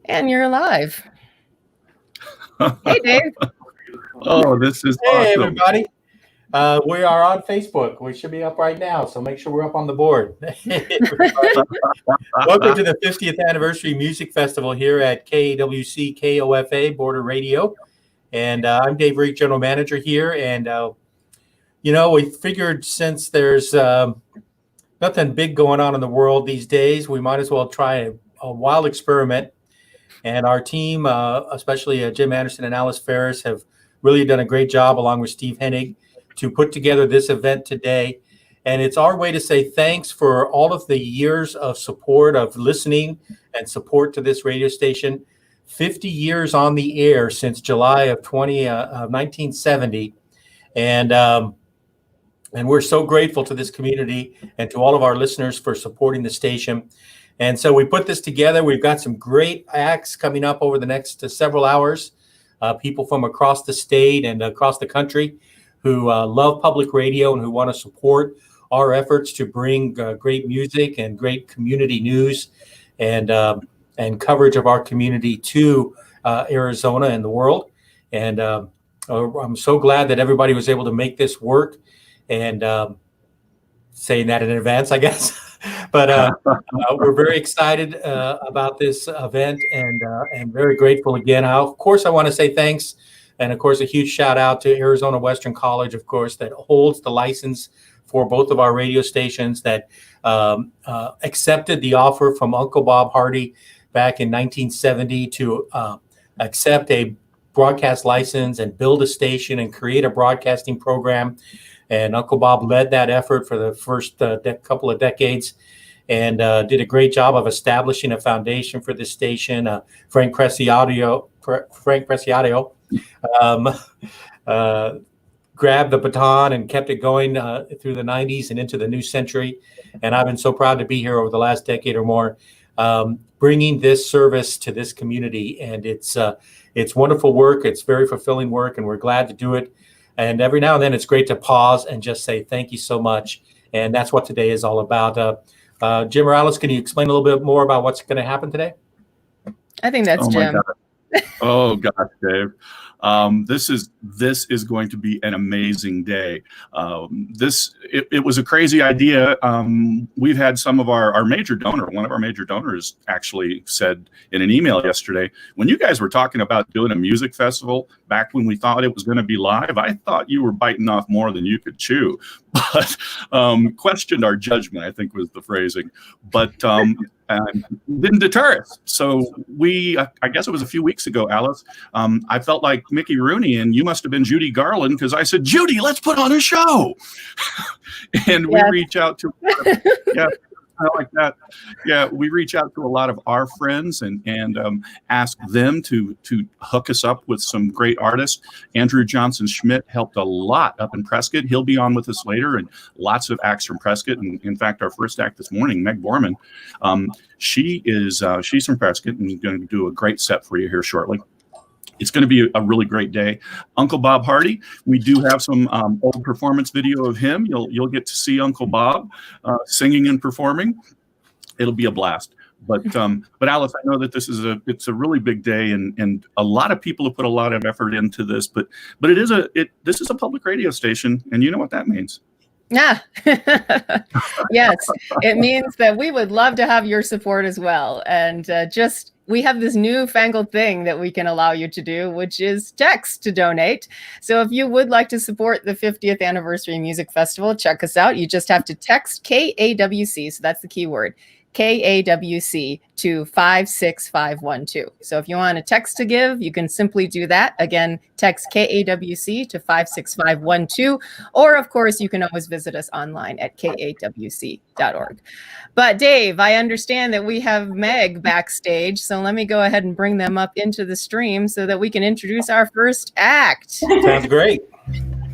And you're live. Hey, Dave. Oh, this is awesome. Hey, everybody. We are on Facebook. We should be up right now, so make sure we're up on the board. Welcome to the 50th Anniversary Music Festival here at KAWC KOFA Border Radio. And I'm Dave Reek, General Manager here. And, we figured since there's nothing big going on in the world these days, we might as well try a wild experiment. And our team, especially Jim Anderson and Alice Ferris, have really done a great job, along with Steve Hennig, to put together this event today. And it's our way to say thanks for all of the years of support, of listening and support to this radio station. 50 years on the air since July of 1970. And we're so grateful to this community and to all of our listeners for supporting the station. And so we put this together. We've got some great acts coming up over the next several hours. People from across the state and across the country who love public radio and who want to support our efforts to bring great music and great community news and coverage of our community to Arizona and the world. And I'm so glad that everybody was able to make this work, and saying that in advance, I guess. But we're very excited about this event and very grateful again. Of course, I want to say thanks. And of course, a huge shout out to Arizona Western College, of course, that holds the license for both of our radio stations, that accepted the offer from Uncle Bob Hardy back in 1970 to accept a broadcast license and build a station and create a broadcasting program. And Uncle Bob led that effort for the first couple of decades and did a great job of establishing a foundation for this station. Frank Preciado grabbed the baton and kept it going through the 90s and into the new century. And I've been so proud to be here over the last decade or more, bringing this service to this community. And it's wonderful work. It's very fulfilling work, and we're glad to do it. And every now and then it's great to pause and just say thank you so much. And that's what today is all about. Jim or Alice, can you explain a little bit more about what's going to happen today? I think that's Jim. Oh, gosh, Dave. This is going to be an amazing day. It was a crazy idea. We've had some of our major donor, one of our major donors actually said in an email yesterday, when you guys were talking about doing a music festival back when we thought it was going to be live, I thought you were biting off more than you could chew, but questioned our judgment, I think was the phrasing. But didn't deter us. So I guess it was a few weeks ago, Alice, I felt like Mickey Rooney, and you must have been Judy Garland, because I said, Judy, let's put on a show. And we reach out to, like that. Yeah, we reach out to a lot of our friends and ask them to hook us up with some great artists. Andrew Johnson Schmidt helped a lot up in Prescott. He'll be on with us later, and lots of acts from Prescott. And in fact, our first act this morning, Meg Borman, she's from Prescott and going to do a great set for you here shortly. It's going to be a really great day. Uncle Bob Hardy, we do have some old performance video of him. You'll get to see Uncle Bob singing and performing. It'll be a blast. But Alice, I know that it's a really big day, and a lot of people have put a lot of effort into this. But this is a public radio station, and you know what that means. Yeah. Yes, it means that we would love to have your support as well. And we have this newfangled thing that we can allow you to do, which is text to donate. So if you would like to support the 50th Anniversary Music Festival, check us out. You just have to text KAWC. So that's the keyword. KAWC to 56512. So if you want a text to give, you can simply do that. Again, text KAWC to 56512. Or, of course, you can always visit us online at kawc.org. But, Dave, I understand that we have Meg backstage. So let me go ahead and bring them up into the stream so that we can introduce our first act. Sounds great.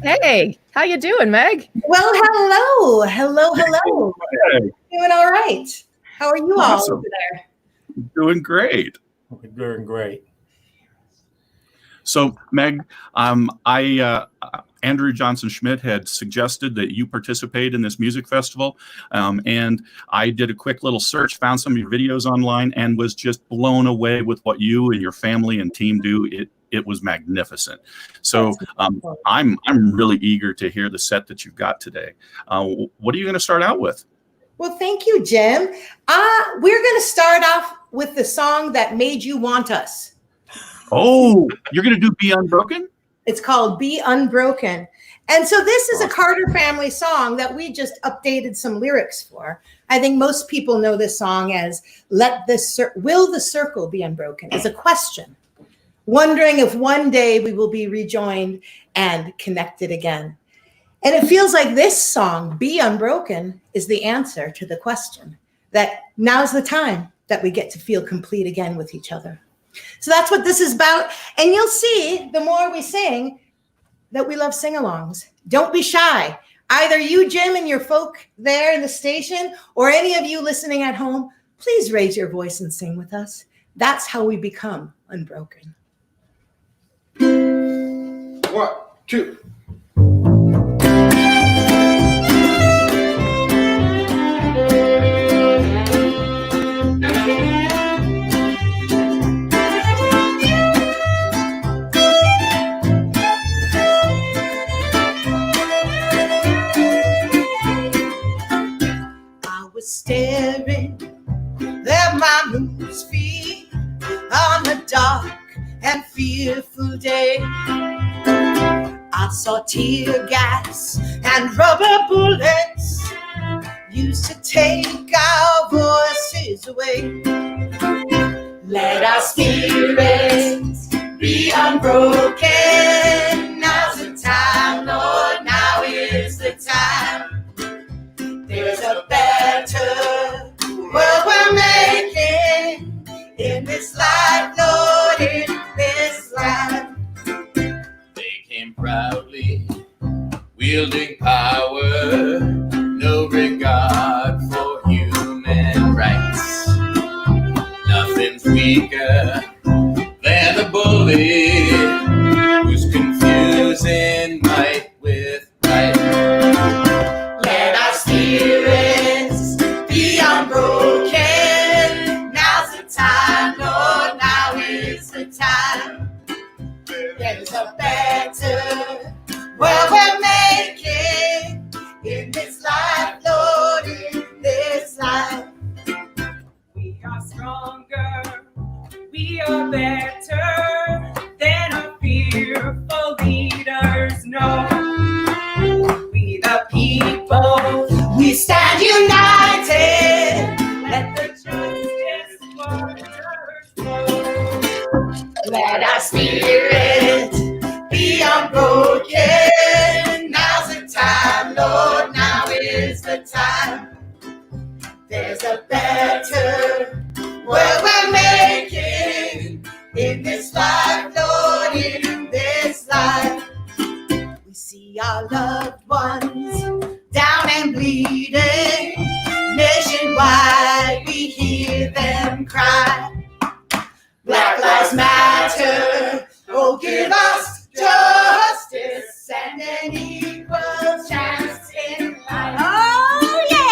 Hey, how you doing, Meg? Well, hello. Hey. Doing all right. How are you all over there? Doing great. Doing great. So, Meg, Andrew Johnson Schmidt had suggested that you participate in this music festival, and I did a quick little search, found some of your videos online, and was just blown away with what you and your family and team do. It was magnificent. So I'm really eager to hear the set that you've got today. What are you going to start out with? Well, thank you, Jim. We're going to start off with the song that made you want us. Oh, you're going to do Be Unbroken? It's called Be Unbroken. And so this is a Carter family song that we just updated some lyrics for. I think most people know this song as Will the Circle Be Unbroken? Is a question. Wondering if one day we will be rejoined and connected again. And it feels like this song, Be Unbroken, is the answer to the question. That now's the time that we get to feel complete again with each other. So that's what this is about. And you'll see the more we sing that we love sing-alongs. Don't be shy. Either you, Jim, and your folk there in the station, or any of you listening at home, please raise your voice and sing with us. That's how we become unbroken. 1, 2. Staring at my moon's feet on a dark and fearful day. I saw tear gas and rubber bullets used to take our voices away. Let our spirits be unbroken. Now's the time, Lord, now is the time. There's a better world we're making in this life, Lord, in this life. They came proudly, wielding power, no regard for human rights. Nothing's weaker than a bully who's confusing might with right. Spirits be unbroken. Now's the time, Lord, now is the time. There's a better world we're making in this life, Lord, in this life. We are stronger, we are better than our fearful leaders know. We the people, we stand united. Let the justice warriors flow. Let our spirit be unbroken. Now's the time, Lord, now is the time. There's a better world we're making in this life, Lord, in this life. We see our loved ones down and bleeding. Nationwide, we hear them cry. Black Lives Matter, oh, give us justice and an equal chance in life. Oh, yeah!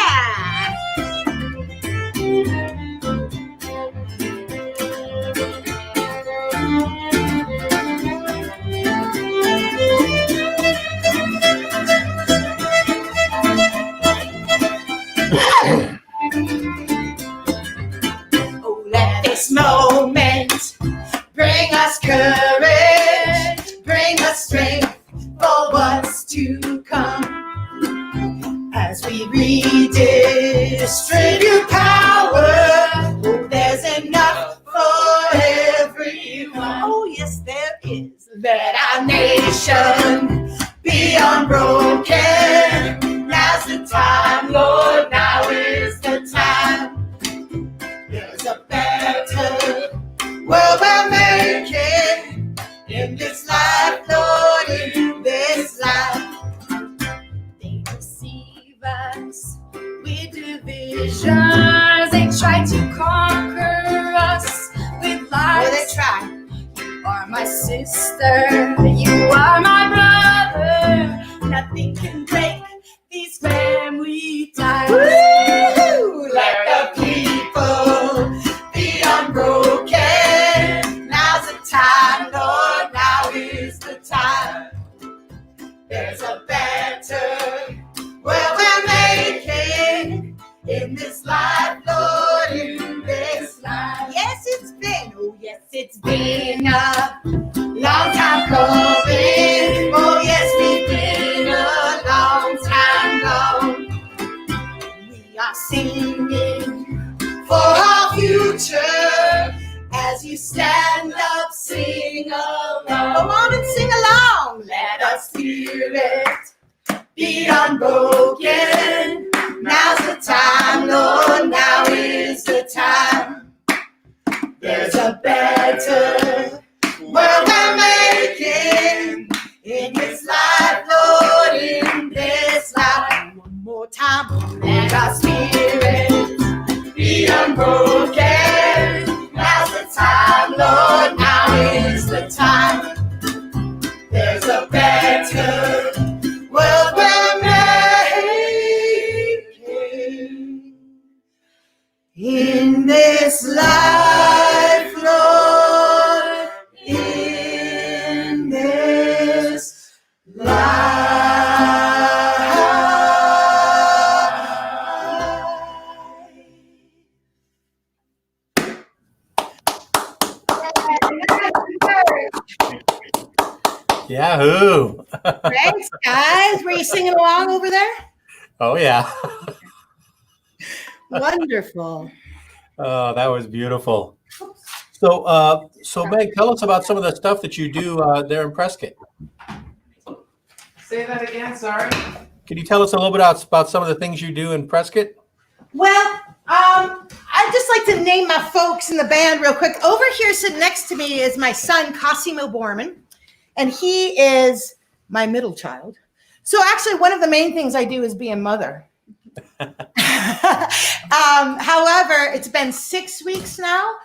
Oh, let this moment bring us courage, bring us strength for what's to come. As we redistribute power, oh, there's enough for everyone. Oh, yes, there is. Let our nation be unbroken. Now's the time, Lord, now is the time. There's a better world we're making in this life, Lord, in this life. They deceive us with divisions. They try to conquer us with lies. Oh, they try. You are my sister. sister, you are my brother. Nothing can break these family ties. Woo! Let the people be unbroken. Now's the time, Lord, now is the time. There's a better world we're making in this life, Lord, in this life. Yes, it's been, oh yes, it's been a long time coming. Oh yes, we've been a long time gone. We are singing for our future as you stand up, sing along. Come on and sing along. Let us hear it be unbroken. Now's the time, Lord, now is the time. There's a better world we're making in this life, Lord, in this life. One more time, let our spirit be unbroken. Now's the time, Lord, now is the time. There's a better world we're making in this life, Lord, in this life. Yahoo! Thanks, guys. Were you singing along over there? Oh yeah. Wonderful. Oh, that was beautiful. So, Meg, tell us about some of the stuff that you do there in Prescott. Say that again, sorry. Can you tell us a little bit about some of the things you do in Prescott? Well, I'd just like to name my folks in the band real quick. Over here sitting next to me is my son, Casper Borman, and he is my middle child. So actually, one of the main things I do is be a mother. However, it's been 6 weeks now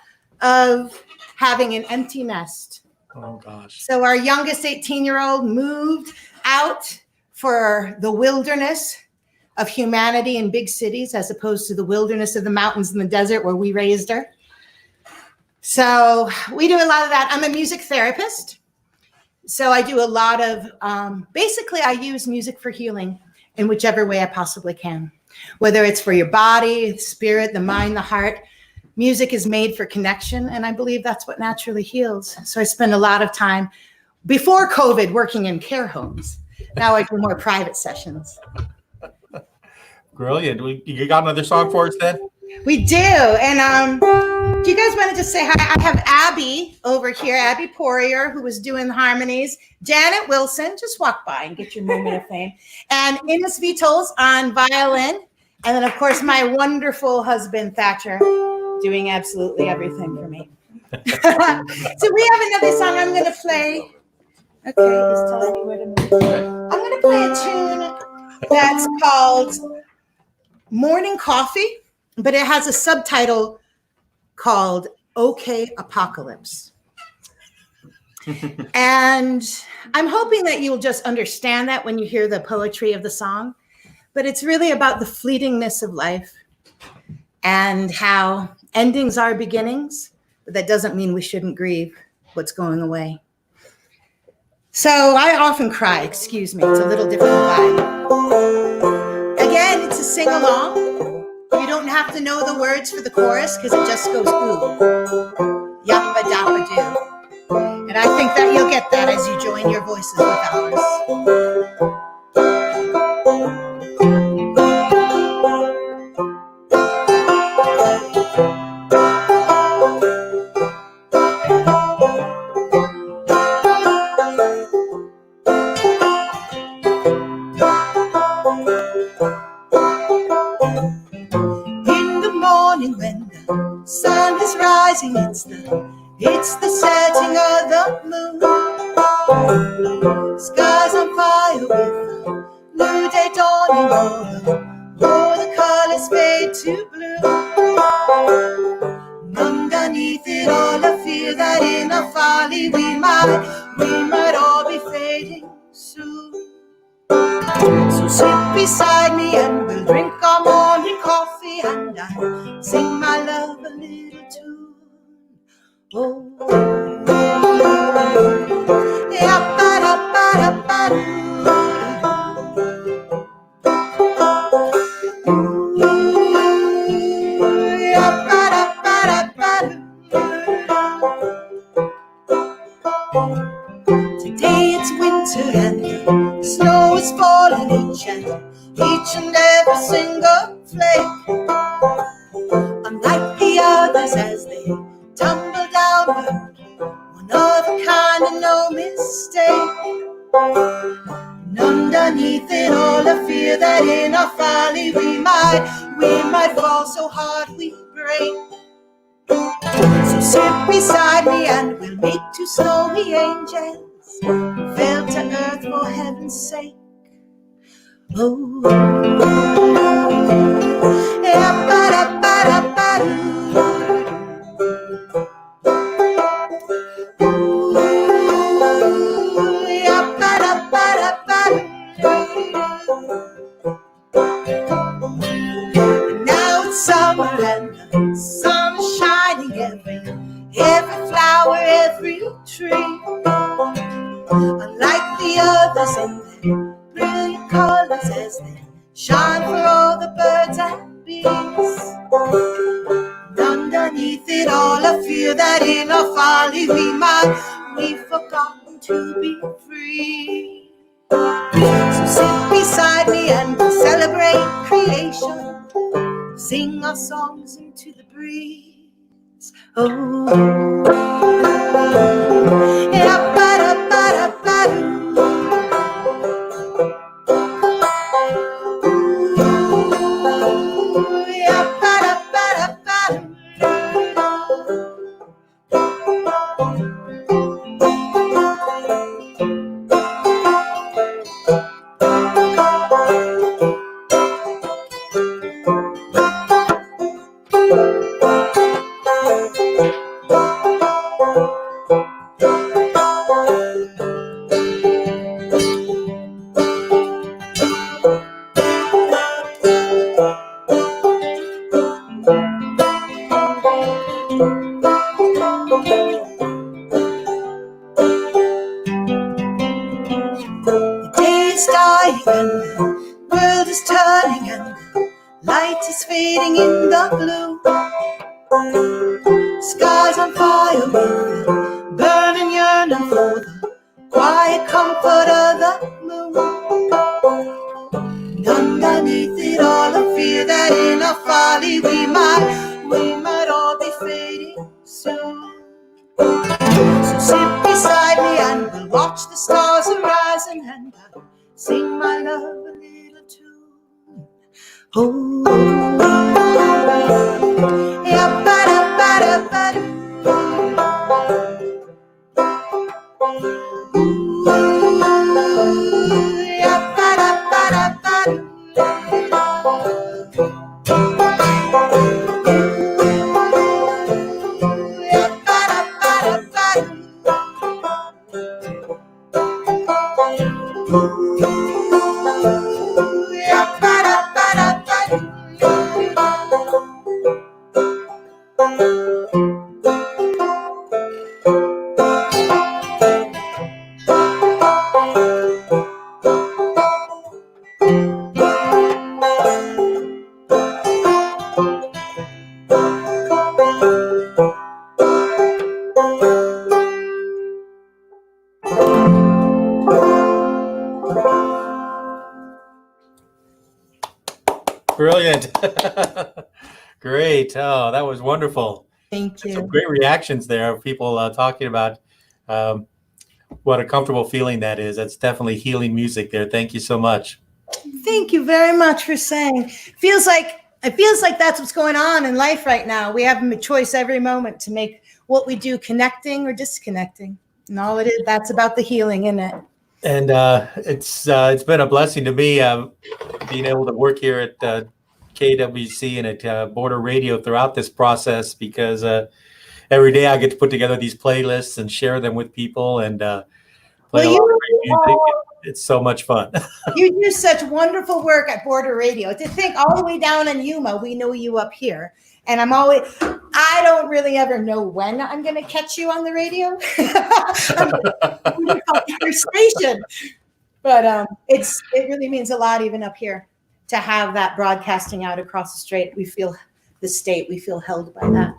of having an empty nest. Oh, gosh. So our youngest 18-year-old moved out for the wilderness of humanity in big cities as opposed to the wilderness of the mountains and the desert where we raised her. So we do a lot of that. I'm a music therapist. So I do a lot of, basically I use music for healing in whichever way I possibly can. Whether it's for your body, the spirit, the mind, the heart, music is made for connection. And I believe that's what naturally heals. So I spend a lot of time before COVID working in care homes. Now I do more private sessions. Brilliant. You got another song for us then? We do. And do you guys want to just say hi? I have Abby over here, Abby Poirier, who was doing the harmonies. Janet Wilson, just walk by and get your moment of fame. And Ines Vitols on violin. And then, of course, my wonderful husband, Thatcher, doing absolutely everything for me. So we have another song I'm going to play. Okay, he's telling me where to move. I'm going to play a tune that's called Morning Coffee, but it has a subtitle called OK Apocalypse. And I'm hoping that you'll just understand that when you hear the poetry of the song. But it's really about the fleetingness of life and how endings are beginnings, but that doesn't mean we shouldn't grieve what's going away. So I often cry, excuse me, it's a little different vibe. Again, it's a sing-along. You don't have to know the words for the chorus because it just goes ooh, yappa dappa doo. And I think that you'll get that as you join your voices with ours. It's the setting of the moon. Skies on fire with a new day dawning over. Oh, the colors fade to blue. And underneath it all, I feel fear that in our folly we might all be fading soon. So sit beside me and we'll drink our morning coffee, and I'll sing my love a little tune. Oh, yeah, ba-da-ba-da-ba-doo. Today it's winter and the snow is falling each and every single flake. Unlike the others as they tumble down, one of a kind and no mistake. And underneath it all, I fear that in our folly we might fall so hard we break. So sit beside me and we'll make two snowy angels who fell to earth for heaven's sake. Oh, yeah, ba-da-ba-da-ba-doo. Yeah, ba-da-ba-da-ba-doo. Now it's summer and the sun is shining, every flower, every tree. Unlike the others in their brilliant colors as they shine for all the birds and bees. And underneath it all, I fear that in our folly we've forgotten to be free. So sit beside me and we'll celebrate creation, sing our songs into the breeze. Oh, yeah, ba-da-ba-da-ba-doo. Yeah, ba-da-ba-da-ba-doo. Fading in the blue, skies on fire with burning yearning for the quiet comfort of the moon. And underneath it all, I fear that in our folly we might all be fading soon. So sit beside me and we'll watch the stars arising, and I'll sing my love a little tune. Oh, yeah, ba-da-ba-da-ba-doo. Yeah, ba-da-ba-da-ba-doo. Yeah, ba-da-ba-da-ba-doo. Brilliant. Great. Oh, that was wonderful. Thank you. Some great reactions there of people talking about what a comfortable feeling that is. That's definitely healing music there. Thank you so much. Thank you very much for saying. It feels like that's what's going on in life right now. We have a choice every moment to make what we do connecting or disconnecting. And all it is, that's about the healing, isn't it? And it's been a blessing to me being able to work here at KAWC and at Border Radio throughout this process, because every day I get to put together these playlists and share them with people and play Well, a lot of great music. It's so much fun. You do such wonderful work at Border Radio. To think all the way down in Yuma, we know you up here. And I don't really ever know when I'm going to catch you on the radio. Your station. But it really means a lot even up here to have that broadcasting out across the state. We feel held by that.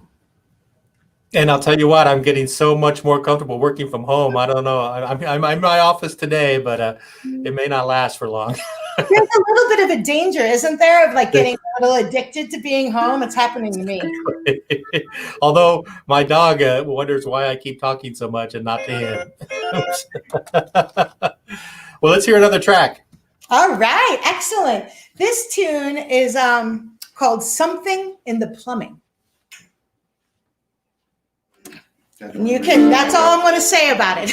And I'll tell you what, I'm getting so much more comfortable working from home. I don't know. I'm in my office today, but it may not last for long. There's a little bit of a danger, isn't there, of like getting a little addicted to being home? It's happening to me. Although my dog wonders why I keep talking so much and not to him. Well, let's hear another track. All right, excellent. This tune is called Something in the Plumbing. That's all I'm going to say about it.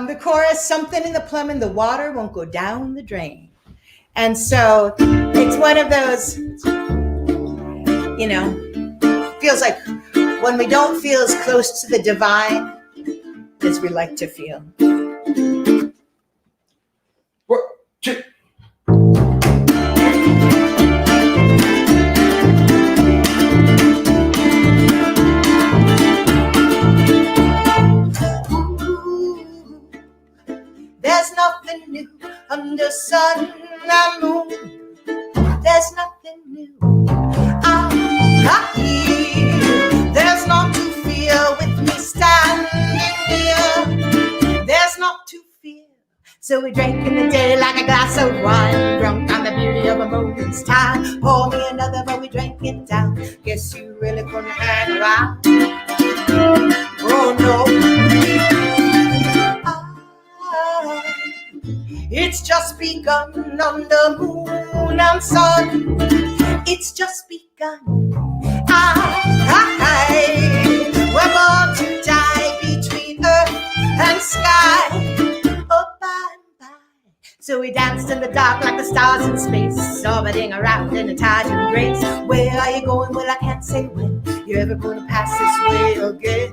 The chorus, something in the plumbing, the water won't go down the drain. And so it's one of those, feels like when we don't feel as close to the divine as we like to feel. 1, 2. There's nothing new under sun and moon. There's nothing new. There's not to fear with me standing here. There's not to fear. So we drank in the day like a glass of wine, drunk on the beauty of a moment's time. Pour me another, but we drank it down. Guess you really couldn't hang around. Oh no. It's just begun under moon and sun. It's just begun. We're born to die between earth and sky. Oh, bye, bye. So we danced in the dark like the stars in space, orbiting around in a tide of grace. Where are you going? Well, I can't say when. You're ever going to pass this way again.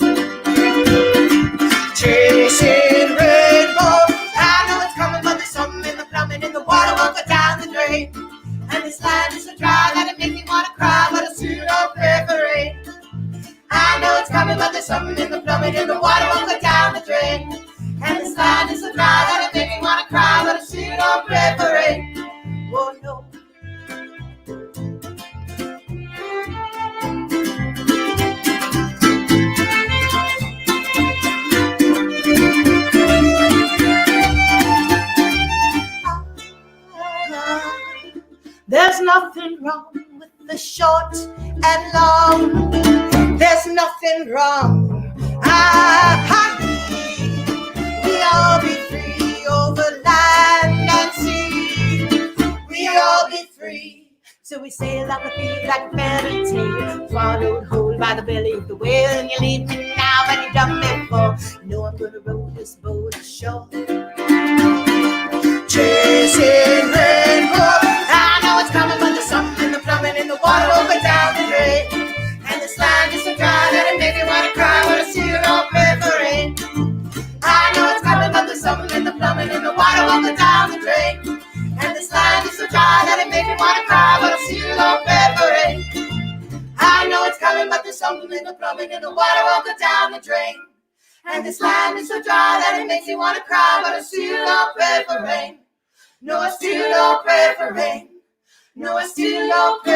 Chasing rainbow. I know it's coming, but there's something in the plumbing and the water won't go down the drain. And this land is so dry that it makes me want to cry, but I still don't pray for rain. I know it's coming, but there's something in the plumbing and the water won't go down the drain. And this land is so dry that it makes me want to cry, but I still don't pray for rain. Oh no. There's nothing wrong with the short and long. There's nothing wrong. We all be free over land and sea. We all be free. So we sail up the feet like a fairy tale, swallowed whole by the belly of the whale. And you leave me now, but you done before. You know I'm gonna row this boat ashore. Chasing rainbow. I know it's coming, but there's something in the plumbing and the water won't go down the drain. And this land is so dry that it makes me want to cry, but I still don't pray for rain. I know it's coming, but there's something in the plumbing and the water won't go down the drain. And this land is so dry that it makes me want to cry, but I still don't pray for rain. I know it's coming, but there's something in the plumbing and the water won't go down the drain. And this land is so dry that it makes me want to cry, but I still don't pray for rain. No, I still don't pray for rain. No, I still don't pray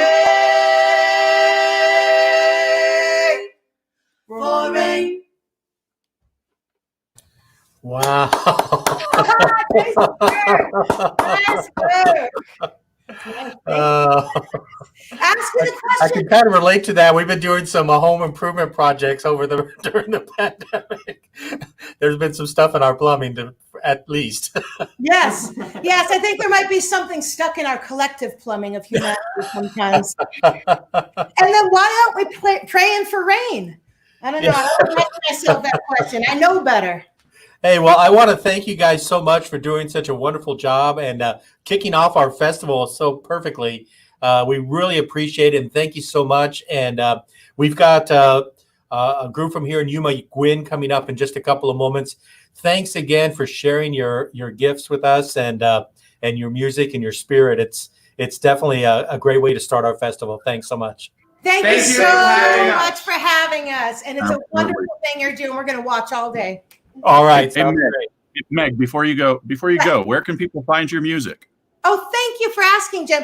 for rain. Wow. Nice work. Ask me the I question. can kind of relate to that. We've been doing some home improvement projects during the pandemic. There's been some stuff in our plumbing, at least. Yes. I think there might be something stuck in our collective plumbing of humanity sometimes. And then why aren't we praying for rain? I don't know. I don't ask myself that question. I know better. Hey, well, I want to thank you guys so much for doing such a wonderful job and kicking off our festival so perfectly. We really appreciate it, and thank you so much. And we've got a group from here in Yuma, Gwyn, coming up in just a couple of moments. Thanks again for sharing your gifts with us and your music and your spirit. It's definitely a great way to start our festival. Thanks so much. Thank you so much for having us. And it's Absolutely. a wonderful thing you're doing. We're going to watch all day. All right. Hey, Meg, before you go, where can people find your music? Oh, thank you for asking, Jim.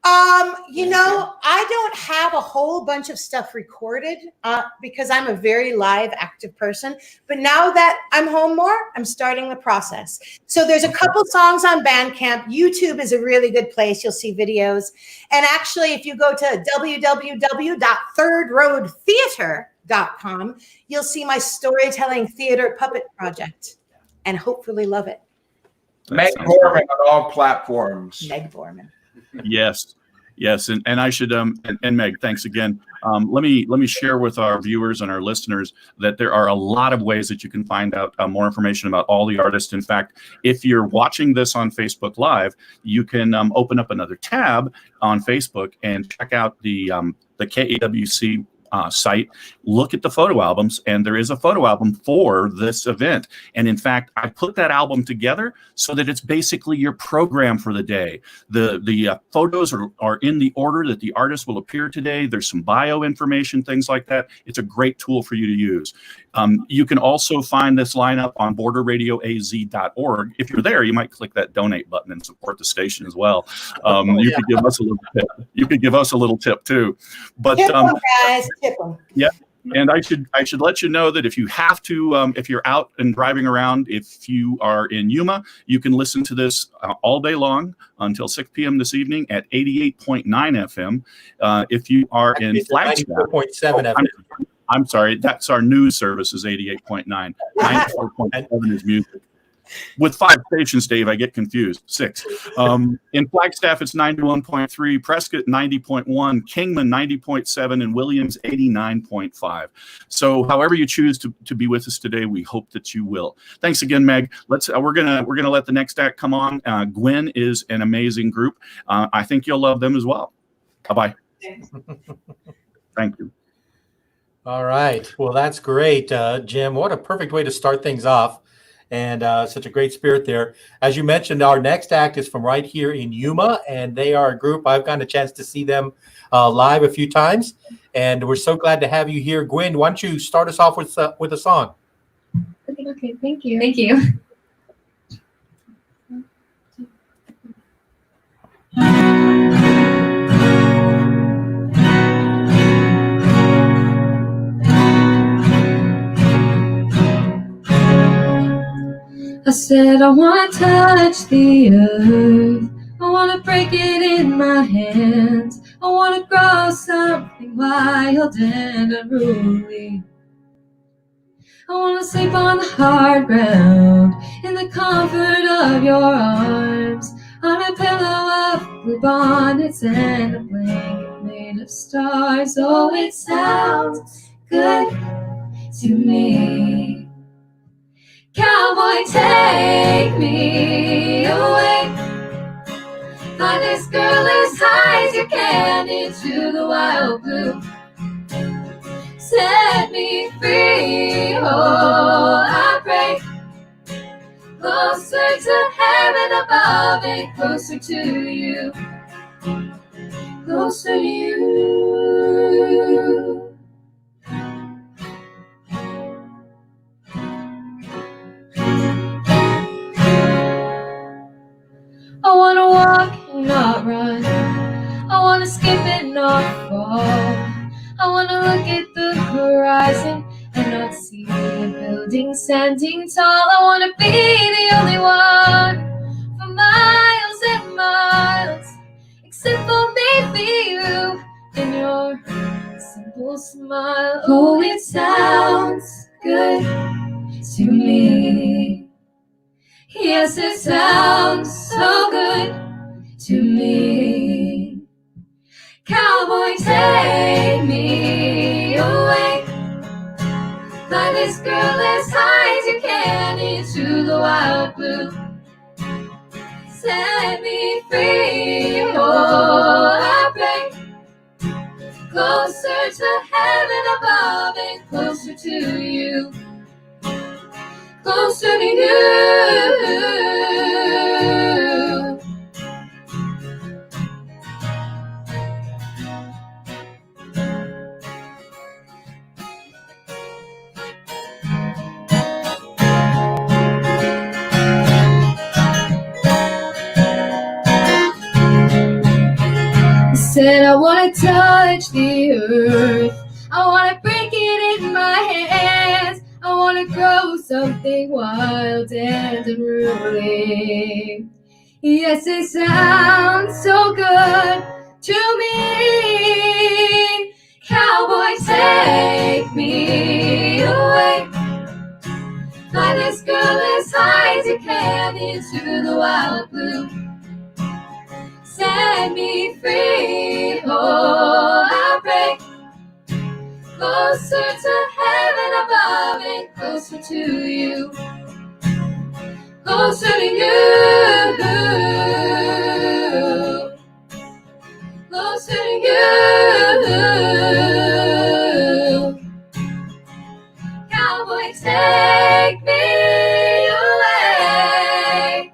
I don't have a whole bunch of stuff recorded because I'm a very live, active person. But now that I'm home more, I'm starting the process. So there's a couple songs on Bandcamp. YouTube is a really good place. You'll see videos. And actually, if you go to www.thirdroadtheater.com, you'll see my storytelling theater puppet project and hopefully love it. Meg Borman on all platforms. Meg Borman. Yes, and I should and Meg, thanks again. Let me share with our viewers and our listeners that there are a lot of ways that you can find out more information about all the artists. In fact, if you're watching this on Facebook Live, you can open up another tab on Facebook and check out the KAWC site, look at the photo albums, and there is a photo album for this event. And in fact, I put that album together so that it's basically your program for the day. The photos are in the order that the artist will appear today. There's some bio information, things like that. It's a great tool for you to use. You can also find this lineup on borderradioaz.org. If you're there, you might click that donate button and support the station as well. You could give us a little tip. You could give us a little tip too. But Tip them, guys. Tip them. Yeah. And I should let you know that if you have to, if you're out and driving around, if you are in Yuma, you can listen to this all day long until 6 p.m. this evening at 88.9 FM. If you are in Flagstaff, 94.7 FM. I'm sorry, that's our news service is 88.9. 94.7 is music. With 5 stations, Dave, I get confused. 6. In Flagstaff, it's 91.3, Prescott 90.1, Kingman 90.7, and Williams 89.5. So, however you choose to be with us today, we hope that you will. Thanks again, Meg. We're gonna let the next act come on. Gwyn is an amazing group. I think you'll love them as well. Bye bye. Thank you. All right. Well, that's great, Jim. What a perfect way to start things off. And such a great spirit there. As you mentioned, our next act is from right here in Yuma, and they are a group. I've gotten a chance to see them live a few times, and we're so glad to have you here. Gwyn, why don't you start us off with a song? Okay, thank you. Thank you. I said I want to touch the earth, I want to break it in my hands, I want to grow something wild and unruly. I want to sleep on the hard ground in the comfort of your arms, on a pillow of blue bonnets and a blanket made of stars. Oh, it sounds good to me. Cowboy, take me away. Find this girl as high as you can into the wild blue. Set me free, oh, I pray. Closer to heaven above and closer to you. Closer to you. I wanna walk and not run, I wanna skip and not fall, I wanna look at the horizon and not see a building standing tall. I wanna be the only one for miles and miles, except for maybe you and your simple smile. Oh, it sounds good to me. Yes, it sounds so good to me. Cowboy, take me away. Fly this girl as high as you can into the wild blue. Set me free, oh, I pray. Closer to heaven above and closer closer to you, closer to you. Said I want to touch the earth, I want to break it in my hands, I want to grow something wild and unruly. Yes, it sounds so good to me. Cowboy, take me away, fly this girl as high as you can into the wild blue. Set me free, oh, I pray, closer to heaven above and closer to you, closer to you, closer to you. Cowboy, take me away,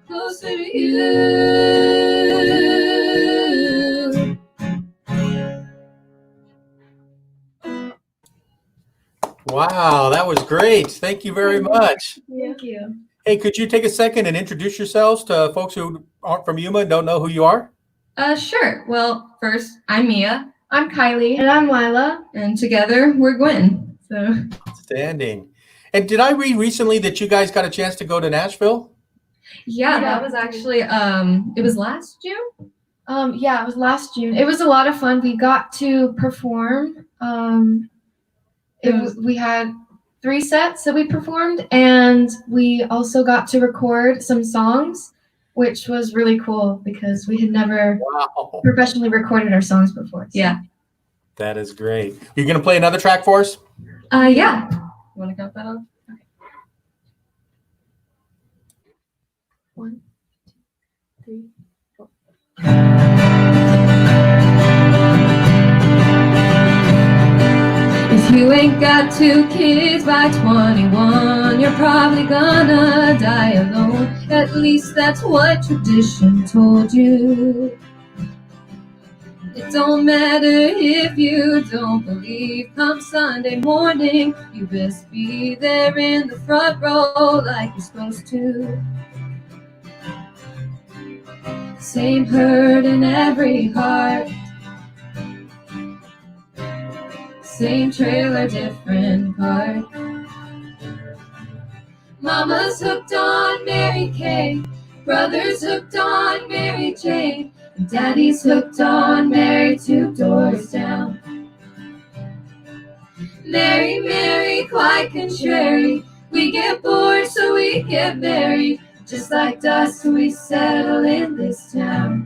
closer to you. Wow, that was great. Thank you very much. Thank you. Hey, could you take a second and introduce yourselves to folks who aren't from Yuma and don't know who you are? Sure. Well, first, I'm Mia, I'm Kylie. and I'm Lila, and together we're Gwyn. So, Outstanding. And did I read recently that you guys got a chance to go to Nashville? yeah, that was actually it was last June. Yeah, it was last June. It was a lot of fun. We got to perform. We had 3 sets that we performed, and we also got to record some songs, which was really cool because we had never Wow. professionally recorded our songs before. So. Yeah. That is great. You're going to play another track for us? Yeah. You want to count that off? 1, 2, 3, 4. If you ain't got 2 kids by 21, you're probably gonna die alone. At least that's what tradition told you. It don't matter if you don't believe. Come Sunday morning, you best be there in the front row like you're supposed to. Same hurt in every heart, same trailer, different part. Mama's hooked on Mary Kay, brother's hooked on Mary Jane, and daddy's hooked on Mary 2 doors down. Mary, Mary, quite contrary, we get bored so we get married. Just like dust we settle in this town.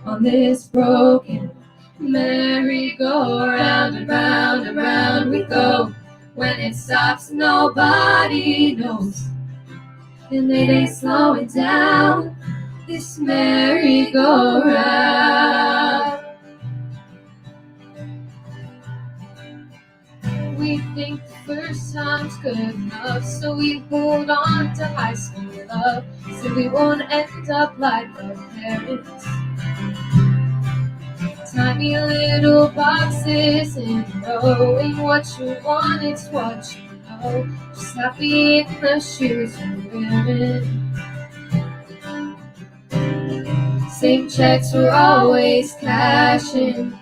On this broken merry-go-round and round and round we go. When it stops, nobody knows, and it ain't slowing down. This merry-go-round. We think the first time's good enough, so we hold on to high school love, so we won't end up like our parents. Tiny little boxes in a row, ain't what you want, it's what you know. Just happy in the shoes you're wearing. Same checks we're always cashing,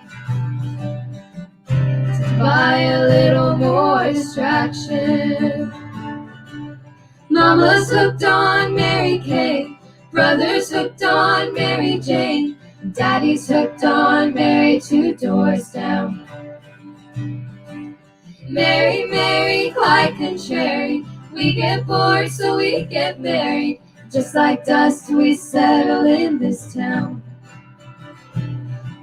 buy a little more distraction. Mama's hooked on Mary Kay, brother's hooked on Mary Jane, and daddy's hooked on Mary 2 doors down. Mary, Mary, quite contrary, we get bored so we get married. Just like dust we settle in this town.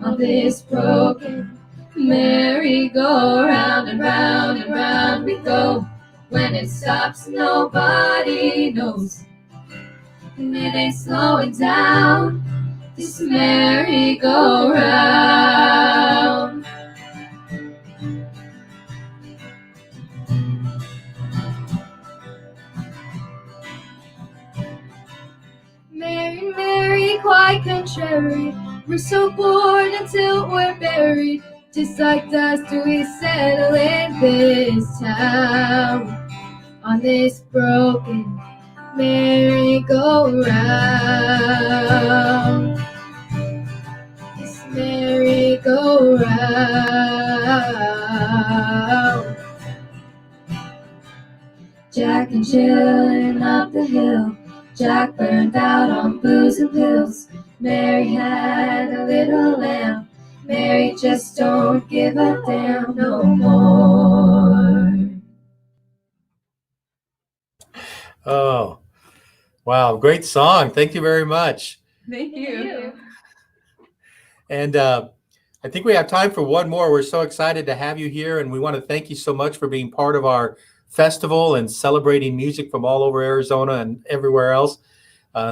On this broken merry-go-round and round and round we go. When it stops, nobody knows, and it ain't slowing down. This merry-go-round. and cherry. We're so born until we're buried. Just like dust we settle in this town, on this broken merry-go-round. This merry-go-round. Jack and chillin' up the hill. Jack burned out on booze and pills. Mary had a little lamb. Mary just don't give a damn no more. Oh, wow. Great song. Thank you very much. Thank you. And I think we have time for one more. We're so excited to have you here, and we want to thank you so much for being part of our festival and celebrating music from all over Arizona and everywhere else.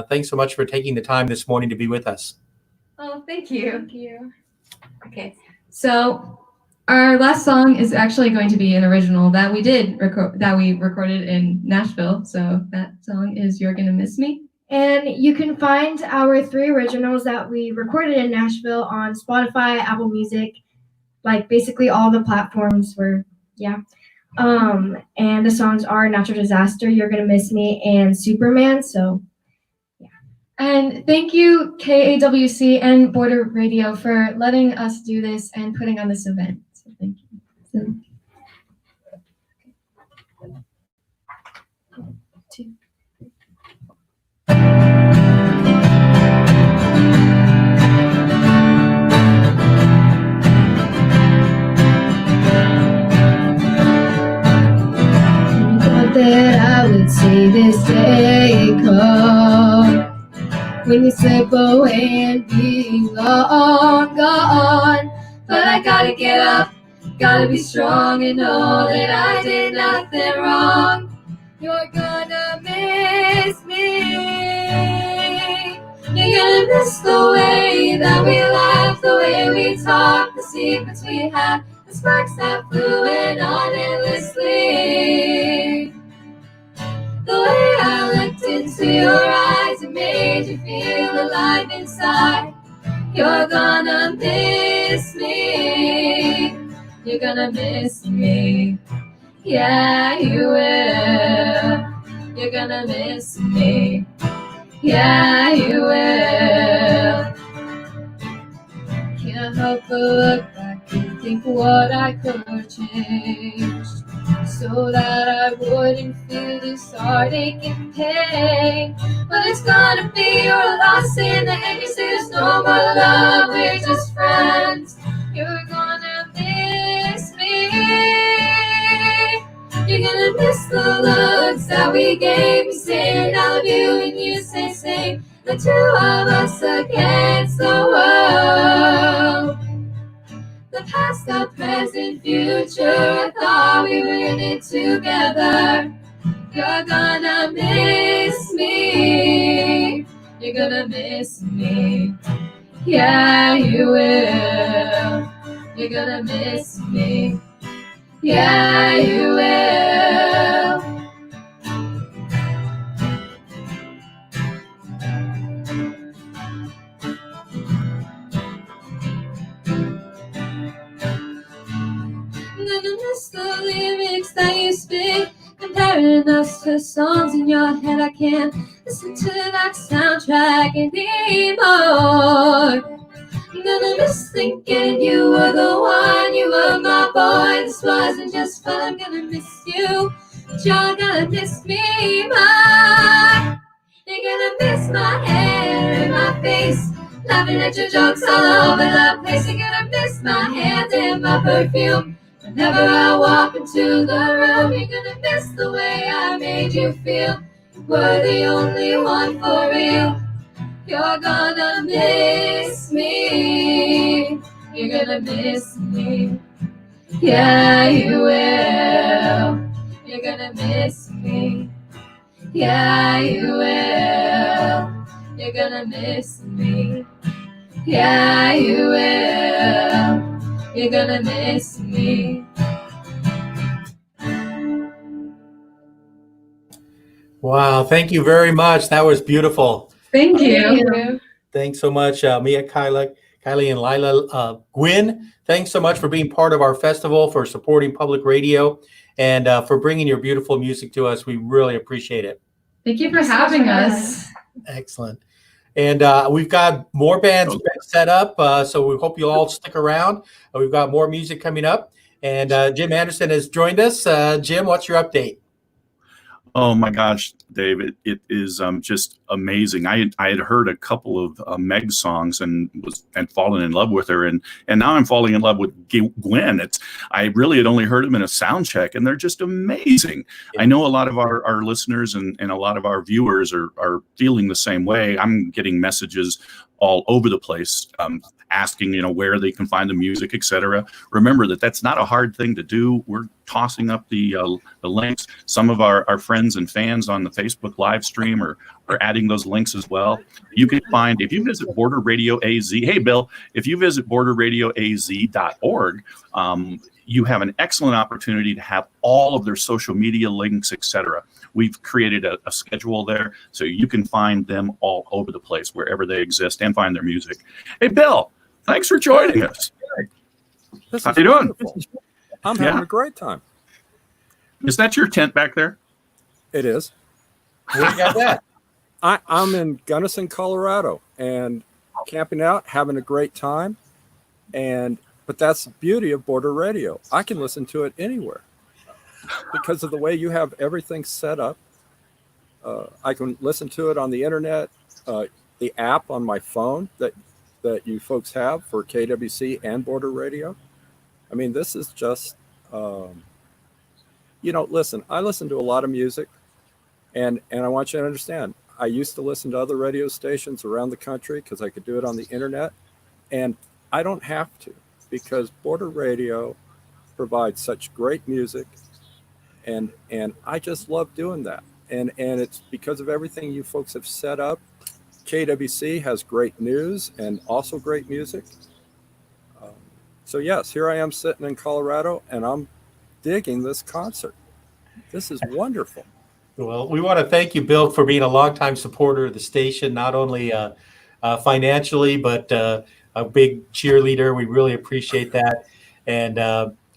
Thanks so much for taking the time this morning to be with us. Oh, thank you. Thank you. Okay, so our last song is actually going to be an original that we recorded in Nashville. So that song is "You're Gonna Miss Me." And you can find our 3 originals that we recorded in Nashville on Spotify, Apple Music, like basically all the platforms were, and the songs are Natural Disaster, You're Gonna Miss Me, and Superman. So, yeah. And thank you, KAWC and Border Radio, for letting us do this and putting on this event. So thank you. That I would see this day come when you slip away and be long gone. But I gotta get up, gotta be strong and know that I did nothing wrong. You're gonna miss me. You're gonna miss the way that we laugh, the way we talk, the secrets we had, the sparks that flew in on endlessly. The way I looked into your eyes, it made you feel alive inside. You're gonna miss me. You're gonna miss me. Yeah, you will. You're gonna miss me. Yeah, you will. Can't help but look back and think what I could have changed, so that I wouldn't feel this heartache and pain. But it's gonna be your loss in the end. You say there's no more love, we're just friends. You're gonna miss me. You're gonna miss the looks that we gave. You saying I love you and you say same. The 2 of us against the world. The past, the present, future, I thought we were in it together. You're gonna miss me. You're gonna miss me. Yeah, you will. You're gonna miss me. Yeah, you will. I'm gonna miss the lyrics that you speak, comparing us to songs in your head. I can't listen to that soundtrack anymore. I'm gonna miss thinking you were the one, you were my boy. This wasn't just fun. I'm gonna miss you, but you're gonna miss me more. You're gonna miss my hair and my face, laughing at your jokes all over the place. You're gonna miss my hands and my perfume whenever I walk into the room. You're gonna miss the way I made you feel. You were the only one for real. You're gonna miss me. You're gonna miss me. Yeah, you will. You're gonna miss me. Yeah, you will. You're gonna miss me. Yeah, you will. You're gonna miss me. Wow, thank you very much. That was beautiful. Thank you. Thanks so much, Mia, Kylie, and Lila. Gwyn, thanks so much for being part of our festival, for supporting public radio, and for bringing your beautiful music to us. We really appreciate it. Thank you for having us. Excellent. And we've got more bands set up, so we hope you'll all stick around. We've got more music coming up. And Jim Anderson has joined us. Jim, what's your update? Oh my gosh, David, it is just amazing. I had heard a couple of Meg songs and fallen in love with her, and now I'm falling in love with Gwyn. I really had only heard them in a sound check, and they're just amazing. I know a lot of our listeners and a lot of our viewers are feeling the same way. I'm getting messages all over the place, asking, where they can find the music, etc. Remember that's not a hard thing to do. We're tossing up the links. Some of our friends and fans on the Facebook live stream are adding those links as well. You can find, if you visit Border Radio AZ, hey Bill, if you visit borderradioaz.org, you have an excellent opportunity to have all of their social media links, etc. We've created a schedule there, so you can find them all over the place, wherever they exist, and find their music. Hey, Bill, thanks for joining us. How you doing? I'm having a great time. Is that your tent back there? It is. Where you got that? I'm in Gunnison, Colorado, and camping out, having a great time. But that's the beauty of Border Radio. I can listen to it anywhere because of the way you have everything set up. I can listen to it on the internet, the app on my phone that you folks have for KWC and Border Radio. I mean, this is just, listen, I listen to a lot of music, and I want you to understand, I used to listen to other radio stations around the country because I could do it on the internet, and I don't have to, because Border Radio provides such great music, and I just love doing that. And it's because of everything you folks have set up. KWC has great news and also great music. So yes, here I am sitting in Colorado, and I'm digging this concert. This is wonderful. Well, we want to thank you, Bill, for being a longtime supporter of the station, not only financially, but a big cheerleader. We really appreciate that. And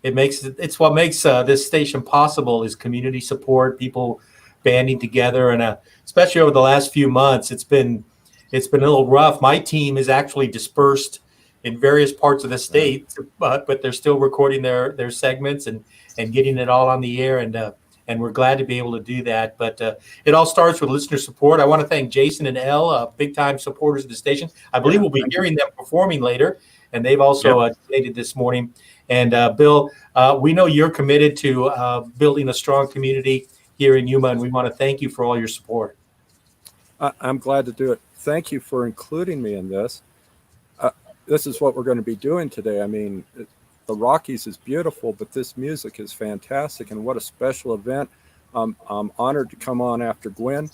it's what makes this station possible is community support, people banding together. And especially over the last few months, it's been a little rough. My team is actually dispersed in various parts of the state, but they're still recording their segments and getting it all on the air. And we're glad to be able to do that. But it all starts with listener support. I want to thank Jason and Elle, big-time supporters of the station. I believe we'll be hearing them performing later, and they've also donated this morning. And Bill, we know you're committed to building a strong community here in Yuma, and we want to thank you for all your support. I'm glad to do it. Thank you for including me in this. This is what we're going to be doing today. I mean, the Rockies is beautiful, but this music is fantastic, and what a special event. I'm honored to come on after Gwyn.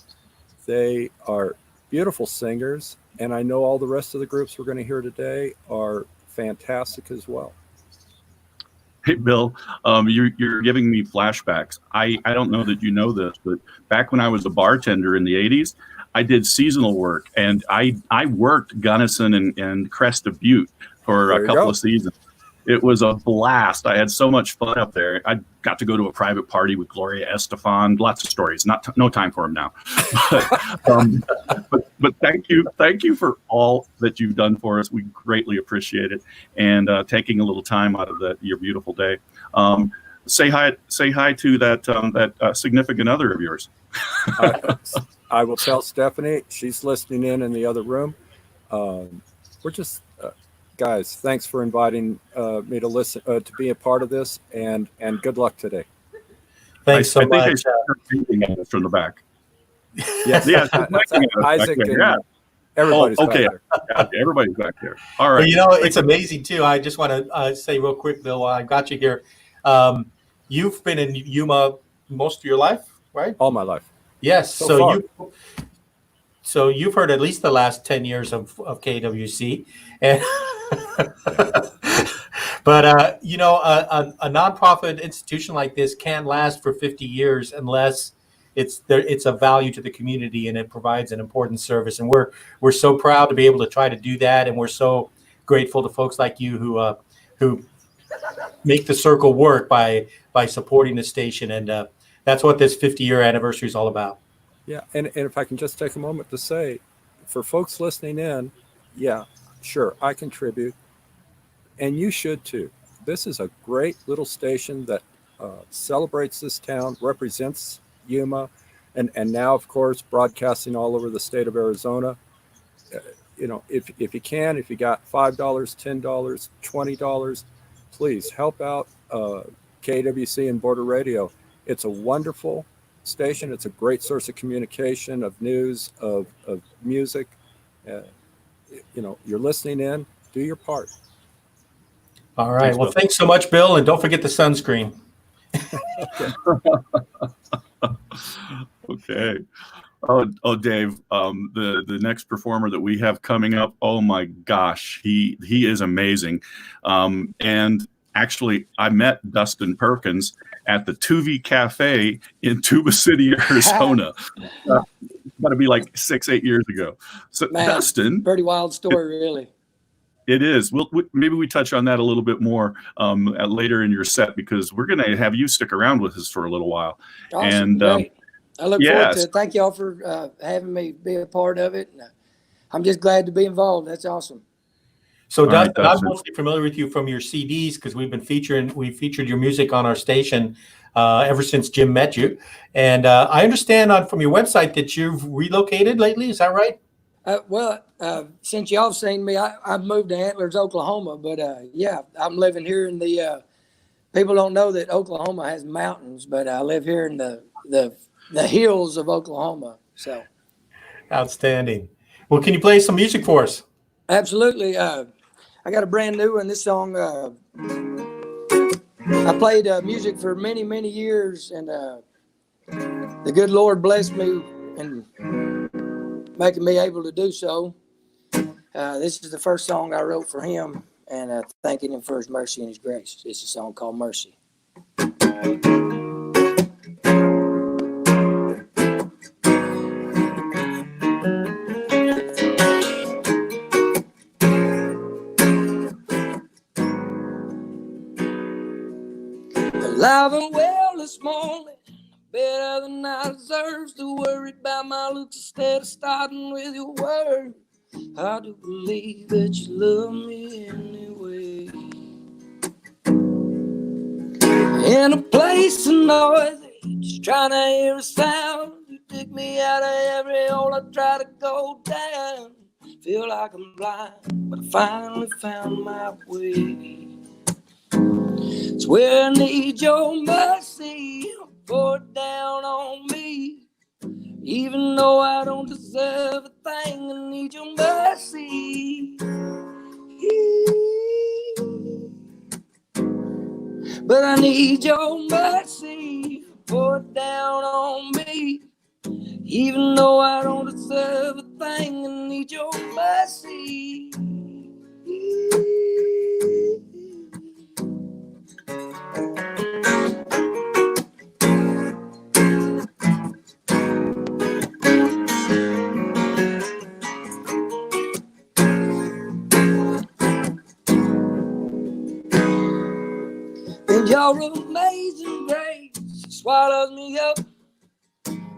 They are beautiful singers, and I know all the rest of the groups we're going to hear today are fantastic as well. Hey, Bill, you're giving me flashbacks. I don't know that you know this, but back when I was a bartender in the 80s, I did seasonal work, and I worked Gunnison and Cresta Butte for a couple of seasons. It was a blast. I had so much fun up there. I got to go to a private party with Gloria Estefan. Lots of stories. No time for them now. But thank you for all that you've done for us. We greatly appreciate it, and taking a little time out of your beautiful day. Say hi to that significant other of yours. I will tell Stephanie. She's listening in the other room. We're just. Guys, thanks for inviting me to listen to be a part of this, and good luck today. Thanks so much. From the back. Yes, Isaac. Everybody's back there. Everybody's back there. All right. Well, it's amazing too. I just want to say real quick, Bill, while I got you here. You've been in Yuma most of your life, right? All my life. Yes. So you've heard at least the last 10 years of KWC, and but a nonprofit institution like this can't last for 50 years unless it's a value to the community, and it provides an important service. And we're so proud to be able to try to do that, and we're so grateful to folks like you who make the circle work by supporting the station. And that's what this 50-year anniversary is all about. Yeah, and if I can just take a moment to say, for folks listening in, yeah, sure, I contribute, and you should too. This is a great little station that celebrates this town, represents Yuma, and now, of course, broadcasting all over the state of Arizona. If you can, if you got $5, $10, $20, please help out KAWC and Border Radio. It's a wonderful station. It's a great source of communication, of news, of music. You're listening in. Do your part. All right. Well, thanks so much, Bill, and don't forget the sunscreen. Okay. Oh, Dave. The next performer that we have coming up. Oh my gosh, he is amazing. And actually, I met Dustin Perkins at the Tuvi Cafe in Tuba City, Arizona. Got to be like 6-8 years ago. So, Man, Dustin, pretty wild story, really. It is. Maybe we touch on that a little bit more later in your set, because we're going to have you stick around with us for a little while. Awesome, And great. I look forward to it. Thank y'all for having me be a part of it. I'm just glad to be involved. That's awesome. So, Dustin, I'm mostly familiar with you from your CDs, because we featured your music on our station ever since Jim met you. And I understand from your website that you've relocated lately. Is that right? Since y'all have seen me, I've moved to Antlers, Oklahoma. But yeah, I'm living here in the. People don't know that Oklahoma has mountains, but I live here in the hills of Oklahoma. So, outstanding. Well, can you play some music for us? Absolutely. I got a brand new one. This song. I played music for many, many years, and the good Lord blessed me and making me able to do so. This is the first song I wrote for him, and thanking him for his mercy and his grace. It's a song called Mercy. Alive and well this morning, better than I deserve to worry about my looks instead of starting with your word. I do believe that you love me anyway. In a place of noise, just trying to hear a sound. You dig me out of every hole I try to go down. Feel like I'm blind, but I finally found my way. It's where I need your mercy, pour it down on me. Even though I don't deserve a thing, I need your mercy. But I need your mercy, pour it down on me. Even though I don't deserve a thing, I need your mercy. And your amazing grace swallows me up.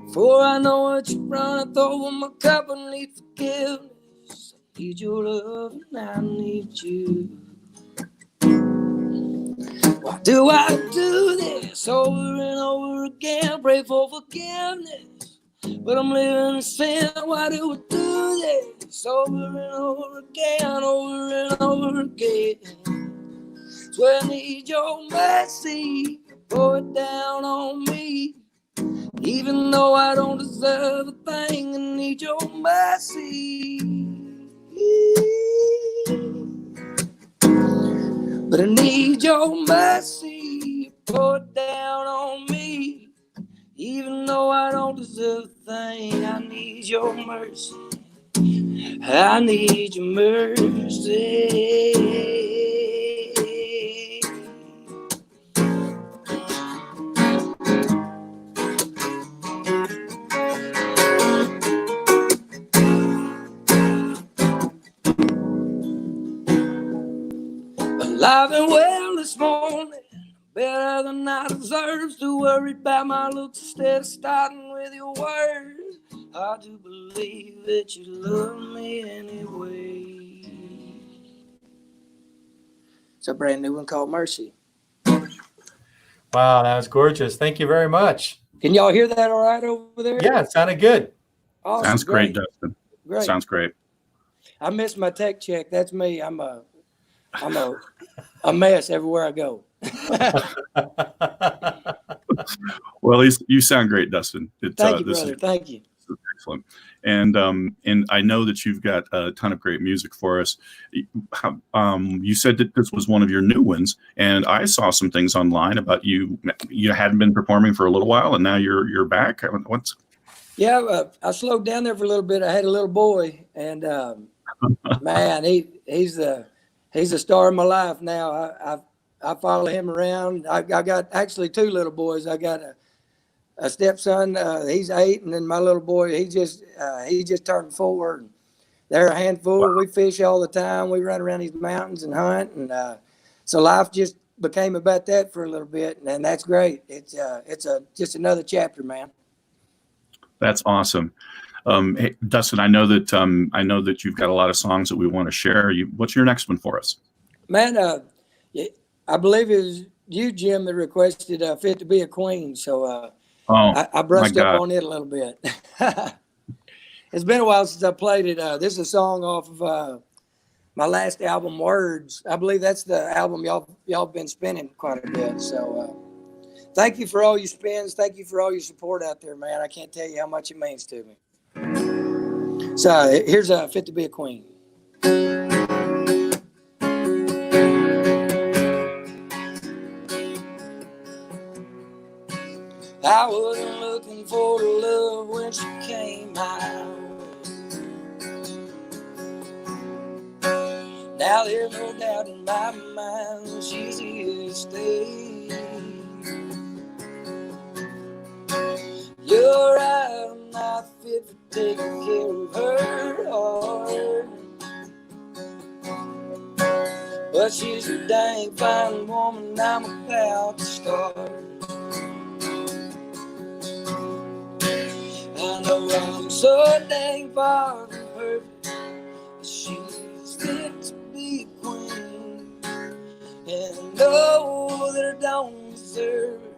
Before I know what you run, I throw in my cup. I need forgiveness. I need your love and I need you. Why do I do this over and over again? Pray for forgiveness, but I'm living in sin. Why do I do this over and over again, over and over again? It's where I need your mercy, pour it down on me. Even though I don't deserve a thing, I need your mercy. But I need your mercy, pour it down on me. Even though I don't deserve a thing, I need your mercy. I need your mercy. woman I deserves to worry about my looks instead of starting with your words. Hard to believe that you love me anyway. It's a brand new one called Mercy. Wow, that was gorgeous. Thank you very much. Can y'all hear that all right over there? Yeah, it sounded good. Awesome. Sounds great, Dustin. Great. Sounds great. I missed my tech check. That's me. I'm a mess everywhere I go. Well, you sound great, Dustin. Thank you, brother. Thank you. Excellent. And I know that you've got a ton of great music for us. You said that this was one of your new ones, and I saw some things online about you. You hadn't been performing for a little while, and now you're back. What's? Yeah, I slowed down there for a little bit. I had a little boy, and man, he's the star of my life now. I follow him around. I got actually two little boys. I got a stepson, he's 8, and then my little boy, he just turned 4. And they're a handful. Wow. We fish all the time. We run around these mountains and hunt, and so life just became about that for a little bit, and that's great. It's just another chapter, man. That's awesome. Hey, Dustin, I know that you've got a lot of songs that we want to share. What's your next one for us? Man, I believe it was you, Jim, that requested "Fit to Be a Queen," so. I brushed up on it a little bit. It's been a while since I played it. This is a song off of my last album, Words. I believe that's the album y'all been spinning quite a bit. So thank you for all your spins. Thank you for all your support out there, man. I can't tell you how much it means to me. So here's "Fit to Be a Queen." I wasn't looking for the love when she came out. Now there's no doubt in my mind she's here to stay. You're right, I'm not fit for taking care of her heart. But she's a dang fine woman I'm about to start. I know I'm so dang far from perfect, but she's fit to be a queen. And I know that I don't deserve her.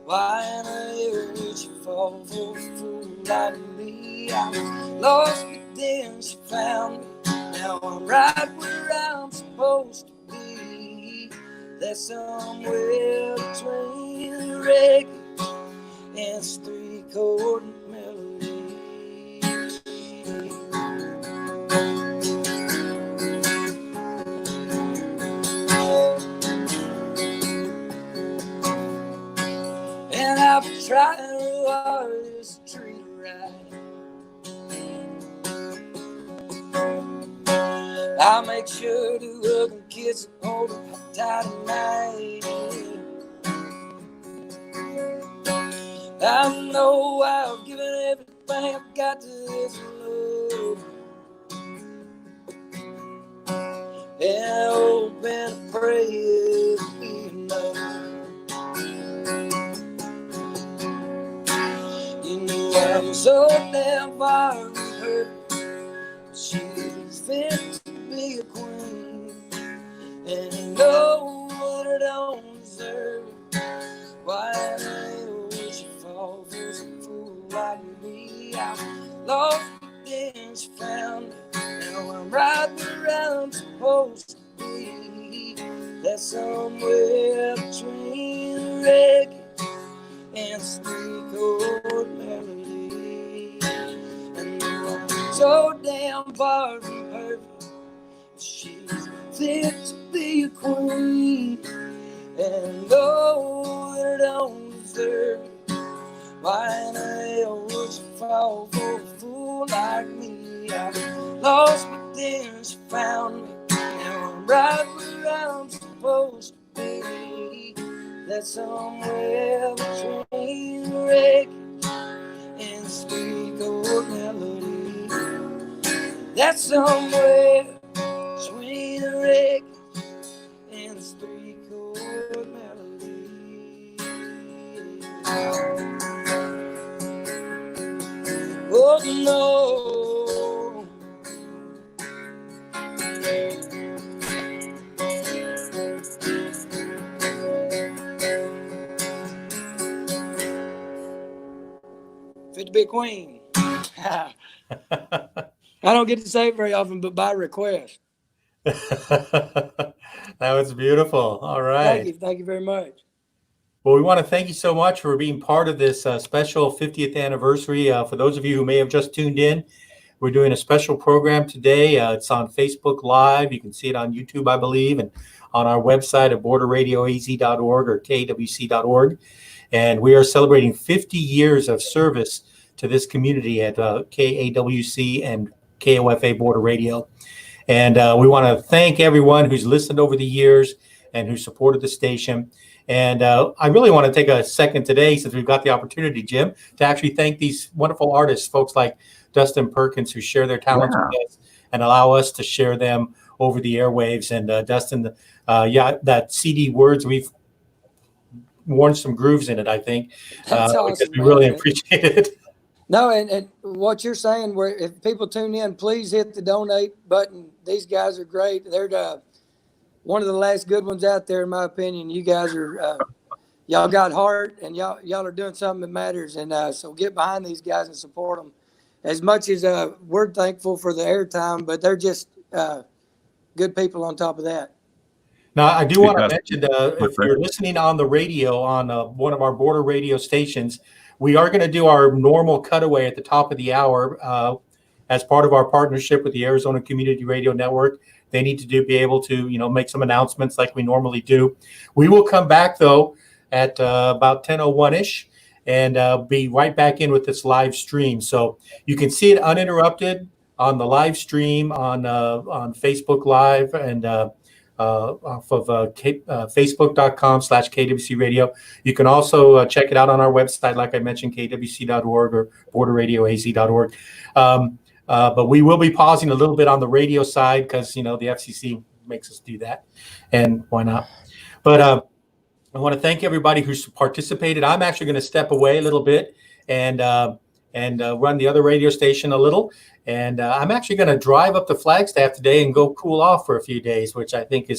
Why in the hell would she fall for a fool like me? I was lost, but then she found me. Now I'm right where I'm supposed to be. That's somewhere between reggae and 3-chord melody. And I've been trying real hard to treat her right. I make sure to hug and kiss and hold her tight at night. I know I've given everything I've got to this love, and I hope and pray it'll be enough. You know I'm so damn far from her. She's fit to be a queen, and I know what I don't deserve. Why the hell would she fall for some fool like me? I lost, but then she found me. Now I'm right where I'm supposed to be. That's somewhere between reggae and 3-chord melody. And I'm so damn far from perfect, she's fit to be a queen. And though I don't deserve it, why in the hell would you fall for a fool like me? I lost, but then she found me. Now I'm right where I'm supposed to be. That's somewhere between reggae and 3-chord melody. That's somewhere between reggae and 3-chord melody. don't know. Fit to be a queen. I don't get to say it very often, but by request. That was beautiful. All right. Thank you very much. Well, we want to thank you so much for being part of this special 50th anniversary. For those of you who may have just tuned in, we're doing a special program today. It's on Facebook Live. You can see it on YouTube, I believe, and on our website at borderradioaz.org or kwc.org. And we are celebrating 50 years of service to this community at KAWC and KOFA Border Radio. And we want to thank everyone who's listened over the years and who supported the station. And I really want to take a second today, since we've got the opportunity, Jim, to actually thank these wonderful artists, folks like Dustin Perkins, who share their talents with us and allow us to share them over the airwaves. And Dustin, that CD Words, we've worn some grooves in it, I think. That's awesome, because we really appreciate it. No, and what you're saying, where if people tune in, please hit the donate button. These guys are great. They're one of the last good ones out there, in my opinion. You guys are, y'all got heart, and y'all are doing something that matters. And so get behind these guys and support them. As much as we're thankful for the airtime, but they're just good people on top of that. Now, I do want to mention, if you're listening on the radio on one of our border radio stations, we are going to do our normal cutaway at the top of the hour as part of our partnership with the Arizona Community Radio Network. They need to be able to, make some announcements like we normally do. We will come back, though, at about 10:01-ish and be right back in with this live stream. So you can see it uninterrupted on the live stream on Facebook Live and off of facebook.com/KWC Radio. You can also check it out on our website, like I mentioned, kwc.org or borderradioaz.org. But we will be pausing a little bit on the radio side because, the FCC makes us do that. And why not? But I want to thank everybody who's participated. I'm actually going to step away a little bit and run the other radio station a little. And I'm actually going to drive up to Flagstaff today and go cool off for a few days, which I think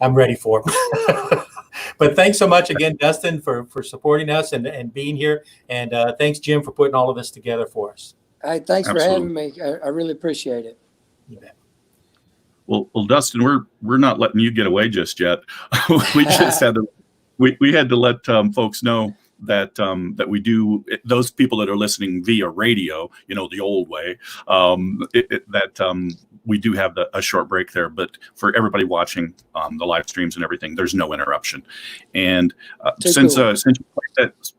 I'm ready for. But thanks so much again, Dustin, for supporting us and being here. And thanks, Jim, for putting all of this together for us. Hey, thanks for having me. I really appreciate it. You bet. Well, Dustin, we're not letting you get away just yet. We just had to let folks know that we do, those people that are listening via radio, the old way, we do have a short break there. But for everybody watching the live streams and everything, there's no interruption. And since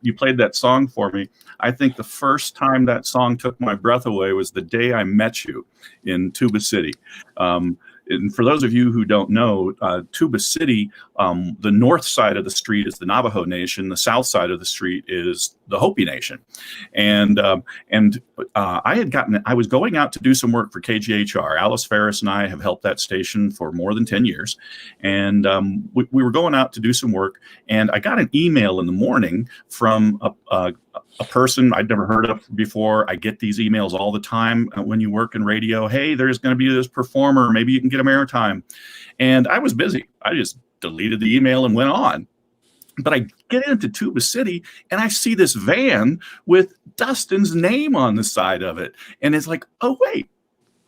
you played that song for me, I think the first time that song took my breath away was the day I met you in Tuba City. And for those of you who don't know, Tuba City, the north side of the street is the Navajo Nation. The south side of the street is the Hopi Nation. And I was going out to do some work for KGHR. Alice Ferris and I have helped that station for more than 10 years. And we were going out to do some work. And I got an email in the morning from a person I'd never heard of before. I get these emails all the time when you work in radio. Hey, there's going to be this performer. Maybe you can get him airtime. And I was busy. I just deleted the email and went on. But I get into Tuba City and I see this van with Dustin's name on the side of it. And it's like, oh, wait,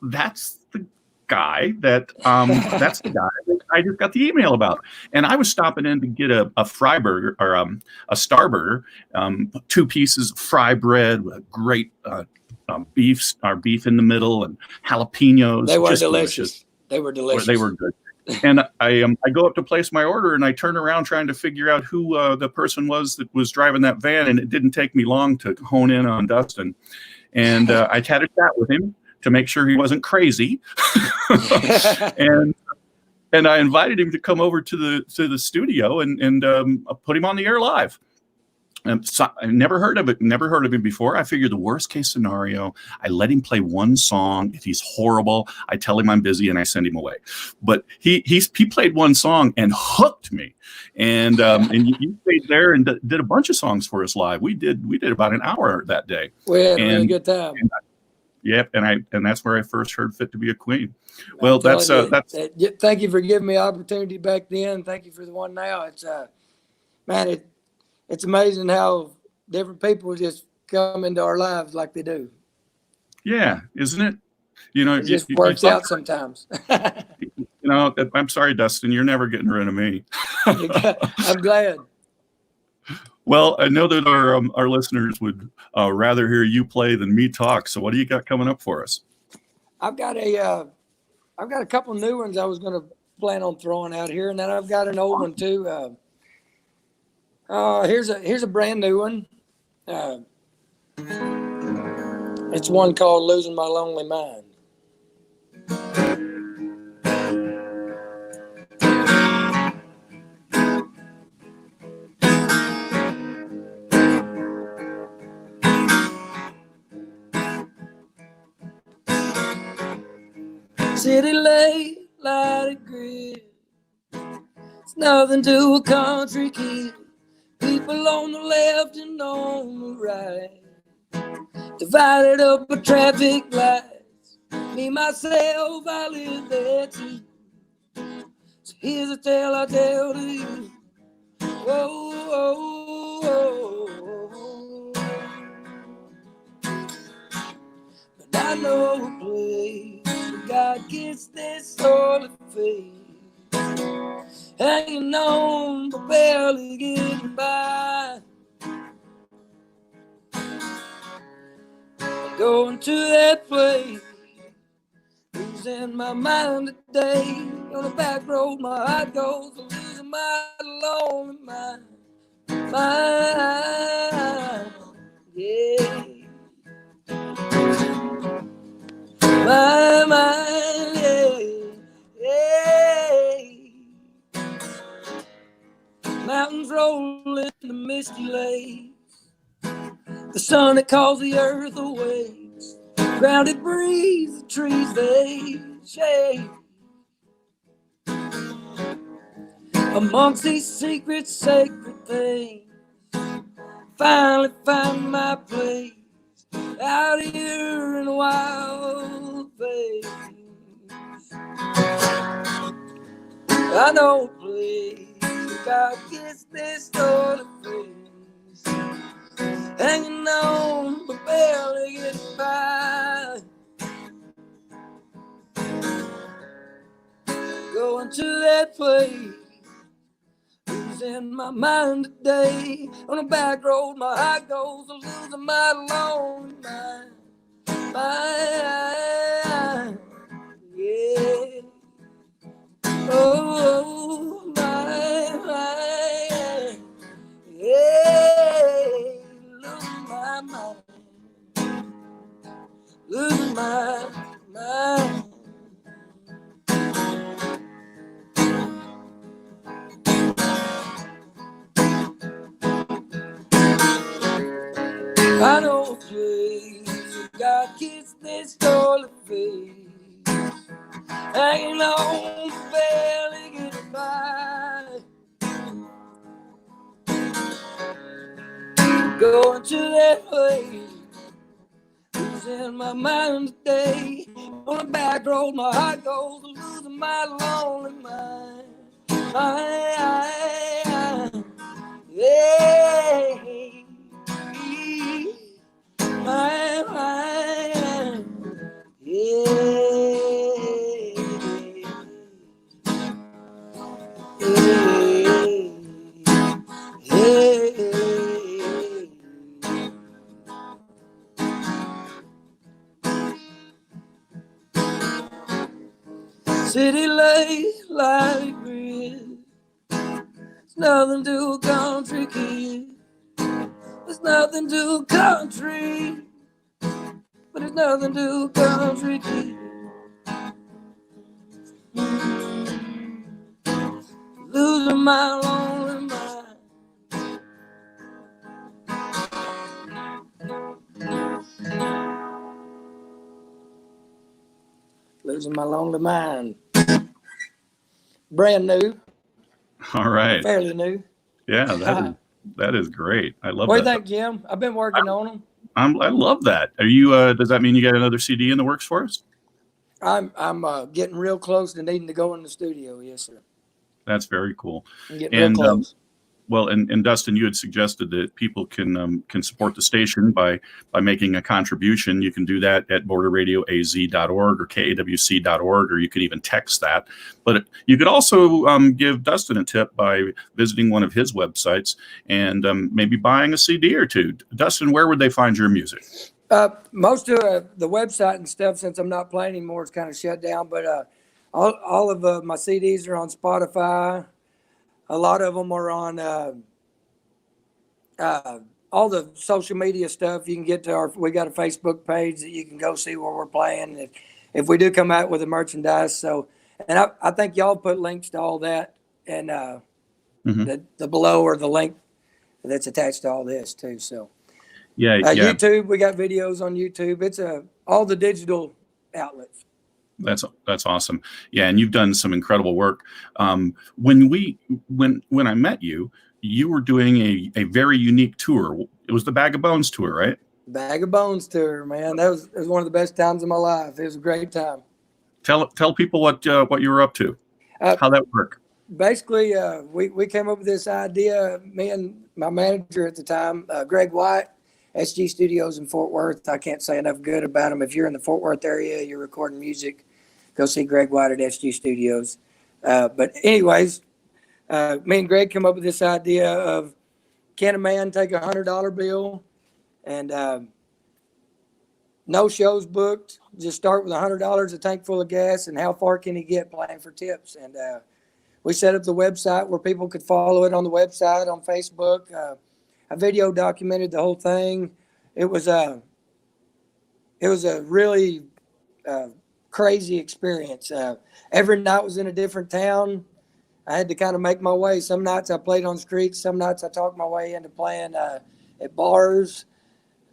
that's the guy that I just got the email about. And I was stopping in to get a fry burger or a star burger, 2 pieces of fry bread with great beef in the middle and jalapenos. They were delicious. They were delicious. They were good. And I go up to place my order and I turn around trying to figure out who the person was that was driving that van. And it didn't take me long to hone in on Dustin. And I had a chat with him to make sure he wasn't crazy. and I invited him to come over to the studio and put him on the air live. So I never heard of him before. I figured the worst case scenario, I let him play one song. If he's horrible, I tell him I'm busy and I send him away. But he played one song and hooked me. And you stayed there and did a bunch of songs for us live. We did about an hour that day. We had a really good time. Yep, and that's where I first heard "Fit to Be a Queen." Well, that's. Thank you for giving me opportunity back then. Thank you for the one now. It's man, it's amazing how different people just come into our lives like they do. Yeah, isn't it? You know, it just works out sometimes. You know, I'm sorry, Dustin, you're never getting rid of me. I'm glad. Well, I know that our listeners would rather hear you play than me talk. So, what do you got coming up for us? I've got a couple new ones I was going to plan on throwing out here, and then I've got an old one too. Here's a brand new one. It's one called "Losing My Lonely Mind." City late, light of grid. It's nothing to a country kid. People on the left and on the right, divided up by traffic lights. Me, myself, I live there too. So here's a tale I tell to you. Whoa, whoa, whoa. But I know a place where God gets this holy faith. Hanging on, but barely getting by. Going to that place, losing my mind today. On the back road, my heart goes, losing my lonely mind. Yeah. My mind, yeah. Mountains roll in the misty lakes. The sun that calls the earth awakes. Grounded breeze, the trees they shake. Amongst these secret, sacred things, finally find my place out here in the wild place. I know a place where God gets this sort of face, hanging on but barely getting by. Going to that place, losing my mind today. On the back road, my heart goes, I'm losing my lonely mind. Yeah. Oh, my, yeah. Losing my mind. Losing my mind. I know a place where God gets this holy faith, hanging on, barely getting by. Going to that place, losing my mind today. On the back road, my heart goes, losing my lonely mind. Yeah. My mind, yeah, City late like grid. It's nothing to a country kid. It's nothing to a country, but it's nothing to a country kid. Losing my lonely mind. Losing my lonely mind. Brand new. All right. Fairly new. Yeah, that is great. I love What do that. you think, Jim? I've been working on them. I love that. Are you? Does that mean you got another CD in the works for us? I'm getting real close to needing to go in the studio. Yes, sir. That's very cool. I'm getting real close. Well, and Dustin, you had suggested that people can support the station by making a contribution. You can do that at borderradioaz.org or KAWC.org, or you could even text that. But you could also give Dustin a tip by visiting one of his websites and maybe buying a CD or two. Dustin, where would they find your music? Most of the website and stuff, since I'm not playing anymore, it's kind of shut down. But all of my CDs are on Spotify. A lot of them are on all the social media stuff. You can get to we got a Facebook page that you can go see where we're playing if we do come out with the merchandise. So, and I think y'all put links to all that and the below or the link that's attached to all this too. So, yeah. YouTube, we got videos on YouTube. It's all the digital outlets. That's awesome. Yeah, and you've done some incredible work. When I met you, you were doing a very unique tour. It was the Bag of Bones tour, right? Bag of Bones tour, man. It was one of the best times of my life. It was a great time. Tell people what you were up to. How that worked. Basically, we came up with this idea. Me and my manager at the time, Greg White, SG Studios in Fort Worth. I can't say enough good about them. If you're in the Fort Worth area, you're recording music, go see Greg White at SG Studios. But anyways, me and Greg come up with this idea of, can a man take a $100 bill and no shows booked, just start with $100, a tank full of gas, and how far can he get playing for tips? And we set up the website where people could follow it on the website, on Facebook. I video documented the whole thing. It was a really crazy experience. Every night was in a different town. I had to kind of make my way. Some nights I played on streets. Some nights I talked my way into playing at bars.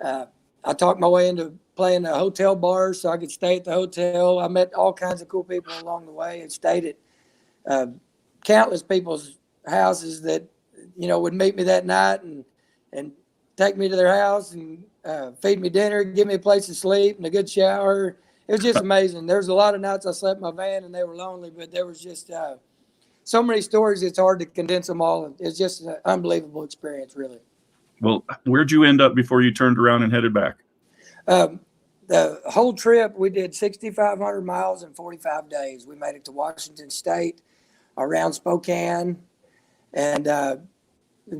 I talked my way into playing at hotel bars so I could stay at the hotel. I met all kinds of cool people along the way and stayed at countless people's houses that, would meet me that night and take me to their house and feed me dinner, give me a place to sleep and a good shower. It was just amazing. There was a lot of nights I slept in my van and they were lonely, but there was just so many stories. It's hard to condense them all. It's just an unbelievable experience, really. Well, where'd you end up before you turned around and headed back? The whole trip, we did 6,500 miles in 45 days. We made it to Washington State, around Spokane, and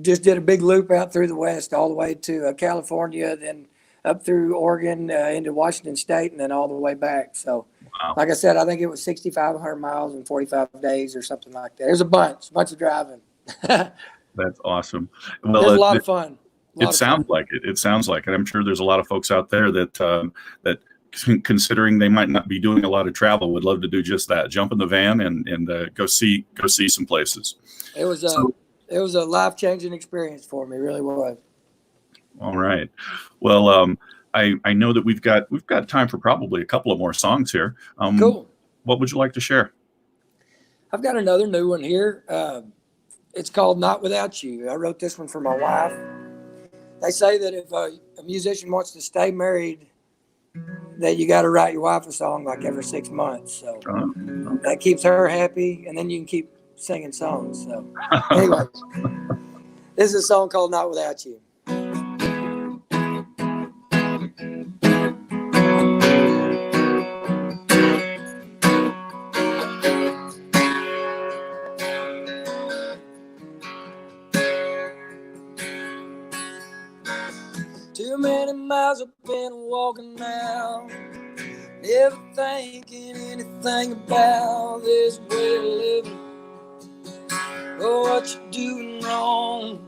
just did a big loop out through the West all the way to California, then up through Oregon into Washington State, and then all the way back. So, wow. Like I said, I think it was 6,500 miles in 45 days or something like that. It was a bunch of driving. That's awesome. Well, it was a lot of fun. It sounds like it. It sounds like it. I'm sure there's a lot of folks out there that considering they might not be doing a lot of travel, would love to do just that. Jump in the van and go see some places. It was a life-changing experience for me. It really was. All right. Well, I know that we've got time for probably a couple of more songs here. Cool. What would you like to share? I've got another new one here. It's called Not Without You. I wrote this one for my wife. They say that if a musician wants to stay married, that you got to write your wife a song like every 6 months. So that keeps her happy, and then you can keep singing songs. So anyway, this is a song called Not Without You. Too many miles I've been walking now, never thinking anything about this way of living or what you're doing wrong.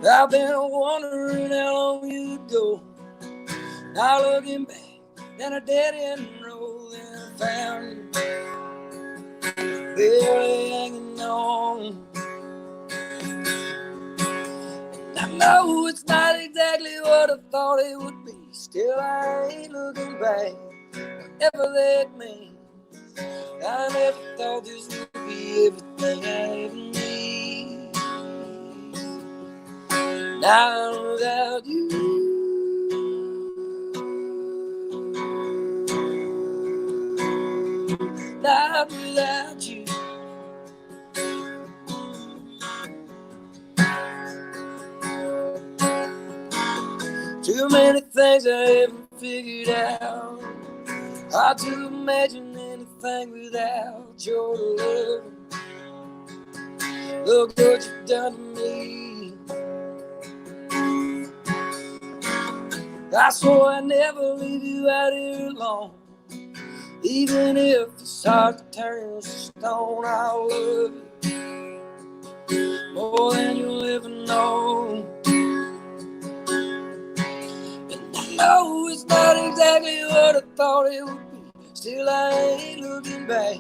I've been wondering how long you'd go, not looking back, then a dead end road, then I found you, barely hanging on. I know it's not exactly what I thought it would be. Still, I ain't looking back, whatever that means. I never thought this would be everything I ever need. Now without you, not without you. Too many things I haven't figured out. Hard to imagine anything without your love. Look what you've done to me. I swore I'd never leave you out here alone. Even if it's hard to turn to stone, I'll love you more than you'll ever know. And I know it's not exactly what I thought it would be. Still, I ain't looking back.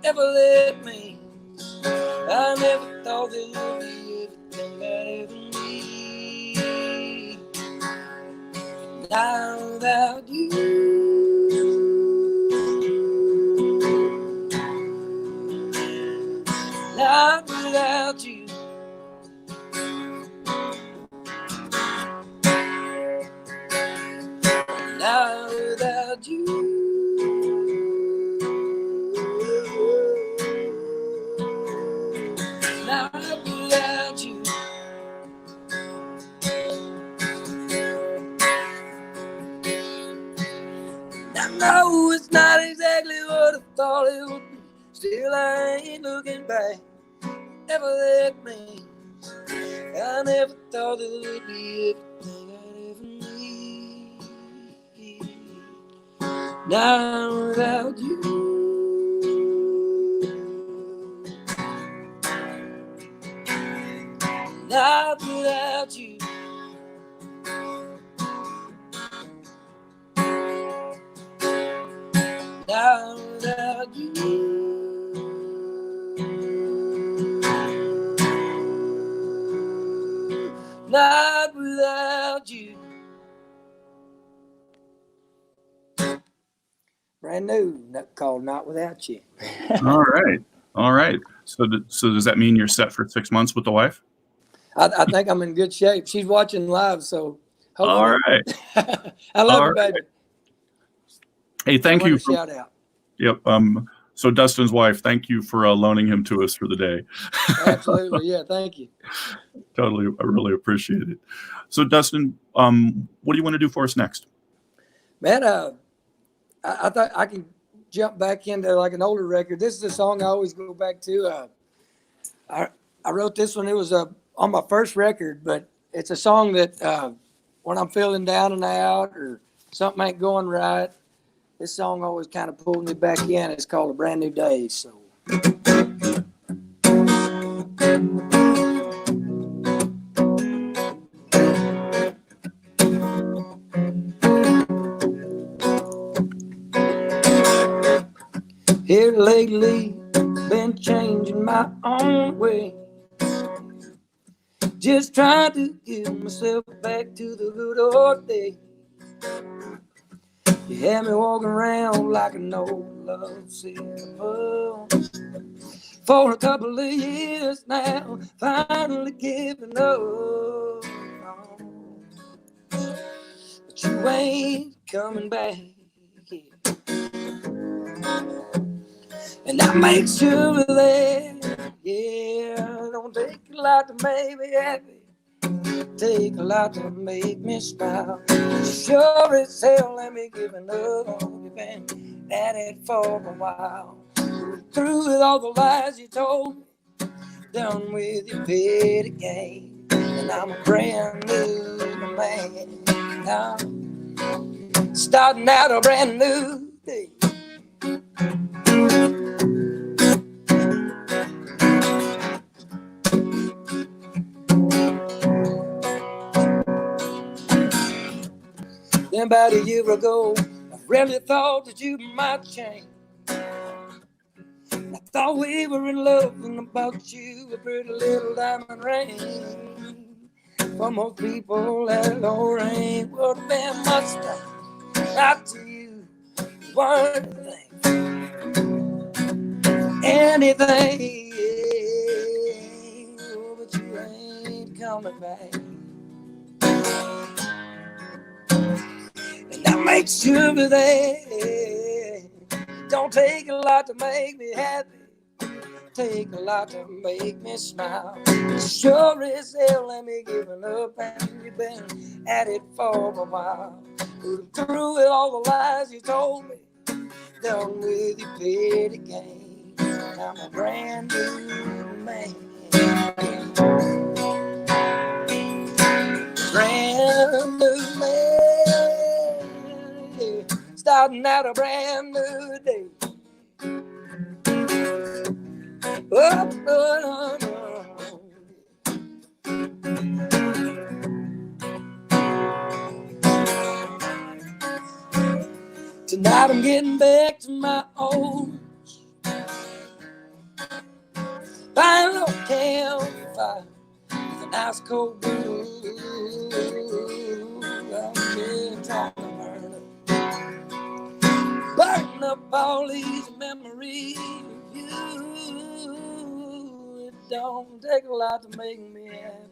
Never let me. I never thought that you'd be everything I'd ever need. Now without you, not without you. Not without you. Not without you. I know it's not exactly what I thought it would be. Still, I ain't looking back. Never let me. I never thought it would be everything I'd ever need. Now without you. Not without you. Not without you. Not without you. Brand new, called Not Without You. All right. All right. So does that mean you're set for 6 months with the wife? I think I'm in good shape. She's watching live, so hopefully. All right. I love All you, baby. right. Hey, thank you. Shout out. Yep. So Dustin's wife, thank you for loaning him to us for the day. Absolutely. Yeah. Thank you. Totally. I really appreciate it. So Dustin, what do you want to do for us next? Man, I thought I can jump back into like an older record. This is a song I always go back to. I wrote this one. It was on my first record, but it's a song that when I'm feeling down and out or something ain't going right, this song always kind of pulled me back in. It's called A Brand New Day. So. Here lately, been changing my own way. Just trying to get myself back to the good old days. You had me walking around like an old love symbol. For a couple of years now, finally giving up. But you ain't coming back. And I make sure of that. Yeah, don't take a lot to make me happy. Take a lot to make me smile. Sure as hell, let me give another. You've been at it for a while. Through with all the lies you told me. Done with your petty game. And I'm a brand new man. Now, starting out a brand new day. Then about a year ago, I really thought that you might change. I thought we were in love and about you a pretty little diamond ring. For most people, that low ring would have been much better. Not to you, one thing, anything, oh, but you ain't coming back. make sure we're there. Don't take a lot to make me happy. Take a lot to make me smile. Sure as hell, let me give it up, and you've been at it for a while. Through with all the lies you told me, done with your petty game. I'm a brand new man. Brand new man. Starting out a brand new day. Tonight I'm getting back to my old buying a little campfire with a nice cold brew. I'm trying to burn up all these memories of you. It don't take a lot to make me happy.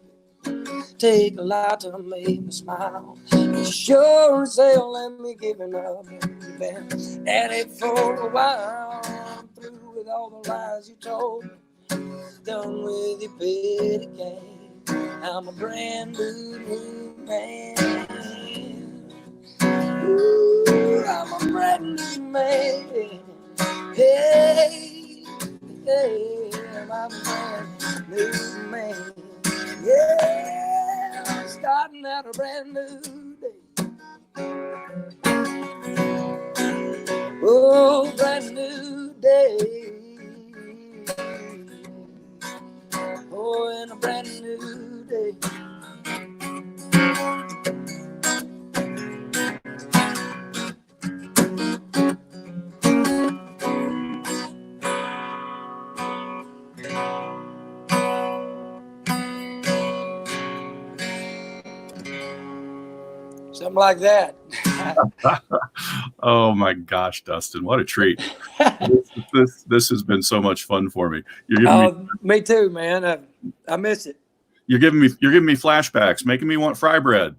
Take a lot to make me smile. Sure as hell, let me give it up. You've been at it for a while. I'm through with all the lies you told me. Done with your petty game. I'm a brand new man. Ooh, I'm a brand new man. Hey, hey, I'm a brand new man. Yeah, I'm starting out a brand new day. Oh, brand new day. Oh, and a brand new day. Something like that. Oh my gosh, Dustin, what a treat. This has been so much fun for me. You're giving me too, man. I miss it. You're giving me flashbacks, making me want fry bread.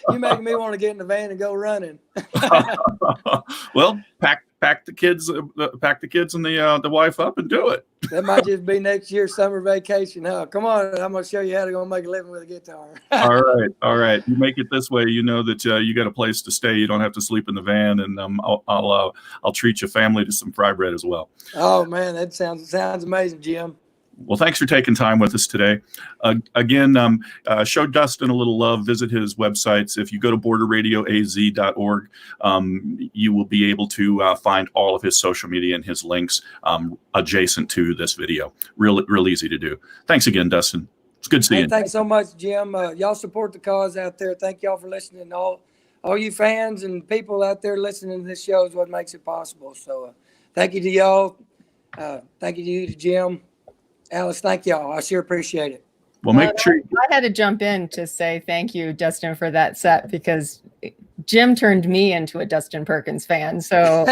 You're making me want to get in the van and go running. Well, pack the kids and the wife up and do it. That might just be next year's summer vacation, huh? Come on, I'm gonna show you how to go make a living with a guitar. All right. You make it this way, you know that you got a place to stay. You don't have to sleep in the van, and I'll treat your family to some fry bread as well. Oh man, that sounds amazing, Jim. Well, thanks for taking time with us today. Again, show Dustin a little love. Visit his websites. If you go to borderradioaz.org, you will be able to find all of his social media and his links adjacent to this video. Real easy to do. Thanks again, Dustin. It's good seeing you. Thanks so much, Jim. Y'all support the cause out there. Thank y'all for listening. All you fans and people out there listening to this show is what makes it possible. So thank you to y'all. Thank you to Jim. Alice, thank y'all. I sure appreciate it. Well, make sure I had to jump in to say thank you, Dustin, for that set, because Jim turned me into a Dustin Perkins fan. So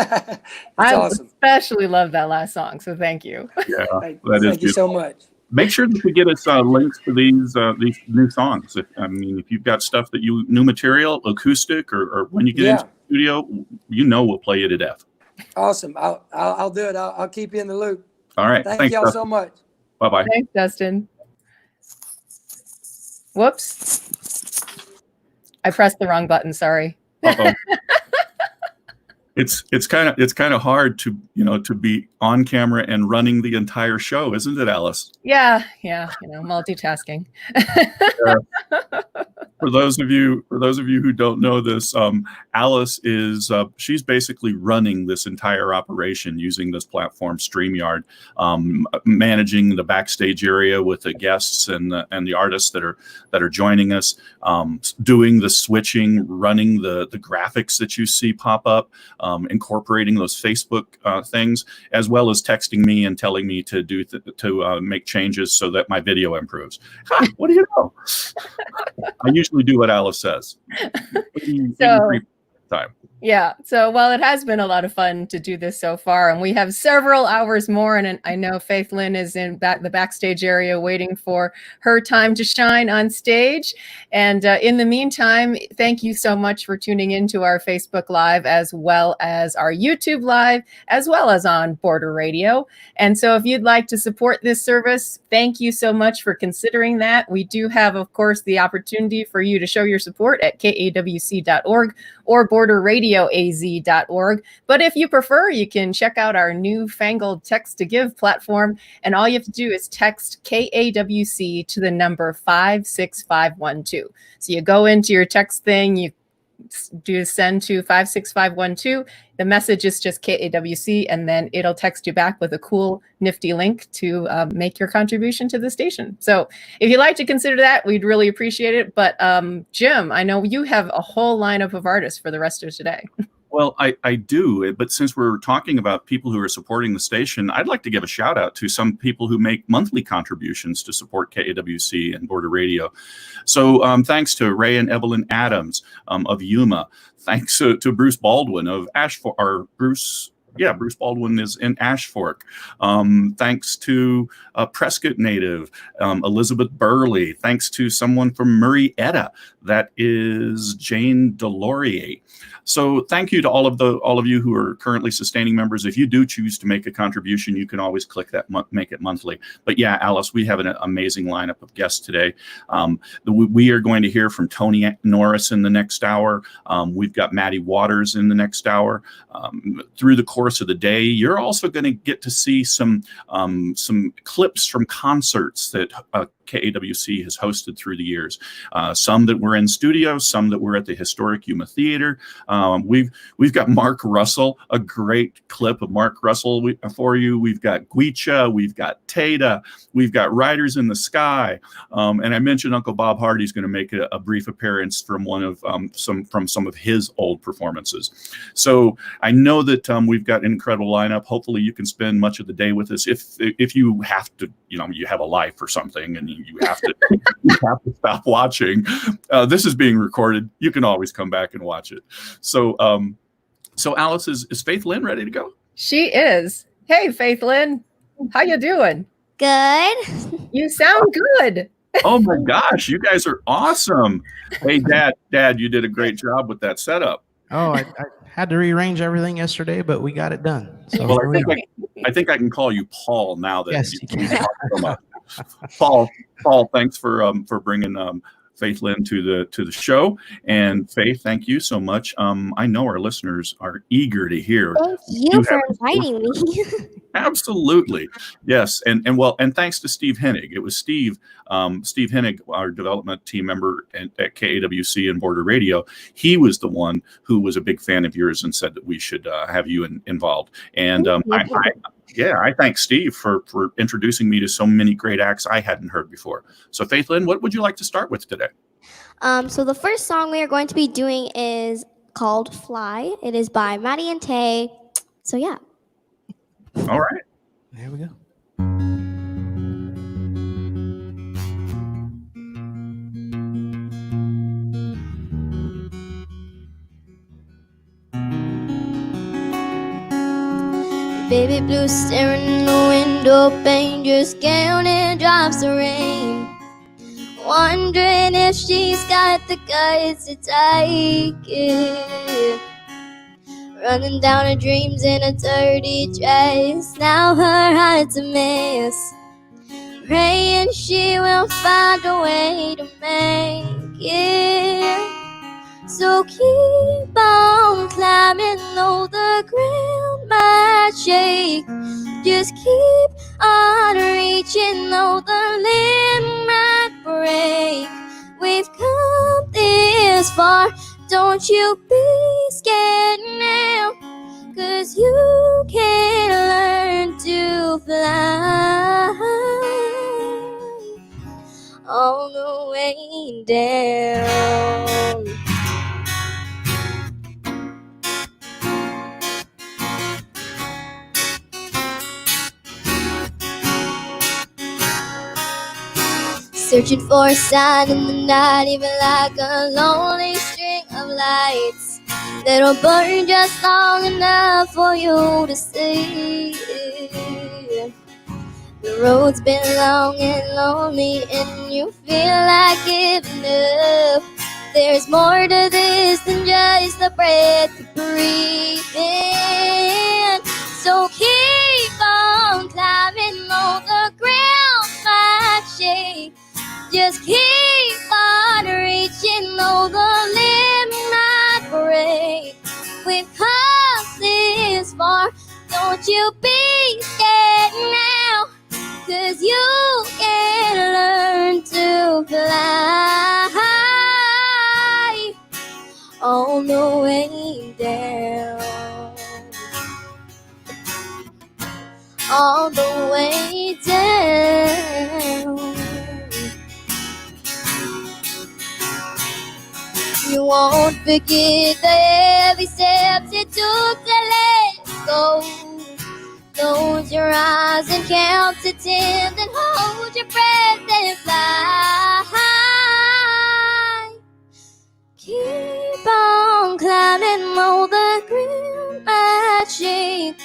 I awesome. Especially love that last song. So thank you. Yeah, thank you so much. Make sure that you get us links to these new songs. If you've got stuff that new material, acoustic, or when you get into the studio, we'll play you to death. Awesome. I'll do it. I'll keep you in the loop. All right. Thank y'all so much. Bye-bye. Thanks, Dustin. Whoops. I pressed the wrong button. Sorry. Uh-oh. It's kind of hard to be on camera and running the entire show, isn't it, Alice? Yeah, multitasking. Yeah. For those of you who don't know this, Alice is she's basically running this entire operation using this platform StreamYard, managing the backstage area with the guests and the artists that are joining us, doing the switching, running the graphics that you see pop up, incorporating those Facebook things, as well as texting me and telling me to make changes so that my video improves. What do you know? I usually do what Alice says. So, Yeah. So, well, it has been a lot of fun to do this so far, and we have several hours more. And I know Faith Lynn is in the backstage area waiting for her time to shine on stage. And in the meantime, thank you so much for tuning into our Facebook Live, as well as our YouTube Live, as well as on Border Radio. And so if you'd like to support this service, thank you so much for considering that. We do have, of course, the opportunity for you to show your support at KAWC.org or borderradioaz.org. But if you prefer, you can check out our newfangled text to give platform. And all you have to do is text KAWC to the number 56512. So you go into your text thing, you do send to 56512. The message is just KAWC, and then it'll text you back with a cool, nifty link to make your contribution to the station. So if you'd like to consider that, we'd really appreciate it. But Jim, I know you have a whole lineup of artists for the rest of today. Well, I do, but since we're talking about people who are supporting the station, I'd like to give a shout out to some people who make monthly contributions to support KAWC and Border Radio. So thanks to Ray and Evelyn Adams of Yuma. Thanks to Bruce Baldwin of Ashford, or Bruce Baldwin is in Ashfork. Thanks to Prescott native, Elizabeth Burley. Thanks to someone from Murrieta, that is Jane Delorier. So thank you to all of you who are currently sustaining members. If you do choose to make a contribution, you can always click that make it monthly. But yeah, Alice, we have an amazing lineup of guests today. We are going to hear from Tony Norris in the next hour. We've got Maddie Waters in the next hour. Through the course of the day, you're also going to get to see some clips from concerts that KAWC has hosted through the years. Some that were in studio, some that were at the historic Yuma Theater. We've got Mark Russell, a great clip of Mark Russell for you. We've got Guicha, we've got Tata, we've got Riders in the Sky, and I mentioned Uncle Bob Hardy's going to make a brief appearance from some of his old performances. So I know that we've got an incredible lineup. Hopefully, you can spend much of the day with us. If you have to, you have a life or something, and you have to stop watching. This is being recorded. You can always come back and watch it. So Alice, is Faith Lynn ready to go? She is. Hey, Faith Lynn, how you doing? Good. You sound good. Oh my gosh, you guys are awesome. Hey, Dad, you did a great job with that setup. Oh, I had to rearrange everything yesterday, but we got it done. So well, I think I can call you Paul now that yes, you can talk so much. Paul, thanks for bringing Faith Lynn to the show. And Faith, thank you so much. I know our listeners are eager to hear. Thank you for inviting me. Absolutely. Yes. And thanks to Steve Hennig. It was Steve Hennig, our development team member at KAWC and Border Radio. He was the one who was a big fan of yours and said that we should have you involved. And I thank Steve for introducing me to so many great acts I hadn't heard before. So Faith Lynn, what would you like to start with today? So the first song we are going to be doing is called Fly. It is by Maddie and Tay. So yeah. All right. Here we go. Baby blue staring in the window pane, just counting drops of rain, wondering if she's got the guts to take it. Running down her dreams in a dirty dress, now her heart's a mess. Praying she will find a way to make it. So keep on climbing, though the ground might shake. Just keep on reaching, though the limb might break. We've come this far, don't you be scared now, 'cause you can learn to fly all the way down. Searching for a sign in the night, even like a lonely string of lights. that'll burn just long enough for you to see. The road's been long and lonely and you feel like giving up. There's more to this than just the breath to breathe in. So keep on climbing on the ground might shake. Just keep on reaching, though the limb might break. We've come this far, don't you be scared now, 'cause you can learn to fly on the way down. On the way down. You won't forget the heavy steps it took to let go. Close your eyes and count to 10, then hold your breath and fly. Keep on climbing, though the ground might shake.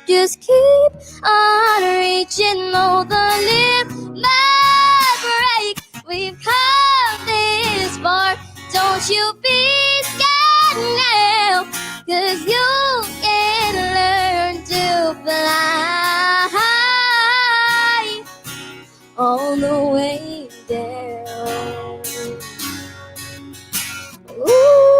Just keep on reaching, though the limb might break. We've come this far, don't you be scared now, 'cause you can learn to fly on the way down. Ooh.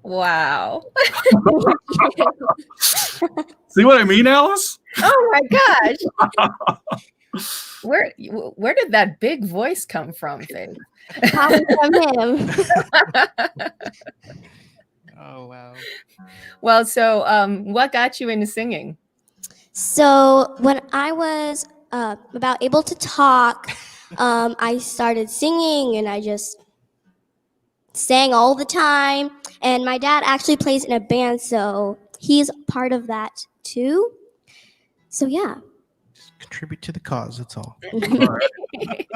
Wow. See what I mean, Alice? Oh my gosh. Where did that big voice come from, Faith? Probably from him. Oh, wow. Well, so what got you into singing? So when I was about able to talk, I started singing and I just sang all the time. And my dad actually plays in a band, so he's part of that too. So yeah. Just contribute to the cause, that's all. All right.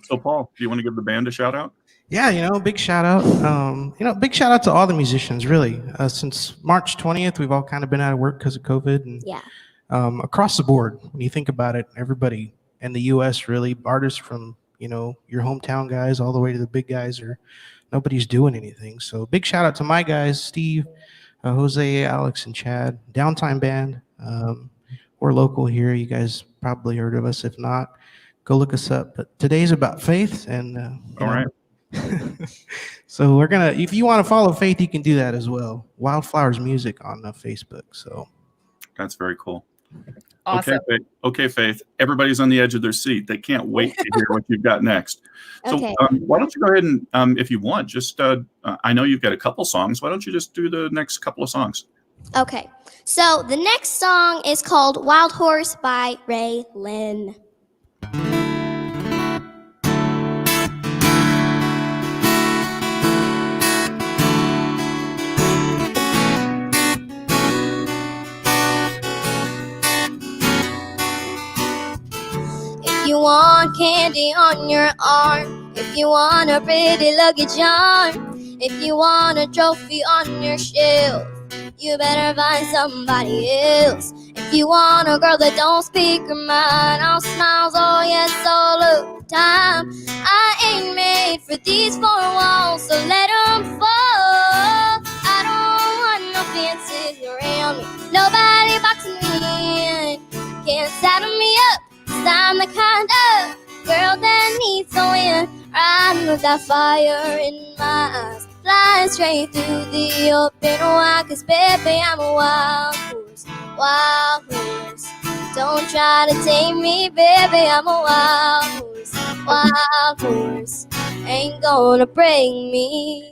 So Paul, do you want to give the band a shout out? Yeah, big shout out. Big shout out to all the musicians, really. Since March 20th, we've all kind of been out of work because of COVID. And yeah. Across the board, when you think about it, everybody in the U.S., really, artists from, your hometown guys all the way to the big guys, nobody's doing anything. So big shout out to my guys, Steve, Jose, Alex, and Chad, Downtime Band. We're local here. You guys probably heard of us. If not, go look us up. But today's about Faith. And all right. So we're going to, if you want to follow Faith, you can do that as well. Wildflowers Music on Facebook. So that's very cool. Awesome. Okay, Faith. Everybody's on the edge of their seat. They can't wait to hear what you've got next. So Okay. Why don't you go ahead and, if you want, just, I know you've got a couple songs. Why don't you just do the next couple of songs? Okay. So the next song is called Wild Horse by Lynn. If you want candy on your arm, if you want a pretty luggage charm, if you want a trophy on your shelf, you better find somebody else. If you want a girl that don't speak her mind, all smiles, oh yes, all of the time. I ain't made for these four walls, so let them fall. I don't want no fences around me, nobody boxing me in. Can't saddle me up, 'cause I'm the kind of girl that needs to win. Riding with that fire in my eyes, flying straight through the open wide, 'cause baby, I'm a wild horse, wild horse. Don't try to tame me, baby, I'm a wild horse. Ain't gonna break me.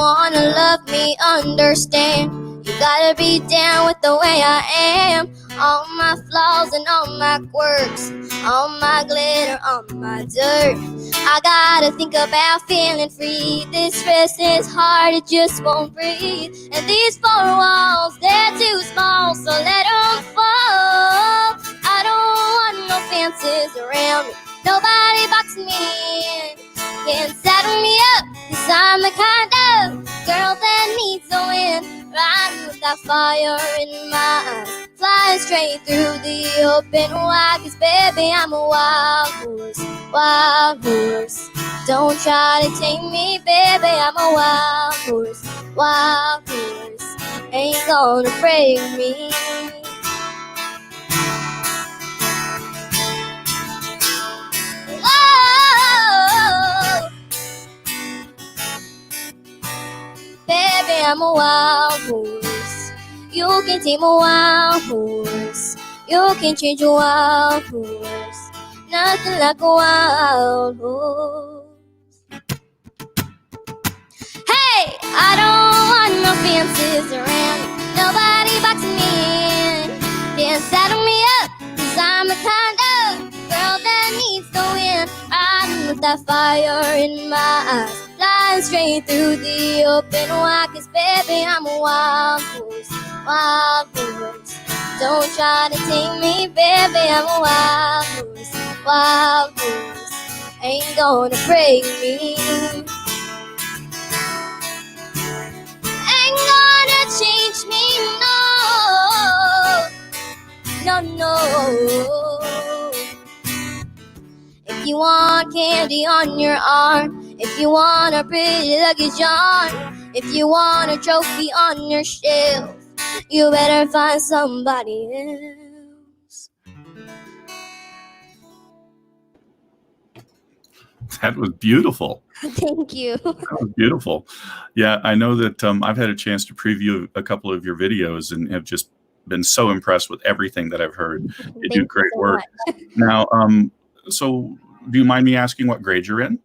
wanna love me, understand. You gotta be down with the way I am. All my flaws and all my quirks, all my glitter, all my dirt. I gotta think about feeling free. This stress is hard, it just won't breathe. And these four walls, they're too small, so let them fall. I don't want no fences around me, nobody boxing me in. Can't saddle me up, 'cause I'm the kind of girl that needs the wind. Riding with that fire in my eyes, flying straight through the open wide. 'Cause baby, I'm a wild horse, wild horse. Don't try to tame me, baby, I'm a wild horse, wild horse. Ain't gonna break me. Whoa, baby, I'm a wild horse. You can tame a wild horse. You can change a wild horse. Nothing like a wild horse. Hey, I don't want no fences around me, nobody boxing me in. Can't saddle me up, 'cause I'm the kind of girl that needs the wind. Riding with that fire in my eyes, flying straight through the open wide. 'Cause baby, I'm a wild horse, wild horse. Don't try to tame me, baby, I'm a wild horse, wild horse. Ain't gonna break me. Ain't gonna change me, no, no, no. If you want candy on your arm, if you want a pretty luggage on, if you want a trophy on your shelf, you better find somebody else. That was beautiful. Thank you. That was beautiful. Yeah, I know that I've had a chance to preview a couple of your videos and have just been so impressed with everything that I've heard. You do great work. Now, so do you mind me asking what grade you're in?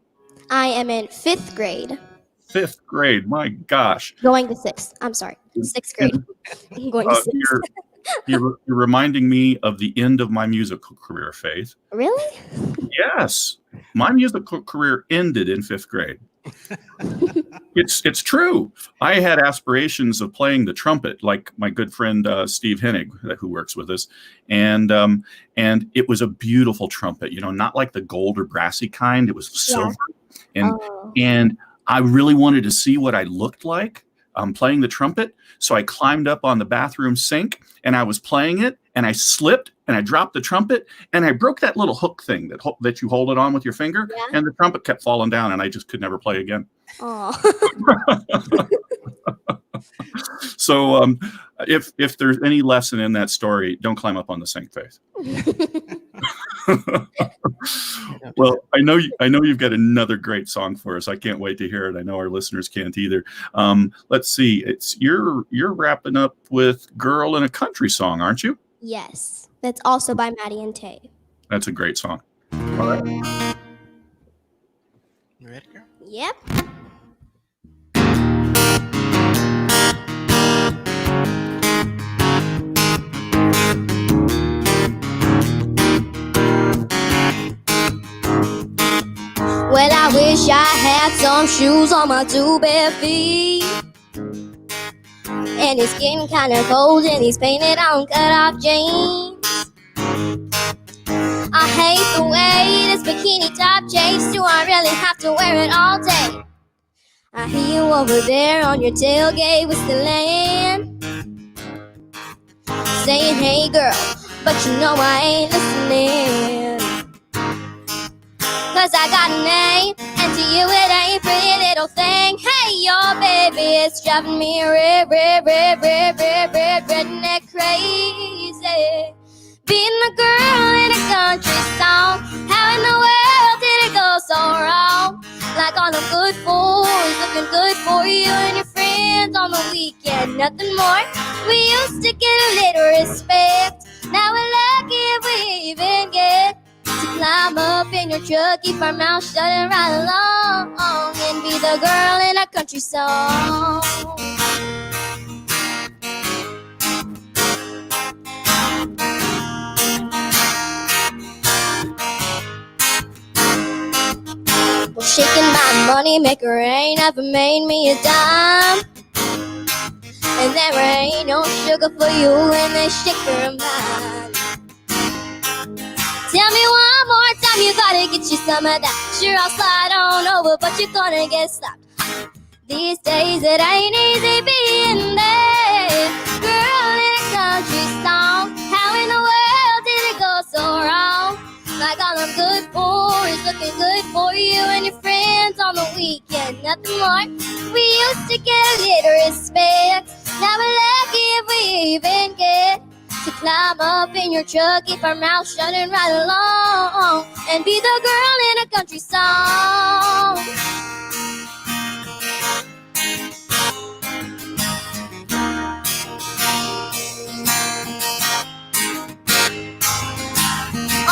I am in 5th grade. 5th grade. My gosh. Going to 6th. I'm sorry. 6th grade. I'm going to 6th. You're reminding me of the end of my musical career, Faith. Really? Yes. My musical career ended in 5th grade. It's true. I had aspirations of playing the trumpet, like my good friend Steve Hennig, who works with us, and it was a beautiful trumpet. You know, not like the gold or brassy kind. It was silver, and I really wanted to see what I looked like playing the trumpet. So I climbed up on the bathroom sink and I was playing it, and I slipped and I dropped the trumpet and I broke that little hook thing that you hold it on with your finger, and the trumpet kept falling down and I just could never play again. So if there's any lesson in that story, don't climb up on the sink, Faith. Well, I know you've got another great song for us. I can't wait to hear it. I know our listeners can't either. Let's see. You're wrapping up with "Girl in a Country Song," aren't you? Yes. That's also by Maddie and Tay. That's a great song. All right. You ready, girl? Yep. Well, I wish I had some shoes on my 2 bare feet. And it's getting kind of cold and he's painted on cut-off jeans. I hate the way this bikini top chafes. Do I really have to wear it all day? I hear you over there on your tailgate with the land, saying, hey girl, but you know I ain't listening. 'Cause I got a name, and to you it ain't a pretty little thing. Hey, your baby, it's driving me redneck crazy. Being the girl in a country song, how in the world did it go so wrong? Like on a good force, looking good for you and your friends on the weekend, nothing more. We used to get a little respect. Now we're lucky if we even get to climb up up in your truck, keep our mouth shut and ride along, and be the girl in a country song. Well, shaking my money maker ain't ever made me a dime, and there ain't no sugar for you in this shaker of mine. Tell me one more time, you gotta get you some of that. Sure, I'll slide on over, but you're gonna get slapped. These days it ain't easy being there. Girl in a country song, how in the world did it go so wrong? Like all I'm good for is looking good for you and your friends on the weekend. Nothing more. We used to get a little respect. Now we're lucky if we even get to climb up in your truck, keep our mouth shut and ride along, and be the girl in a country song.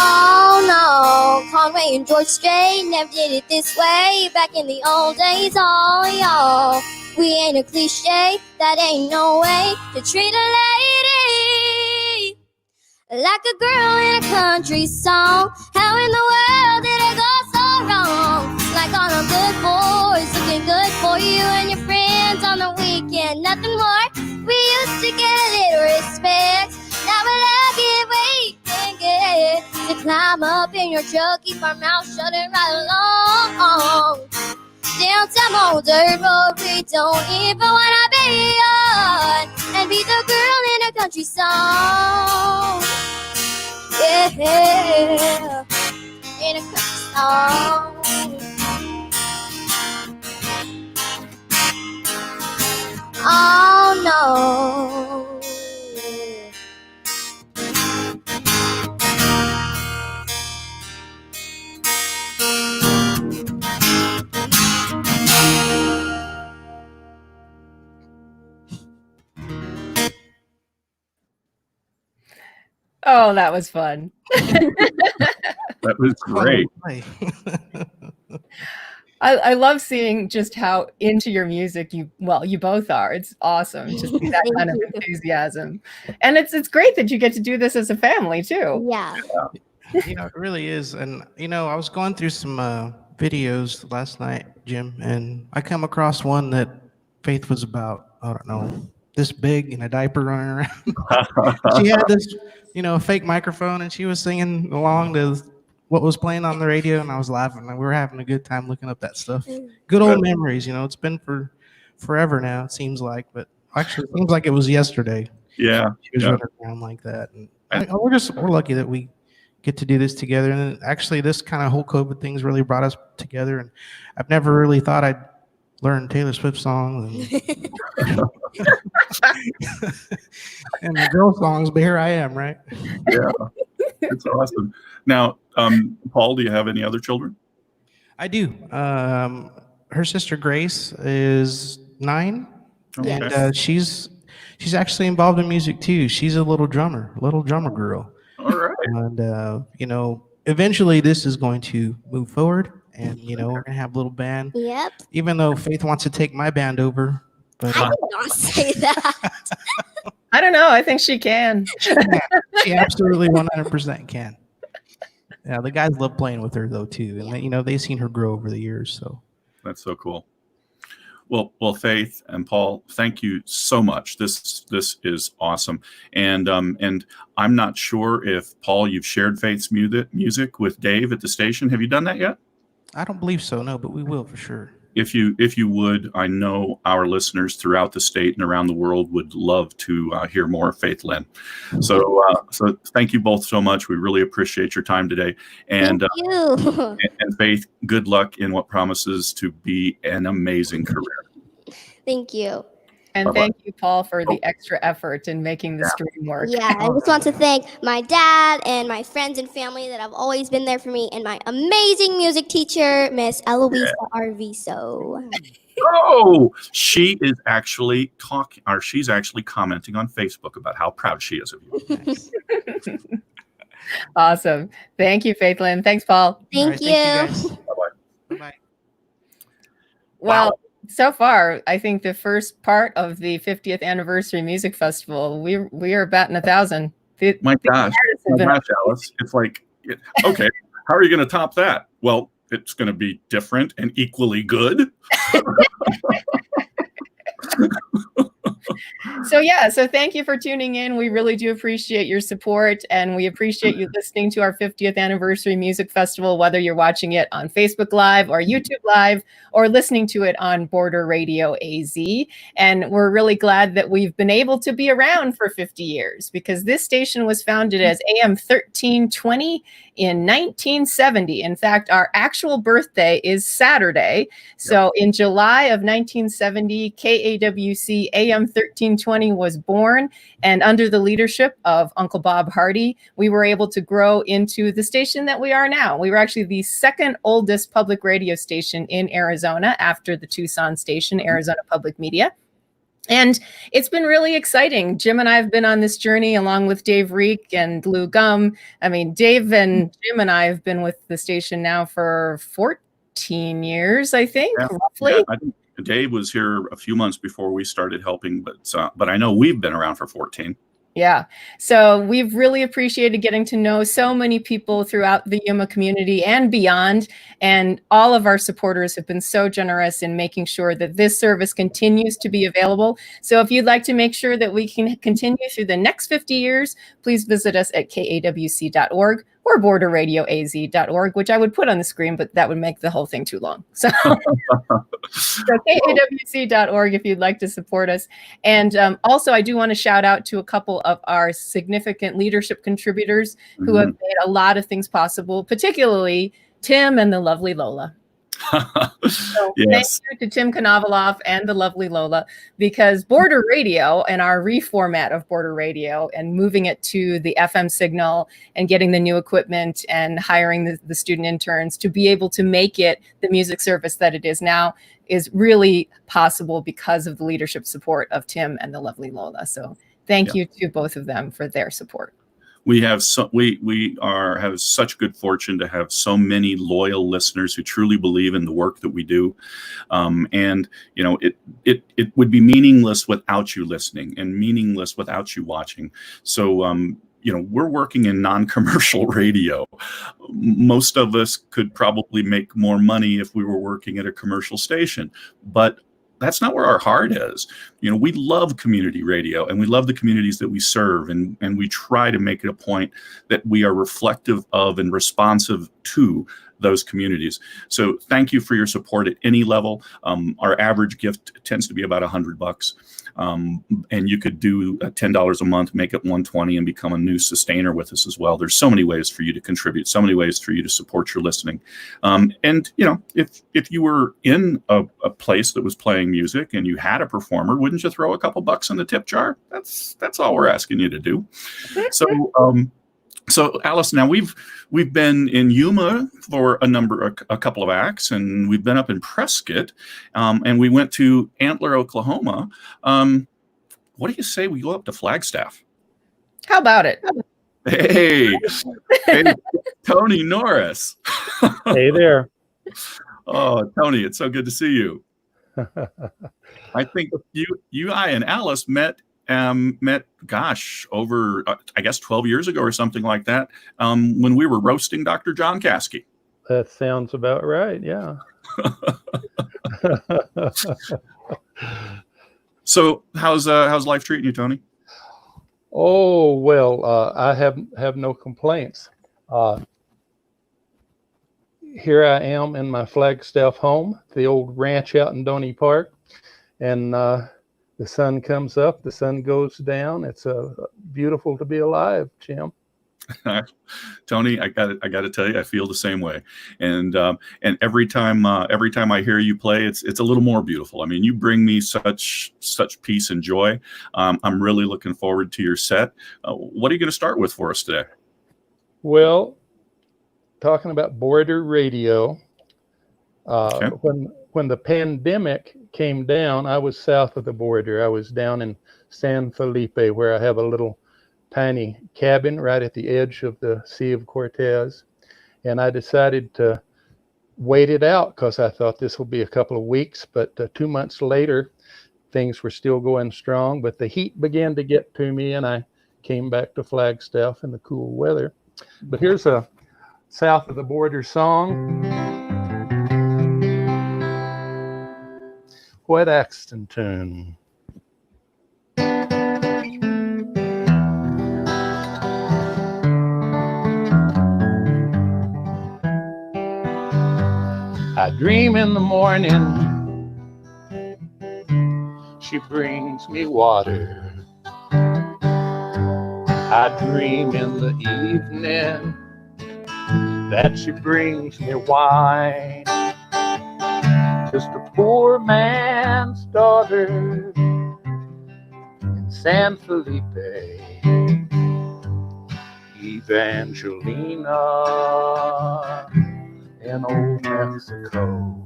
Oh no, Conway and George Strait never did it this way. Back in the old days, oh y'all, we ain't a cliche. That ain't no way to treat a lady. Like a girl in a country song, how in the world did it go so wrong? Like all the good boys looking good for you and your friends on the weekend. Nothing more. We used to get a little respect. Now we're lucky if we can get to climb up in your truck, keep our mouth shut and ride along. Downtown old dirt road we don't even wanna be on, and be the girl in a country song. Yeah, in a country song. Oh no. Oh, that was fun. That was great. I love seeing just how into your music you both are. It's awesome to see that kind of enthusiasm. And it's great that you get to do this as a family too. Yeah. You know, it really is. And, you know, I was going through some videos last night, Jim, and I come across one that Faith was about, I don't know, this big in a diaper running around. She had this, you know, fake microphone, and she was singing along to what was playing on the radio, and I was laughing. And we were having a good time looking up that stuff. Good old memories, you know. It's been for forever now, it seems like, but actually it seems like it was yesterday. Yeah. She was running around like that. And we're lucky that we get to do this together. And actually this kind of whole COVID thing's really brought us together. And I've never really thought I'd learn Taylor Swift songs and the girl songs, but here I am, right? Yeah, it's awesome. Now, Paul, do you have any other children? I do. Her sister Grace is 9, and she's actually involved in music too. She's a little drummer girl. All right. And you know, eventually this is going to move forward. And, you know, we're going to have a little band. Yep. Even though Faith wants to take my band over. But, I did not say that. I don't know. I think she can. She absolutely 100% can. Yeah, the guys love playing with her, though, too. And, you know, they've seen her grow over the years. So that's so cool. Well, Faith and Paul, thank you so much. This is awesome. And I'm not sure if, Paul, you've shared Faith's music with Dave at the station. Have you done that yet? I don't believe so, no, but we will for sure. If you would, I know our listeners throughout the state and around the world would love to hear more of Faith Lynn. So thank you both so much. We really appreciate your time today. And thank you. And Faith, good luck in what promises to be an amazing career. Thank you. And Bye-bye. thank you, Paul, for the extra effort in making the stream work. Yeah, I just want to thank my dad and my friends and family that have always been there for me, and my amazing music teacher, Miss Eloisa Arviso. Oh, she is actually talking, or she's actually commenting on Facebook about how proud she is of you. Awesome. Thank you, Faithlyn. Thanks, Paul. Thank you. Thank you guys. Bye-bye. Bye. Well, so far, I think the first part of the 50th anniversary music festival, we are batting 1,000. My gosh, Alice. It's like, okay, how are you going to top that? Well, it's going to be different and equally good. So thank you for tuning in. We really do appreciate your support, and we appreciate you listening to our 50th anniversary music festival, whether you're watching it on Facebook Live or YouTube Live or listening to it on Border Radio AZ. And we're really glad that we've been able to be around for 50 years, because this station was founded as AM 1320 in 1970. In fact, our actual birthday is Saturday. So in July of 1970, KAWC AM 1320 was born, and under the leadership of Uncle Bob Hardy, we were able to grow into the station that we are now. We were actually the second oldest public radio station in Arizona after the Tucson station, Arizona Public Media. And it's been really exciting. Jim and I have been on this journey along with Dave Reek and Lou Gum. I mean, Dave and Jim and I have been with the station now for 14 years, I think, roughly. Yeah, I think Dave was here a few months before we started helping, but I know we've been around for 14. Yeah. So we've really appreciated getting to know so many people throughout the Yuma community and beyond. And all of our supporters have been so generous in making sure that this service continues to be available. So if you'd like to make sure that we can continue through the next 50 years, please visit us at kawc.org or borderradioaz.org, which I would put on the screen, but that would make the whole thing too long. So, so kawc.org if you'd like to support us. And also, I do want to shout out to a couple of our significant leadership contributors who have made a lot of things possible, particularly Tim and the lovely Lola. So thank you to Tim Konovalov and the lovely Lola, because Border Radio and our reformat of Border Radio and moving it to the FM signal and getting the new equipment and hiring the student interns to be able to make it the music service that it is now is really possible because of the leadership support of Tim and the lovely Lola. So thank you to both of them for their support. We have have such good fortune to have so many loyal listeners who truly believe in the work that we do, and you know it would be meaningless without you listening and meaningless without you watching. So you know, we're working in non-commercial radio. Most of us could probably make more money if we were working at a commercial station, but that's not where our heart is. You know, we love community radio and we love the communities that we serve, and we try to make it a point that we are reflective of and responsive to those communities. So thank you for your support at any level. Our average gift tends to be about $100. And you could do $10 a month, make it $120 and become a new sustainer with us as well. There's so many ways for you to contribute, so many ways for you to support your listening. And you know, if you were in a place that was playing music and you had a performer, wouldn't you throw a couple bucks in the tip jar? That's all we're asking you to do. So Alice, now we've been in Yuma for a couple of acts, and we've been up in Prescott, and we went to Antler, Oklahoma. What do you say we go up to Flagstaff? How about it? Hey, Tony Norris. Hey there. Oh, Tony, it's so good to see you. I think you, I, and Alice met over I guess 12 years ago or something like that, when we were roasting Dr. John Caskey. That sounds about right. Yeah. So how's life treating you, Tony? Oh, well, I have no complaints. Here I am in my Flagstaff home, the old ranch out in Doney Park, and the sun comes up, the sun goes down. It's beautiful to be alive, Jim. Tony, I got to tell you, I feel the same way. And every time I hear you play, it's a little more beautiful. I mean, you bring me such peace and joy. I'm really looking forward to your set. What are you going to start with for us today? Well, talking about Border Radio, okay. When the pandemic came down, I was south of the border. I was down in San Felipe, where I have a little tiny cabin right at the edge of the Sea of Cortez. And I decided to wait it out because I thought this will be a couple of weeks. But 2 months later, things were still going strong. But the heat began to get to me, and I came back to Flagstaff in the cool weather. But here's a south of the border song. Wet Axton tune. I dream in the morning, she brings me water. I dream in the evening that she brings me wine. Just a poor man's daughter in San Felipe, Evangelina in old Mexico.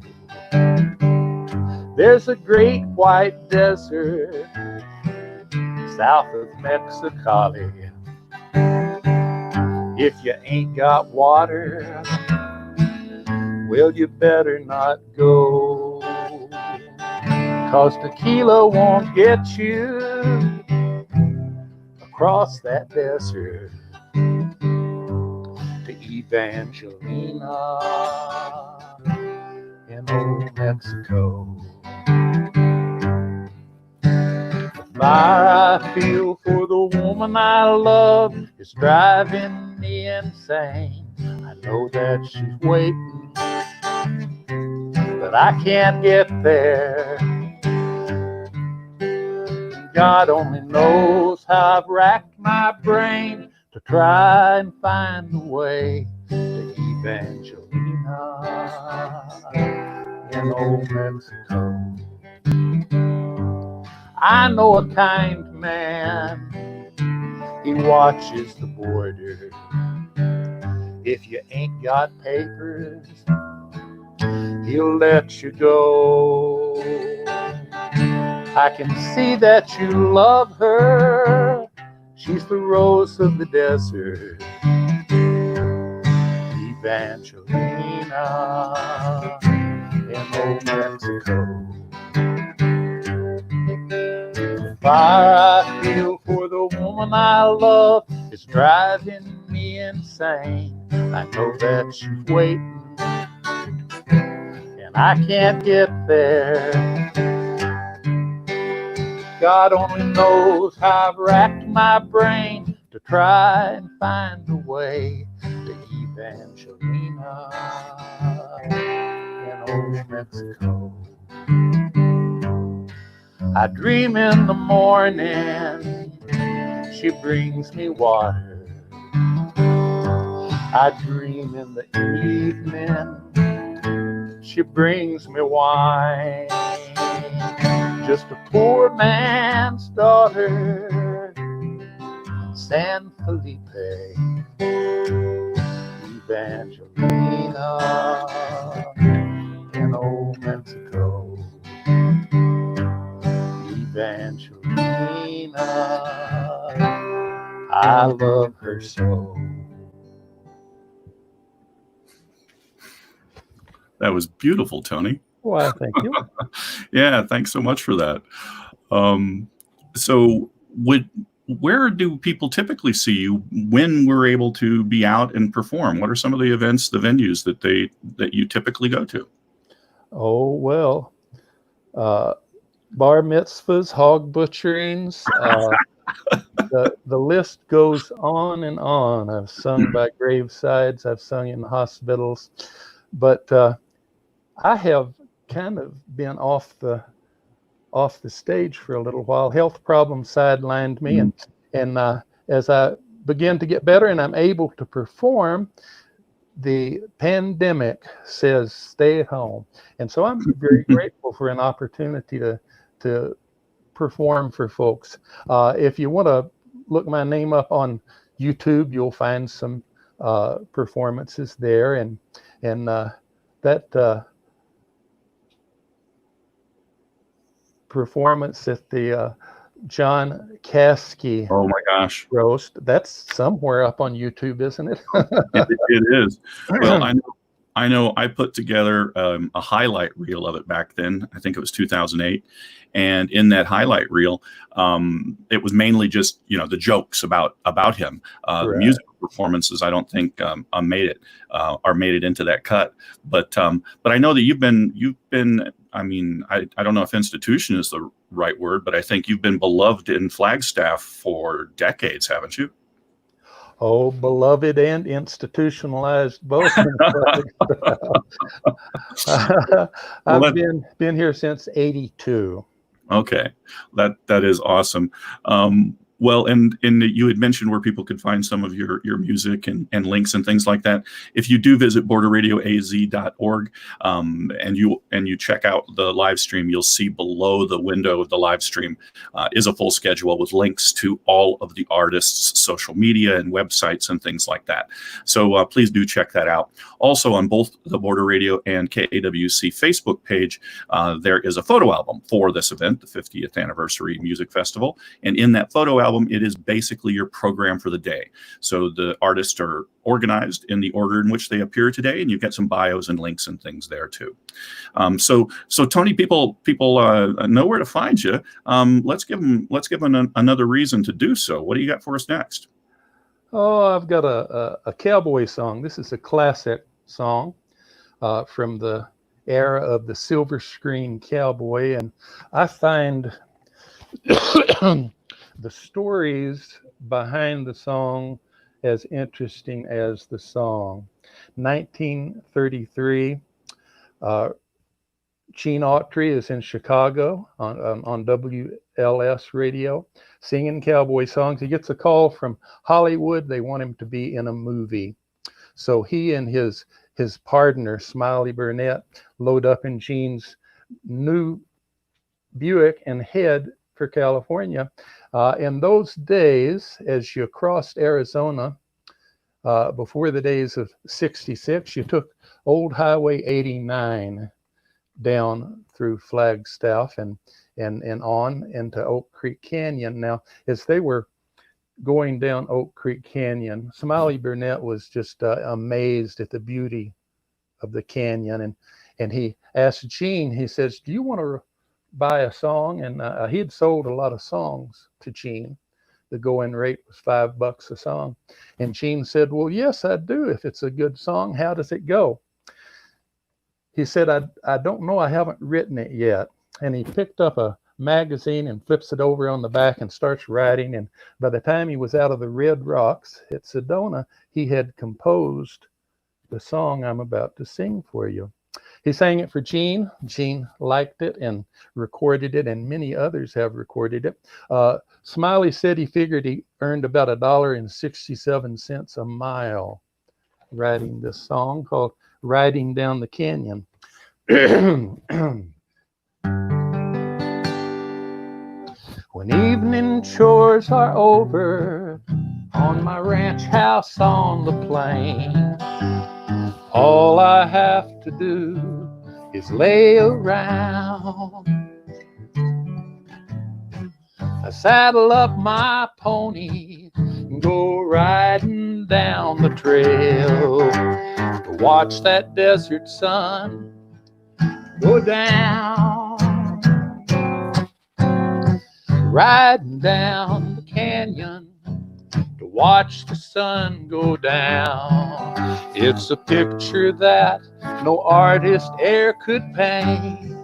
There's a great white desert south of Mexicali. If you ain't got water, well, you better not go, 'cause tequila won't get you across that desert to Evangelina in old Mexico. The fire I feel for the woman I love is driving me insane. I know that she's waiting, but I can't get there. God only knows how I've racked my brain to try and find a way to Evangelina in old Mexico. I know a kind man, he watches the border. If you ain't got papers, he'll let you go. I can see that you love her, she's the rose of the desert, Evangelina in old Mexico. The fire I feel for the woman I love is driving me insane. I know that she's waiting, and I can't get there. God only knows how I've racked my brain to try and find a way to Evangelina in old Mexico. I dream in the morning, she brings me water. I dream in the evening, she brings me wine. Just a poor man's daughter in San Felipe, Evangelina in old Mexico, Evangelina, I love her so. That was beautiful, Tony. Why, thank you. Yeah, thanks so much for that. So where do people typically see you when we're able to be out and perform? What are some of the events, the venues that you typically go to? Oh, well, bar mitzvahs, hog butcherings, the list goes on and on. I've sung by gravesides, I've sung in hospitals, but I have kind of been off the stage for a little while. Health problems sidelined me, and as I begin to get better and I'm able to perform, the pandemic says stay at home, and so I'm very grateful for an opportunity to perform for folks. If you want to look my name up on YouTube, you'll find some performances there, and that performance at the John Kasky. Oh my gosh. Roast. That's somewhere up on YouTube, isn't it? It is. Well, I know I put together a highlight reel of it back then. I think it was 2008. And in that highlight reel, it was mainly just, the jokes about him. The music performances, I don't think made it into that cut. But I know that you've been. I mean, I don't know if institution is the right word, but I think you've been beloved in Flagstaff for decades, haven't you? Oh, beloved and institutionalized both. I've been here since '82. Okay, that is awesome. Well, and you had mentioned where people could find some of your music and links and things like that. If you do visit borderradioaz.org and you check out the live stream, you'll see below the window of the live stream is a full schedule with links to all of the artists' social media and websites and things like that. So please do check that out. Also, on both the Border Radio and KAWC Facebook page, there is a photo album for this event, the 50th Anniversary Music Festival. And in that photo album, it is basically your program for the day. So the artists are organized in the order in which they appear today, and you get some bios and links and things there too. So Tony, people know where to find you. Let's give them another reason to do so. What do you got for us next? Oh, I've got a cowboy song. This is a classic song from the era of the silver screen cowboy, and I find the stories behind the song as interesting as the song. 1933, Gene Autry is in Chicago on WLS radio singing cowboy songs. He gets a call from Hollywood. They want him to be in a movie. So he and his partner, Smiley Burnett, load up in Gene's new Buick and head for California. In those days, as you crossed Arizona, before the days of 66, you took Old Highway 89 down through Flagstaff and on into Oak Creek Canyon. Now, as they were going down Oak Creek Canyon, Smiley Burnett was just amazed at the beauty of the canyon. And he asked Gene, he says, do you want to buy a song? And he had sold a lot of songs to Gene. The going rate was $5 a song. And Gene said, well, yes, I do. If it's a good song, how does it go? He said, I don't know. I haven't written it yet. And he picked up a magazine and flips it over on the back and starts writing. And by the time he was out of the Red Rocks at Sedona, he had composed the song I'm about to sing for you. He sang it for Gene. Gene liked it and recorded it, and many others have recorded it. Smiley said he figured he earned about $1.67 a mile writing this song called Riding Down the Canyon. When evening chores are over on my ranch house on the plain, all I have to do is lay around. I saddle up my pony and go riding down the trail to watch that desert sun go down. Riding down the canyon to watch the sun go down. It's a picture that no artist e'er could paint.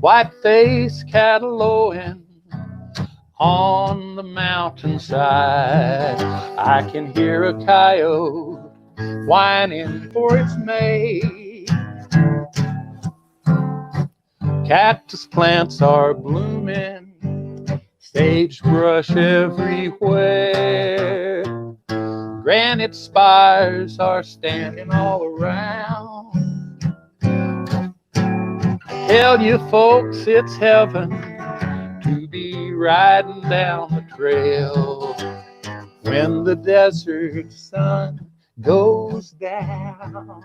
White-faced cattle lowing on the mountainside. I can hear a coyote whining for its mate. Cactus plants are blooming, sagebrush everywhere. Granite spires are standing all around. Tell you folks it's heaven to be riding down the trail when the desert sun goes down.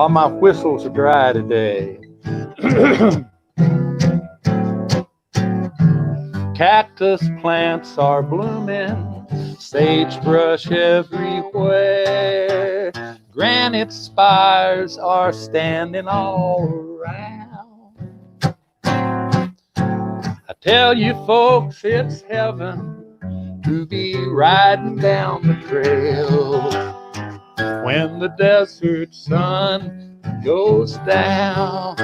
While my whistle's dry today. Cactus plants are blooming, sagebrush everywhere. Granite spires are standing all around. I tell you folks, it's heaven to be riding down the trail when the desert sun goes down.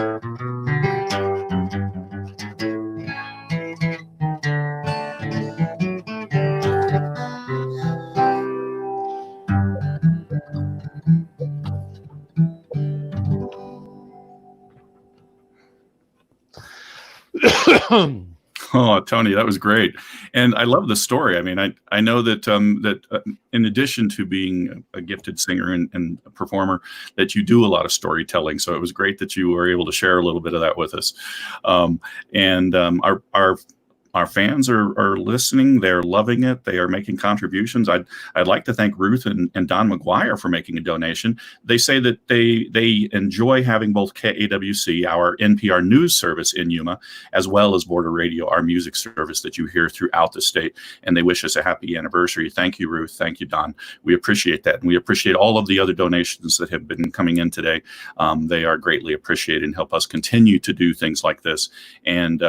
Oh, Tony, that was great, and I love the story. I mean, I know that in addition to being a gifted singer and a performer, that you do a lot of storytelling. So it was great that you were able to share a little bit of that with us. Our fans are listening. They're loving it. They are making contributions. I'd like to thank Ruth and Don McGuire for making a donation. They say that they enjoy having both KAWC, our NPR news service in Yuma, as well as Border Radio, our music service that you hear throughout the state. And they wish us a happy anniversary. Thank you, Ruth. Thank you, Don. We appreciate that. And we appreciate all of the other donations that have been coming in today. They are greatly appreciated and help us continue to do things like this and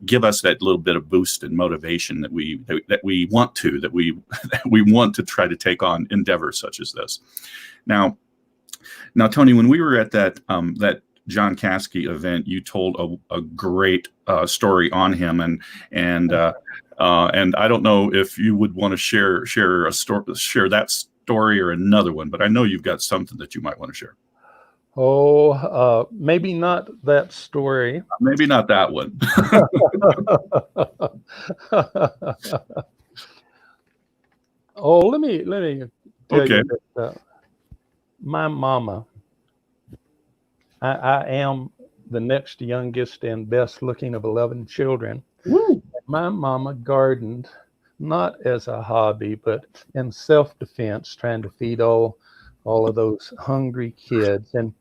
give us that little bit of boost and motivation that we want to try to take on endeavors such as this. Now, Tony, when we were at that John Caskey event, you told a great story on him, and I don't know if you would want to share that story or another one, but I know you've got something that you might want to share. Oh, maybe not that story. Maybe not that one. Oh, let me tell you that, my mama, I am the next youngest and best looking of 11 children. Woo. My mama gardened, not as a hobby, but in self-defense, trying to feed all of those hungry kids. And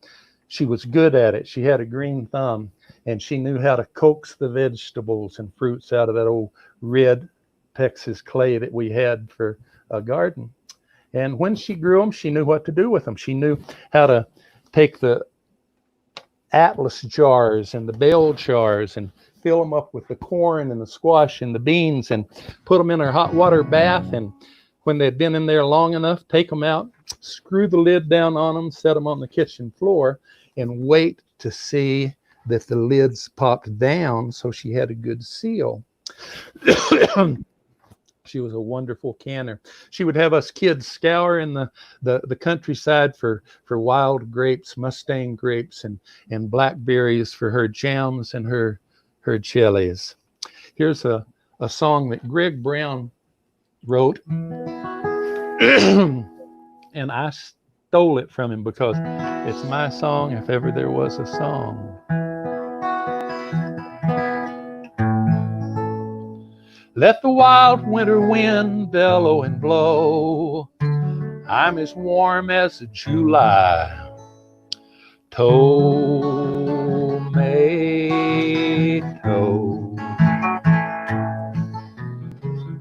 she was good at it. She had a green thumb, and she knew how to coax the vegetables and fruits out of that old red Texas clay that we had for a garden. And when she grew them, she knew what to do with them. She knew how to take the Atlas jars and the bell jars and fill them up with the corn and the squash and the beans and put them in her hot water bath. And when they'd been in there long enough, take them out, screw the lid down on them, set them on the kitchen floor, and wait to see that the lids popped down so she had a good seal. She was a wonderful canner. She would have us kids scour in the countryside for wild grapes, Mustang grapes, and blackberries for her jams and her chilies. Here's a song that Greg Brown wrote. And I stole it from him because it's my song if ever there was a song. Let the wild winter wind bellow and blow. I'm as warm as a July tomato.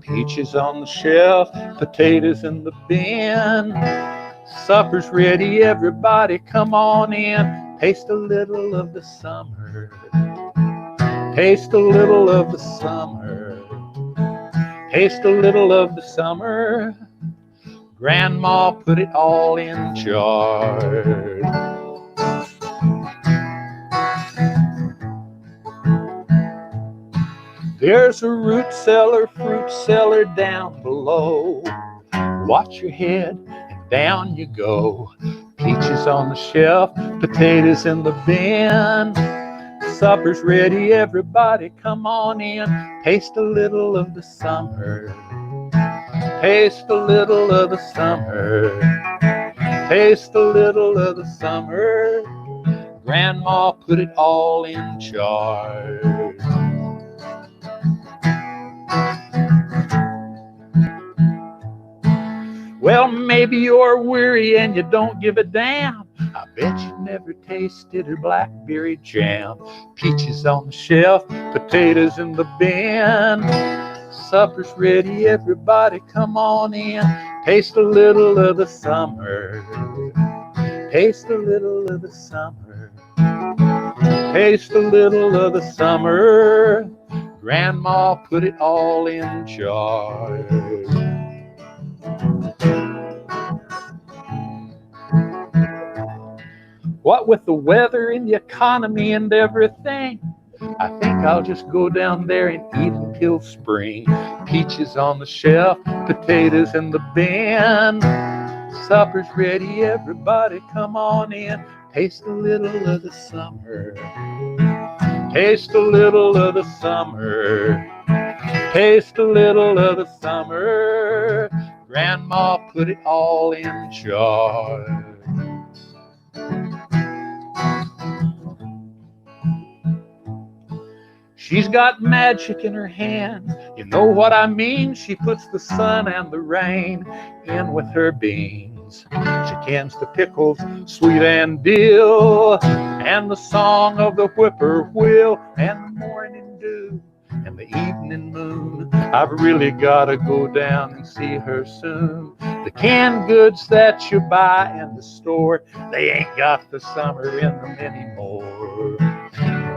Peaches on the shelf, potatoes in the bin. Supper's ready, everybody come on in. Taste a little of the summer. Taste a little of the summer. Taste a little of the summer. Grandma put it all in jars. There's a root cellar, fruit cellar down below. Watch your head and down you go. Peaches on the shelf, potatoes in the bin. Supper's ready, everybody come on in. Taste a little of the summer. Taste a little of the summer. Taste a little of the summer. Grandma put it all in jars. Well, maybe you're weary and you don't give a damn. Bet you never tasted her blackberry jam. Peaches on the shelf, potatoes in the bin. Supper's ready, everybody come on in. Taste a little of the summer. Taste a little of the summer. Taste a little of the summer. Grandma put it all in jars. What with the weather and the economy and everything, I think I'll just go down there and eat until spring. Peaches on the shelf, potatoes in the bin. Supper's ready, everybody come on in. Taste a little of the summer. Taste a little of the summer. Taste a little of the summer. Grandma put it all in jars. She's got magic in her hand, you know what I mean? She puts the sun and the rain in with her beans. She cans the pickles, sweet and dill, and the song of the whippoorwill, and the morning dew, and the evening moon. I've really gotta go down and see her soon. The canned goods that you buy in the store, they ain't got the summer in them anymore.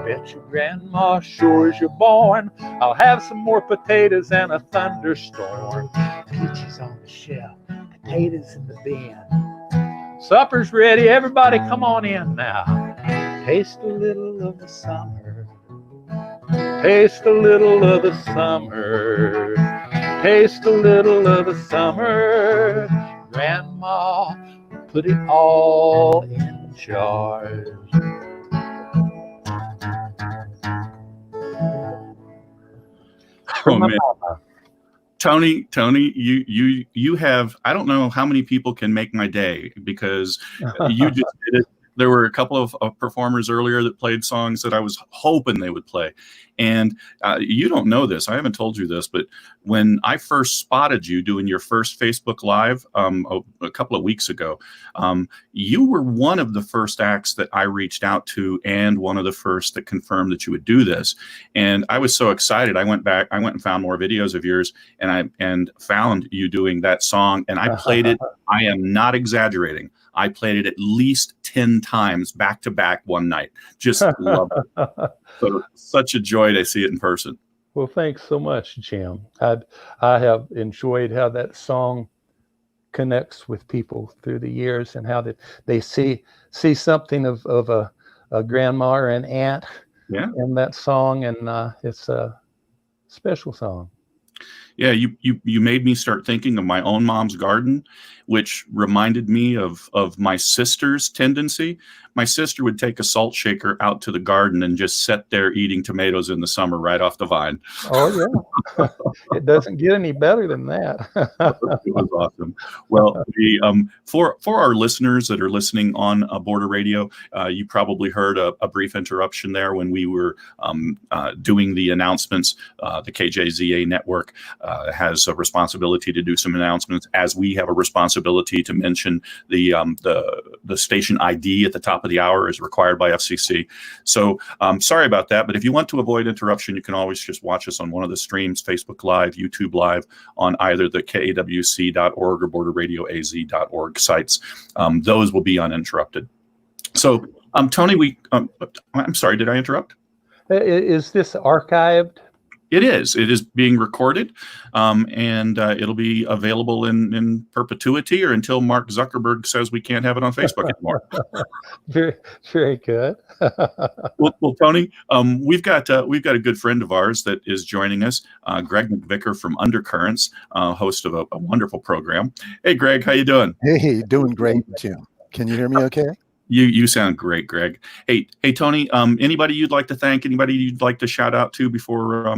Bet your grandma sure as you're born, I'll have some more potatoes and a thunderstorm. Peaches on the shelf, potatoes in the bin. Supper's ready, everybody come on in now. Taste a little of the summer. Taste a little of the summer. Taste a little of the summer. Grandma put it all in jars. Oh, man. Tony, you have, I don't know how many people can make my day, because you just did it. There were a couple of performers earlier that played songs that I was hoping they would play. And you don't know this, I haven't told you this, but when I first spotted you doing your first Facebook Live a couple of weeks ago, you were one of the first acts that I reached out to, and one of the first that confirmed that you would do this. And I was so excited. I went and found more videos of yours, and I found you doing that song, and I played it. I am not exaggerating. I played it at least 10 times back to back one night. Just love it. So, such a joy to see it in person. Well, thanks so much, Jim. I have enjoyed how that song connects with people through the years, and how that they see something of a grandma or an aunt in that song, and it's a special song. Yeah, you made me start thinking of my own mom's garden, which reminded me of my sister's tendency. My sister would take a salt shaker out to the garden and just sit there eating tomatoes in the summer right off the vine. Oh, yeah. It doesn't get any better than that. It was awesome. Well, for our listeners that are listening on Border Radio, you probably heard a brief interruption there when we were doing the announcements. The KJZA network has a responsibility to do some announcements, as we have a responsibility to mention the station ID at the top of the hour is required by FCC. So sorry about that, but if you want to avoid interruption, you can always just watch us on one of the streams, Facebook Live, YouTube Live, on either the KAWC.org or BorderRadioAZ.org sites. Those will be uninterrupted. So Tony, I'm sorry, did I interrupt? Is this archived? It is. It is being recorded, and it'll be available in perpetuity, or until Mark Zuckerberg says we can't have it on Facebook anymore. Very, very good. Well, Tony, we've got a good friend of ours that is joining us, Greg McVicker from Undercurrents, host of a wonderful program. Hey, Greg, how you doing? Hey, doing great, Jim. Can you hear me okay? You sound great, Greg. Hey, Tony. Anybody you'd like to thank? Anybody you'd like to shout out to before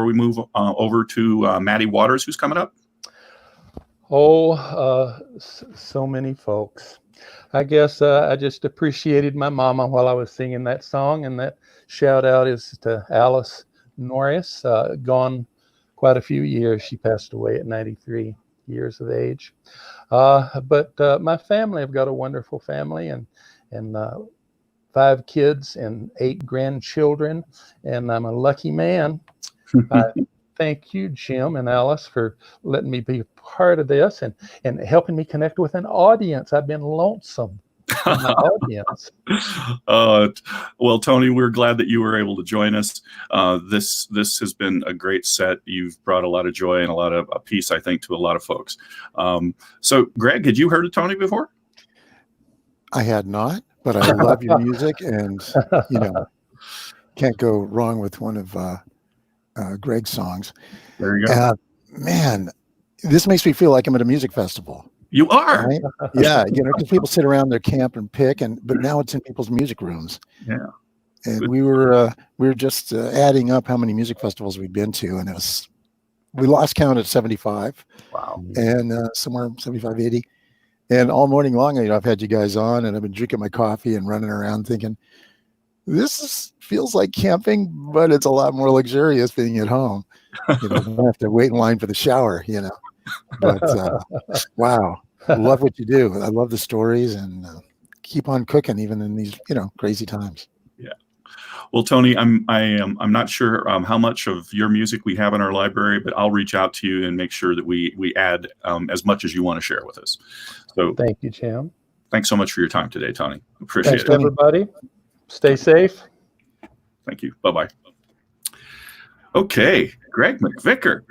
we move over to Maddie Waters, who's coming up? Oh, so many folks. I guess I just appreciated my mama while I was singing that song, and that shout out is to Alice Norris, gone quite a few years. She passed away at 93 years of age. But my family, I've got a wonderful family, and and 5 kids and 8 grandchildren, and I'm a lucky man. Thank you, Jim and Alice, for letting me be a part of this and helping me connect with an audience. I've been lonesome. My audience. Well, Tony, we're glad that you were able to join us. This has been a great set. You've brought a lot of joy and a lot of peace, I think, to a lot of folks. So, Greg, had you heard of Tony before? I had not, but I love your music, and can't go wrong with one of Greg's songs. There you go. Man, this makes me feel like I'm at a music festival. You are, right? Yeah, because people sit around their camp and pick, but now it's in people's music rooms. Yeah, and we were just adding up how many music festivals we'd been to, and we lost count at 75. Wow, and somewhere 75, 80, and all morning long, I've had you guys on, and I've been drinking my coffee and running around thinking, feels like camping, but it's a lot more luxurious being at home. I don't have to wait in line for the shower. But wow, I love what you do. I love the stories, and keep on cooking even in these crazy times. Yeah. Well, Tony, I'm not sure how much of your music we have in our library, but I'll reach out to you and make sure that we add as much as you want to share with us. So thank you, Jim. Thanks so much for your time today, Tony. Appreciate Thanks, it. everybody. Stay safe. Thank you. Bye-bye. Okay, Greg McVicker.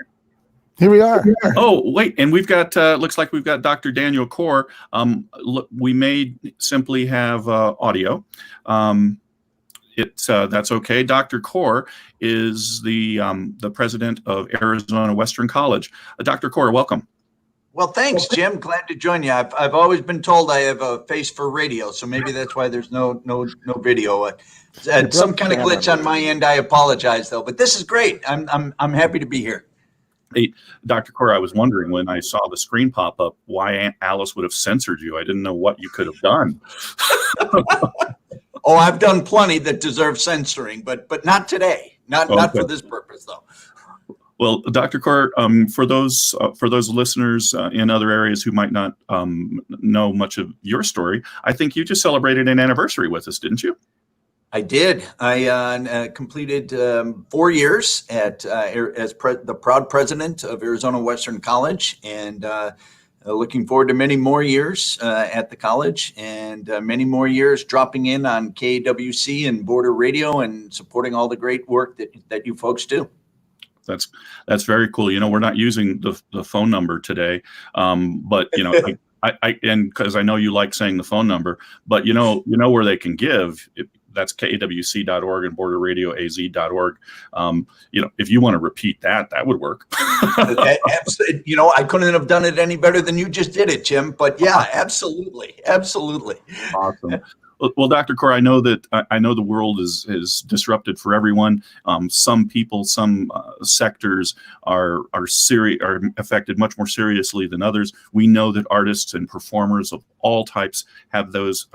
Here we are. Oh, wait, and we've got, looks like we've got Dr. Daniel Kaur. Look, we may simply have audio. That's okay. Dr. Kaur is the president of Arizona Western College. Dr. Kaur, welcome. Well, thanks, Jim. Glad to join you. I've always been told I have a face for radio, so maybe that's why there's no video. Some kind of glitch on my end. I apologize, though. But this is great. I'm happy to be here. Hey, Dr. Kaur, I was wondering when I saw the screen pop up why Aunt Alice would have censored you. I didn't know what you could have done. Oh, I've done plenty that deserve censoring, but not today. Not for this purpose, though. Well, Dr. Kaur, for those listeners in other areas who might not know much of your story, I think you just celebrated an anniversary with us, didn't you? I did. I completed 4 years as the proud president of Arizona Western College, and looking forward to many more years at the college, and many more years dropping in on KAWC and Border Radio and supporting all the great work that you folks do. That's very cool. We're not using the phone number today, but I because I know you like saying the phone number, but you know where they can give. That's KAWC.org and borderradioaz.org. If you want to repeat that would work. Absolutely. I couldn't have done it any better than you just did it, Jim. But yeah, absolutely. Awesome. Well, Dr. Kaur, I know the world is disrupted for everyone. Some people, some sectors are affected much more seriously than others. We know that artists and performers of all types have those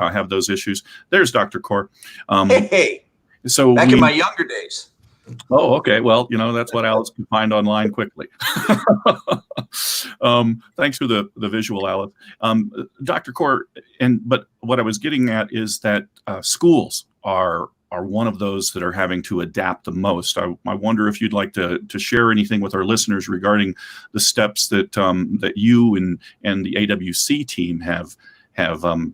issues. There's Dr. Kaur. Hey. So back in my younger days. Oh, okay. Well, that's what Alice can find online quickly. Thanks for the visual, Alice. Dr. Kaur, but what I was getting at is that schools are one of those that are having to adapt the most. I wonder if you'd like to share anything with our listeners regarding the steps that you and the AWC team have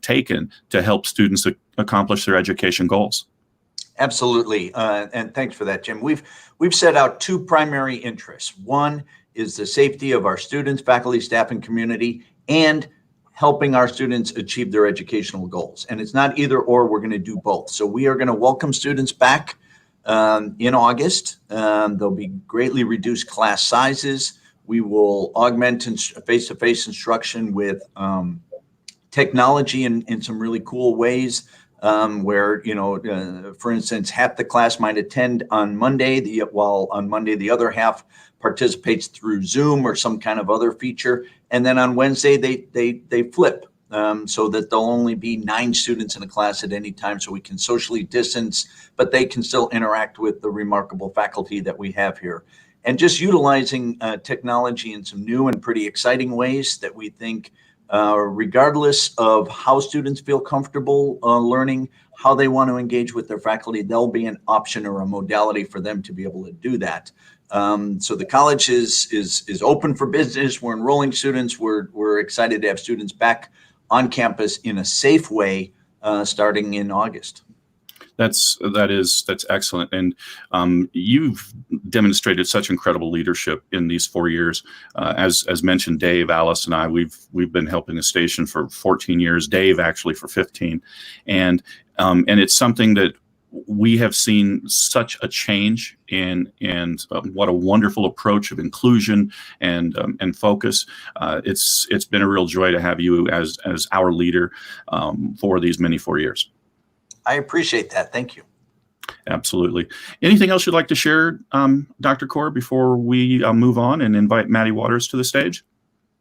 taken to help students accomplish their education goals. Absolutely. And thanks for that, Jim. We've set out 2 primary interests. One is the safety of our students, faculty, staff, and community, and helping our students achieve their educational goals. And it's not either or, we're going to do both. So we are going to welcome students back in August. There'll be greatly reduced class sizes. We will augment face-to-face instruction with technology in some really cool ways. Where, for instance, half the class might attend on Monday, while on Monday the other half participates through Zoom or some kind of other feature. And then on Wednesday, they flip so that there'll only be 9 students in a class at any time, so we can socially distance, but they can still interact with the remarkable faculty that we have here. And just utilizing technology in some new and pretty exciting ways that we think regardless of how students feel comfortable learning, how they want to engage with their faculty, there'll be an option or a modality for them to be able to do that. So the college is open for business. We're enrolling students. We're excited to have students back on campus in a safe way starting in August. That's excellent, and you've demonstrated such incredible leadership in these 4 years. As mentioned, Dave, Alice, and I we've been helping the station for 14 years. Dave actually for 15, and it's something that we have seen such a change in, and what a wonderful approach of inclusion and focus. It's been a real joy to have you as our leader for these many 4 years. I appreciate that. Thank you. Absolutely. Anything else you'd like to share, Dr. Kaur, before we move on and invite Maddie Waters to the stage?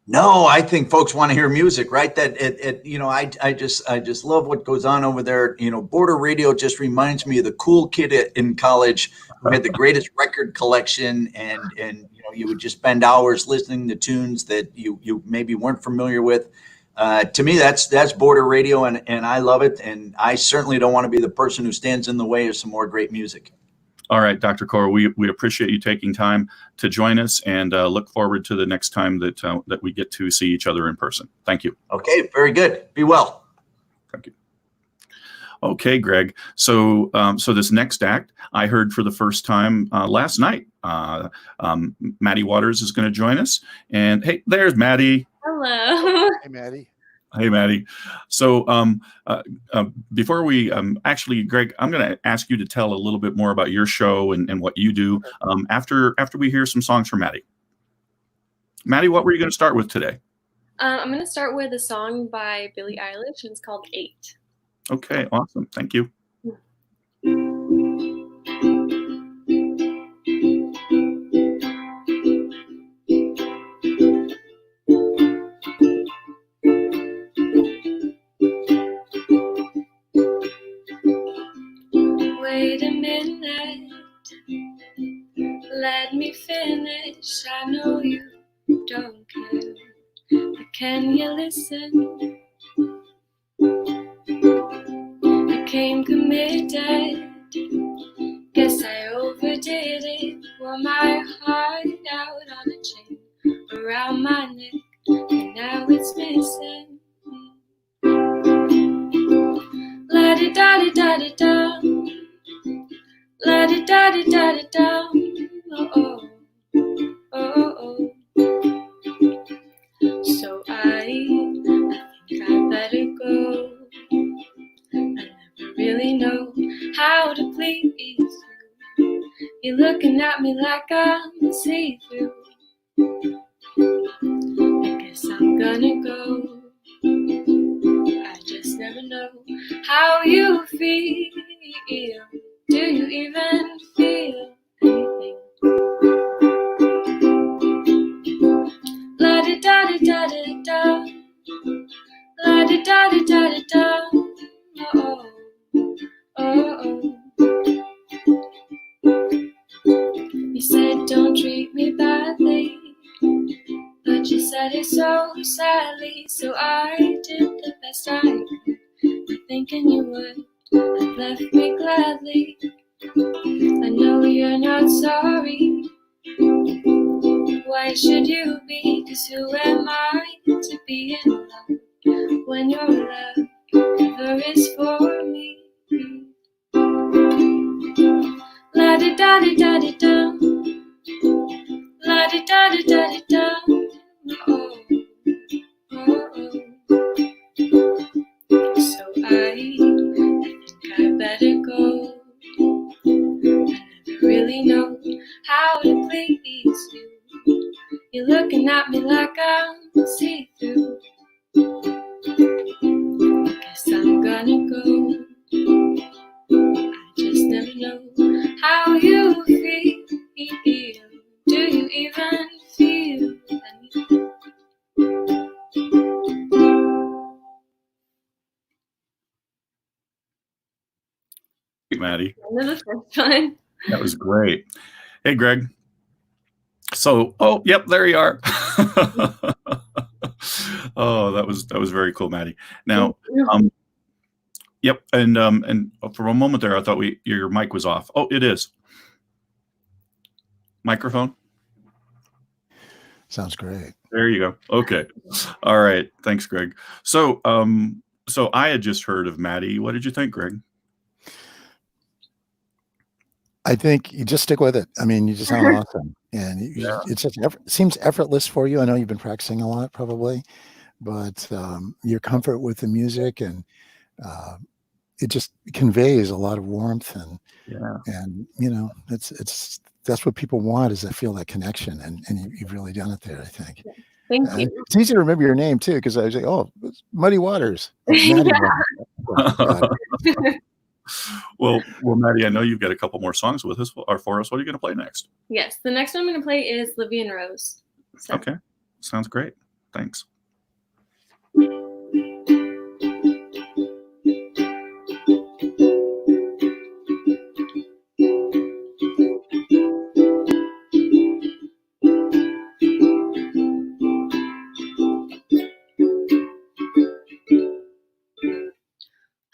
No, I think folks want to hear music, right? I just love what goes on over there. Border Radio just reminds me of the cool kid in college who had the greatest record collection, and you would just spend hours listening to tunes that you maybe weren't familiar with. To me, that's Border Radio, and I love it. And I certainly don't want to be the person who stands in the way of some more great music. All right, Dr. Kaur, we appreciate you taking time to join us, and look forward to the next time that we get to see each other in person. Thank you. Okay, very good. Be well. Thank you. Okay, Greg. So this next act I heard for the first time last night. Maddie Waters is going to join us, and hey, there's Maddie. Hello. Hey, Maddie. Hey, Maddie. So before we actually, Greg, I'm going to ask you to tell a little bit more about your show and what you do after we hear some songs from Maddie. Maddie, what were you going to start with today? I'm going to start with a song by Billie Eilish, and it's called 8. Okay, awesome. Thank you. Wait a minute, let me finish. I know you don't care, but can you listen? I came committed, guess I overdid it. Wore my heart out on a chain around my neck, and now it's missing. La-di-da-di-da-di-da, la-di-da-di-da-di-da, oh, oh, oh, oh. So I think I better go. I never really know how to please you. You're looking at me like I'm see-through. I guess I'm gonna go. I just never know how you feel. Do you even feel anything? La-di-da-di-da-di-da, la-di-da-di-da-di-da, oh, oh, oh. You said don't treat me badly, but you said it so sadly, so I did the best I could, thinking you would have left me gladly. I know you're not sorry. Why should you be? 'Cause who am I to be in love when your love never is for me? La-di-da-di-da-di-da, la-di-da-di-da-di-da, oh, oh, oh. So I think I better go. I never really know how to please you. You're looking at me like I'm see-through. I guess I'm gonna go. I just never know how you feel. Do you even feel anything? Maddie. Another first one. That was great. Hey, Greg. So, oh, yep, there you are. Oh, that was very cool, Maddie. Now, yep, and for a moment there, I thought your mic was off. Oh, it is. Microphone. Sounds great. There you go. Okay. All right. Thanks, Greg. So, so I had just heard of Maddie. What did you think, Greg? I think you just stick with it. I mean, you just sound awesome, and it's such seems effortless for you. I know you've been practicing a lot, probably, but your comfort with the music and it just conveys a lot of warmth and you know, that's what people want, is to feel that connection, and you've really done it there, I think. Thank you. It's easy to remember your name too, because I was like, oh, it's Muddy Waters. Maddie Waters. Well, Maddie, I know you've got a couple more songs with us or for us. What are you going to play next? Yes, the next one I'm going to play is Livy and Rose. So. Okay, sounds great. Thanks.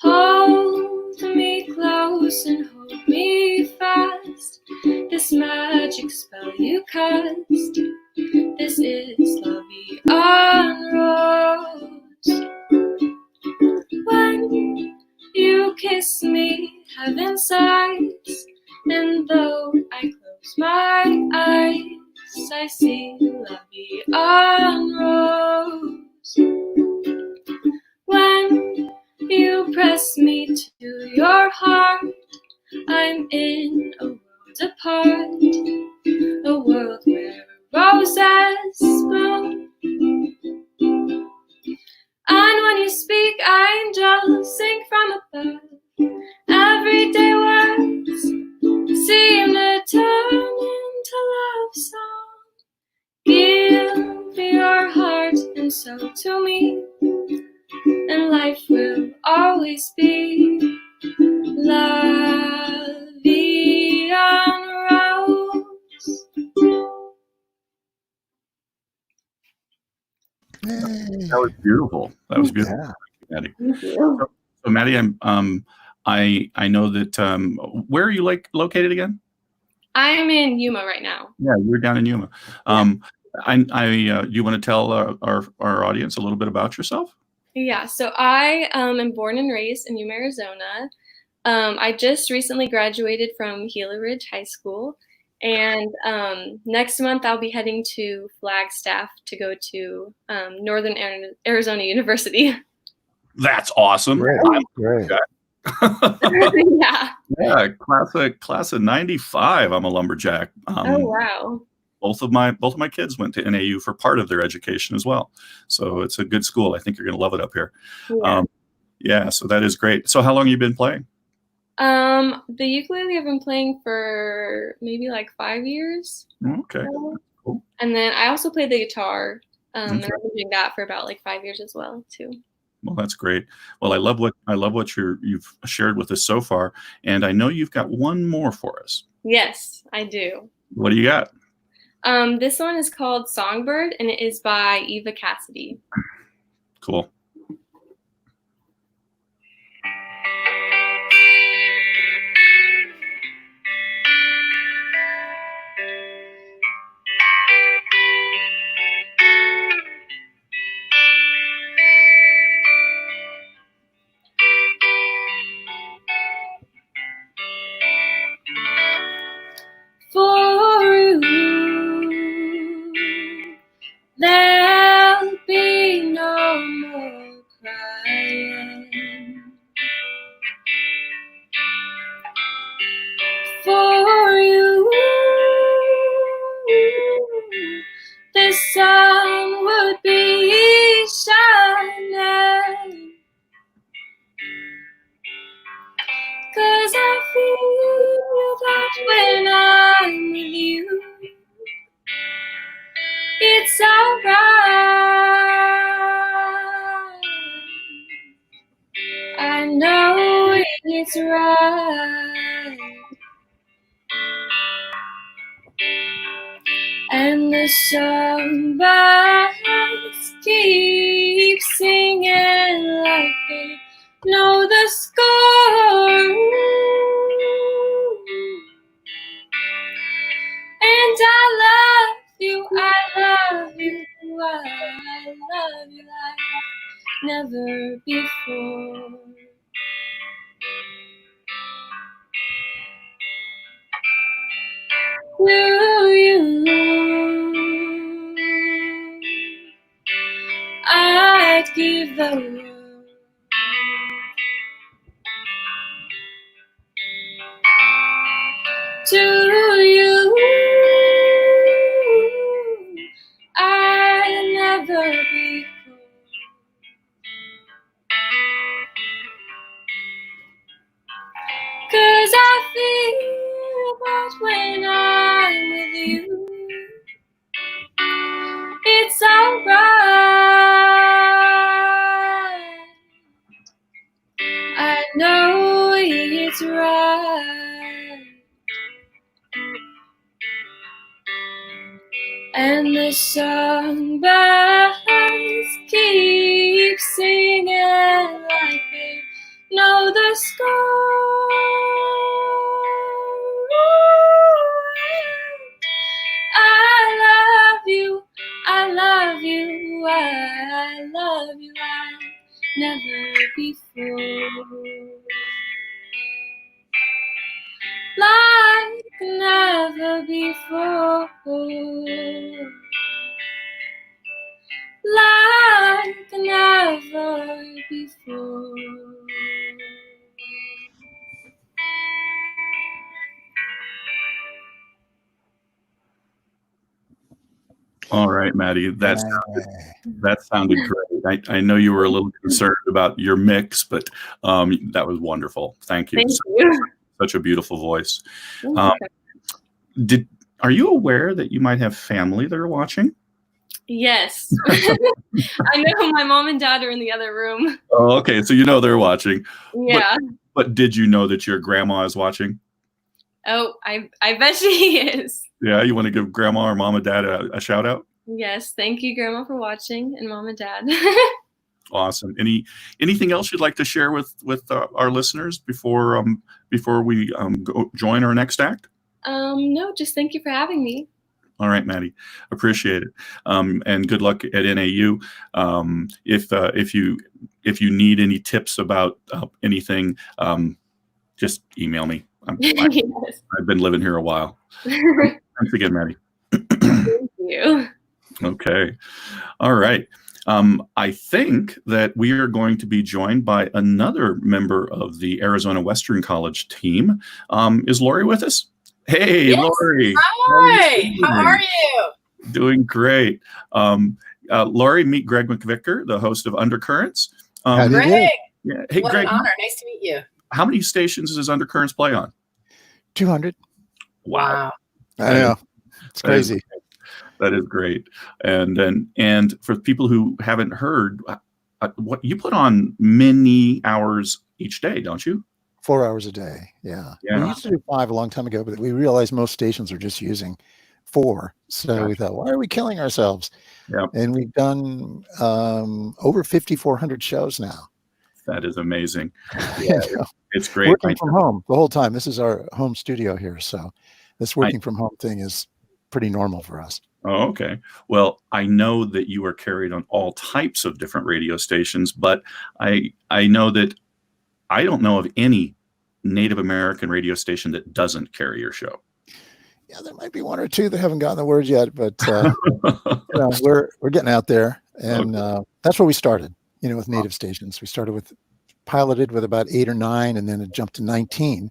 Hold me close and hold me fast. This magic spell you cast. This is Lovey on Rose. When you kiss me, heaven sighs, and though I close my eyes, I see Lovey on Rose. When you press me to your heart, I'm in a world apart, a world where roses bloom. And when you speak, angels sing from above. Everyday words seem to turn into love song. Give your heart and soul to me, and life will always be Lovey on Rose. That was beautiful. That was beautiful, Yeah. Maddie. Thank you. So Maddie, I know that. Where are you located again? I'm in Yuma right now. Yeah, you're down in Yuma. You want to tell our audience a little bit about yourself? Yeah, so I am born and raised in Yuma, Arizona. I just recently graduated from Gila Ridge High School, and next month I'll be heading to Flagstaff to go to Northern Arizona University. That's awesome. Great. Yeah. Yeah, class of '95. I'm a lumberjack. Oh wow. Both of my kids went to NAU for part of their education as well. So it's a good school. I think you're going to love it up here. Yeah. So that is great. So how long have you been playing? The ukulele I've been playing for maybe like 5 years. Okay. Cool. And then I also play the guitar. And Okay. I've been doing that for about like 5 years as well too. Well, that's great. Well, I love what you've shared with us so far, and I know you've got one more for us. Yes, I do. What do you got? This one is called Songbird, and it is by Eva Cassidy. Cool. For you, there'll be no more crying. For you, the sun would be shining. 'Cause I feel that when I'm with you, it's alright. I know it's right. And the sunrise keep singing like they know the score. And I love you, I love you, I love you like never before. To you, I'd give the world. To you, I'll never be cold. 'Cause I feel that when I'm with you, it's alright. I know it's right. And the songbirds keep singing like they know the score. I love you, I love you, I love you like never before. Like never before. Like never before. All right, Maddie, that sounded great. I know you were a little concerned about your mix, but that was wonderful. Thank you. Thank you. Such a beautiful voice. Are you aware that you might have family that are watching? Yes. I know my mom and dad are in the other room. Oh, okay. So you know they're watching. Yeah. But did you know that your grandma is watching? Oh, I bet she is. Yeah, you want to give grandma or mom and dad a shout out? Yes. Thank you, Grandma, for watching, and Mom and Dad. Awesome. Anything else you'd like to share with our listeners before we go join our next act? No, just thank you for having me. All right, Maddie, appreciate it. And good luck at NAU. If you need any tips about anything, just email me. Yes. I've been living here a while. Thanks again, Maddie. Thank you. Okay. All right. I think that we are going to be joined by another member of the Arizona Western College team. Is Lori with us? Hey, yes. Lori. Hi. How are you? Doing great. Lori, meet Greg McVicker, the host of Undercurrents. Greg. Yeah. Hey, what Greg. an honor. Nice to meet you. How many stations does Undercurrents play on? 200. Wow. I know. It's crazy. That is great. And for people who haven't heard, what you put on many hours each day, don't you? 4 hours a day. Yeah. We used to do 5 a long time ago, but we realized most stations are just using 4. So we thought, why are we killing ourselves? Yeah. And we've done over 5,400 shows now. That is amazing. Yeah, it's great. Working from home the whole time. This is our home studio here. So this working from home thing is pretty normal for us. Oh, okay. Well, I know that you are carried on all types of different radio stations, but I know that I don't know of any Native American radio station that doesn't carry your show. Yeah, there might be 1 or 2 that haven't gotten the word yet, but we're getting out there, and that's where we started. With native stations, we started piloted with about 8 or 9, and then it jumped to 19.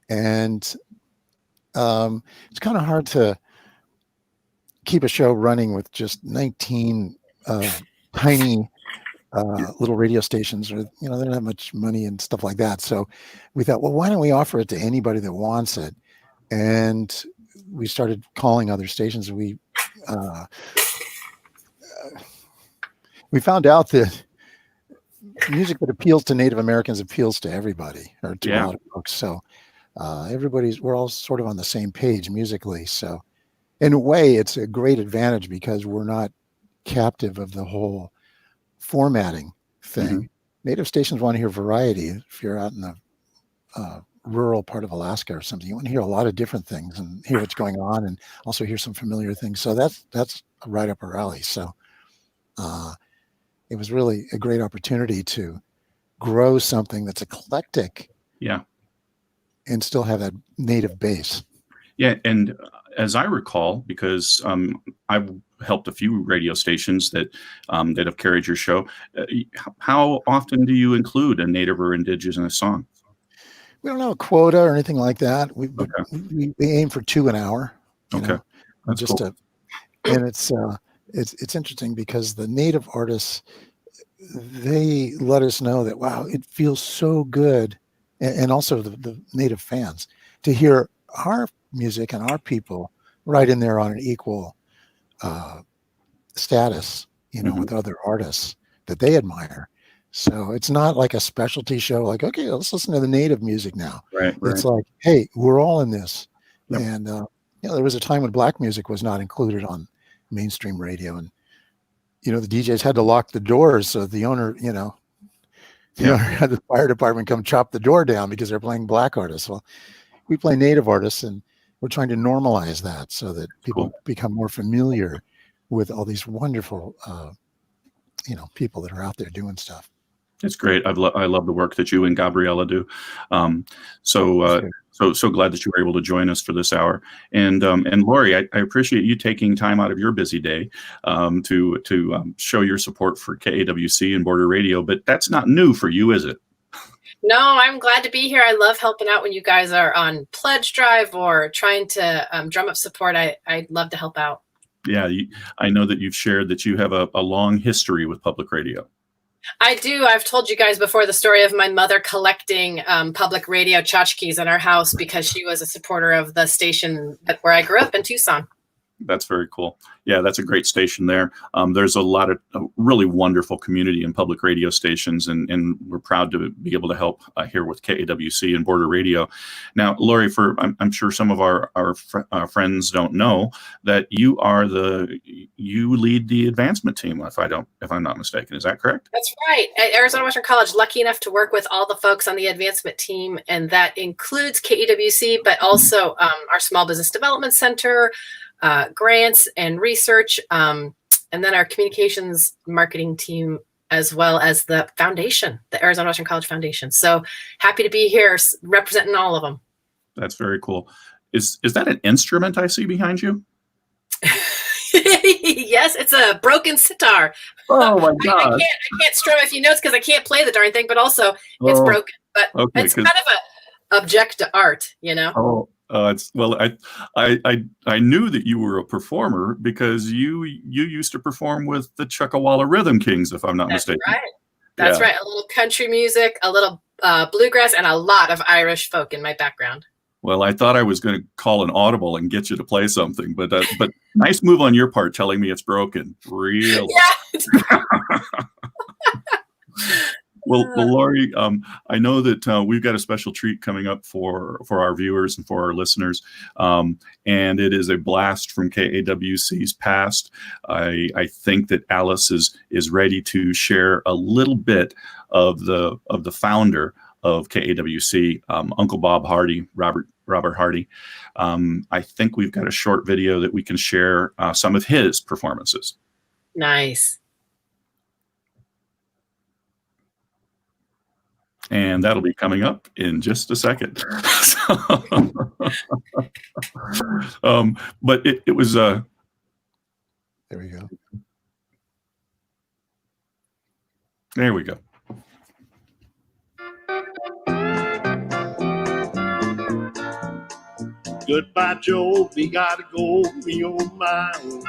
And it's kind of hard to keep a show running with just 19 tiny little radio stations, or they don't have much money and stuff like that. So we thought, well, why don't we offer it to anybody that wants it? And we started calling other stations. We found out that music that appeals to Native Americans appeals to everybody, or to a lot of folks. So we're all sort of on the same page musically. So in a way, it's a great advantage because we're not captive of the whole formatting thing. Native stations want to hear variety. If you're out in the rural part of Alaska or something, you want to hear a lot of different things and hear what's going on, and also hear some familiar things. So that's right up our alley. So it was really a great opportunity to grow something that's eclectic, and still have that native base. Yeah, and as I recall, because I've helped a few radio stations that have carried your show, how often do you include a native or indigenous song? We don't have a quota or anything like that. We aim for 2 an hour. Okay, that's just cool. And it's interesting because the native artists, they let us know that, wow, it feels so good, and also the native fans, to hear our music and our people right in there on an equal status, with other artists that they admire. So it's not like a specialty show, like, okay, let's listen to the native music now. Right. It's like, hey, we're all in this. Yep. And there was a time when black music was not included on mainstream radio, and the DJs had to lock the doors, so the owner, had the fire department come chop the door down because they're playing black artists. Well, we play native artists, and we're trying to normalize that so that people become more familiar with all these wonderful, people that are out there doing stuff. It's great. I love the work that you and Gabriella do. So glad that you were able to join us for this hour. And Lori, I appreciate you taking time out of your busy day to show your support for KAWC and Border Radio. But that's not new for you, is it? No, I'm glad to be here. I love helping out when you guys are on pledge drive or trying to drum up support. I'd love to help out. Yeah, I know that you've shared that you have a long history with public radio. I do. I've told you guys before the story of my mother collecting public radio tchotchkes in our house because she was a supporter of the station where I grew up in Tucson. That's very cool. Yeah, that's a great station there. There's a lot of really wonderful community and public radio stations, and we're proud to be able to help here with KAWC and Border Radio. Now, Lori, I'm sure some of our friends don't know that you lead the advancement team, if I'm not mistaken. Is that correct? That's right. At Arizona Western College, lucky enough to work with all the folks on the advancement team, and that includes KAWC, but also our Small Business Development Center, grants and research, and then our communications marketing team, as well as the foundation, the Arizona Western College Foundation. So happy to be here representing all of them. That's very cool. Is that an instrument I see behind you? Yes, it's a broken sitar. Oh my God. I can't strum a few notes because I can't play the darn thing, but also it's broken. But it's kind of a object to art, Oh. I knew that you were a performer because you used to perform with the Chuckawalla Rhythm Kings, if I'm not mistaken. Right. That's right. A little country music, a little bluegrass, and a lot of Irish folk in my background. Well, I thought I was going to call an audible and get you to play something, but nice move on your part, telling me it's broken. Really? Yeah. Well, Lori, I know that we've got a special treat coming up for our viewers and for our listeners, and it is a blast from KAWC's past. I think that Alice is ready to share a little bit of the founder of KAWC, Uncle Bob Hardy, Robert Hardy. I think we've got a short video that we can share some of his performances. Nice. And that'll be coming up in just a second. But it was there we go. There we go. Goodbye, Joe. Me gotta go, me on my own.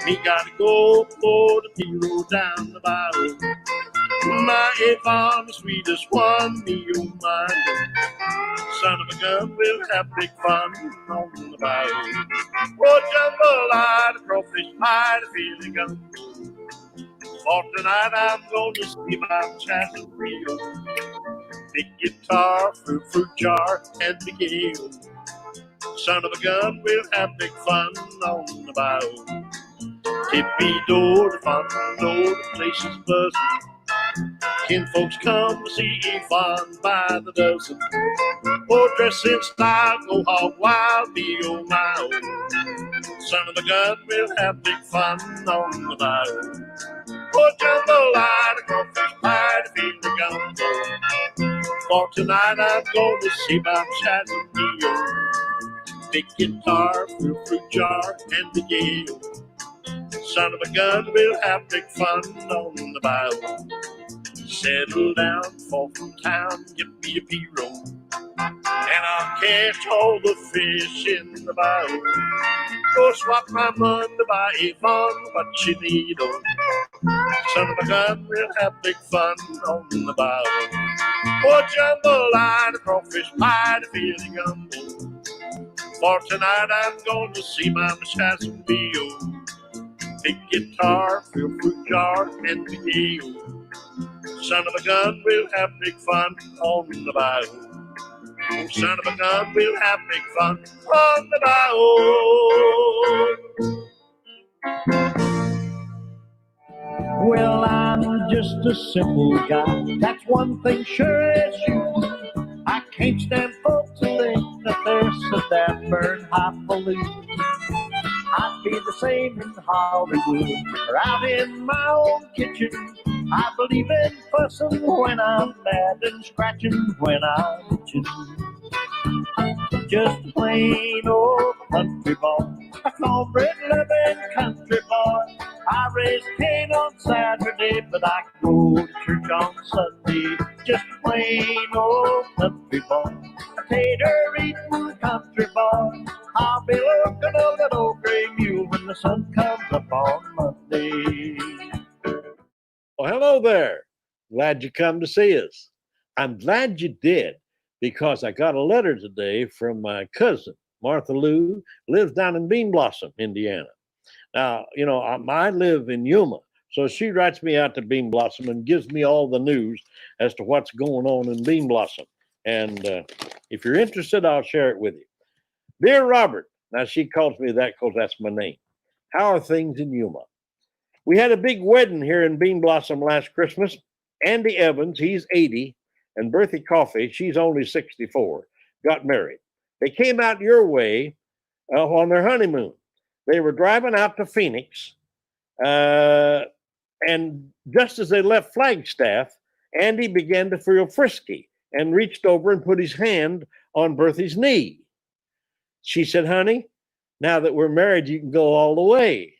Me gotta go for the hero down the bayou. My Avon, the sweetest one, me on my own. Son of a gun, we'll have big fun on the bayou. Oh, jambalaya, crawfish pie, the feeling gun. For tonight, I'm gonna see my chassis reel. Big guitar, fruit jar, and big ale. Son of a gun, we'll have big fun on the bayou. Tippy-door, the fun door, the place is buzzing. Kin folks come to see fun by the dozen. Oh, dress in style, go hog wild, be oh my oh. Son of a gun, we'll have big fun on the bayou. Oh, jambalaya, crawfish pie, to feed the gumbo. For tonight I'm going to see my Shazamio. Big guitar, fruit jar, and the Yale. Son of a gun, we'll have big fun on the bayou. Settle down, fall from town, get me a P-roll, and I'll catch all the fish in the bayou. Go swap my money to buy Avon, what you need, oh. Son of a gun, we'll have big fun on the bayou. Oh, jambalaya, crawfish pie, to feel the gumbo. For tonight I'm going to see my Shazamio. Big guitar, fruit jar, and the Yale. Son of a gun, we'll have big fun on the bayou. Oh, son of a gun, we'll have big fun on the bayou. Well, I'm just a simple guy. That's one thing sure as you. I can't stand folks who think that they're so damn burn highfalutin. I'd be the same in Hollywood or out in my own kitchen. I believe in fussing when I'm mad and scratching when I'm itching. Just a plain old country boy, a cornbread-loving country boy. I raised Cain on Saturday, but I go to church on Sunday. Just a plain old country boy, a tater-eating country boy. I'll be looking on that old gray mule when the sun comes up on Monday. Well, hello there. Glad you come to see us. I'm glad you did, because I got a letter today from my cousin, Martha Lou, lives down in Bean Blossom, Indiana. Now, you know, I live in Yuma, so she writes me out to Bean Blossom and gives me all the news as to what's going on in Bean Blossom. And if you're interested, I'll share it with you. Dear Robert, now she calls me that because that's my name. How are things in Yuma? We had a big wedding here in Bean Blossom last Christmas. Andy Evans, he's 80, and Berthy Coffey, she's only 64, got married. They came out your way on their honeymoon. They were driving out to Phoenix, and just as they left Flagstaff, Andy began to feel frisky and reached over and put his hand on Berthy's knee. She said, honey, now that we're married, you can go all the way.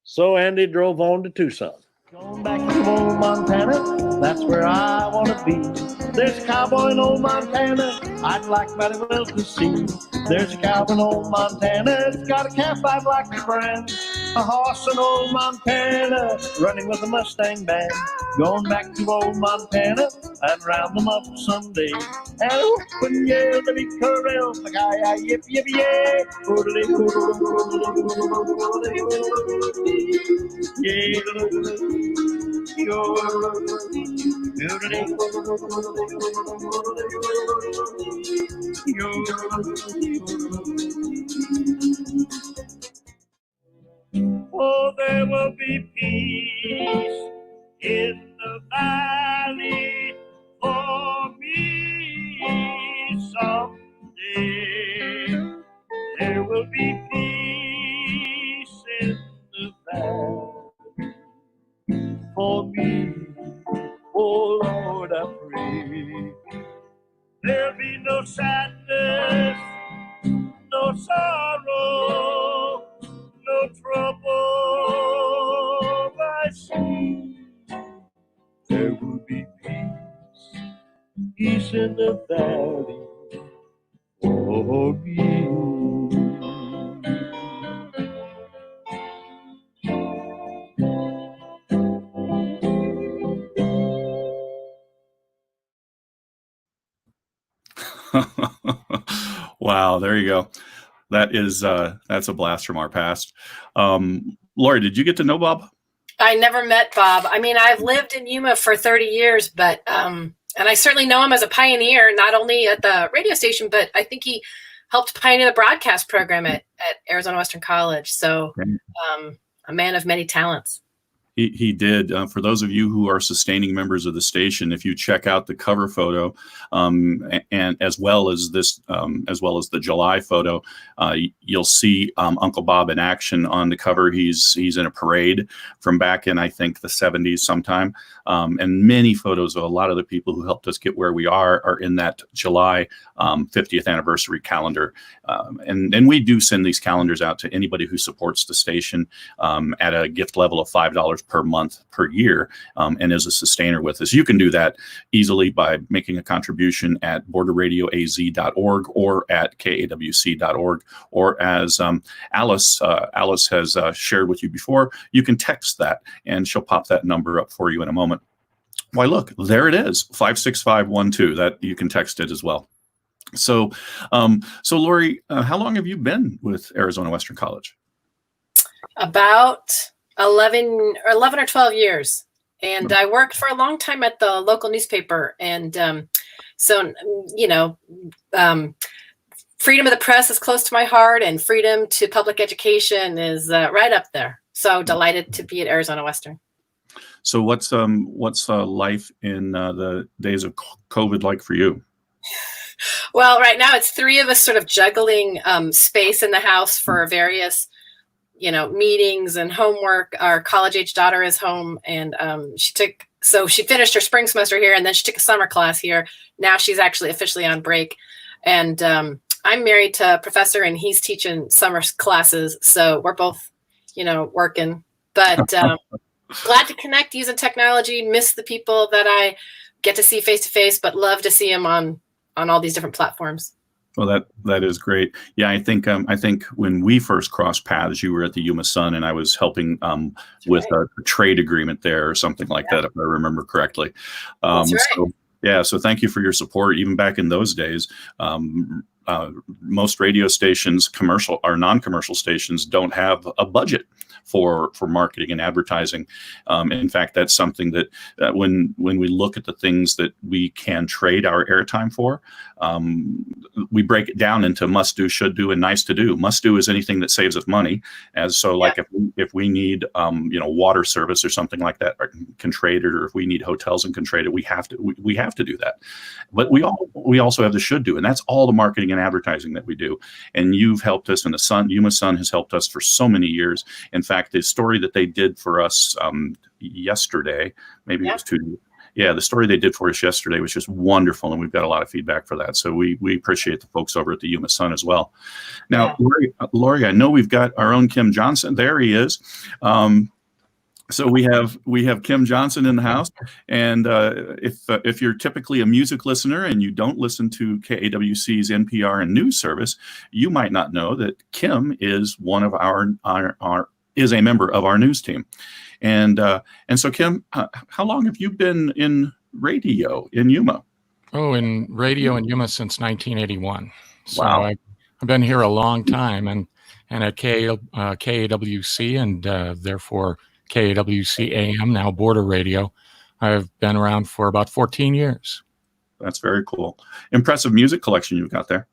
So Andy drove on to Tucson. Going back to old Montana, that's where I want to be. There's a cowboy in old Montana I'd like mighty well to see. There's a cowboy in old Montana, it's got a calf I'd like to brand. A horse in old Montana, running with a Mustang band. Going back to old Montana, I'd round them up someday. And open yeah, the big corral, the guy, yip, yip, yeah. Oh, there will be peace in the valley for me someday. There will be peace in the valley for me. Oh Lord, I pray. There'll be no sadness, no sorrow, no trouble I see. There will be peace in the valley for me. Wow, there you go. That's a blast from our past. Lori, did you get to know Bob? I never met Bob. I mean, I've lived in Yuma for 30 years, but and I certainly know him as a pioneer, not only at the radio station, but I think he helped pioneer the broadcast program at Arizona Western College. So a man of many talents. He did. For those of you who are sustaining members of the station, if you check out the cover photo, and as well as the July photo, you'll see Uncle Bob in action on the cover. He's in a parade from back in, I think, the 70s sometime, and many photos of a lot of the people who helped us get where we are in that July 50th anniversary calendar. And we do send these calendars out to anybody who supports the station at a gift level of $5 per month per year, and is a sustainer with us. You can do that easily by making a contribution at borderradioaz.org or at kawc.org, or as Alice has shared with you before, you can text that and she'll pop that number up for you in a moment. Why, look, there it is, 56512. That you can text it as well. So Lori, how long have you been with Arizona Western College? About 11 or 12 years. And I worked for a long time at the local newspaper. And freedom of the press is close to my heart, and freedom to public education is right up there. So delighted to be at Arizona Western. So what's life in the days of COVID like for you? Well, right now it's three of us sort of juggling space in the house for various meetings and homework. Our college-age daughter is home, and she finished her spring semester here, and then she took a summer class here. Now she's actually officially on break, and I'm married to a professor, and he's teaching summer classes, so we're both, working. But glad to connect using technology. Miss the people that I get to see face to face, but love to see them on all these different platforms. Well, that is great. Yeah, I think when we first crossed paths, you were at the Yuma Sun, and I was helping with a trade agreement there or something like that, if I remember correctly. That's right. So thank you for your support, even back in those days. Most radio stations, commercial or non-commercial stations, don't have a budget for marketing and advertising. In fact, that's something that when we look at the things that we can trade our airtime for, we break it down into must do, should do, and nice to do. Must do is anything that saves us money. If we need water service or something like that, or can trade it, or if we need hotels and can trade it, we have to do that. But we also have the should do, and that's all the marketing and advertising that we do. And you've helped us, and the Yuma Sun has helped us for so many years. In fact, the story that they did for us yesterday, maybe it was 2 days. Yeah, the story they did for us yesterday was just wonderful, and we've got a lot of feedback for that. So we appreciate the folks over at the Yuma Sun as well. Now, Lori, I know we've got our own Kim Johnson. There he is. So we have Kim Johnson in the house, and if you're typically a music listener and you don't listen to KAWC's NPR and news service, you might not know that Kim is one of is a member of our news team. And so, Kim, how long have you been in radio in Yuma? Oh, in radio in Yuma since 1981. So Wow. I've been here a long time, and at KAWC and therefore KAWC AM, now Border Radio. I've been around for about 14 years. That's very cool. Impressive music collection you've got there.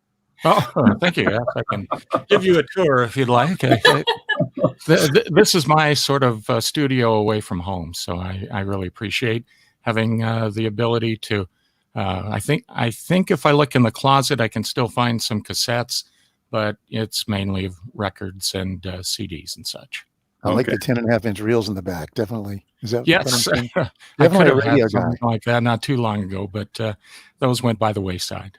Oh, thank you. Yes, I can give you a tour if you'd like. This is my sort of studio away from home, so I really appreciate having the ability to. I think if I look in the closet, I can still find some cassettes, but it's mainly records and CDs and such. I like the 10.5-inch reels in the back. Definitely. Is that Yes, what I'm saying? I Definitely could a have radio had guy. something like that not too long ago, but those went by the wayside.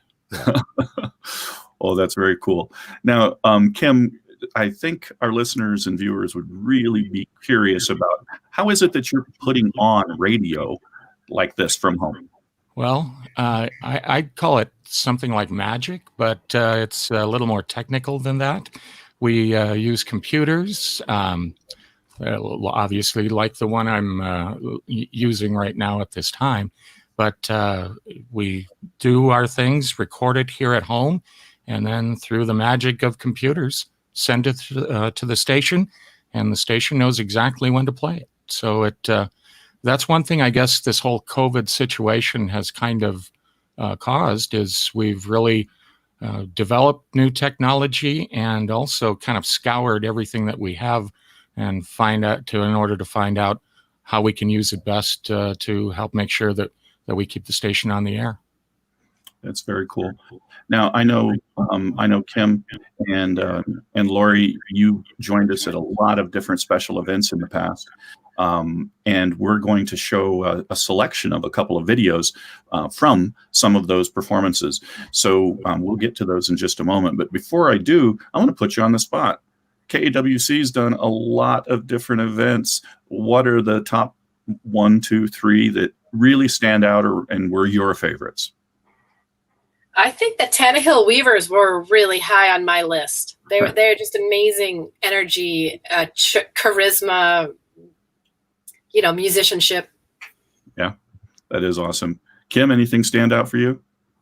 Oh, that's very cool. Now, Kim, I think our listeners and viewers would really be curious about how is it that you're putting on radio like this from home? Well, I'd call it something like magic, but it's a little more technical than that. We use computers, obviously like the one I'm using right now at this time, but we do our things, record it here at home, and then through the magic of computers, send it to the station, and the station knows exactly when to play it. So that's one thing I guess this whole COVID situation has kind of caused is we've really developed new technology and also kind of scoured everything that we have and in order to find out how we can use it best to help make sure that we keep the station on the air. That's very cool. Now I know Kim and Lori, you joined us at a lot of different special events in the past. And we're going to show a selection of a couple of videos from some of those performances. So we'll get to those in just a moment. But before I do, I want to put you on the spot. KAWC's done a lot of different events. What are the top 1, 2, 3 that really stand out and were your favorites? I think the Tannahill Weavers were really high on my list. They're just amazing energy, charisma, musicianship. Yeah, that is awesome. Kim, anything stand out for you?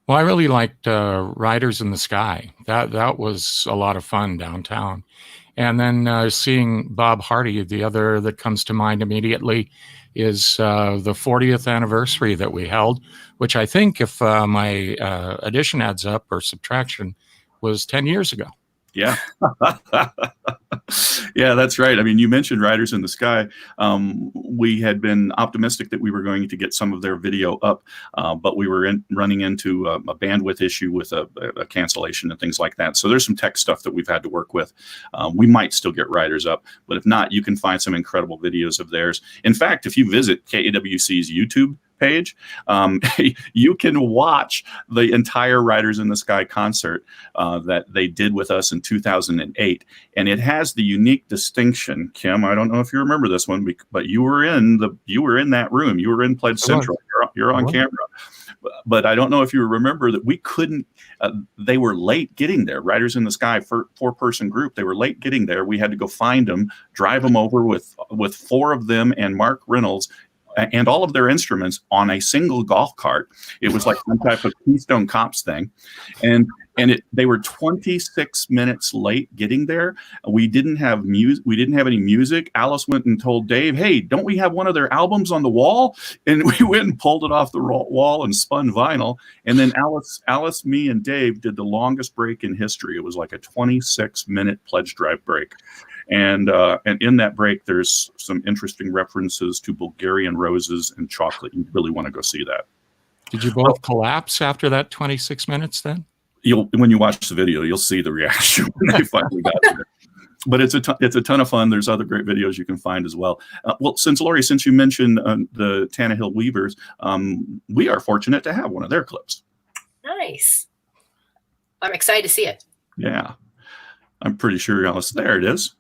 Well, I really liked Riders in the Sky. That was a lot of fun downtown. And then seeing Bob Hardy, the other that comes to mind immediately is the 40th anniversary that we held, which I think, if my addition adds up or subtraction, was 10 years ago. Yeah. Yeah, that's right. I mean, you mentioned Riders in the Sky. We had been optimistic that we were going to get some of their video up, but we were running into a bandwidth issue with a cancellation and things like that. So there's some tech stuff that we've had to work with. We might still get Riders up, but if not, you can find some incredible videos of theirs. In fact, if you visit KAWC's YouTube page, you can watch the entire Riders in the Sky concert that they did with us in 2008, and it has the unique distinction. Kim, I don't know if you remember this one, but you were in that room. You were in Pledge Central. You're on camera. But I don't know if you remember that we couldn't. They were late getting there. Riders in the Sky, four-person group. They were late getting there. We had to go find them, drive them over with 4 of them and Mark Reynolds and all of their instruments on a single golf cart. It was like some type of Keystone Cops thing. And they were 26 minutes late getting there. We didn't have music. We didn't have any music. Alice went and told Dave, "Hey, don't we have one of their albums on the wall?" And we went and pulled it off the wall and spun vinyl. And then Alice, me, and Dave did the longest break in history. It was like a 26-minute pledge drive break. And in that break, there's some interesting references to Bulgarian roses and chocolate. You really want to go see that. Did you both collapse after that 26 minutes then? When you watch the video, you'll see the reaction when they finally got there. But it's a ton of fun. There's other great videos you can find as well. Well, since you mentioned the Tannahill Weavers, we are fortunate to have one of their clips. Nice. I'm excited to see it. Yeah. I'm pretty sure, Alice, there it is.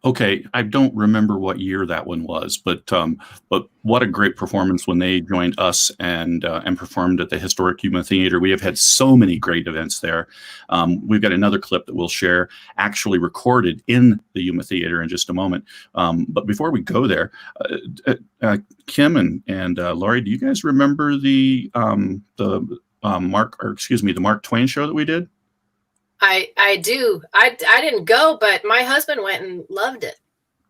Okay, I don't remember what year that one was, but what a great performance when they joined us and performed at the historic Yuma Theater. We have had so many great events there. We've got another clip that we'll share, actually recorded in the Yuma Theater in just a moment. But before we go there, Kim and Laurie, do you guys remember the Mark Twain show that we did? I do. I didn't go, but my husband went and loved it.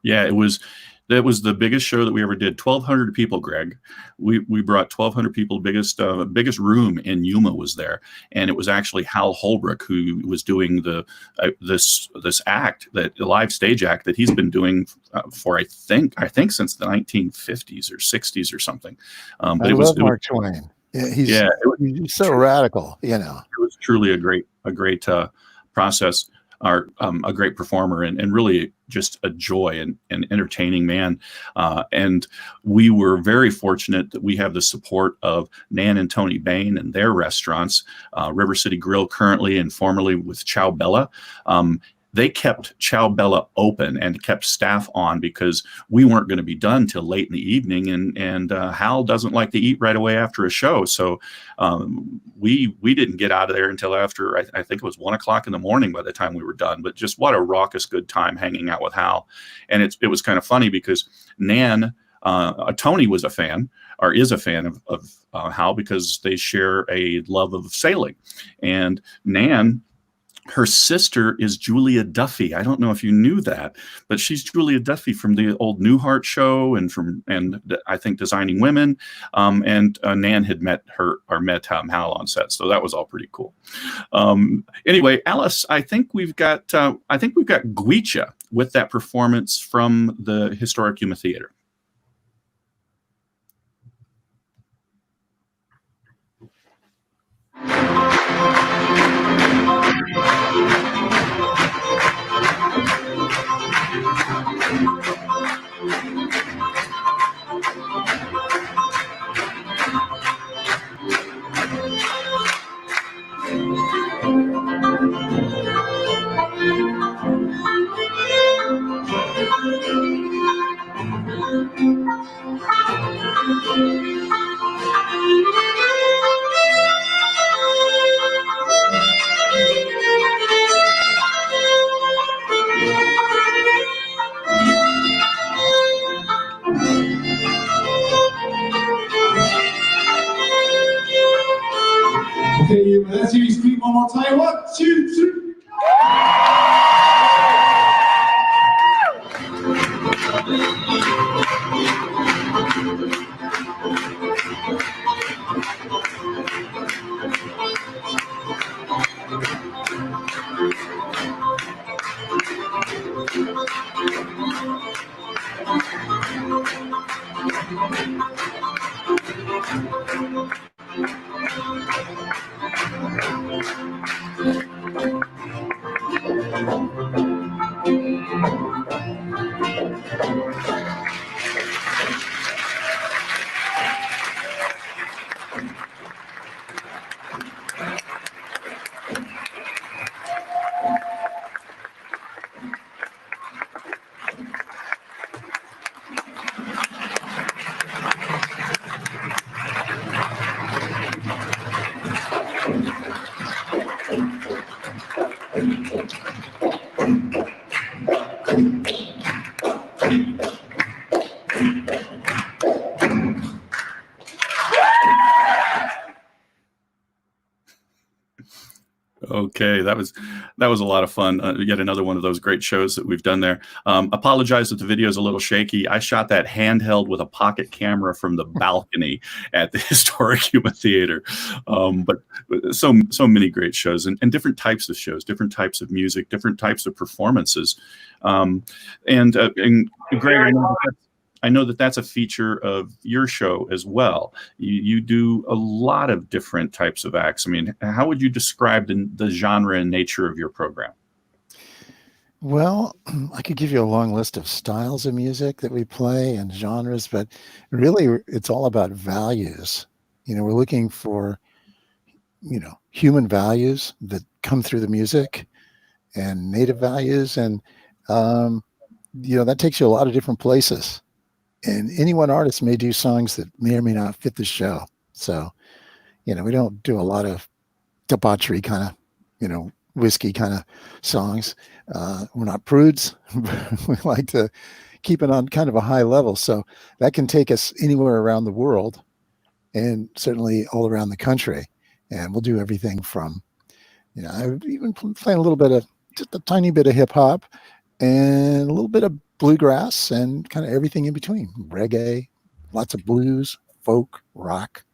Yeah, that was the biggest show that we ever did. 1,200 people, Greg. We brought 1,200 people. Biggest room in Yuma was there, and it was actually Hal Holbrook who was doing this act, the live stage act that he's been doing for I think since the 1950s or 60s or something. But I love Mark Twain. Yeah, he's so radical. You know, it was truly a great process. A great performer and really just a joy and entertaining man. And we were very fortunate that we have the support of Nan and Tony Bain and their restaurants, River City Grill currently and formerly with Chow Bella. They kept Chow Bella open and kept staff on because we weren't going to be done till late in the evening. And Hal doesn't like to eat right away after a show. So we didn't get out of there until after, I think it was 1 o'clock in the morning by the time we were done. But just what a raucous good time hanging out with Hal. And it was kind of funny because Nan, Tony was a fan or is a fan of Hal because they share a love of sailing. And Nan, her sister is Julia Duffy. I don't know if you knew that, but she's Julia Duffy from the old Newhart show and I think Designing Women. And Nan had met Hal on set, so that was all pretty cool. Anyway, Alice, I think we've got Gwicha with that performance from the historic Yuma Theater. Okay, let's hear you speak one more time. 1, 2, 3. Okay, that was a lot of fun. Yet another one of those great shows that we've done there. Apologize that the video is a little shaky. I shot that handheld with a pocket camera from the balcony at the historic Yuma Theater. But so many great shows and different types of shows, different types of music, different types of performances. And Greg, I know that that's a feature of your show as well. You do a lot of different types of acts. I mean, how would you describe the genre and nature of your program? Well, I could give you a long list of styles of music that we play and genres, but really it's all about values. You know, we're looking for, human values that come through the music and native values. And that takes you a lot of different places. And any one artist may do songs that may or may not fit the show. So, we don't do a lot of debauchery kind of, whiskey kind of songs. We're not prudes. We like to keep it on kind of a high level. So that can take us anywhere around the world and certainly all around the country. And we'll do everything from, I've even playing a little bit of, just a tiny bit of hip hop and a little bit of bluegrass and kind of everything in between. Reggae, lots of blues, folk, rock.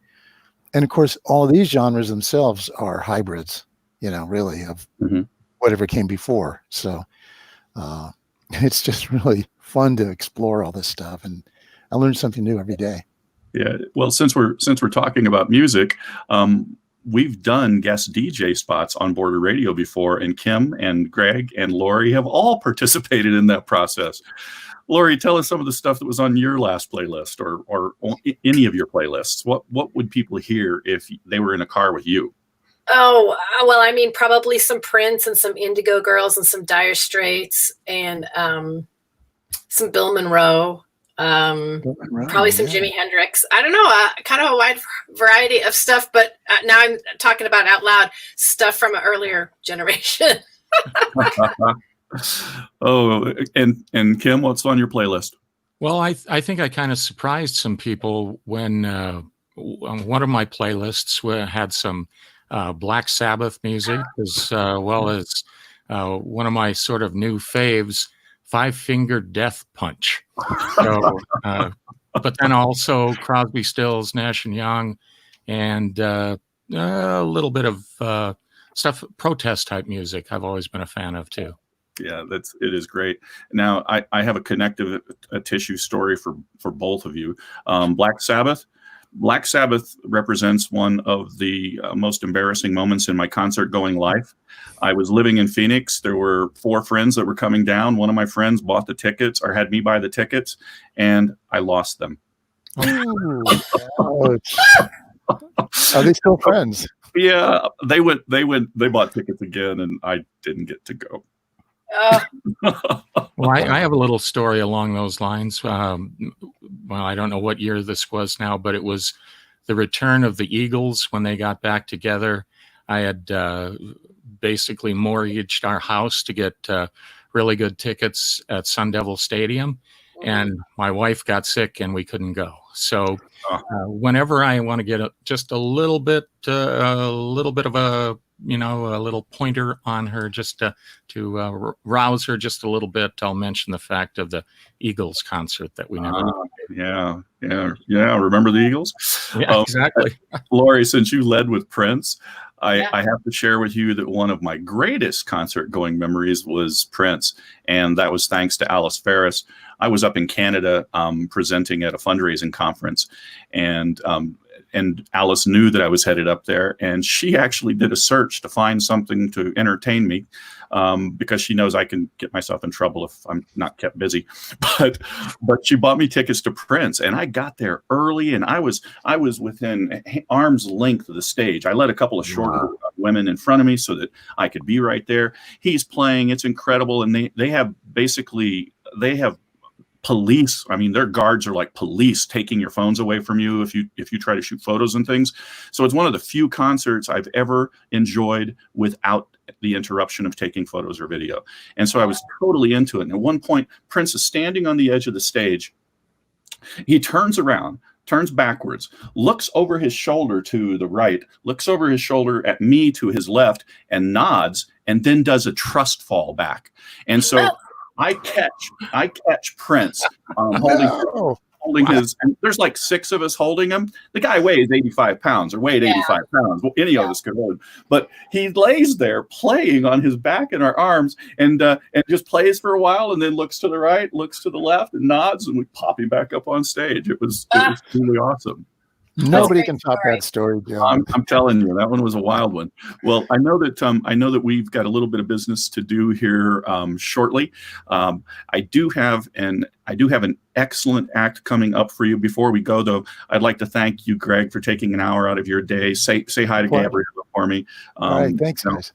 And of course, all of these genres themselves are hybrids, really of whatever came before. So it's just really fun to explore all this stuff. And I learn something new every day. Yeah. Well, since we're talking about music, we've done guest DJ spots on Border Radio before, and Kim and Greg and Lori have all participated in that process. Lori, tell us some of the stuff that was on your last playlist or any of your playlists. What would people hear if they were in a car with you? Oh, well, I mean, probably some Prince and some Indigo Girls and some Dire Straits and some Bill Monroe. Probably some Jimi Hendrix. I don't know, kind of a wide variety of stuff, but now I'm talking about out loud stuff from an earlier generation. Oh, and Kim, what's on your playlist? Well, I think I kind of surprised some people when one of my playlists had some Black Sabbath music, as well as one of my sort of new faves, Five Finger Death Punch. So, but then also Crosby, Stills, Nash and Young, and a little bit of stuff, protest type music. I've always been a fan of too. Yeah, it is great. Now I have a connective tissue story for both of you. Black Sabbath. Black Sabbath represents one of the most embarrassing moments in my concert going life. I was living in Phoenix. There were 4 friends that were coming down. One of my friends bought the tickets or had me buy the tickets, and I lost them. Are they still friends? Yeah, they bought tickets again, and I didn't get to go. Well, I have a little story along those lines. Well, I don't know what year this was now, but it was the return of the Eagles when they got back together. I had basically mortgaged our house to get really good tickets at Sun Devil Stadium, and my wife got sick and we couldn't go. So whenever I want to get just a little bit of a a little pointer on her, just to rouse her just a little bit, I'll mention the fact of the Eagles concert that we never Yeah. Remember the Eagles? Yeah, exactly. Lori, since you led with Prince, I have to share with you that one of my greatest concert going memories was Prince, and that was thanks to Alice Ferris. I was up in Canada presenting at a fundraising conference, and Alice knew that I was headed up there, and she actually did a search to find something to entertain me, because she knows I can get myself in trouble if I'm not kept busy. But she bought me tickets to Prince, and I got there early, and I was within arm's length of the stage. I let a couple of shorter women in front of me so that I could be right there. He's playing; it's incredible, and they have police. I mean, their guards are like police taking your phones away from you if you try to shoot photos and things. So it's one of the few concerts I've ever enjoyed without the interruption of taking photos or video. And so I was totally into it. And at one point, Prince is standing on the edge of the stage. He turns around, turns backwards, looks over his shoulder to the right, looks over his shoulder at me to his left, and nods, and then does a trust fall back. And so I catch Prince holding his, and there's like 6 of us holding him. The guy weighs 85 pounds or weighed 85 pounds. Well, any of us could hold him. But he lays there playing on his back and our arms, and just plays for a while, and then looks to the right, looks to the left, and nods, and we pop him back up on stage. It was really awesome. Nobody can top that story, John. I'm telling you, that one was a wild one. Well, I know that we've got a little bit of business to do here shortly. I do have an excellent act coming up for you. Before we go, though, I'd like to thank you, Greg, for taking an hour out of your day. Say hi to Gabrielle for me. All right, thanks, guys.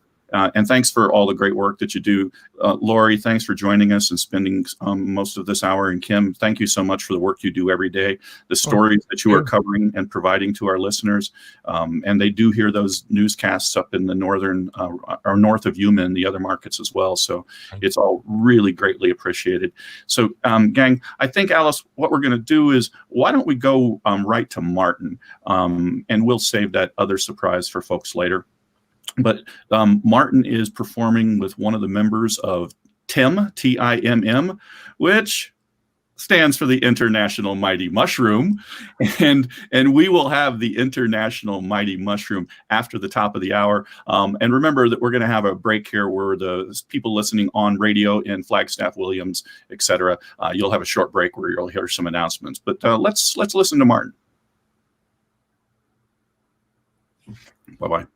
And thanks for all the great work that you do. Lori, thanks for joining us and spending most of this hour. And Kim, thank you so much for the work you do every day, the stories that you are covering and providing to our listeners. And they do hear those newscasts up in the northern or north of Yuma and the other markets as well. So it's all really greatly appreciated. So gang, I think, Alice, what we're going to do is, why don't we go right to Martin, and we'll save that other surprise for folks later. But Martin is performing with one of the members of TIMM, T-I-M-M, which stands for the International Mighty Mushroom, and we will have the International Mighty Mushroom after the top of the hour. And remember that we're going to have a break here where the people listening on radio in Flagstaff, Williams, etc. You'll have a short break where you'll hear some announcements. But let's listen to Martin. Bye-bye.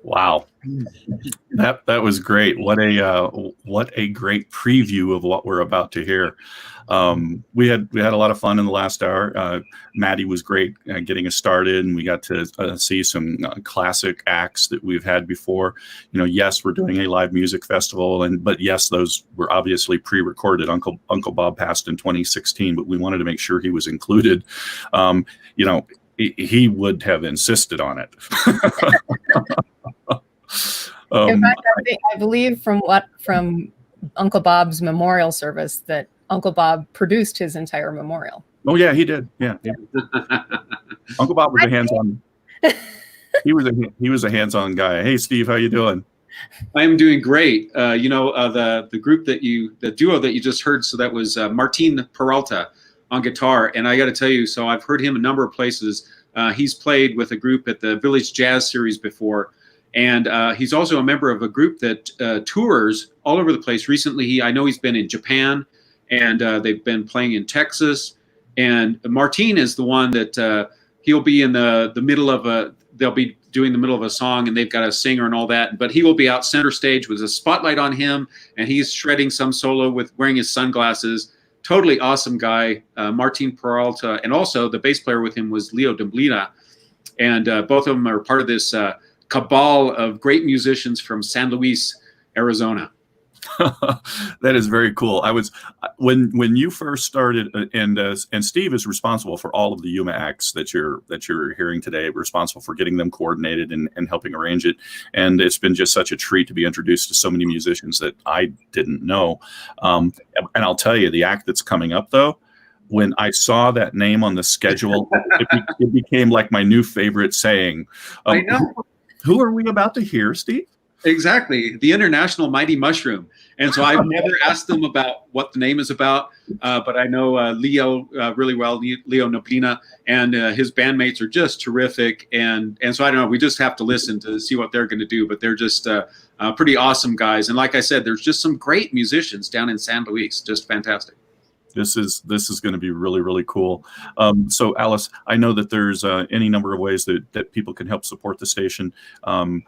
Wow. That was great. What a great preview of what we're about to hear. We had a lot of fun in the last hour. Maddie was great getting us started, and we got to see some classic acts that we've had before. Yes, we're doing a live music festival, but yes, those were obviously pre-recorded. Uncle Bob passed in 2016, but we wanted to make sure he was included. He would have insisted on it. In fact, I believe from Uncle Bob's memorial service that Uncle Bob produced his entire memorial. Oh yeah, he did. Yeah. Uncle Bob was a hands-on. He was a hands-on guy. Hey, Steve, how you doing? I am doing great. The group the duo that you just heard, so that was Martin Peralta on guitar, and I got to tell you, so I've heard him a number of places. He's played with a group at the Village Jazz Series before. And he's also a member of a group that tours all over the place. Recently, I know he's been in Japan, and they've been playing in Texas. And Martin is the one that he'll be in the middle of they'll be doing the middle of a song, and they've got a singer and all that. But he will be out center stage with a spotlight on him, and he's shredding some solo with wearing his sunglasses. Totally awesome guy, Martin Peralta. And also the bass player with him was Leo Demblina. And both of them are part of this cabal of great musicians from San Luis, Arizona. That is very cool. I was when you first started, and Steve is responsible for all of the Yuma acts that you're hearing today, responsible for getting them coordinated and helping arrange it. And it's been just such a treat to be introduced to so many musicians that I didn't know. And I'll tell you, the act that's coming up though, when I saw that name on the schedule, it became like my new favorite saying. I know. Who are we about to hear, Steve? Exactly. The International Mighty Mushroom. And so I've never asked them about what the name is about, but I know Leo really well, Leo Noblina, and his bandmates are just terrific. And so I don't know, we just have to listen to see what they're going to do, but they're just pretty awesome guys. And like I said, there's just some great musicians down in San Luis, just fantastic. This is going to be really, really cool. So Alice, I know that there's any number of ways that people can help support the station. And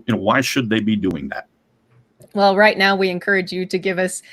why should they be doing that? Well, right now we encourage you to give us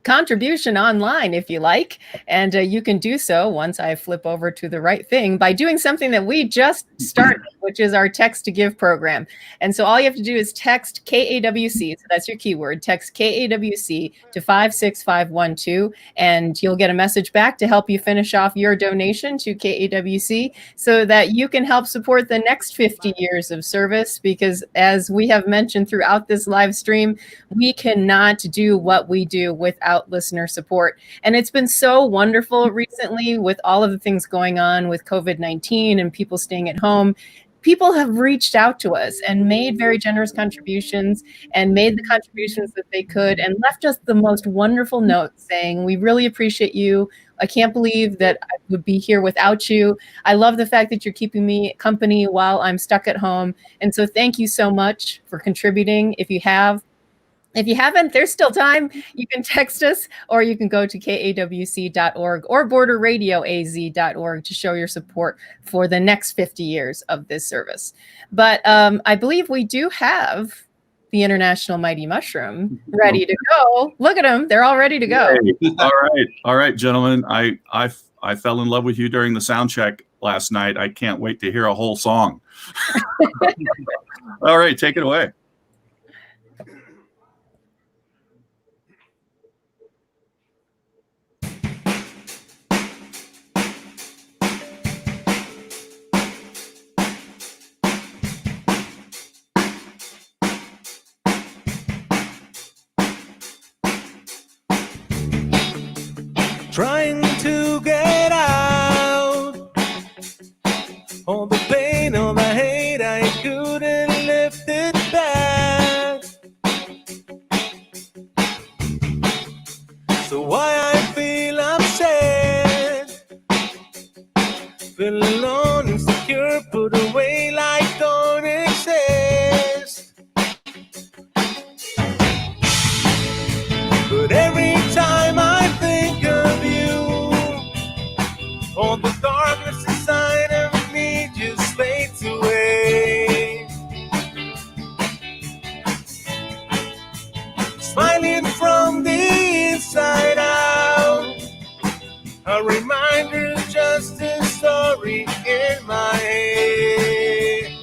contribution online if you like, and you can do so once I flip over to the right thing by doing something that we just started, which is our text to give program. And so all you have to do is text KAWC, so that's your keyword, text KAWC to 56512, and you'll get a message back to help you finish off your donation to KAWC so that you can help support the next 50 years of service, because as we have mentioned throughout this live stream, we cannot do what we do without listener support. And it's been so wonderful recently with all of the things going on with COVID-19 and people staying at home. People have reached out to us and made very generous contributions and made the contributions that they could and left us the most wonderful notes saying, we really appreciate you. I can't believe that I would be here without you. I love the fact that you're keeping me company while I'm stuck at home. And so thank you so much for contributing. If you haven't, there's still time. You can text us, or you can go to kawc.org or borderradioaz.org to show your support for the next 50 years of this service. But I believe we do have the International Mighty Mushroom ready to go. Look at them. They're all ready to go. Hey, all right, gentlemen. I fell in love with you during the sound check last night. I can't wait to hear a whole song. All right, take it away. Trying to get out all the pain, all the hate, I couldn't lift it back. So why I feel upset, feel alone, insecure, put away like don't exist. But every time I think of you, all the darkness inside of me just fades away. smiling from the inside out. A reminder, just a story in my head.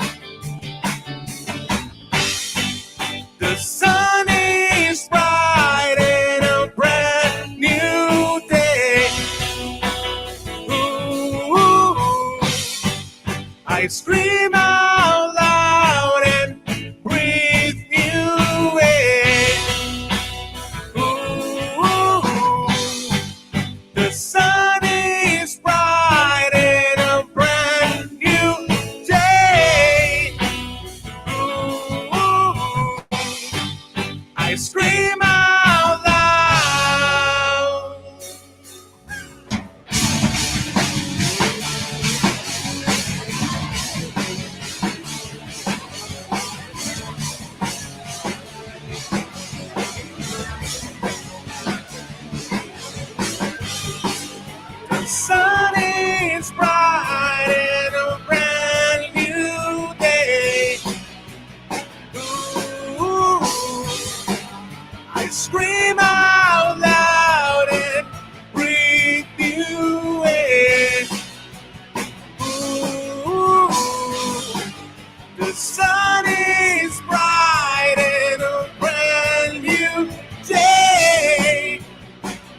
The sun is bright and a brand new day. Ooh, I scream out loud and breathe new air. Ooh, the sun is bright and a brand new day. Ooh, I scream out loud. The sun is bright and a brand new day. Ooh, I scream out loud and breathe new air. Ooh, the sun is bright and a brand new day.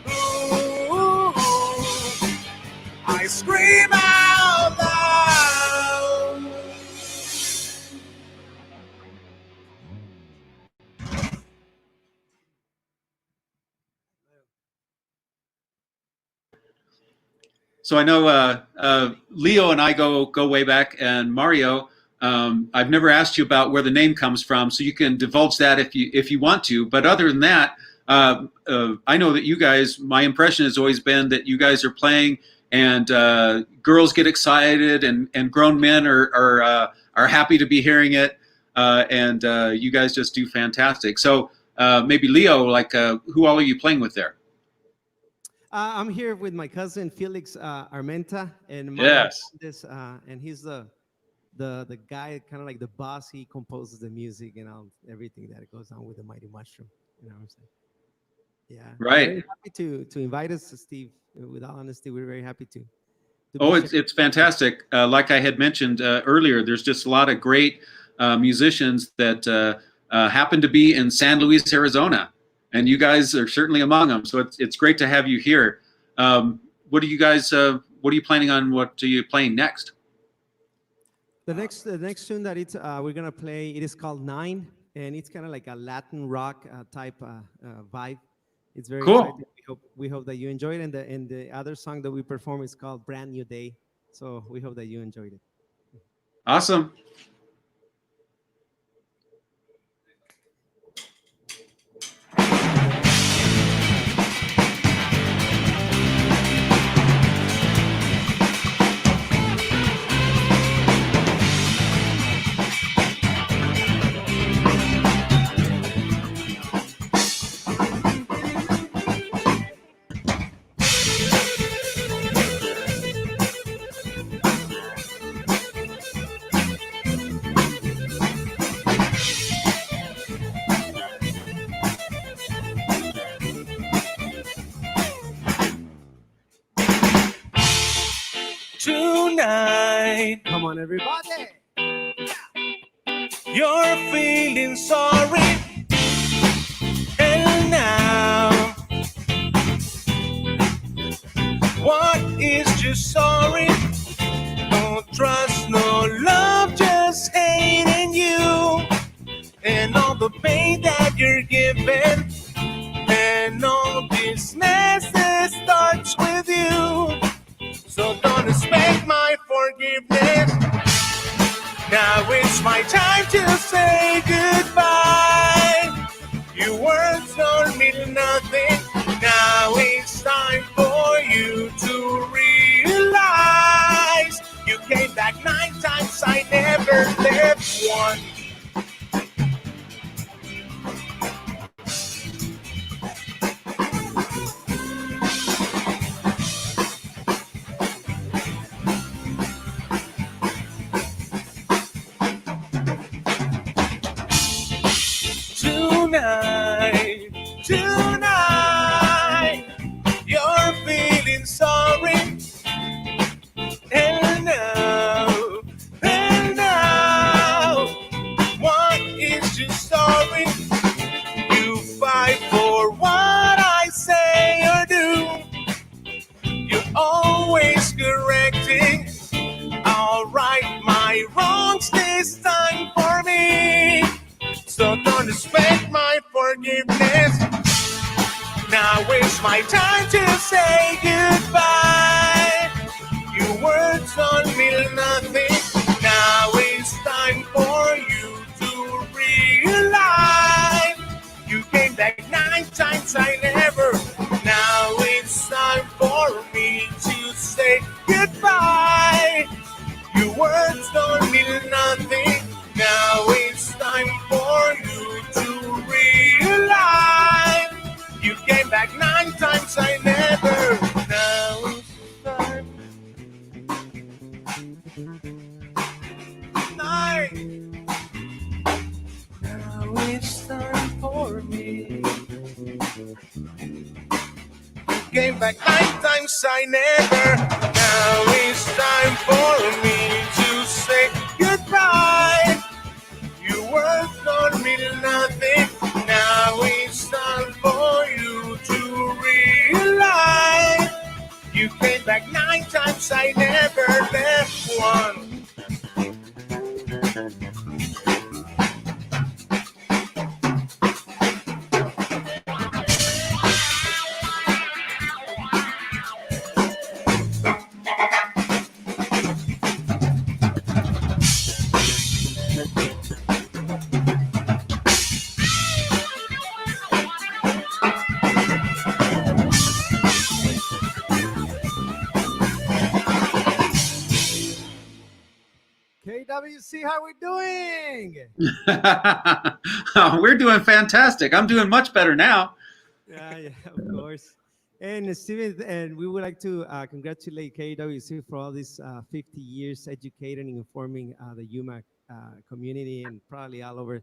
Ooh, I scream out loud. So I know Leo and I go way back, and Mario. I've never asked you about where the name comes from, so you can divulge that if you want to. But other than that, I know that you guys. My impression has always been that you guys are playing, and girls get excited, and grown men are happy to be hearing it, and you guys just do fantastic. So maybe Leo, like who all are you playing with there? I'm here with my cousin Felix Armenta, and Yes. and he's the guy, kind of like the boss. He composes the music and everything that goes on with the Mighty Mushroom. You know what I'm saying? Yeah. Right. Very happy to invite us, Steve. With all honesty, we're very happy to. Oh, it's fantastic. Like I had mentioned earlier, there's just a lot of great musicians that happen to be in San Luis, Arizona, and you guys are certainly among them. So it's great to have you here. What are you guys? What are you planning on? What are you playing next? The next tune that we're gonna play, it is called 9, and it's kind of like a Latin rock type vibe. It's very cool. exciting. We hope that you enjoy it, and the other song that we perform is called Brand New Day. So we hope that you enjoyed it. Awesome. Tonight, come on, everybody. You're feeling sorry, and now what is your sorry? No trust, no love, just hating you, and all the pain that you're giving, and all this mess that starts with you. So don't expect my forgiveness. Now it's my time to say goodbye. Your words don't mean nothing. Now it's time for you to realize you came back 9 times, I never left one. Tonight, tonight. You're feeling sorry. And now, what is your story? You fight for what I say or do. You're always correcting. I'll right my wrongs this time for me. So don't expect my forgiveness. Now it's my time to say goodbye. Your words don't mean nothing. Now it's time for you to realize. You came back 9 times, I never. Now it's time for me to say goodbye. Your words don't mean nothing. Now it's time for you to realize. You came back 9 times, I never. Now it's time. 9. Now it's time for me. You came back 9 times, I never. Now it's time for me to say goodbye. Your words don't mean nothing. Now it's time for you to realize. You came back 9 times, I never left one. KWC, how we doing? We're doing fantastic. I'm doing much better now. Yeah, of course. And Steven, and we would like to congratulate KWC for all these 50 years educating and informing the Yuma community and probably all over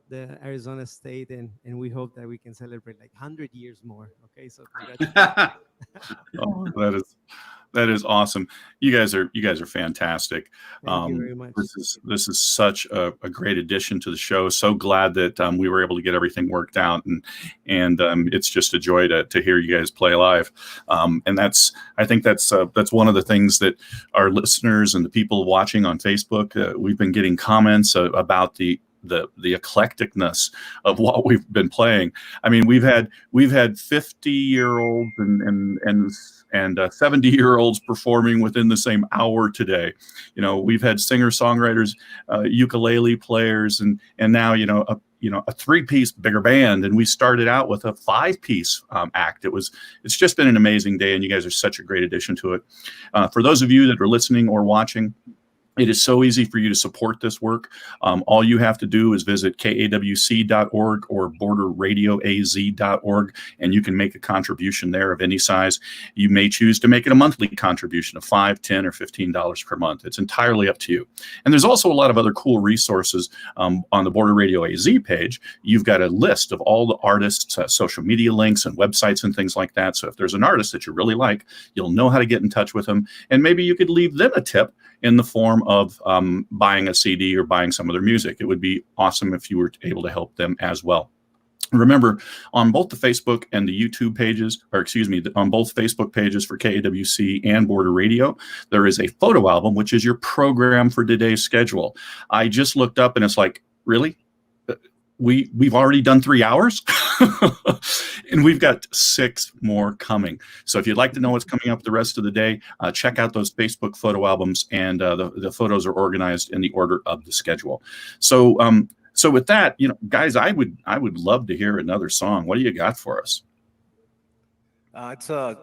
the Arizona state. And we hope that we can celebrate like 100 years more. Okay, so congratulations. Oh, that is awesome. You guys are fantastic. Thank you very much. This is such a great addition to the show. So glad that we were able to get everything worked out, and it's just a joy to hear you guys play live. And I think that's one of the things that our listeners and the people watching on Facebook, we've been getting comments about the eclecticness of what we've been playing. I mean, we've had 50-year-olds and 70-year-olds performing within the same hour today. You know, we've had singer-songwriters, ukulele players, and now a 3-piece bigger band, and we started out with a 5-piece act. It's just been an amazing day, and you guys are such a great addition to it. For those of you that are listening or watching, it is so easy for you to support this work. All you have to do is visit KAWC.org or borderradioaz.org, and you can make a contribution there of any size. You may choose to make it a monthly contribution of $5, $10, or $15 per month. It's entirely up to you. And there's also a lot of other cool resources on the Border Radio AZ page. You've got a list of all the artists' social media links and websites and things like that. So if there's an artist that you really like, you'll know how to get in touch with them, and maybe you could leave them a tip in the form of buying a CD or buying some of their music. It would be awesome if you were able to help them as well. Remember, on both the Facebook and the YouTube pages, on both Facebook pages for KAWC and Border Radio, there is a photo album, which is your program for today's schedule. I just looked up and it's like, really? We've already done 3 hours and we've got 6 more coming. So if you'd like to know what's coming up the rest of the day, check out those Facebook photo albums, and the photos are organized in the order of the schedule. So with that, guys, I would love to hear another song. What do you got for us? It's a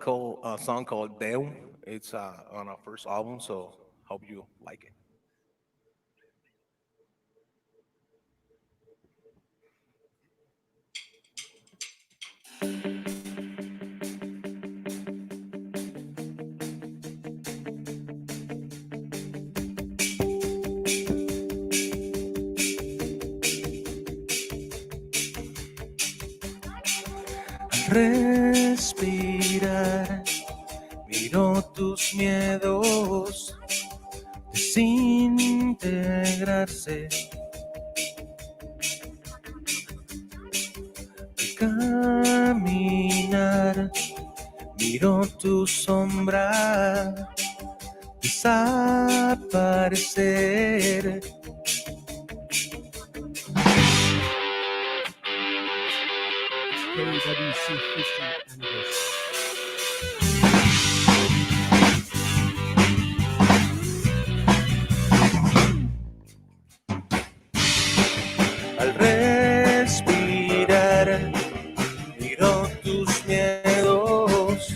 song called Deu. It's on our first album, so hope you like it. respirar, miro tus miedos desintegrarse. Al caminar, miro tu sombra desaparecer. KAWC 50 anniversary. Al respirar, miro tus miedos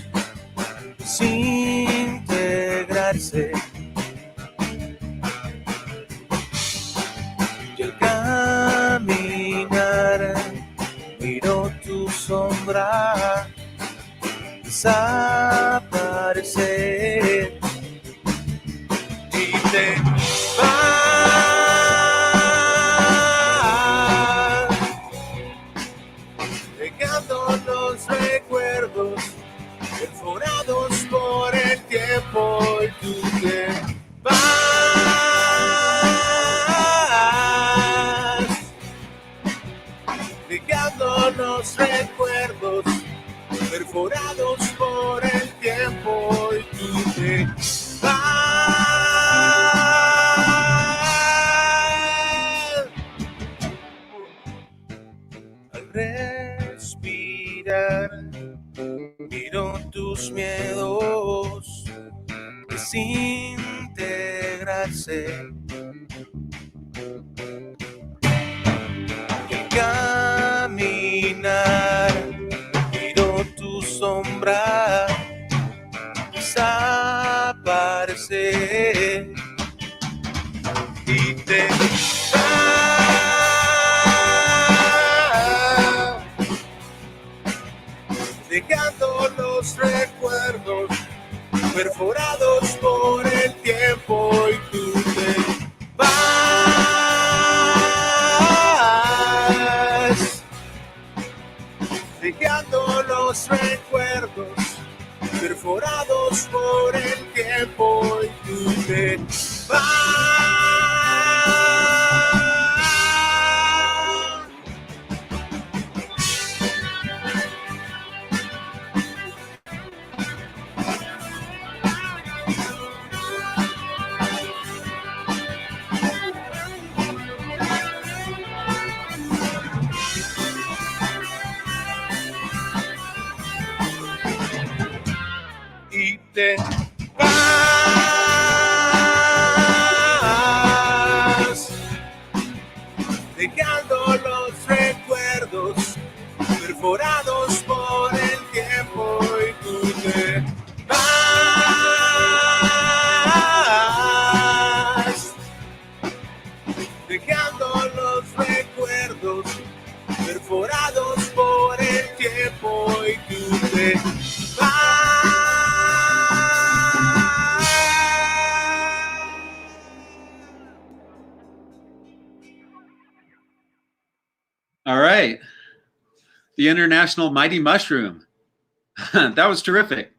desintegrarse. Y al caminar, miro tu sombra desaparecer. Y te vas, dejando los recuerdos perforados por el tiempo. Y tú te vas, dejando los recuerdos perforados por el tiempo. Y tú te vas. Al respirar, miro tus miedos desintegrarse. Y al caminar, miro tu sombra desaparecer. Y te vas, dejando los recuerdos perforados por el tiempo. Y tú te vas, dejando los recuerdos perforados por el tiempo. Y tú te vas. Y te vas, dejando los recuerdos perforados por el tiempo. Y tú te vas, dejando los recuerdos perforados por el tiempo. Y tú te vas. All right. The International Mighty Mushroom. That was terrific.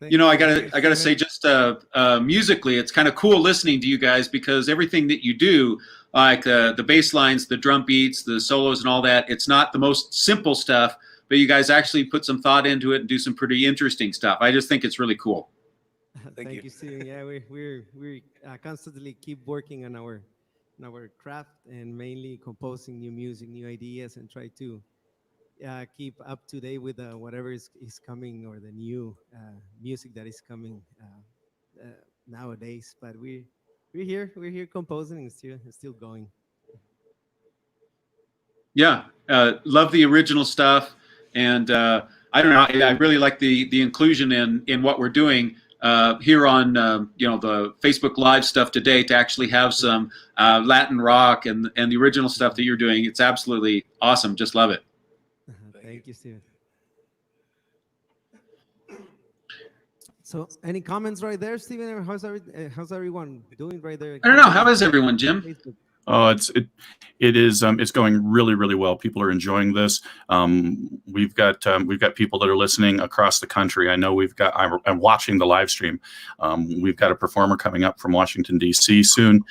You know, I gotta say, just musically, it's kind of cool listening to you guys, because everything that you do, like the bass lines, the drum beats, the solos, and all that, it's not the most simple stuff, but you guys actually put some thought into it and do some pretty interesting stuff. I just think it's really cool. Thank you, Steven. Yeah, we constantly keep working on our craft, and mainly composing new music, new ideas, and try to keep up to date with whatever is coming, or the new music that is coming nowadays. But we're here composing, and still going. Yeah, love the original stuff, and I don't know, I really like the inclusion in what we're doing here on the Facebook Live stuff today, to actually have some Latin rock and the original stuff that you're doing. It's absolutely awesome. Just love it. Thank you, Steven. So, any comments right there, Steven? Or how's everyone doing right there? I don't know. How is everyone, Jim? Oh, it's going really, really well. People are enjoying this. We've got people that are listening across the country. I know I'm watching the live stream. We've got a performer coming up from Washington, D.C. soon.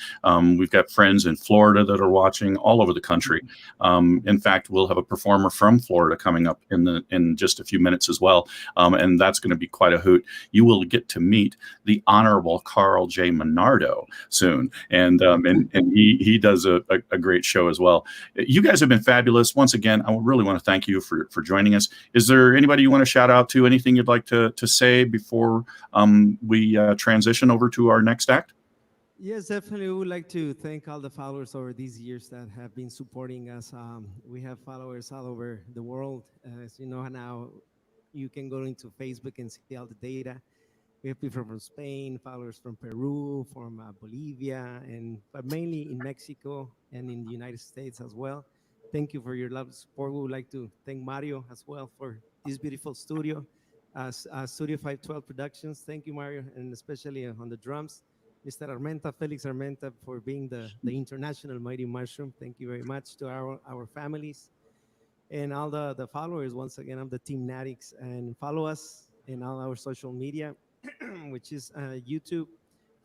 We've got friends in Florida that are watching all over the country. In fact, we'll have a performer from Florida coming up in just a few minutes as well. And that's going to be quite a hoot. You will get to meet the Honorable Carl J. Menardo soon. And he does a great show as well. You guys have been fabulous. Once again, I really want to thank you for joining us. Is there anybody you want to shout out to? Anything you'd like to say before we transition over to our next act? Yes, definitely. We would like to thank all the followers over these years that have been supporting us. We have followers all over the world. As you know, now you can go into Facebook and see all the data. We have people from Spain, followers from Peru, from Bolivia, but mainly in Mexico and in the United States as well. Thank you for your love and support. We would like to thank Mario as well for this beautiful studio, Studio 512 Productions. Thank you, Mario, and especially on the drums, Mr. Armenta, Felix Armenta, for being the international Mighty Mushroom. Thank you very much to our families and all the followers. Once again, I'm the Team Natix, and follow us in all our social media, which is YouTube,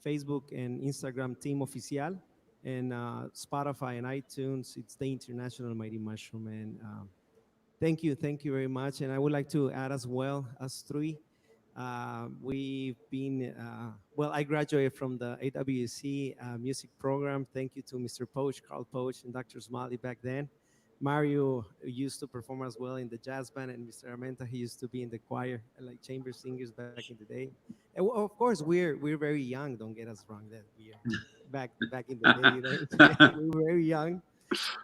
Facebook, and Instagram, Team Oficial, and Spotify and iTunes. It's the International Mighty Mushroom. And thank you very much. And I would like to add as well, us three, we've been, I graduated from the AWC music program. Thank you to Mr. Poach, Carl Poach, and Dr. Smiley back then. Mario used to perform as well in the jazz band, and Mr. Armenta, he used to be in the choir, like chamber singers back in the day. And of course, we're very young. Don't get us wrong. That we are back in the day, we were very young.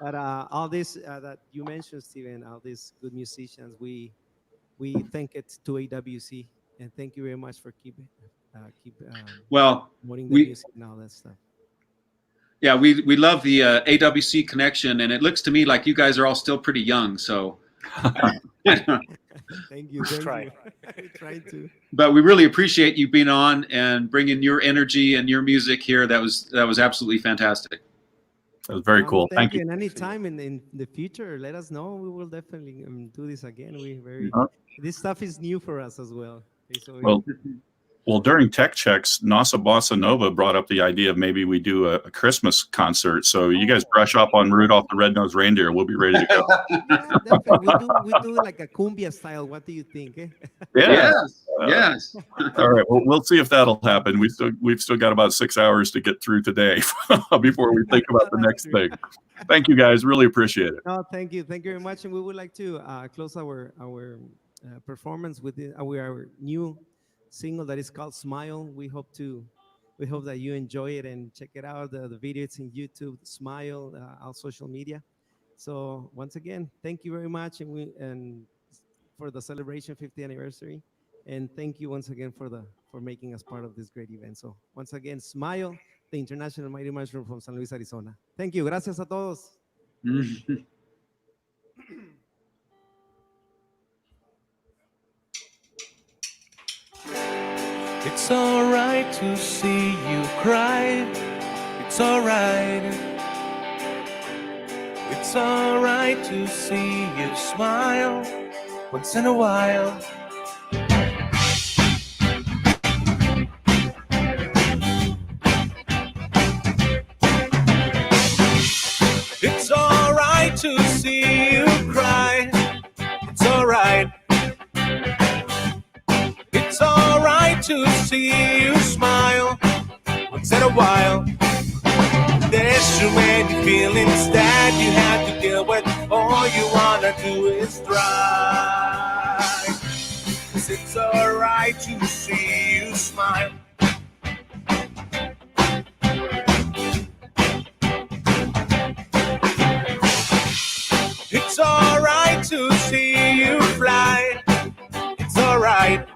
But all this that you mentioned, Steven, all these good musicians, we thank it to AWC, and thank you very much for keep promoting the music and all that stuff. Yeah, we love the AWC connection, and it looks to me like you guys are all still pretty young. So, thank you. Trying to. But we really appreciate you being on and bringing your energy and your music here. That was absolutely fantastic. That was very cool. Thank you. And any time in the future, let us know. We will definitely do this again. This stuff is new for us as well. So Well, during Tech Checks, Noa Basan Nova brought up the idea of maybe we do a Christmas concert. So you guys brush up on Rudolph the Red-Nosed Reindeer. We'll be ready to go. We do like a cumbia style. What do you think? Yes. All right. Well, we'll see if that'll happen. We've still got about 6 hours to get through today before we think about the next thing. Thank you, guys. Really appreciate it. No, thank you very much. And we would like to close our performance with our new single that is called Smile. We hope that you enjoy it and check it out. The video, it's in YouTube, Smile, our social media. So once again, thank you very much, and for the celebration 50th anniversary, and thank you once again for making us part of this great event. So once again, Smile, the International Mighty Mushroom from San Luis, Arizona. Thank you. Gracias a todos. It's alright to see you cry. It's alright. It's alright to see you smile once in a while. It's alright to see you cry. It's alright. It's alright to see you smile once in a while. There's too many feelings that you have to deal with. All you wanna do is try. 'Cause it's alright to see you smile. It's alright to see you fly. It's alright.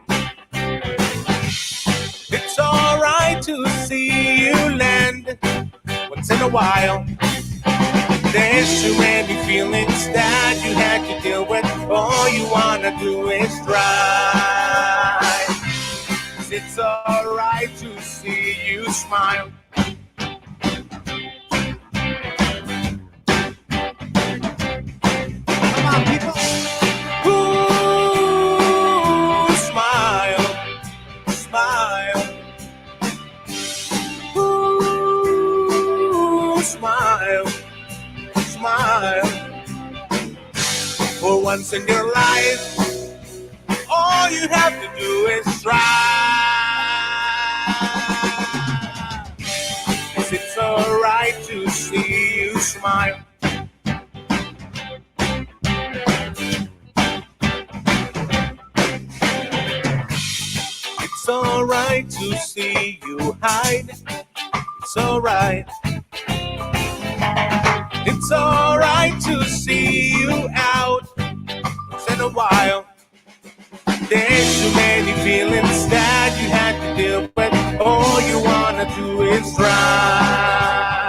It's alright to see you land once in a while. There's too many feelings that you have to deal with. All you wanna do is try. 'Cause it's alright to see you smile. once in your life. All you have to do is try. 'Cause it's alright to see you smile. It's alright to see you hide. It's alright. It's alright to see you out once in a while. There's too many feelings that you had to deal with. All you wanna do is try.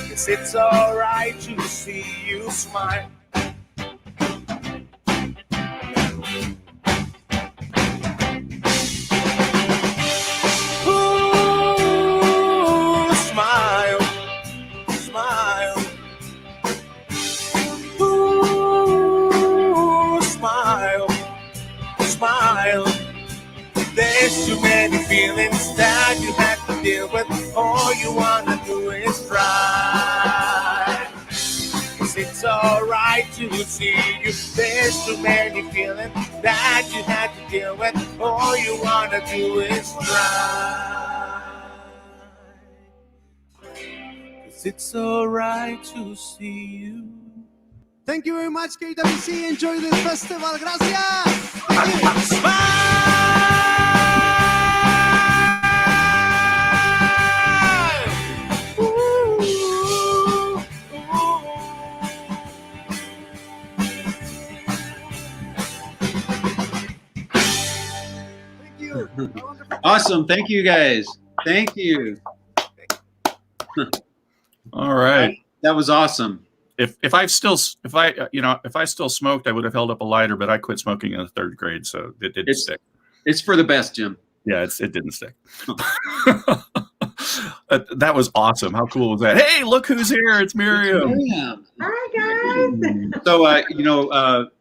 'Cause it's alright to see you smile. Ooh, smile, smile. Ooh, smile. Smile. There's too many feelings that you have to deal with. All you wanna do is try. 'Cause it's alright to see you. There's too many feelings that you have to deal with. All you wanna do is try. 'Cause it's alright to see you. Thank you very much, KWC. Enjoy this festival. Gracias. Awesome. Thank you, guys. Thank you. All right. That was awesome. If I still smoked, I would have held up a lighter, but I quit smoking in the 3rd grade, so it didn't stick. It's for the best, Jim. Yeah, it didn't stick. That was awesome. How cool was that? Hey, look who's here! It's Miriam. Hi guys. So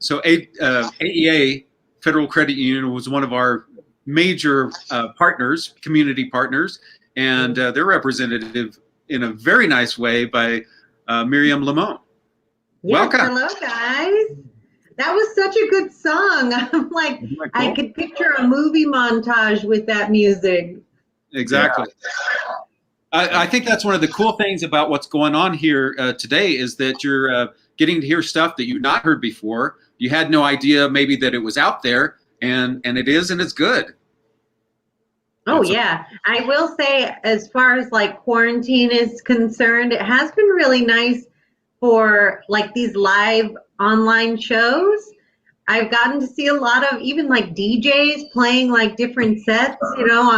so AEA Federal Credit Union was one of our major partners, community partners, and they're represented in a very nice way by Miriam Lamont. Yes, Welcome. hello guys. That was such a good song. I'm like, I could picture a movie montage with that music. Exactly. Yeah. I think that's one of the cool things about what's going on here today is that you're getting to hear stuff that you've not heard before. You had no idea maybe that it was out there, and it is, and it's good. Oh yeah, I will say as far as like quarantine is concerned, it has been really nice for like these live online shows. I've gotten to see a lot of even like DJs playing like different sets, you know,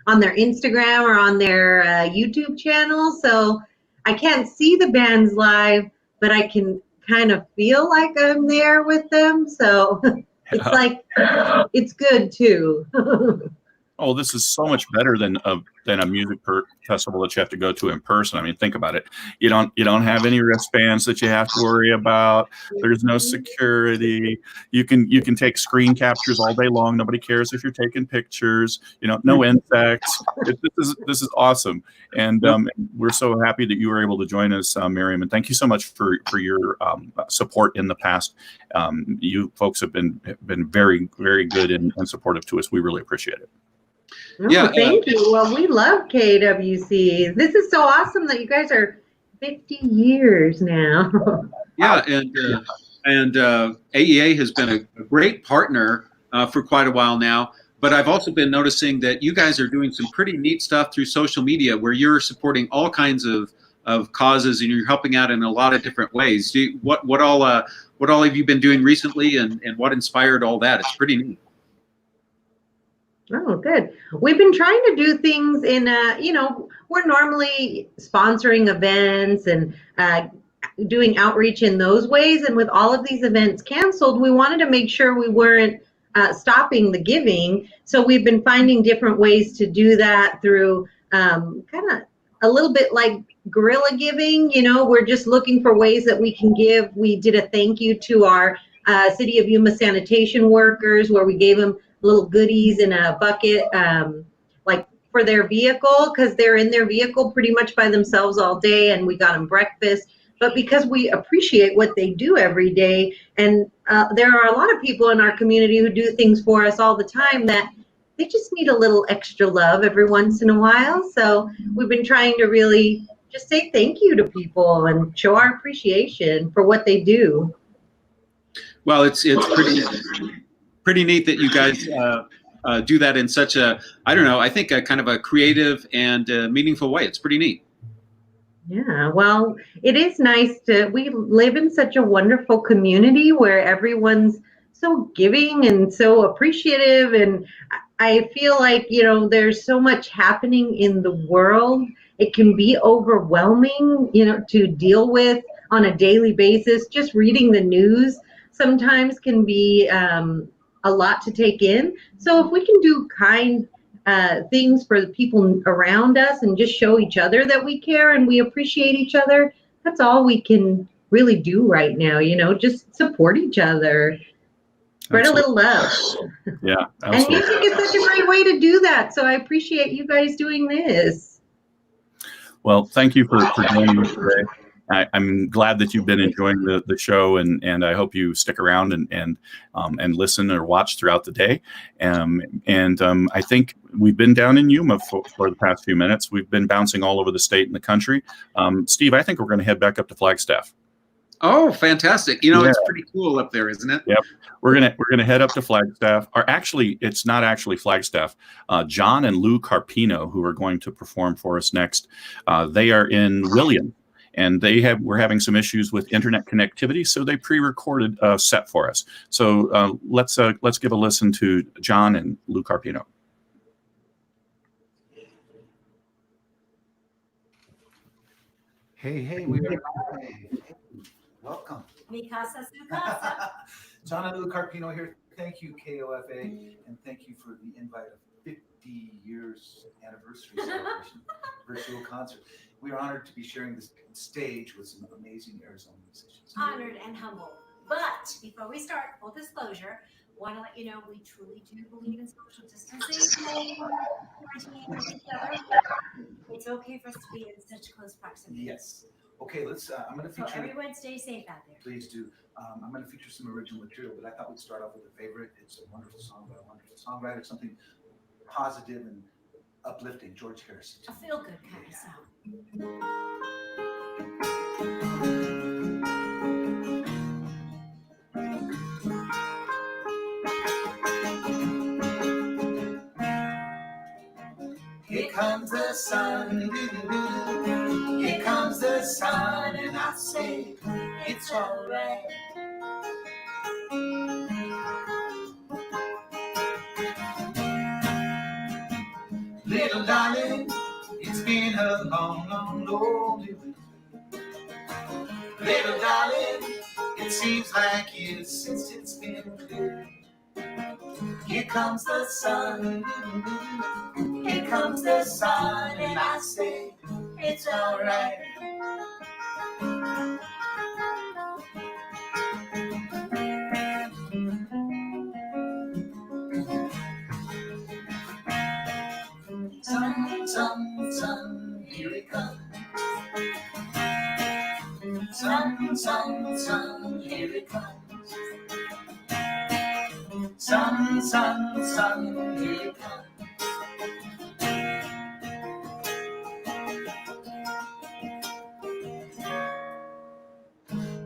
on their Instagram or on their YouTube channel. So I can't see the bands live, but I can kind of feel like I'm there with them. So it's like, it's good too. Oh, this is so much better than a music festival that you have to go to in person. I mean, think about it. You don't have any wristbands that you have to worry about. There's no security. You can take screen captures all day long. Nobody cares if you're taking pictures. You know, no insects. This is awesome, and we're so happy that you were able to join us, Miriam. And thank you so much for your support in the past. You folks have been very, very good and supportive to us. We really appreciate it. Oh, yeah, thank you. Well, we love KWC. This is so awesome that you guys are 50 years now. Yeah, and AEA has been a great partner for quite a while now. But I've also been noticing that you guys are doing some pretty neat stuff through social media, where you're supporting all kinds of causes and you're helping out in a lot of different ways. What all have you been doing recently, and what inspired all that? It's pretty neat. Oh, good. We've been trying to do things in, we're normally sponsoring events and doing outreach in those ways. And with all of these events canceled, we wanted to make sure we weren't stopping the giving. So we've been finding different ways to do that through kind of a little bit like guerrilla giving. You know, we're just looking for ways that we can give. We did a thank you to our City of Yuma sanitation workers, where we gave them little goodies in a bucket, like for their vehicle, because they're in their vehicle pretty much by themselves all day, and we got them breakfast. but because we appreciate what they do every day. And there are a lot of people in our community who do things for us all the time that they just need a little extra love every once in a while. So we've been trying to really just say thank you to people and show our appreciation for what they do. Well, it's pretty neat that you guys do that in such a, I don't know, I think a kind of a creative and meaningful way. It's pretty neat. Yeah, well, it is nice we live in such a wonderful community where everyone's so giving and so appreciative. And I feel like, there's so much happening in the world. It can be overwhelming, to deal with on a daily basis. Just reading the news sometimes can be a lot to take in. So if we can do kind things for the people around us and just show each other that we care and we appreciate each other, that's all we can really do right now. Just support each other, spread a little love. Yeah, and music is such a great way to do that. So I appreciate you guys doing this. Well, thank you for joining us today. I'm glad that you've been enjoying the show, and I hope you stick around and listen or watch throughout the day. I think we've been down in Yuma for the past few minutes. We've been bouncing all over the state and the country. Steve, I think we're going to head back up to Flagstaff. Oh, fantastic! It's pretty cool up there, isn't it? Yep. We're gonna head up to Flagstaff. Or actually, it's not actually Flagstaff. John and Lou Carpino, who are going to perform for us next, they are in William. And we're having some issues with internet connectivity, so they pre-recorded a set for us. So let's give a listen to John and Lou Carpino. Hey, we are live. Welcome. Mi casa, su casa. John and Lou Carpino here. Thank you, KOFA, and thank you for the invite of 50 years anniversary celebration, virtual concert. We are honored to be sharing this stage with some amazing Arizona musicians. Honored and humbled. But before we start, full disclosure, want to let you know we truly do believe in social distancing. It's okay for us to be in such close proximity. Yes. Okay, let's. I'm going to feature. So everyone, stay safe out there. Please do. I'm going to feature some original material, but I thought we'd start off with a favorite. It's a wonderful song by a wonderful songwriter, something positive and uplifting. George Harrison. A feel-good kind of song. Here comes the sun, here comes the sun, and I say it's alright. Little darling, it's been a long, long, lonely winter. Little darling, it seems like years since it's been clear. Here comes the sun, here comes the sun, and I say it's alright. Sun, sun, sun, here it comes. Sun, sun, sun, here it comes. Sun, sun, sun, here it comes.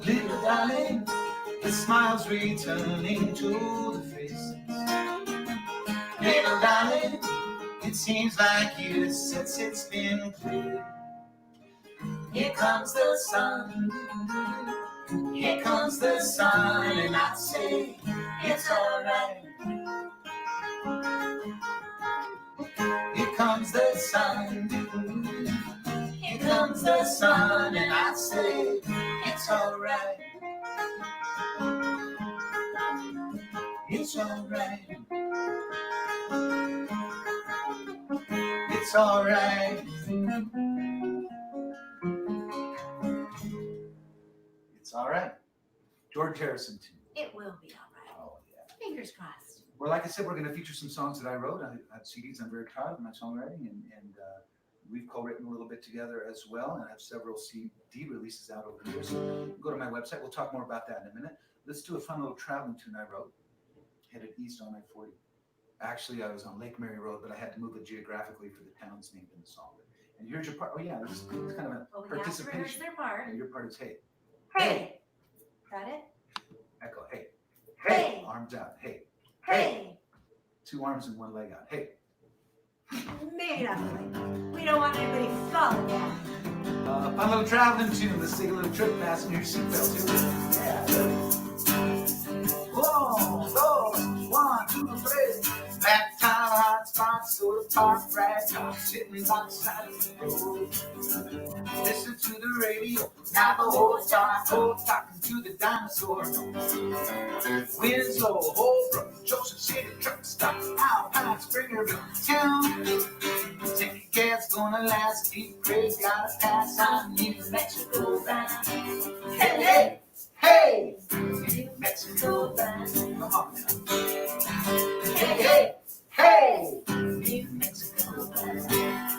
Little darling, the smile's returning to the faces. Little darling, it seems like years since it's been clear. Here comes the sun, here comes the sun, and I say it's alright. Here comes the sun, here comes the sun, and I say it's alright. It's alright. It's alright. It's alright. George Harrison too. It will be all right. Oh yeah. Fingers crossed. Well, like I said, we're going to feature some songs that I wrote. I have CDs. I'm very proud of my songwriting, and we've co-written a little bit together as well, and I have several CD releases out over the years. So go to my website. We'll talk more about that in a minute. Let's do a fun little traveling tune I wrote, headed east on I-40. Actually, I was on Lake Mary Road, but I had to move it geographically for the towns named in the song. And here's your part. Oh yeah, this is kind of a participation. Their part. And your part is hey. Hey. Got it? Echo. Hey. Hey. Arms out. Hey. Hey. 2 arms and 1 leg out. Hey. Maybe not really. We don't want anybody falling down. Fun little traveling tune. Let's take a little trip. Fasten your seatbelts. Here we go. Yeah. Whoa, 1, 2, 3. That time hot spot, sort of park right now, sitting by the side of the road. Listen to the radio, now the whole time, talking to the dinosaur. Winslow, Holbrook, Joseph City, Truck Stop, Alpine, Springerville, Town. Ticket gas gonna last, Deep Creek, gotta pass on New Mexico bound. Hey, hey, hey, New Mexico bound. Come on now. Hey, hey, hey, New Mexico bound.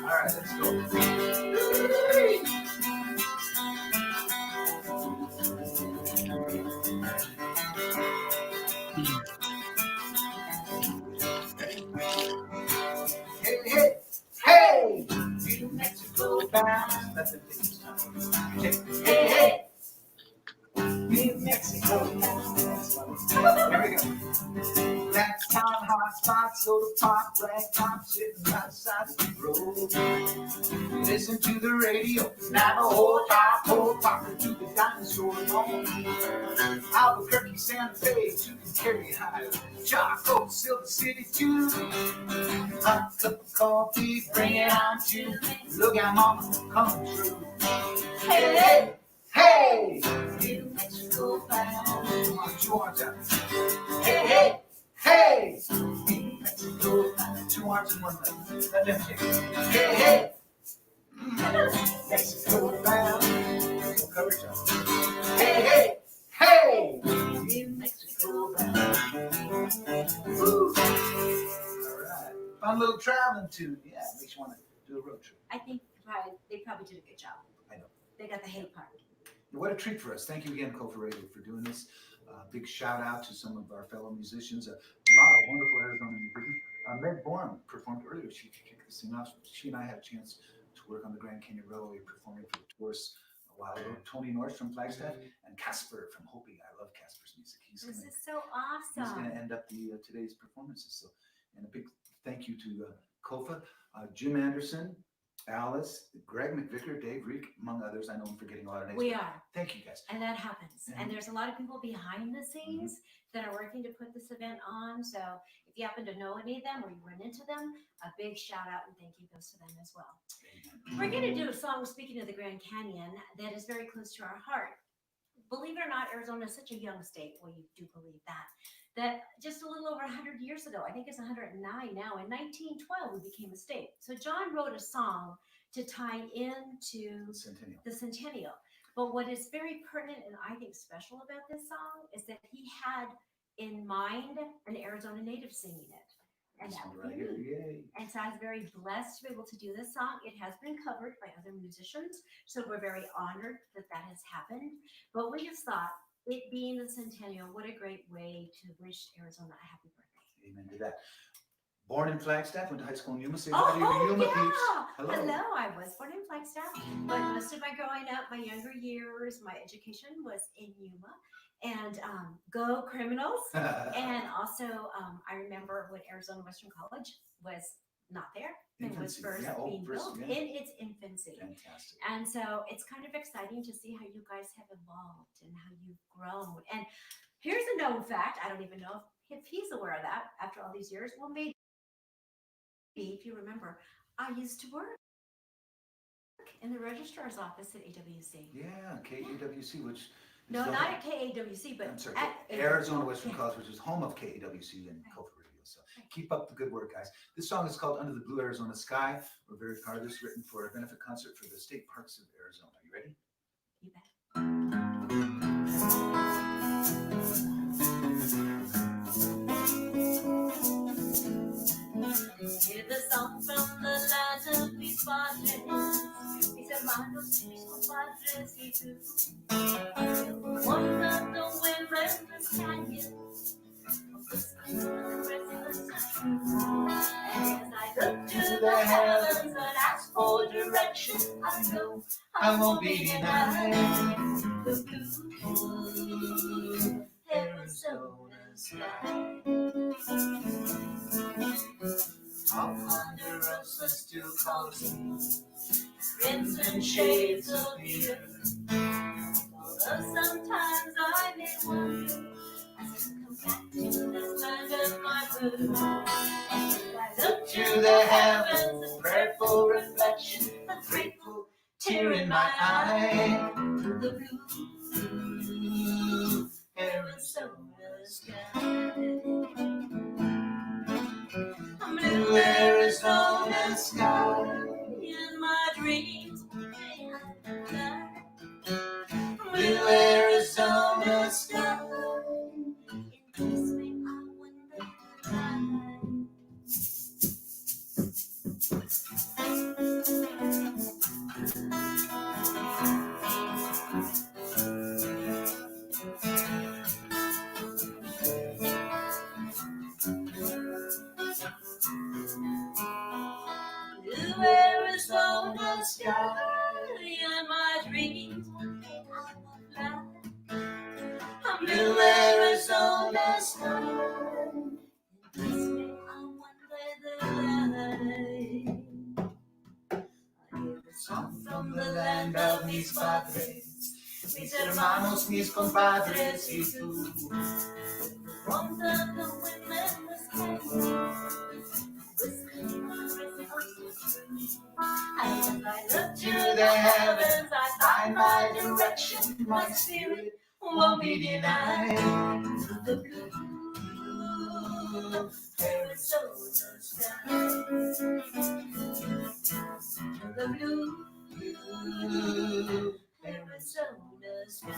All right, let's go. Hey, hey, hey, New Mexico bound. That's it. Hey, hey, New Mexico bound. Here we go. That's town hot spot, so the park right now, sitting outside the road. Listen to the radio, now the whole time, talking to the dinosaur home. Albuquerque, Santa Fe, you can carry high. Chocolate, Silver City too. Hot cup of coffee, bring it on to. Look out, mama, coming through. Hey, hey, hey, New Mexico bound. Come on, 2 arms out. Hey, hey, hey, New Mexico bound. 2 arms and 1 leg. Let them shake. Hey, hey, Mexico bound. No coverage up. Hey, hey, hey, New Mexico bound. Woo. All right. Fun little traveling tune. Yeah, makes you want to do a road trip. I think they probably did a good job. I know. They got the hey part. What a treat for us. Thank you again, KOFA Radio, for doing this. Big shout out to some of our fellow musicians. A lot of wonderful Arizona musicians. Meg Borman performed earlier. She kicked this thing off. She and I had a chance to work on the Grand Canyon Railway performing for the tourists a while ago. Tony Norris from Flagstaff and Casper from Hopi. I love Casper's music. This is so awesome. He's going to end up today's performances. So, and a big thank you to KOFA, Jim Anderson, Alice, Greg McVicker, Dave Reek, among others. I know I'm forgetting a lot of names. We are. Thank you, guys. And that happens. And there's a lot of people behind the scenes that are working to put this event on. So if you happen to know any of them or you run into them, a big shout out and thank you goes to them as well. We're going to do a song, speaking of the Grand Canyon, that is very close to our heart. Believe it or not, Arizona is such a young state. Well, you do believe that just a little over 100 years ago, I think it's 109 now, in 1912, we became a state. So John wrote a song to tie into the centennial. But what is very pertinent and I think special about this song is that he had in mind an Arizona native singing it. And that would be me. And so I was very blessed to be able to do this song. It has been covered by other musicians, so we're very honored that that has happened. But we just thought, it being the centennial, what a great way to wish Arizona a happy birthday. Amen to that. Born in Flagstaff, went to high school in Yuma. Say Oh, hi to Yuma peeps. Hello, I was born in Flagstaff, but most of my growing up, my younger years, my education was in Yuma. And go Criminals. And also, I remember when Arizona Western College was not there. It was first being built in its infancy. Fantastic. And so it's kind of exciting to see how you guys have evolved and how you've grown. And here's a known fact. I don't even know if he's aware of that after all these years. Well, maybe if you remember, I used to work in the registrar's office at AWC. Yeah, KAWC, which... No, not at KAWC, but I'm sorry, at Arizona Western College, which is home of KAWC and KOFA Radio. So keep up the good work, guys. This song is called Under the Blue Arizona Sky. We're very proud of this, written for a benefit concert for the state parks of Arizona. You ready? You bet. Hear the song from the land of peace falling hermanos, mis compadres y tú. Wandando in restless canyons of the restless truth. As I look to the heavens and ask for direction, I know I won't be denied. The blue Arizona sky. All under us are still calling, crimson shades of the earth. Although sometimes I may wonder, as I come back to this land of my birth. I look to the heavens and pray for reflection, a grateful tear in my eye. The blue Arizona sky. Blue Arizona sky. In my dreams, blue Arizona sky. In peace may I wonder why. Blue Arizona sky. In my dreams, one day I will fly. Blue Arizona sky. In peace may I wonder why. I hear a song from the land of mis padres, mis hermanos, mis compadres y tú. From the windless canyon, whispering as I look to the heavens, I find my direction. My spirit won't be denied. The blue Arizona sky. The blue Arizona sky.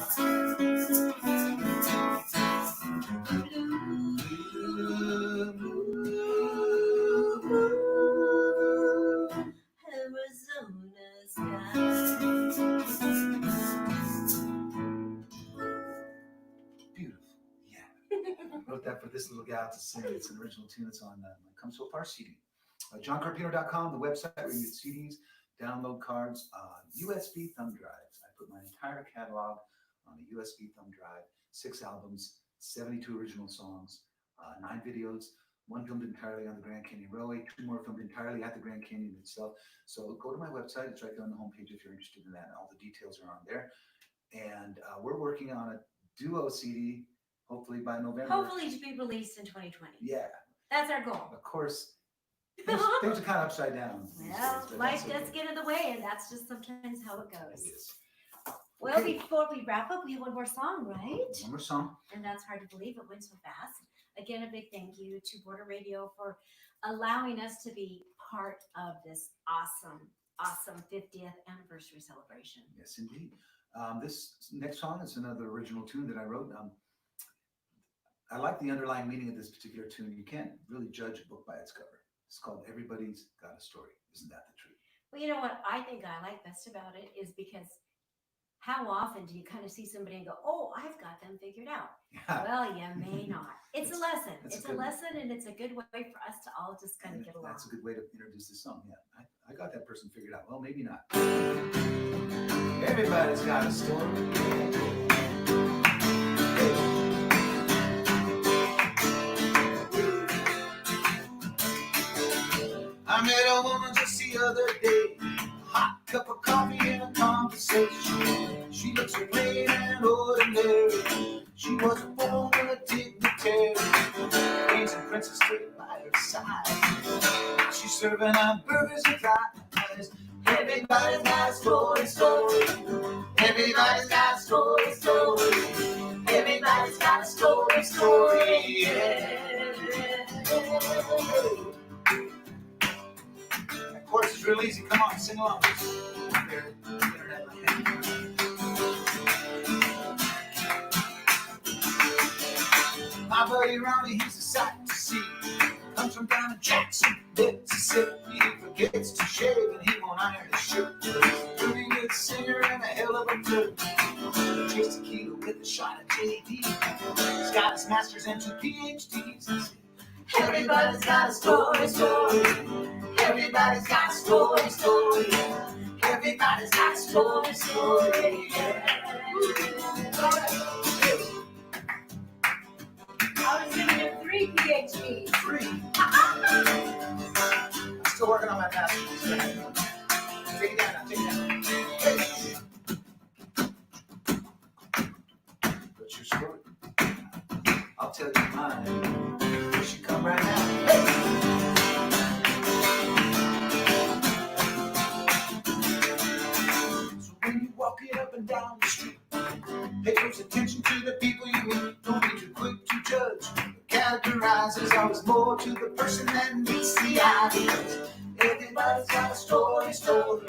Arizona sky. Beautiful, yeah. Wrote that for this little gal to sing. It's an original tune. It's on my Come So Far CD. JohnCarpino.com, the website where you get CDs, download cards, USB thumb drives. I put my entire catalog on a USB thumb drive, 6 albums, 72 original songs, 9 videos, 1 filmed entirely on the Grand Canyon Railway, 2 more filmed entirely at the Grand Canyon itself. So go to my website. It's right there on the homepage if you're interested in that. All the details are on there. And we're working on a duo CD, hopefully by November. Hopefully to be released in 2020. Yeah. That's our goal. Of course, things are kind of upside down. Well, life does get in the way, and that's just sometimes how it goes. Well, before we wrap up, we have one more song, right? One more song. And that's hard to believe. It went so fast. Again, a big thank you to Border Radio for allowing us to be part of this awesome 50th anniversary celebration. Yes, indeed. This next song is another original tune that I wrote. I like the underlying meaning of this particular tune. You can't really judge a book by its cover. It's called Everybody's Got a Story. Isn't that the truth? Well, you know what I think I like best about it is because how often do you kind of see somebody and go, oh, I've got them figured out? Yeah. Well, you may not. It's a lesson. It's a lesson, and it's a good way for us to all just kind of get along. That's a good way to introduce the song. Yeah, I got that person figured out. Well, maybe not. Everybody's got a story. I met a woman just the other day, hot cup of coffee and a conversation. She looks so plain and ordinary. She wasn't born in a dignitary. Ancient princess straight by her side. She's serving out burgers and fries. Everybody's got a story. Everybody's got a story. Everybody's got a story. Yeah. Of course, it's real easy. Come on, sing along. My buddy Ronnie, he's a sight to see. comes from down in Jackson, Mississippi. He forgets to shave and he won't iron his shirt. But he's a pretty good singer and a hell of a cook. Chase tequila with a shot of JD. He's got his master's and 2 PhDs. Everybody's got a story, story. Everybody's got a story, story. Everybody's got a story, story. I was giving him 3 PhDs. 3. I'm still working on my master's. Take it down now, take it down. Hey. What's your story? I'll tell you mine. You should come right now. Hey. So when you walk it up and down the street, pay close attention to the people you meet. Don't be too quick to judge. Categorize, there's always more to the person than meets the eye. Everybody's got a story, story.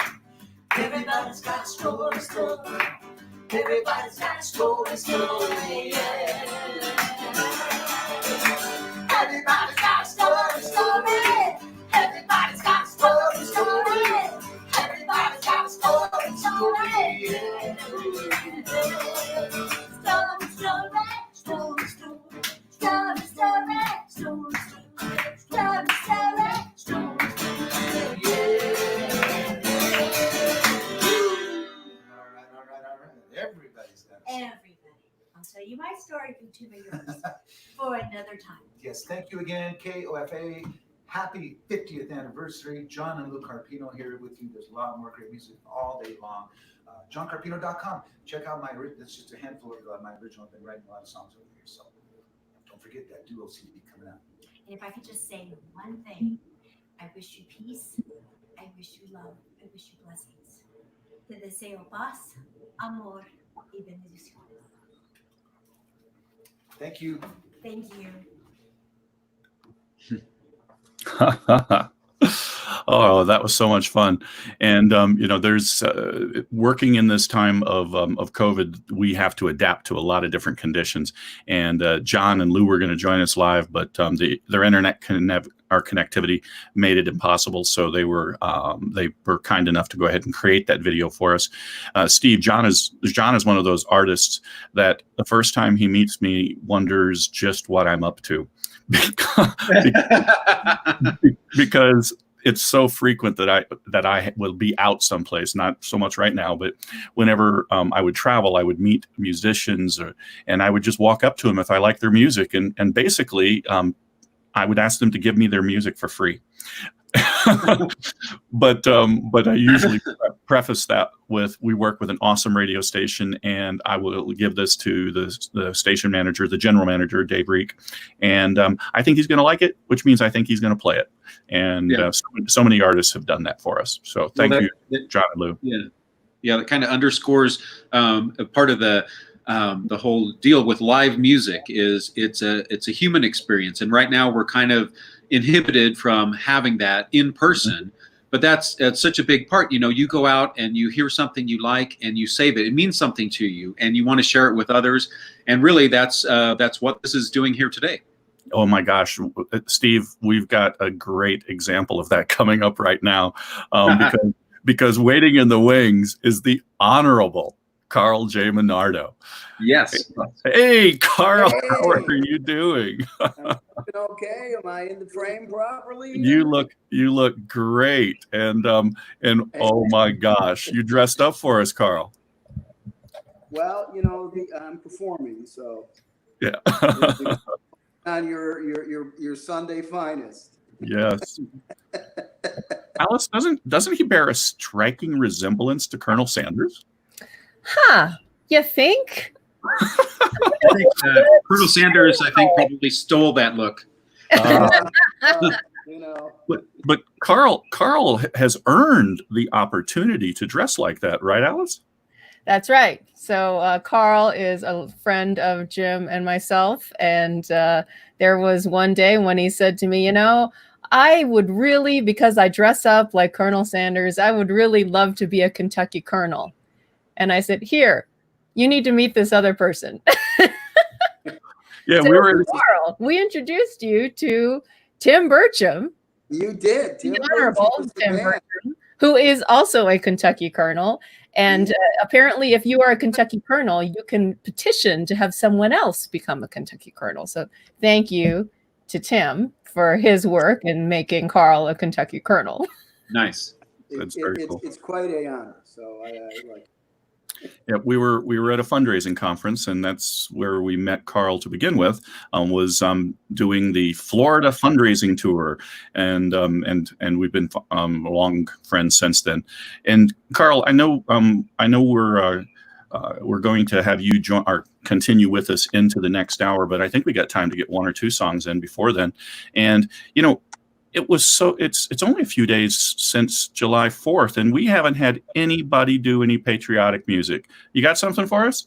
Everybody's got a story, story. Everybody's got a story, story. Yeah. Everybody's got a story, story. Everybody's got a story, story. Everybody's got a story, story. Yeah. Story, story, story, story. Story, story, story, story. Story, story, story. Everybody's got a story. Everybody. I'll tell you my story from 2 yours for another time. Yes, thank you again, KOFA. Happy 50th anniversary. John and Lou Carpino here with you. There's a lot more great music all day long. JohnCarpino.com. Check out that's just a handful of my original. I've been writing a lot of songs over here. So don't forget that duo CD coming out. And if I could just say one thing, I wish you peace. I wish you love. I wish you blessings. Te deseo paz, amor y bendiciones. Thank you. Thank you. Oh, that was so much fun. And, there's working in this time of COVID, we have to adapt to a lot of different conditions. And John and Lou were going to join us live, but their internet connectivity made it impossible. So they were kind enough to go ahead and create that video for us. Steve, John is one of those artists that the first time he meets me wonders just what I'm up to. Because it's so frequent that I will be out someplace, not so much right now, but whenever I would travel, I would meet musicians and I would just walk up to them if I liked their music. And basically, I would ask them to give me their music for free. But I usually preface that with, we work with an awesome radio station, and I will give this to the station manager, the general manager, Dave Reek, and I think he's going to like it, which means I think he's going to play it. And so many artists have done that for us. So thank you, John and Lou. Yeah, that kind of underscores a part of the whole deal with live music is it's a human experience, and right now we're kind of inhibited from having that in person. But that's such a big part. You go out and you hear something you like and you save it. It means something to you, and you want to share it with others. And really, that's what this is doing here today. Oh my gosh, Steve, we've got a great example of that coming up right now, because waiting in the wings is the Honorable Carl J. Menardo. Yes. Hey, Carl, how are you doing? Okay, am I in the frame properly? You look great, and oh my gosh, you dressed up for us, Carl. Well, I'm performing, so yeah. On your Sunday finest. Yes. Alice, doesn't he bear a striking resemblance to Colonel Sanders? Huh? You think? I think Colonel Sanders, probably stole that look. But Carl has earned the opportunity to dress like that, right, Alice? That's right. So Carl is a friend of Jim and myself, and there was one day when he said to me, I would really, because I dress up like Colonel Sanders, I would really love to be a Kentucky colonel. And I said, here, you need to meet this other person. Yeah, so Carl, we introduced you to Tim Burcham. You did. The Honorable Tim Burcham, who is also a Kentucky Colonel. And apparently, if you are a Kentucky Colonel, you can petition to have someone else become a Kentucky Colonel. So thank you to Tim for his work in making Carl a Kentucky Colonel. Nice. That's very cool. It's quite a honor. So I like it. Yeah, we were at a fundraising conference, and that's where we met Carl to begin with. Was doing the Florida fundraising tour, and we've been long friends since then. And Carl, I know we're going to have you join or continue with us into the next hour, but I think we got time to get one or two songs in before then. And it's only a few days since July 4th, and we haven't had anybody do any patriotic music. You got something for us?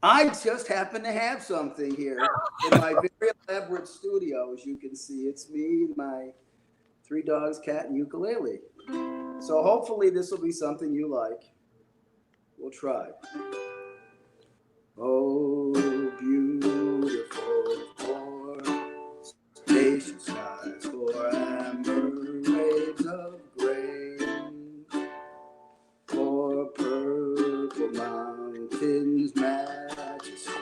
I just happen to have something here in my very elaborate studio. As you can see, it's me, my 3 dogs, cat, and ukulele. So hopefully this will be something you like. We'll try. Oh, beautiful station skies for amber waves of grain, for purple mountains majesty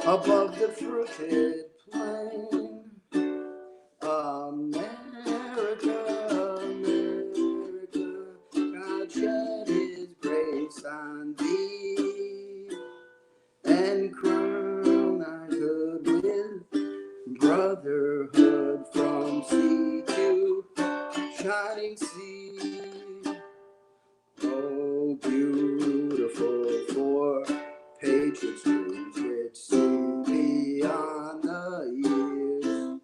above the fruited plain. America, America, God shed his grace on thee and crown thy good with brotherhood from sea to shining sea. Oh, beautiful for patriots whose rich see beyond the years.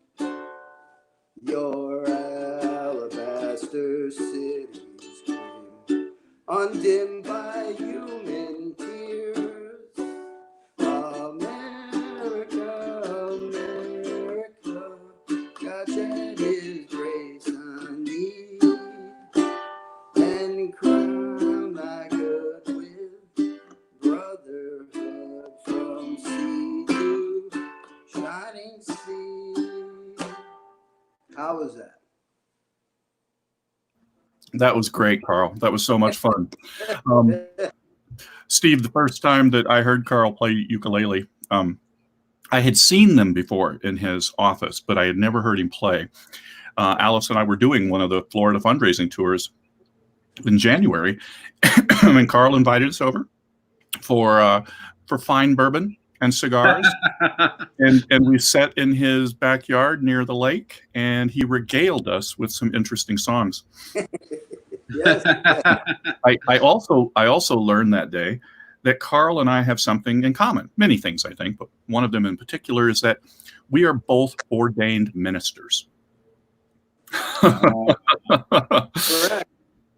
Your alabaster cities gleam, undimmed by human tears. America, America, God shed his grace on thee and crown thy good with brotherhood from sea to shining sea. How was that? That was great, Carl. That was so much fun. Steve, the first time that I heard Carl play ukulele, I had seen them before in his office, but I had never heard him play. Alice and I were doing one of the Florida fundraising tours in January, and Carl invited us over for fine bourbon and cigars, and we sat in his backyard near the lake, and he regaled us with some interesting songs. Yes. I also learned that day that Carl and I have something in common. Many things, I think, but one of them in particular is that we are both ordained ministers. Correct.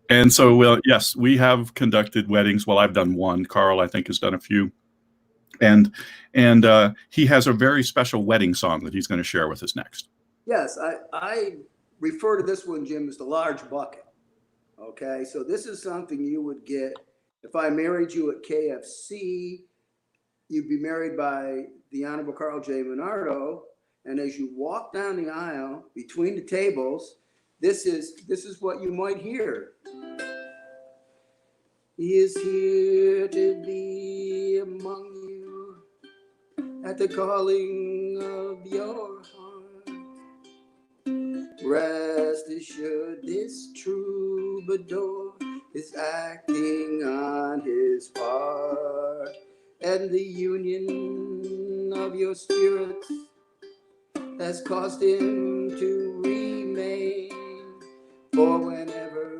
And so, well, yes, we have conducted weddings. Well, I've done one. Carl, I think, has done a few. And he has a very special wedding song that he's going to share with us next. Yes, I refer to this one, Jim, as the large bucket. Okay, so this is something you would get if I married you at KFC. You'd be married by the Honorable Carl J. Menardo, and as you walk down the aisle between the tables, this is what you might hear. He is here to be among you at the calling of your heart. Rest assured, this troubadour is acting on his part, and the union of your spirits has caused him to remain. For whenever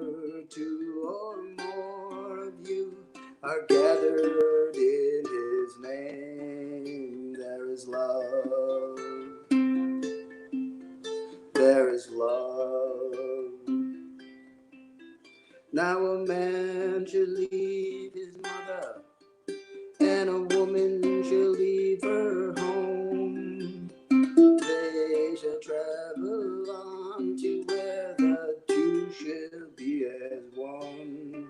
2 or more of you are gathered in his name, there is love. There is love. Now a man shall leave his mother, and a woman shall leave her home. They shall travel on to where the 2 shall be as one.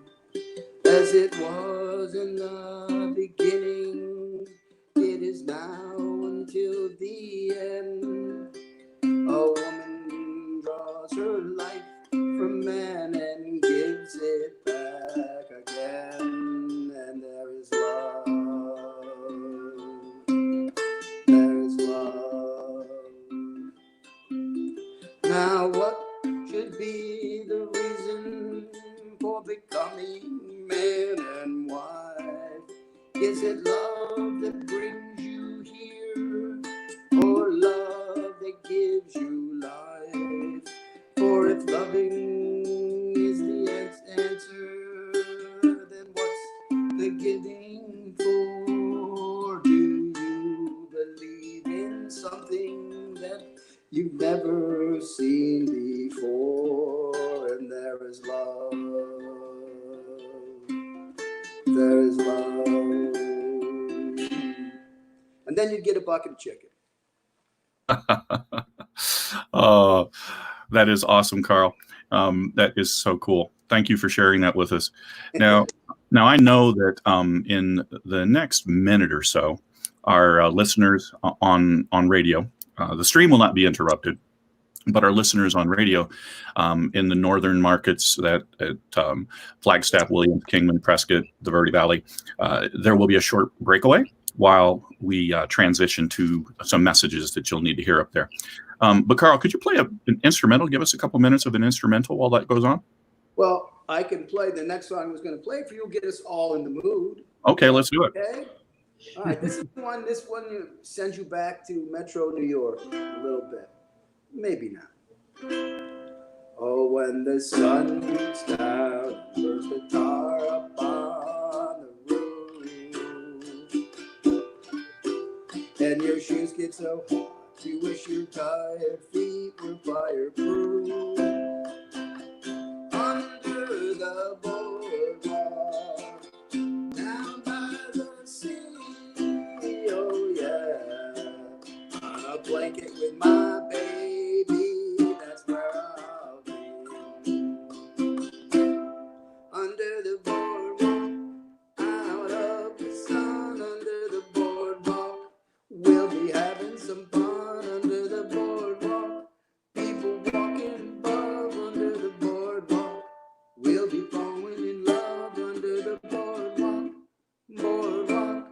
As it was in the beginning, it is now until the end. Now what should be the reason for becoming man and wife? Is it love that brings you here, or love that gives you life? For if loving is the answer, then what's the giving for? Do you believe in something that you've never seen before? And there is love. There is love. And then you'd get a bucket of chicken. Oh, that is awesome, Carl. That is so cool. Thank you for sharing that with us. Now I know that in the next minute or so, our listeners on radio, the stream will not be interrupted, but our listeners on radio in the northern markets, that at Flagstaff, Williams, Kingman, Prescott, the Verde Valley, there will be a short breakaway while we transition to some messages that you'll need to hear up there. But Carl, could you play an instrumental? Give us a couple minutes of an instrumental while that goes on. Well, I can play the next song I was going to play for you. Get us all in the mood. Okay, let's do it. Okay. All right. This one sends you back to Metro New York a little bit. Maybe not. Oh, when the sun beats down, first guitar up on the roof, and your shoes get so hot, you wish your tired feet were fireproof. Under the boardwalk, down by the sea, oh yeah, on a blanket with my baby, that's where I'll be. Under the boardwalk, out of the sun, under the boardwalk, we'll be having some fun under the boardwalk. People walking above under the boardwalk. We'll be falling in love under the boardwalk. Boardwalk.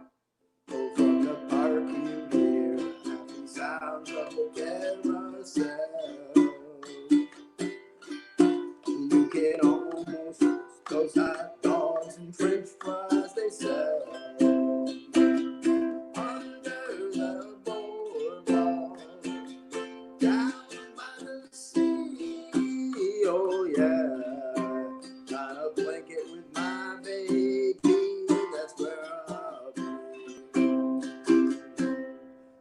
Oh, from the park you hear the happy sounds of the carousel. You can almost taste those hot dogs and French fries they sell. Under the boardwalk, down by the sea, oh yeah, got a blanket with my baby, that's where I'll be.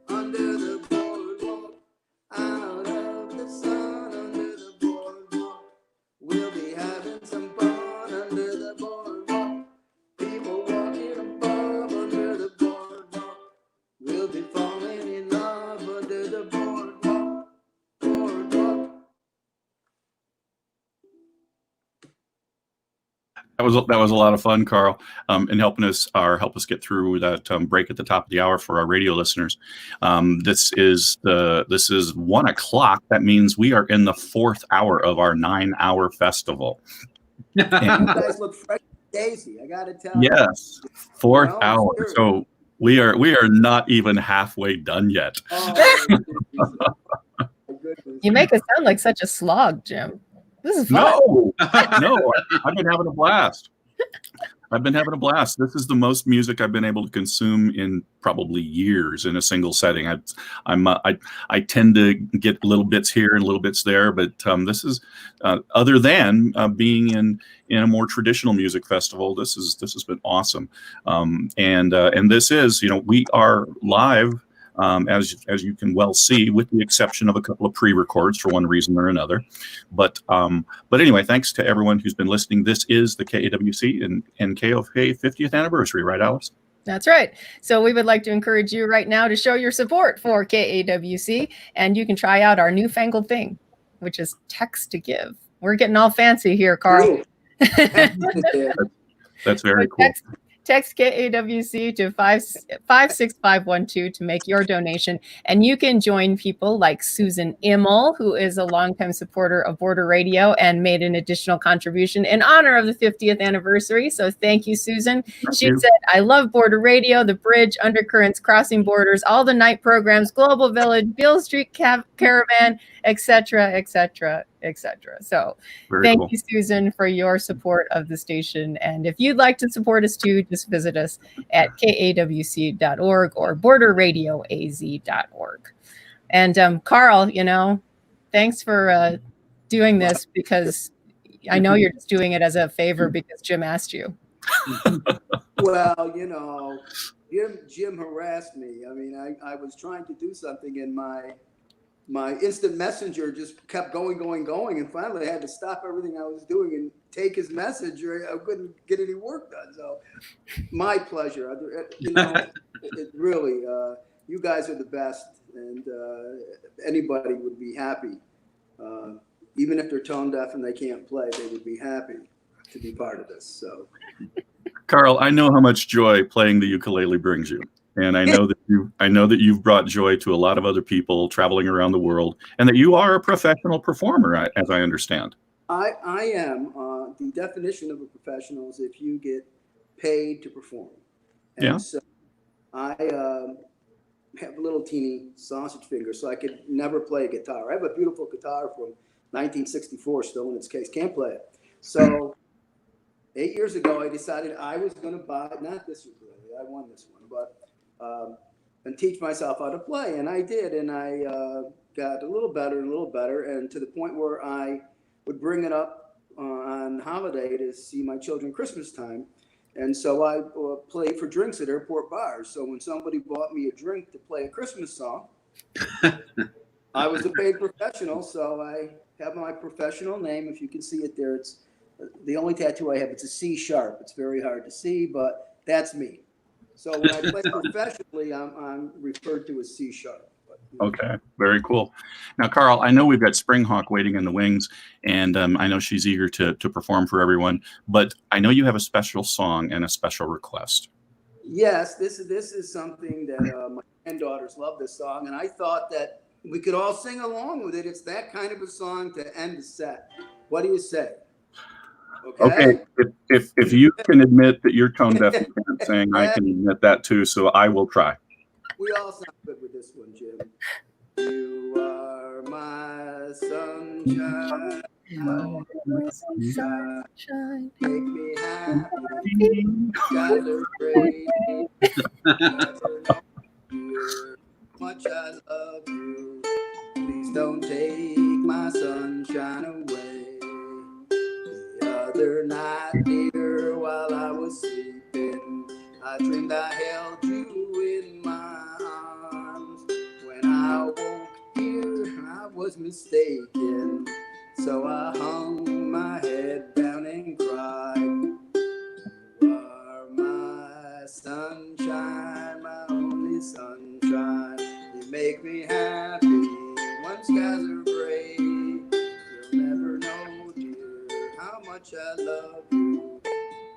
Under the boardwalk, out of the sun, under the boardwalk, we'll be having some fun under the boardwalk. People walking above under the boardwalk. We'll be falling in love under the boardwalk. Boardwalk. That was a lot of fun, Carl, in help us get through that break at the top of the hour for our radio listeners. This is 1 o'clock. That means we are in the 4th hour of our 9-hour festival. You guys look fresh as Daisy, I gotta tell you. Yes, 4th No, hour. sure. So we are not even halfway done yet. You make us sound like such a slog, Jim. This is fun. No, I've been having a blast. This is the most music I've been able to consume in probably years in a single setting. I tend to get little bits here and little bits there, but this is other than being in a more traditional music festival. This has been awesome, and this is, we are live. As you can well see, with the exception of a couple of pre-records for one reason or another. But anyway, thanks to everyone who's been listening. This is the KAWC and KOFA 50th anniversary, right, Alice? That's right. So we would like to encourage you right now to show your support for KAWC, and you can try out our newfangled thing, which is text to give. We're getting all fancy here, Carl. That's very cool. Text KAWC to 56512 to make your donation. And you can join people like Susan Immel, who is a longtime supporter of Border Radio and made an additional contribution in honor of the 50th anniversary. So thank you, Susan. She said, I love Border Radio, The Bridge, Undercurrents, Crossing Borders, all the night programs, Global Village, Beale Street Caravan, etc., etc., etc. So thank you, Susan, for your support of the station. And if you'd like to support us too, just visit us at kawc.org or borderradioaz.org. And Carl, you know, thanks for doing this, because I know you're just doing it as a favor because Jim asked you. Well, you know, Jim harassed me. I mean, I was trying to do something and my instant messenger just kept going, and finally I had to stop everything I was doing and take his message, or I couldn't get any work done. So, my pleasure. You know, it really, you guys are the best, and anybody would be happy, even if they're tone deaf and they can't play, they would be happy to be part of this. So, Carl, I know how much joy playing the ukulele brings you. And I know that you've brought joy to a lot of other people traveling around the world, and that you are a professional performer, as I understand. I am. The definition of a professional is if you get paid to perform. And so I have a little teeny sausage finger, so I could never play guitar. I have a beautiful guitar from 1964 still in its case. Can't play it. So 8 years ago, I decided I was going to buy, not this ukulele, I won this one, but and teach myself how to play. And I did, and I got a little better, and to the point where I would bring it up on holiday to see my children Christmas time. And so I played for drinks at airport bars. So when somebody bought me a drink to play a Christmas song, I was a paid professional. So I have my professional name. If you can see it there, it's the only tattoo I have. It's a C sharp. It's very hard to see, but that's me. So when I play professionally, I'm referred to as C sharp. Okay, very cool. Now, Carl, I know we've got Springhawk waiting in the wings, and I know she's eager to perform for everyone, but I know you have a special song and a special request. Yes, this is something that my granddaughters love this song, and I thought that we could all sing along with it. It's that kind of a song to end the set. What do you say? Okay, if you can admit that you're tone deaf and can't sing, I can admit that too, so I will try. We all sound good with this one, Jim. You are my sunshine. My sunshine. Make me happy. Skies are gray. Much I love you. Please don't take my sunshine away. The other night, dear, while I was sleeping, I dreamed I held you in my arms. When I woke here, I was mistaken. So I hung my head down and cried. You are my sunshine, my only sunshine. You make me happy when skies are gray. You'll never know, dear, how much I love you.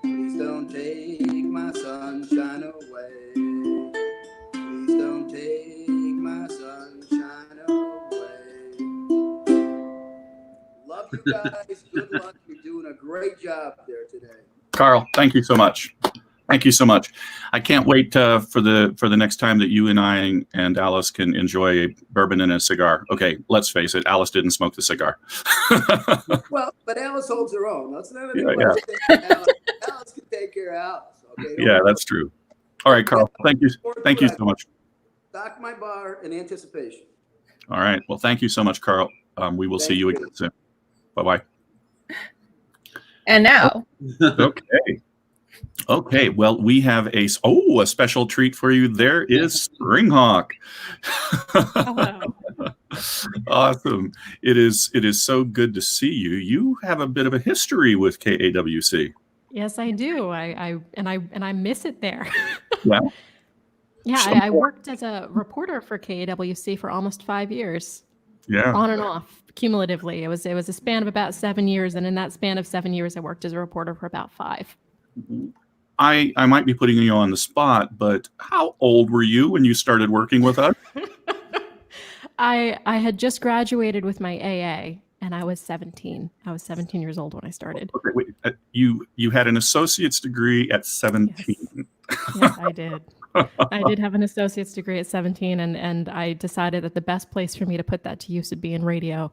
Please don't take my sunshine away. Please don't take my sunshine away. Love you guys. Good luck. You're doing a great job there today. Carl, thank you so much. Thank you so much. I can't wait for the next time that you and I and Alice can enjoy a bourbon and a cigar. Okay, let's face it, Alice didn't smoke the cigar. Well, but Alice holds her own. That's not Yeah. Alice can take care of Alice. Okay. Yeah, that's true. All right, Carl. Thank you. Thank you so much. Stock my bar in anticipation. All right. Well, thank you so much, Carl. We will see you again soon. Bye-bye. And now. Okay. Well, we have a special treat for you. There is Springhawk. Awesome. It is so good to see you. You have a bit of a history with KAWC. Yes, I do. I miss it there. Yeah. Yeah, I worked as a reporter for KAWC for almost 5 years. Yeah. On and off, cumulatively. It was a span of about 7 years, and in that span of 7 years, I worked as a reporter for about 5. Mm-hmm. I might be putting you on the spot, but how old were you when you started working with us? I had just graduated with my AA, and I was 17. I was 17 years old when I started. Okay, wait, you had an associate's degree at 17. Yes, I did. I did have an associate's degree at 17, and I decided that the best place for me to put that to use would be in radio.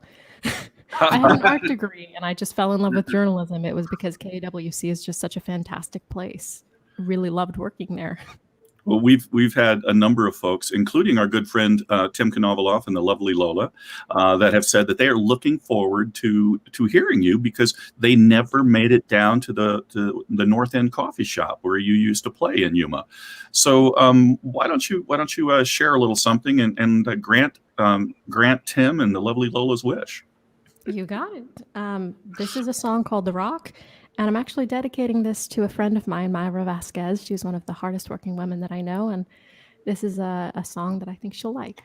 I had an art degree, and I just fell in love with journalism. It was because KAWC is just such a fantastic place. I really loved working there. Well, we've had a number of folks, including our good friend Tim Konovalov and the lovely Lola, that have said that they are looking forward to hearing you because they never made it down to the North End coffee shop where you used to play in Yuma. So why don't you share a little something and grant Tim and the lovely Lola's wish? You got it. This is a song called "The Rock." And I'm actually dedicating this to a friend of mine, Myra Vasquez. She's one of the hardest working women that I know. And this is a song that I think she'll like.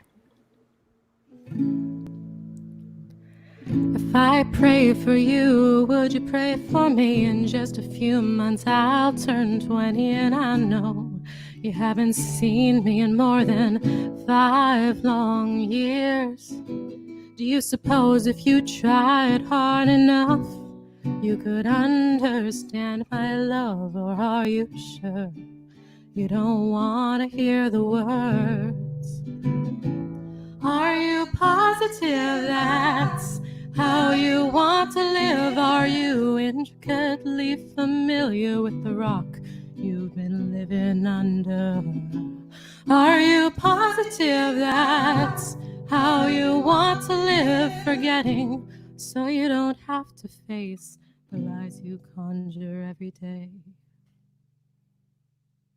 If I pray for you, would you pray for me? In just a few months, I'll turn 20. And I know you haven't seen me in more than 5 long years. Do you suppose if you tried hard enough, you could understand my love, or are you sure you don't want to hear the words? Are you positive that's how you want to live? Are you intricately familiar with the rock you've been living under? Are you positive that's how you want to live, forgetting so you don't have to face the lies you conjure every day?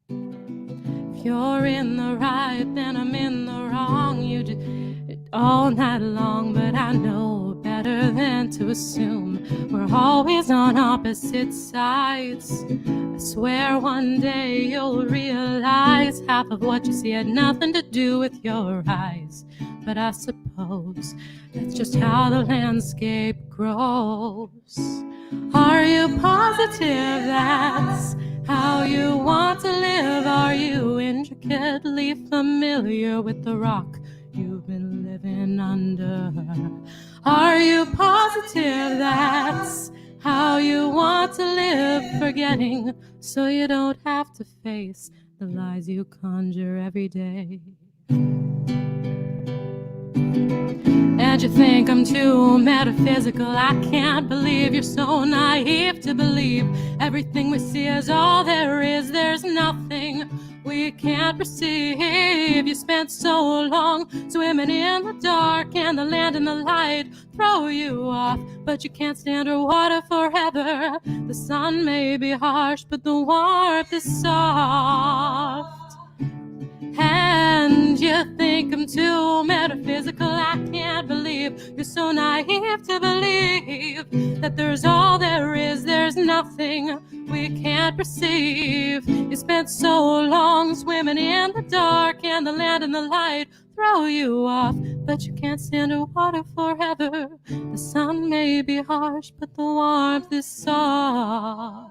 If you're in the right, then I'm in the wrong. You did it all night long, but I know better than to assume we're always on opposite sides. I swear one day you'll realize half of what you see had nothing to do with your eyes. But I suppose that's just how the landscape grows. Are you positive that's how you want to live? Are you intricately familiar with the rock you've been living under? Are you positive that's how you want to live, forgetting so you don't have to face the lies you conjure every day? And you think I'm too metaphysical? I can't believe you're so naive to believe everything we see is all there is. There's nothing we can't perceive. You spent so long swimming in the dark, and the land and the light throw you off, but you can't stand her water forever. The sun may be harsh, but the warmth is soft. And you think I'm too metaphysical? I can't believe you're so naive to believe that there's all there is. There's nothing we can't perceive. You spent so long swimming in the dark, and the land and the light throw you off, but you can't stand the water forever. The sun may be harsh, but the warmth is soft.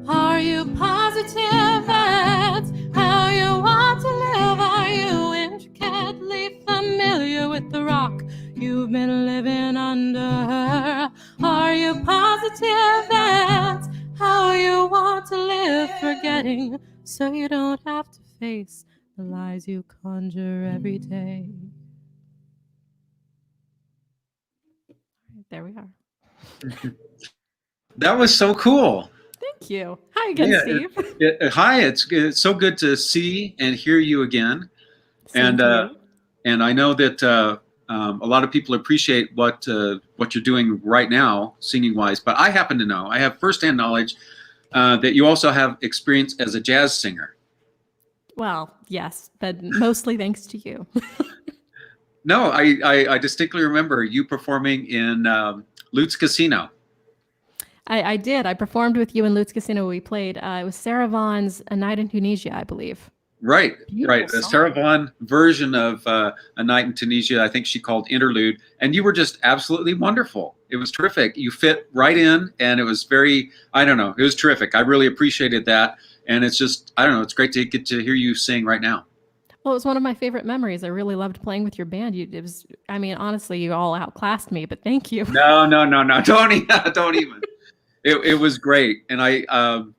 Are you positive that's how you want to live? Are you intricately familiar with the rock you've been living under? Are you positive that's how you want to live, forgetting so you don't have to face the lies you conjure every day? There we are. That was so cool. Thank you. Hi again, Steve. Hi, it's so good to see and hear you again. And I know that a lot of people appreciate what you're doing right now, singing wise. But I happen to know, I have firsthand knowledge that you also have experience as a jazz singer. Well, yes, but mostly thanks to you. No, I distinctly remember you performing in Lutz Casino. I did. I performed with you in Lutz Casino. We played. It was Sarah Vaughan's A Night in Tunisia, I believe. Right, Beautiful right. The song. Sarah Vaughan version of A Night in Tunisia, I think she called Interlude, and you were just absolutely wonderful. It was terrific. You fit right in, and it was very, I don't know, it was terrific. I really appreciated that, and it's just, I don't know, it's great to get to hear you sing right now. Well, it was one of my favorite memories. I really loved playing with your band. It was, I mean, honestly, you all outclassed me, but thank you. No, don't even. It was great, and I,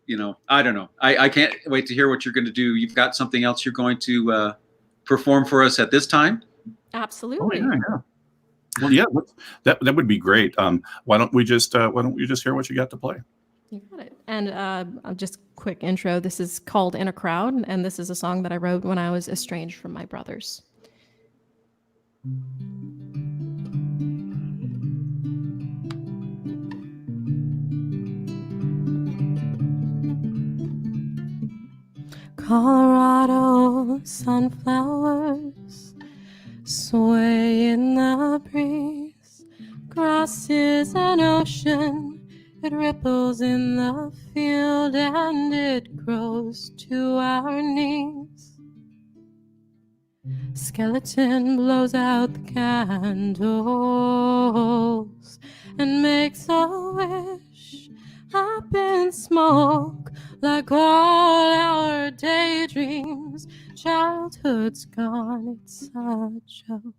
you know, I don't know. I can't wait to hear what you're going to do. You've got something else you're going to perform for us at this time? Absolutely. Oh, yeah. Well, yeah, that would be great. Why don't we just hear what you got to play? You got it. And just quick intro. This is called In a Crowd, and this is a song that I wrote when I was estranged from my brothers. Colorado sunflowers sway in the breeze. Grass is an ocean, it ripples in the field and it grows to our knees. Skeleton blows out the candles and makes a wish up in smoke. Like all our daydreams, childhood's gone, it's a joke.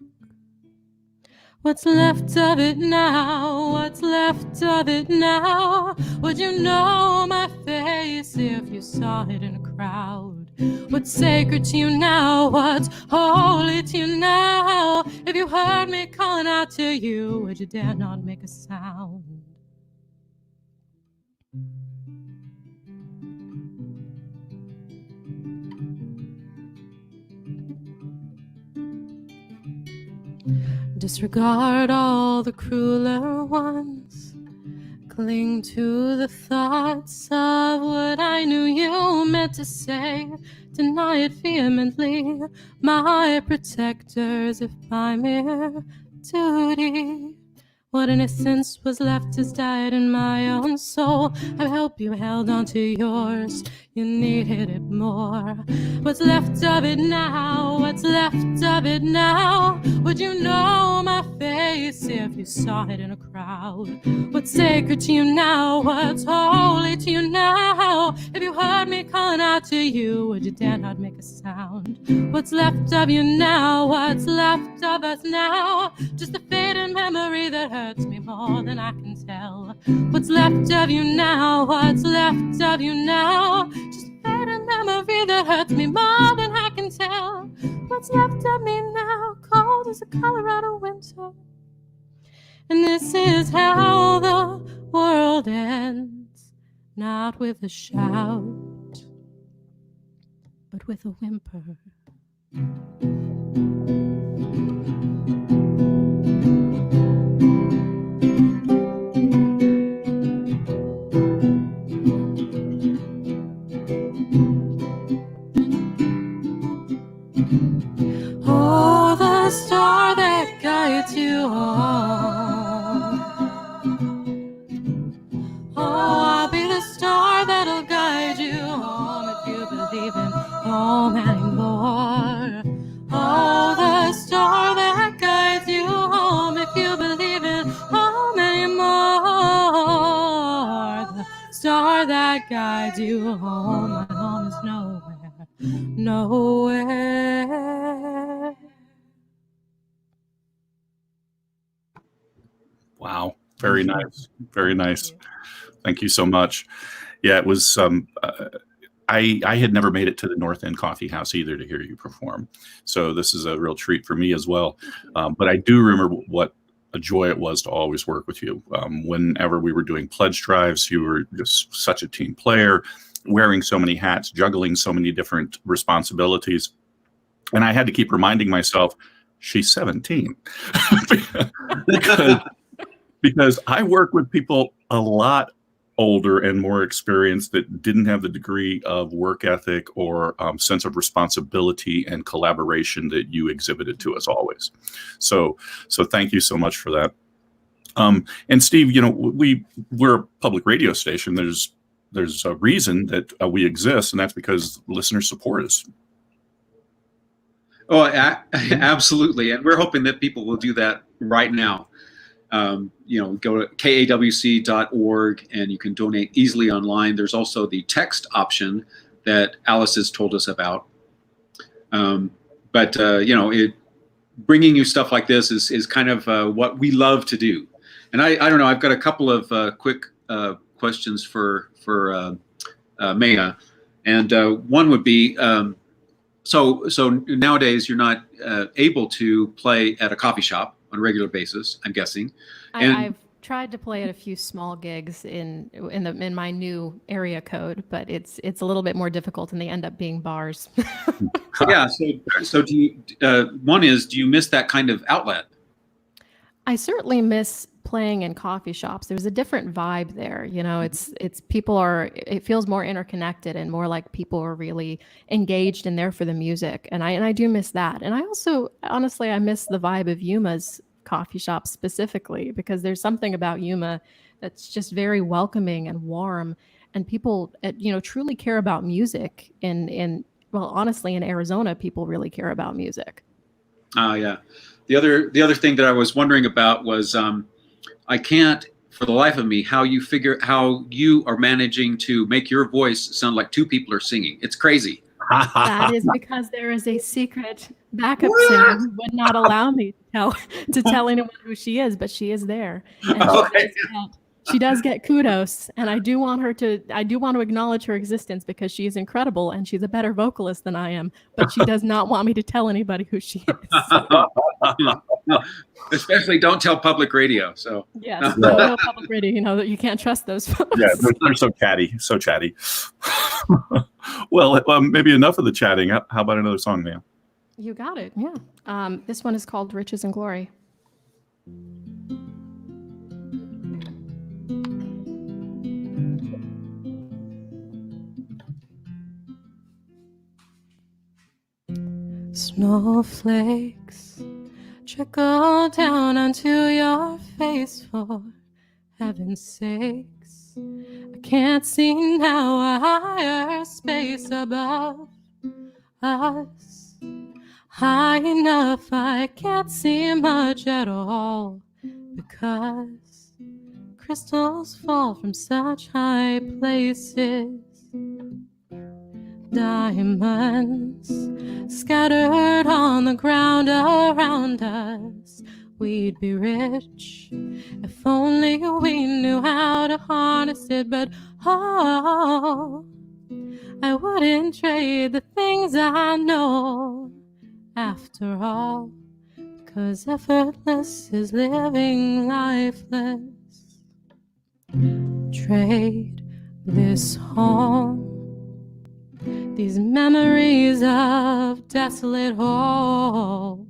What's left of it now? What's left of it now? Would you know my face if you saw it in a crowd? What's sacred to you now? What's holy to you now? If you heard me calling out to you, would you dare not make a sound? Disregard all the crueler ones. Cling to the thoughts of what I knew you meant to say. Deny it vehemently, my protectors, if by mere duty. What innocence was left has died in my own soul. I hope you held on to yours, you needed it more. What's left of it now? What's left of it now? Would you know my face if you saw it in a crowd? What's sacred to you now? What's holy to you now? If you heard me calling out to you, would you dare not make a sound? What's left of you now? What's left of us now? Just a faded memory that hurts me more than I can tell. What's left of you now? What's left of you now? Just a faded memory that hurts me more than I can tell. What's left of me now? Cold as a Colorado winter. And this is how the world ends. Not with a shout, but with a whimper. Oh, the star that guides you home. Oh, I'll be the star that'll guide you home if you believe in home anymore. Oh, the star that guides you home if you believe in home anymore. The star that guides you home, my home is nowhere, nowhere. Wow. Very nice. Very nice. Thank you so much. Yeah, it was, I had never made it to the North End Coffee House either to hear you perform. So this is a real treat for me as well. But I do remember what a joy it was to always work with you. Whenever we were doing pledge drives, you were just such a team player, wearing so many hats, juggling so many different responsibilities. And I had to keep reminding myself, she's 17. because I work with people a lot older and more experienced that didn't have the degree of work ethic or sense of responsibility and collaboration that you exhibited to us always. So thank you so much for that. And Steve, you know, we're a public radio station. There's a reason that we exist, and that's because listener support us. Oh, absolutely. And we're hoping that people will do that right now. Go to kawc.org and you can donate easily online. There's also the text option that Alice has told us about. Bringing you stuff like this is kind of what we love to do. And I don't know, I've got a couple of quick questions for Maya. And one would be, so nowadays you're not able to play at a coffee shop on a regular basis, I'm guessing. I've tried to play at a few small gigs in my new area code, but it's a little bit more difficult, and they end up being bars. Yeah. So do you? One is, do you miss that kind of outlet? I certainly miss playing in coffee shops. There's a different vibe there. It feels more interconnected and more like people are really engaged and there for the music. And I do miss that. And I also, honestly, I miss the vibe of Yuma's coffee shop specifically, because there's something about Yuma that's just very welcoming and warm, and people, truly care about music. Well, honestly, in Arizona, people really care about music. Yeah. The other thing that I was wondering about was, I can't for the life of me how you are managing to make your voice sound like two people are singing. It's crazy. That is because there is a secret backup singer who would not allow me to tell anyone who she is, but she is there. And she does get kudos, and I do want to acknowledge her existence because she is incredible and she's a better vocalist than I am, but she does not want me to tell anybody who she is. Especially don't tell public radio. So yes, no public radio, that you can't trust those folks. Yeah, they're so chatty. Well, maybe enough of the chatting. How about another song, man? You got it. Yeah. This one is called Riches and Glory. Snowflakes trickle down onto your face, for heaven's sakes. I can't see now a higher space above us. High enough, I can't see much at all, because crystals fall from such high places. Diamonds scattered on the ground around us. We'd be rich if only we knew how to harness it. But I wouldn't trade the things I know after all, because effortless is living lifeless. Trade this home, these memories of desolate hope,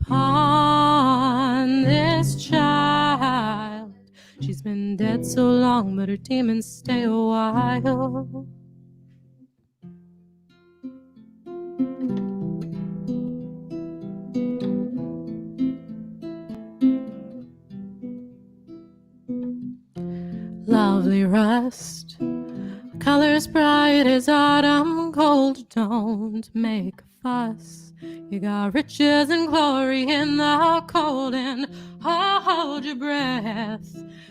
upon this child. She's been dead so long, but her demons stay a while. Lovely rust, colors bright as autumn gold. Don't make a fuss. You got riches and glory in the cold, and hold your breath.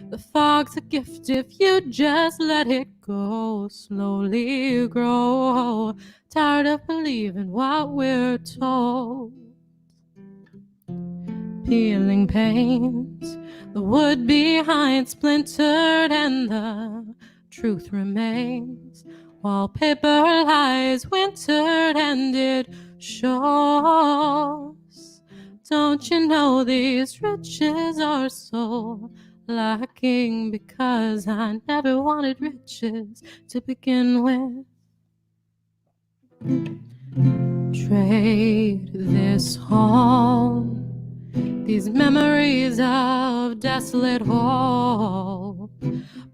The fog's a gift if you just let it go. Slowly grow tired of believing what we're told. Peeling paint, the wood behind splintered, and the truth remains. Wallpaper lies wintered, and it shows. Don't you know these riches are so lacking, because I never wanted riches to begin with. Trade this home, these memories of desolate hope,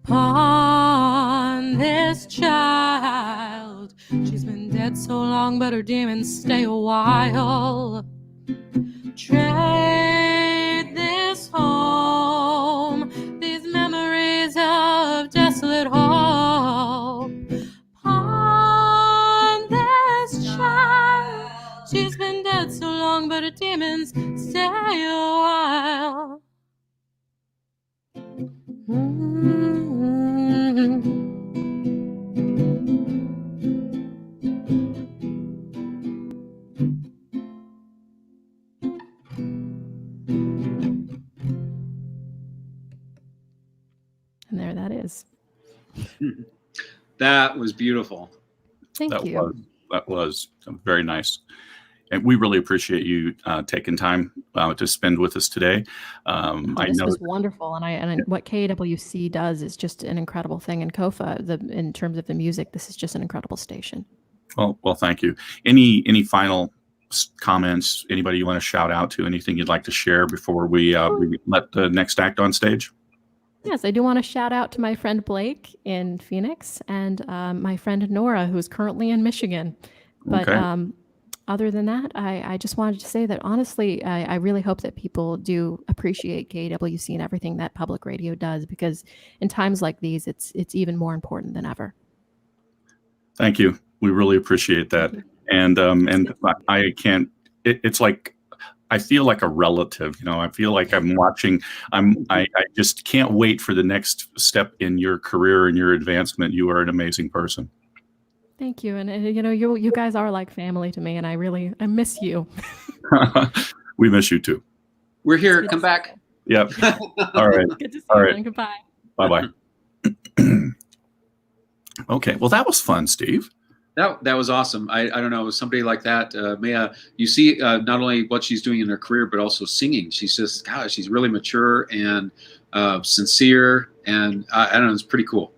upon this child. She's been dead so long, but her demons stay a while. Trade this home, these memories of desolate hope, upon this child. She's been dead friends, stay a while. And there that is. That was beautiful. Thank you. That was very nice. And we really appreciate you taking time to spend with us today. This was wonderful, and what KAWC does is just an incredible thing. And KOFA, in terms of the music, this is just an incredible station. Well, thank you. Any final comments? Anybody you want to shout out to? Anything you'd like to share before we let the next act on stage? Yes, I do want to shout out to my friend Blake in Phoenix and my friend Nora, who's currently in Michigan. But other than that, I just wanted to say that honestly, I really hope that people do appreciate KAWC and everything that public radio does, because in times like these, it's even more important than ever. Thank you. We really appreciate that. And I can't. It's like I feel like a relative. I feel like I'm watching. I just can't wait for the next step in your career and your advancement. You are an amazing person. Thank you. And you guys are like family to me, and I miss you. We miss you too. We're here. Come back. Yep. All right. Good to see All you. right. Then. Goodbye. Bye-bye. Okay. Well, that was fun, Steve. That was awesome. I don't know, somebody like that, Maya, you see not only what she's doing in her career, but also singing. She's just, gosh, she's really mature and sincere, and I don't know, it's pretty cool.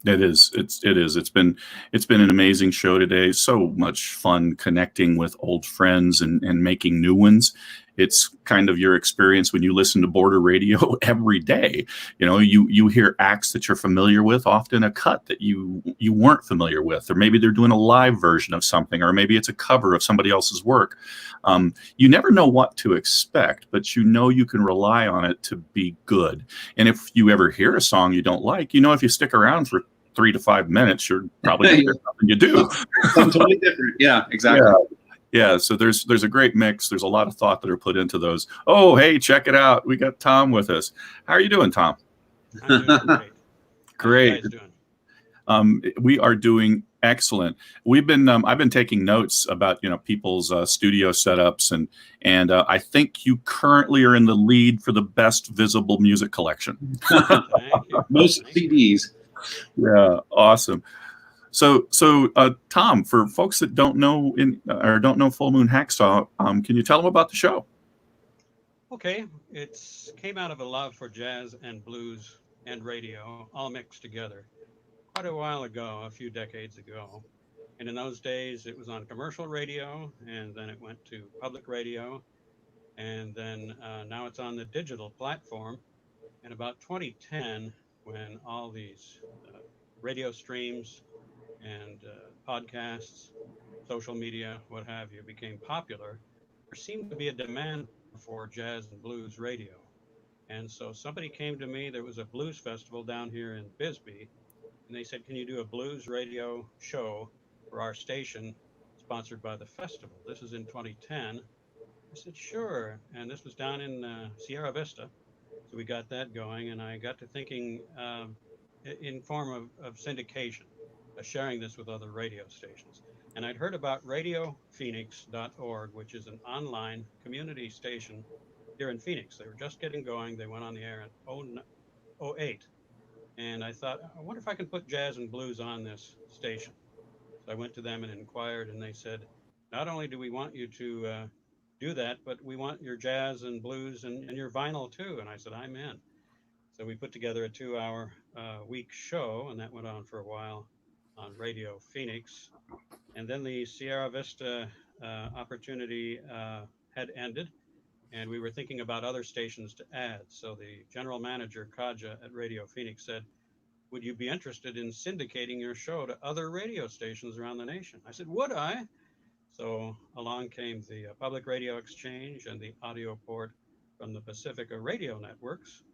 It is. It is. It's been an amazing show today. So much fun connecting with old friends and making new ones. It's kind of your experience when you listen to border radio every day. You hear acts that you're familiar with, often a cut that you weren't familiar with, or maybe they're doing a live version of something, or maybe it's a cover of somebody else's work. You never know what to expect, but you can rely on it to be good. And if you ever hear a song you don't like, if you stick around for 3 to 5 minutes, you're probably going to hear something you do. Something totally different. Yeah, exactly. Yeah, so there's a great mix. There's a lot of thought that are put into those. Oh, hey, check it out. We got Tom with us. How are you doing, Tom? I'm doing great. Great. How are you guys doing? We are doing excellent. We've been I've been taking notes about people's studio setups, and I think you currently are in the lead for the best visible music collection. Most CDs. Yeah, awesome. So Tom, for folks that don't know don't know Full Moon Hacksaw, can you tell them about the show? Okay, it came out of a love for jazz and blues and radio, all mixed together, quite a while ago, a few decades ago. And in those days, it was on commercial radio, and then it went to public radio, and then now it's on the digital platform. In about 2010, when all these radio streams and podcasts, social media, what have you, became popular, there seemed to be a demand for jazz and blues radio. And so somebody came to me, there was a blues festival down here in Bisbee, and they said, can you do a blues radio show for our station sponsored by the festival? This is in 2010. I said, sure. And this was down in Sierra Vista. So we got that going, and I got to thinking in form of syndication, sharing this with other radio stations. And I'd heard about radiophoenix.org, which is an online community station here in Phoenix. They were just getting going. They went on the air in 2008. And I thought, I wonder if I can put jazz and blues on this station. So I went to them and inquired, and they said, not only do we want you to do that, but we want your jazz and blues and your vinyl too. And I said, I'm in. So we put together a 2-hour week show, and that went on for a while on Radio Phoenix. And then the Sierra Vista opportunity had ended, and we were thinking about other stations to add. So the general manager, Kaja at Radio Phoenix, said, would you be interested in syndicating your show to other radio stations around the nation? I said, would I? So along came the Public Radio Exchange and the audio port from the Pacifica Radio Networks.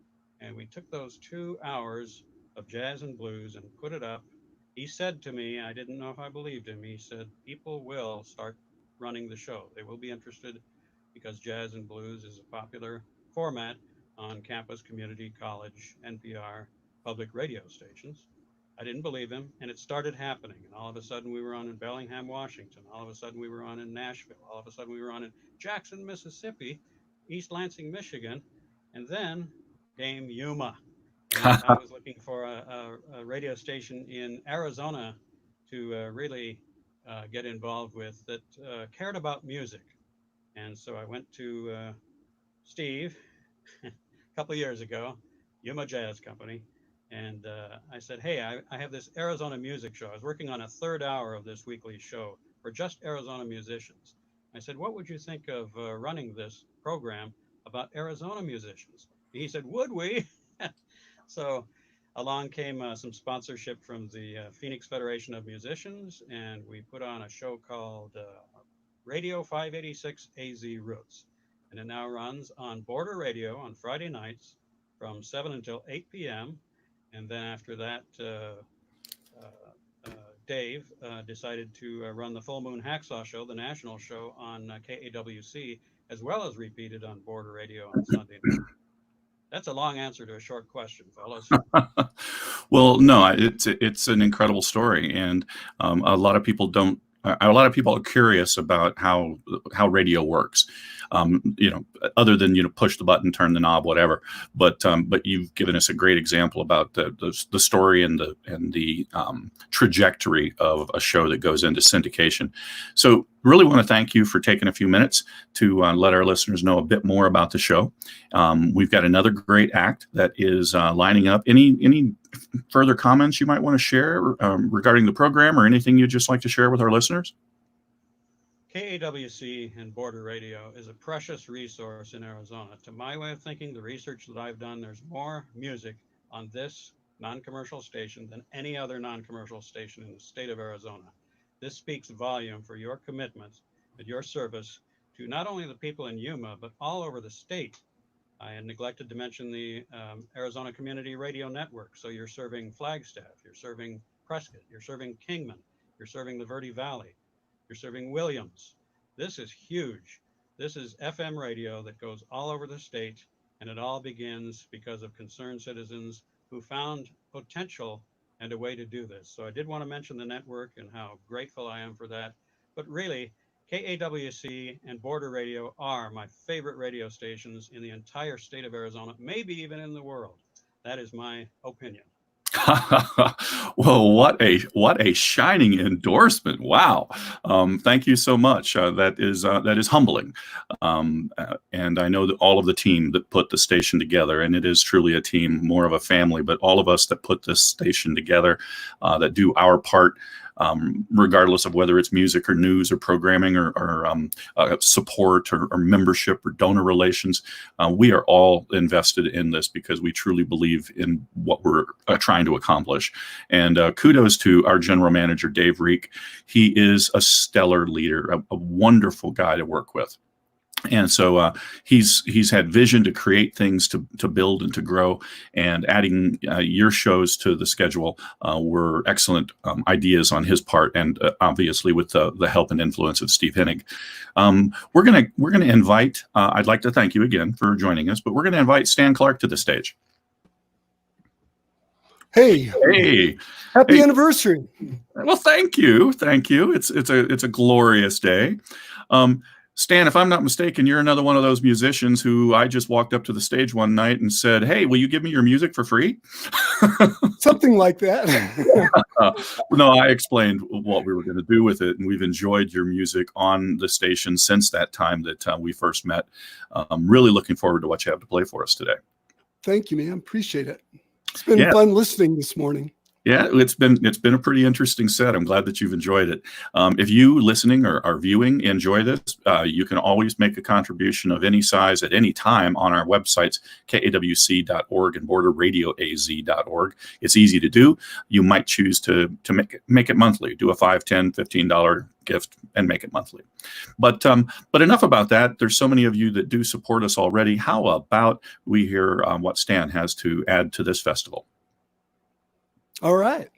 And we took those 2 hours of jazz and blues and put it up. He said to me, I didn't know if I believed him, he said, people will start running the show. They will be interested. because jazz and blues is a popular format on campus, community, college, NPR, public radio stations. I didn't believe him, and it started happening. And all of a sudden, we were on in Bellingham, Washington. All of a sudden, we were on in Nashville. All of a sudden, we were on in Jackson, Mississippi, East Lansing, Michigan, and then came Yuma. And I was looking for a radio station in Arizona to really get involved with that cared about music. And so I went to Steve a couple of years ago, Yuma Jazz Company, and I said, hey, I have this Arizona music show. I was working on a third hour of this weekly show for just Arizona musicians. I said, what would you think of running this program about Arizona musicians? He said, would we? So along came some sponsorship from the Phoenix Federation of Musicians, and we put on a show called Radio 586 AZ Roots. And it now runs on Border Radio on Friday nights from 7 until 8 p.m. And then after that, Dave decided to run the Full Moon Hacksaw show, the national show on KAWC, as well as repeated on Border Radio on Sunday night. That's a long answer to a short question, fellas. Well, no, it's an incredible story, and a lot of people don't. A lot of people are curious about how radio works, other than push the button, turn the knob, whatever. But you've given us a great example about the story and the trajectory of a show that goes into syndication. So really want to thank you for taking a few minutes to let our listeners know a bit more about the show. We've got another great act that is lining up. Any further comments you might want to share regarding the program, or anything you'd just like to share with our listeners? KAWC and Border Radio is a precious resource in Arizona. To my way of thinking, the research that I've done, there's more music on this non-commercial station than any other non-commercial station in the state of Arizona. This speaks volume for your commitment and your service to not only the people in Yuma, but all over the state. I had neglected to mention the Arizona Community Radio Network. So you're serving Flagstaff, you're serving Prescott, you're serving Kingman, you're serving the Verde Valley, you're serving Williams. This is huge. This is FM radio that goes all over the state, and it all begins because of concerned citizens who found potential and a way to do this. So I did want to mention the network and how grateful I am for that. But really, KAWC and Border Radio are my favorite radio stations in the entire state of Arizona, maybe even in the world. That is my opinion. Well, what a shining endorsement! Wow, thank you so much. That is humbling, and I know that all of the team that put the station together, and it is truly a team, more of a family. But all of us that put this station together, that do our part. Regardless of whether it's music or news or programming or support or membership or donor relations, we are all invested in this because we truly believe in what we're trying to accomplish. And kudos to our general manager, Dave Reek. He is a stellar leader, a wonderful guy to work with. And so he's had vision to create things, to build and to grow, and adding your shows to the schedule were excellent ideas on his part, and obviously with the help and influence of Steve Hennig. We're gonna invite. I'd like to thank you again for joining us, but we're gonna invite Stan Clark to the stage. Hey, happy anniversary! Well, thank you. It's a glorious day. Stan, if I'm not mistaken, you're another one of those musicians who I just walked up to the stage one night and said, hey, will you give me your music for free? Something like that. No, I explained what we were going to do with it, and we've enjoyed your music on the station since that time that we first met. I'm really looking forward to what you have to play for us today. Thank you, man. Appreciate it. It's been fun listening this morning. Yeah, it's been a pretty interesting set. I'm glad that you've enjoyed it. If you listening or viewing enjoy this, you can always make a contribution of any size at any time on our websites, KAWC.org and BorderRadioAZ.org. It's easy to do. You might choose to make it monthly. Do a $5, $10, $15 gift and make it monthly. But enough about that. There's so many of you that do support us already. How about we hear what Stan has to add to this festival? All right.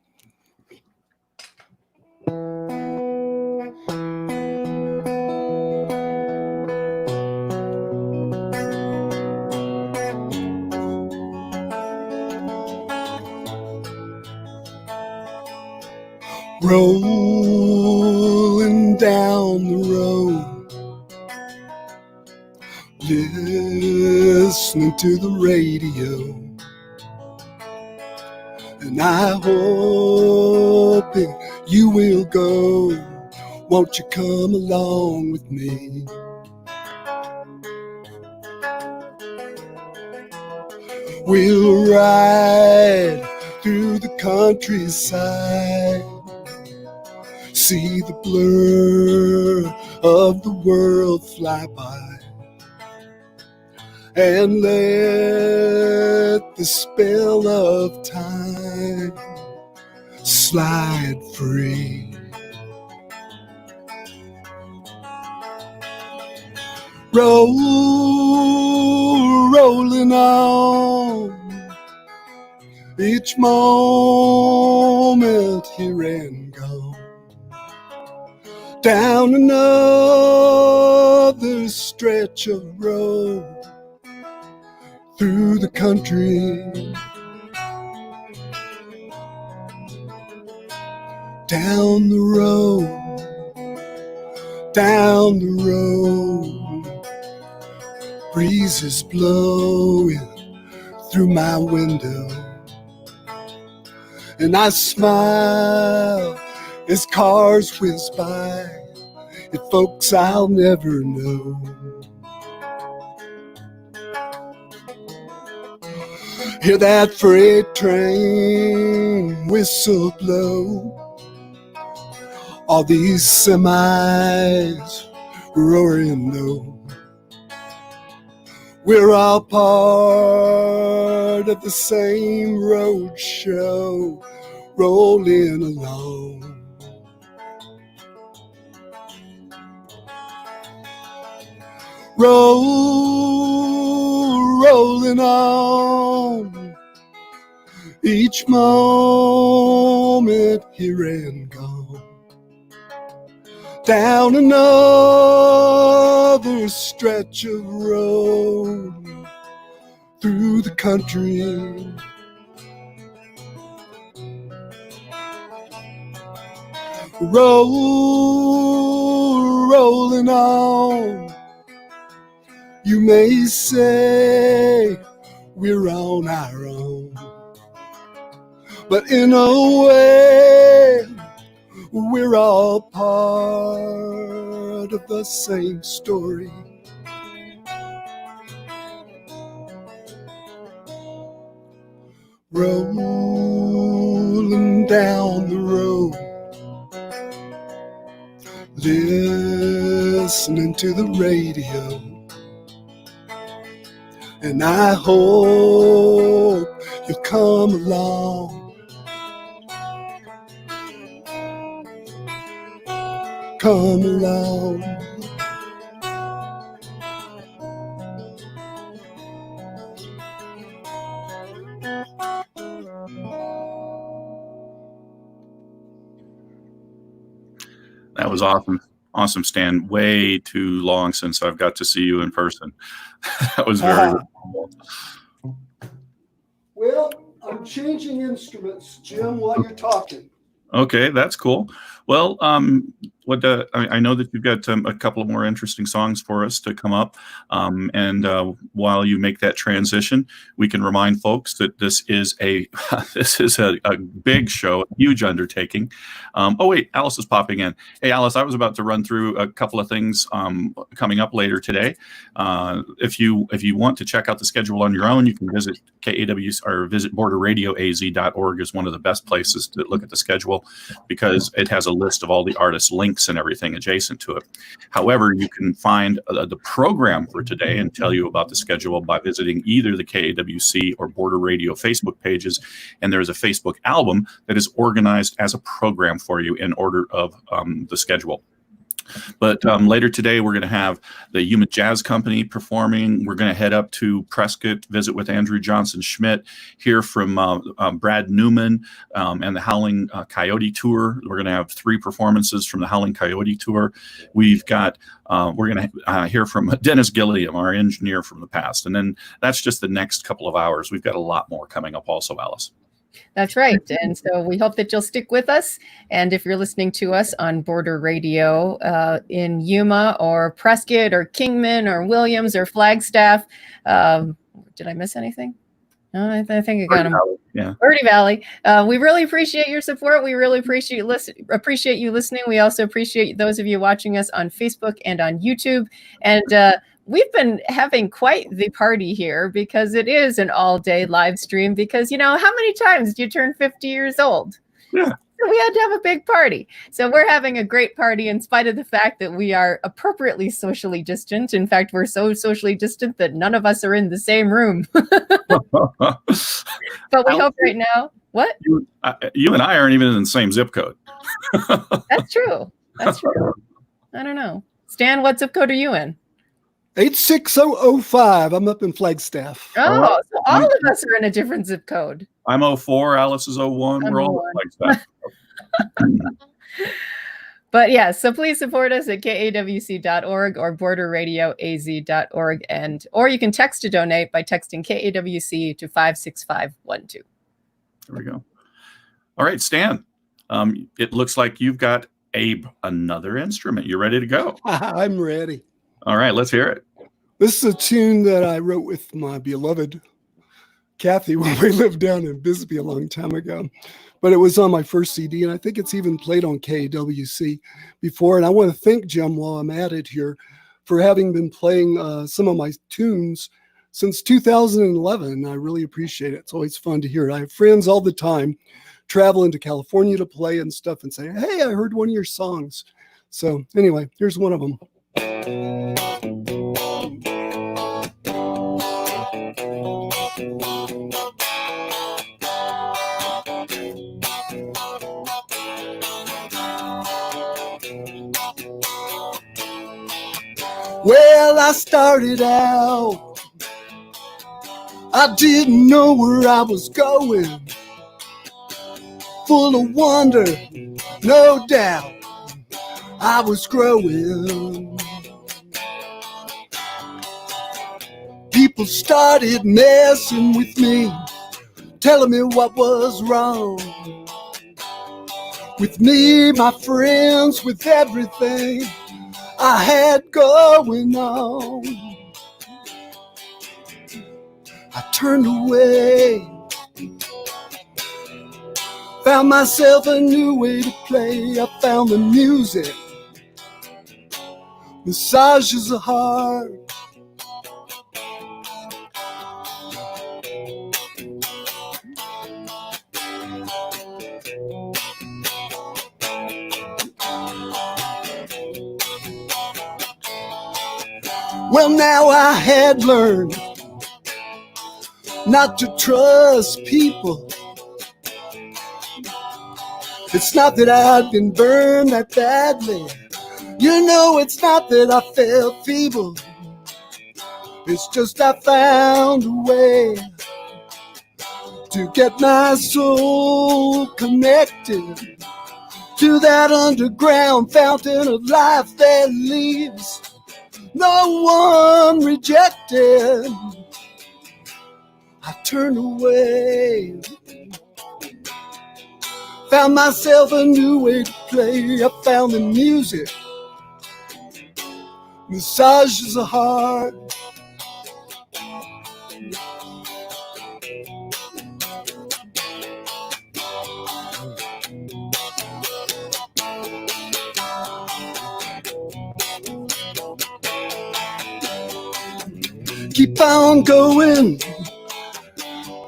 rolling down the road, listening to the radio. And I hope that you will go. Won't you come along with me? We'll ride through the countryside, see the blur of the world fly by, and let the spell of time slide free. Rolling on, each moment here and gone, down another stretch of road, through the country, down the road, down the road. Breezes blowing through my window, and I smile as cars whiz by at folks I'll never know. Hear that freight train whistle blow, all these semis roaring low. We're all part of the same road show, rolling along. Rolling on, each moment here and gone, down another stretch of road, through the country, rolling on. You may say we're on our own, but in a way we're all part of the same story. Rolling down the road, listening to the radio, and I hope you'll come along. Come along. That was awesome. Awesome, Stan. Way too long since I've got to see you in person. That was very cool. Well, I'm changing instruments, Jim, while you're talking. Okay, that's cool. Well, I know that you've got a couple of more interesting songs for us to come up, and while you make that transition, we can remind folks that this is a big show, a huge undertaking. Oh wait, Alice is popping in. Hey, Alice, I was about to run through a couple of things coming up later today. If you want to check out the schedule on your own, you can visit KAWC or visit borderradioaz.org is one of the best places to look at the schedule because it has a list of all the artists' links and everything adjacent to it. However, you can find the program for today and tell you about the schedule by visiting either the KAWC or Border Radio Facebook pages. And there's a Facebook album that is organized as a program for you in order of the schedule. But later today, we're going to have the Yuma Jazz Company performing. We're going to head up to Prescott, visit with Andrew Johnson Schmidt, hear from Brad Newman and the Howling Coyote Tour. We're going to have 3 performances from the Howling Coyote Tour. We've got we're going to hear from Dennis Gilliam, our engineer from the past. And then that's just the next couple of hours. We've got a lot more coming up also, Alice. That's right. And so we hope that you'll stick with us. And if you're listening to us on Border Radio in Yuma or Prescott or Kingman or Williams or Flagstaff, did I miss anything? No, I think I got them. Yeah. Verde Valley. We really appreciate your support. We really appreciate you listening. We also appreciate those of you watching us on Facebook and on YouTube. And we've been having quite the party here because it is an all-day live stream because, you know, how many times do you turn 50 years old? Yeah. So we had to have a big party. So we're having a great party in spite of the fact that we are appropriately socially distant. In fact, we're so socially distant that none of us are in the same room. But we hope right now, what? You and I aren't even in the same zip code. That's true. That's true. I don't know. Stan, what zip code are you in? 86005. I'm up in Flagstaff. Oh, so all of us are in a different zip code. I'm 04. Alice is 01. We're all like that. But yeah, so please support us at KAWC.org or borderradioaz.org, or you can text to donate by texting KAWC to 56512. There we go. All right, Stan. It looks like you've got another instrument. You ready to go? I'm ready. All right, let's hear it. This is a tune that I wrote with my beloved Kathy when we lived down in Bisbee a long time ago. But it was on my first CD, and I think it's even played on KAWC before. And I want to thank Jim while I'm at it here for having been playing some of my tunes since 2011. I really appreciate it. It's always fun to hear it. I have friends all the time traveling to California to play and stuff and say, hey, I heard one of your songs. So anyway, here's one of them. Well, I started out, I didn't know where I was going, full of wonder, no doubt, I was growing. People started messing with me, telling me what was wrong with me, my friends, with everything I had going on. I turned away, found myself a new way to play. I found the music massages the heart. Well, now I had learned not to trust people. It's not that I'd been burned that badly. You know, it's not that I felt feeble. It's just I found a way to get my soul connected to that underground fountain of life that leaves no one rejected. I turned away, found myself a new way to play. I found the music massages the heart. Keep on going,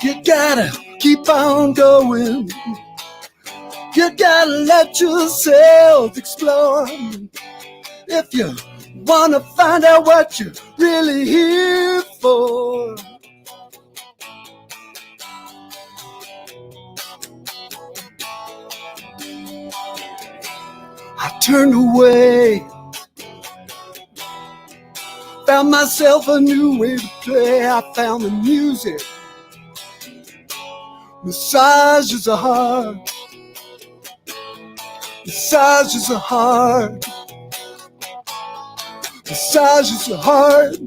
you gotta keep on going. You gotta let yourself explore. If you wanna find out what you're really here for. I turned away, found myself a new way to play. I found the music massages the heart. Massages the heart. Massages the heart.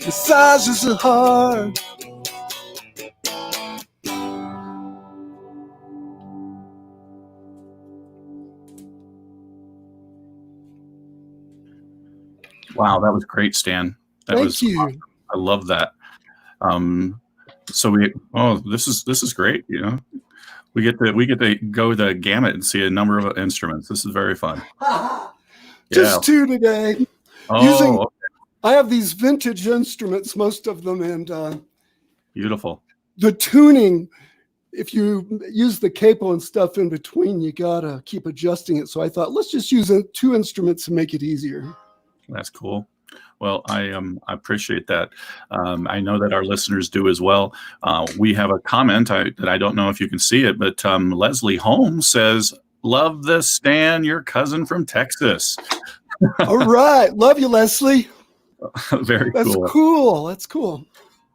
Massages the heart. Wow, that was great, Stan. Thank you. Awesome. I love that. So this is great. You know, we get to go the gamut and see a number of instruments. This is very fun. Just two today. Oh, okay. I have these vintage instruments, most of them, and Beautiful. the tuning. If you use the capo and stuff in between, you gotta keep adjusting it. So I thought, let's just use two instruments and make it easier. That's cool. Well, I appreciate that. I know that our listeners do as well. We have a comment that I don't know if you can see it, but Leslie Holmes says, "Love this, Stan, your cousin from Texas." All right, love you, Leslie. Very cool. That's cool. That's cool.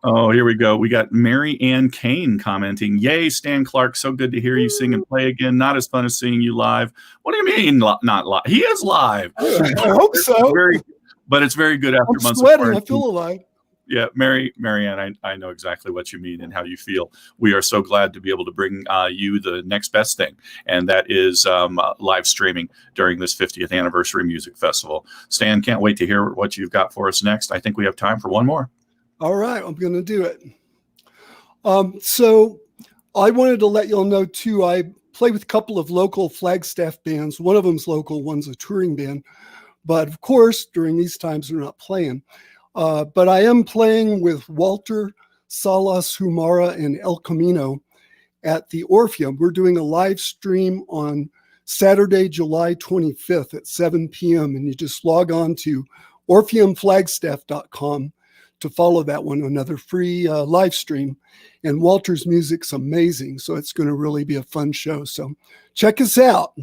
Oh, here we go. We got Mary Ann Kane commenting, "Yay, Stan Clark. So good to hear you sing and play again. Not as fun as seeing you live." What do you mean not live? He is live. I hope so. But it's very good after I'm months sweating. of I quarantine. feel alive. Yeah, Mary Ann, I know exactly what you mean and how you feel. We are so glad to be able to bring you the next best thing, and that is live streaming during this 50th anniversary music festival. Stan, can't wait to hear what you've got for us next. I think we have time for one more. All right, I'm going to do it. So I wanted to let y'all know, too, I play with a couple of local Flagstaff bands. One of them's local, one's a touring band. But, of course, during these times, they're not playing. But I am playing with Walter, Salas, Humara, and El Camino at the Orpheum. We're doing a live stream on Saturday, July 25th at 7 p.m. And you just log on to orpheumflagstaff.com to follow that one, another free live stream. And Walter's music's amazing, so it's going to really be a fun show. So check us out.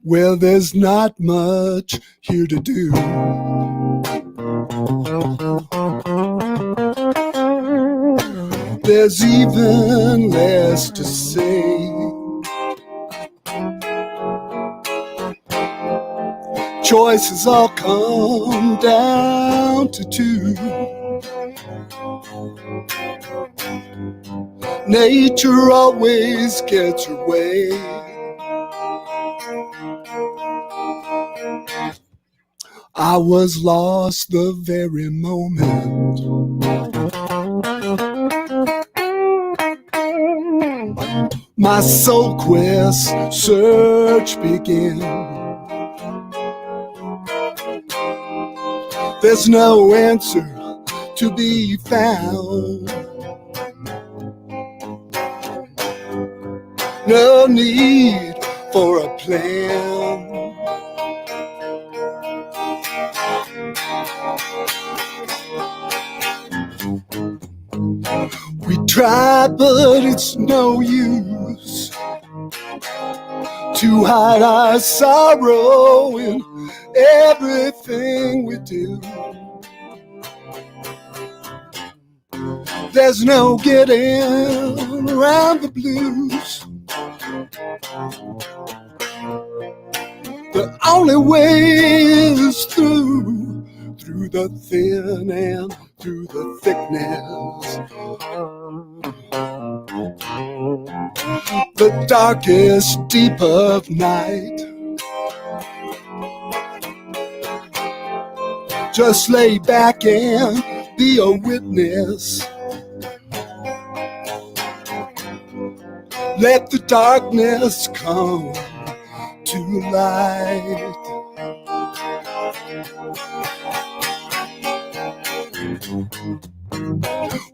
Well, there's not much here to do. There's even less to say. Choices all come down to two. Nature always gets her way. I was lost the very moment my soul quest search began. There's no answer to be found, no need for a plan. We try, but it's no use to hide our sorrow in everything we do. There's no getting around the blues. The only way is through the thin and through the thickness. The darkest deep of night. Just lay back and be a witness. Let the darkness come to light.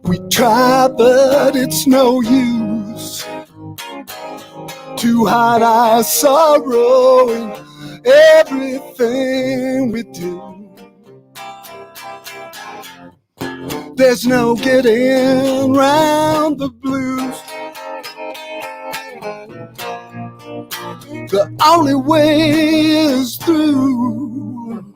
We try, but it's no use to hide our sorrow in everything we do. There's no getting round the blues. The only way is through.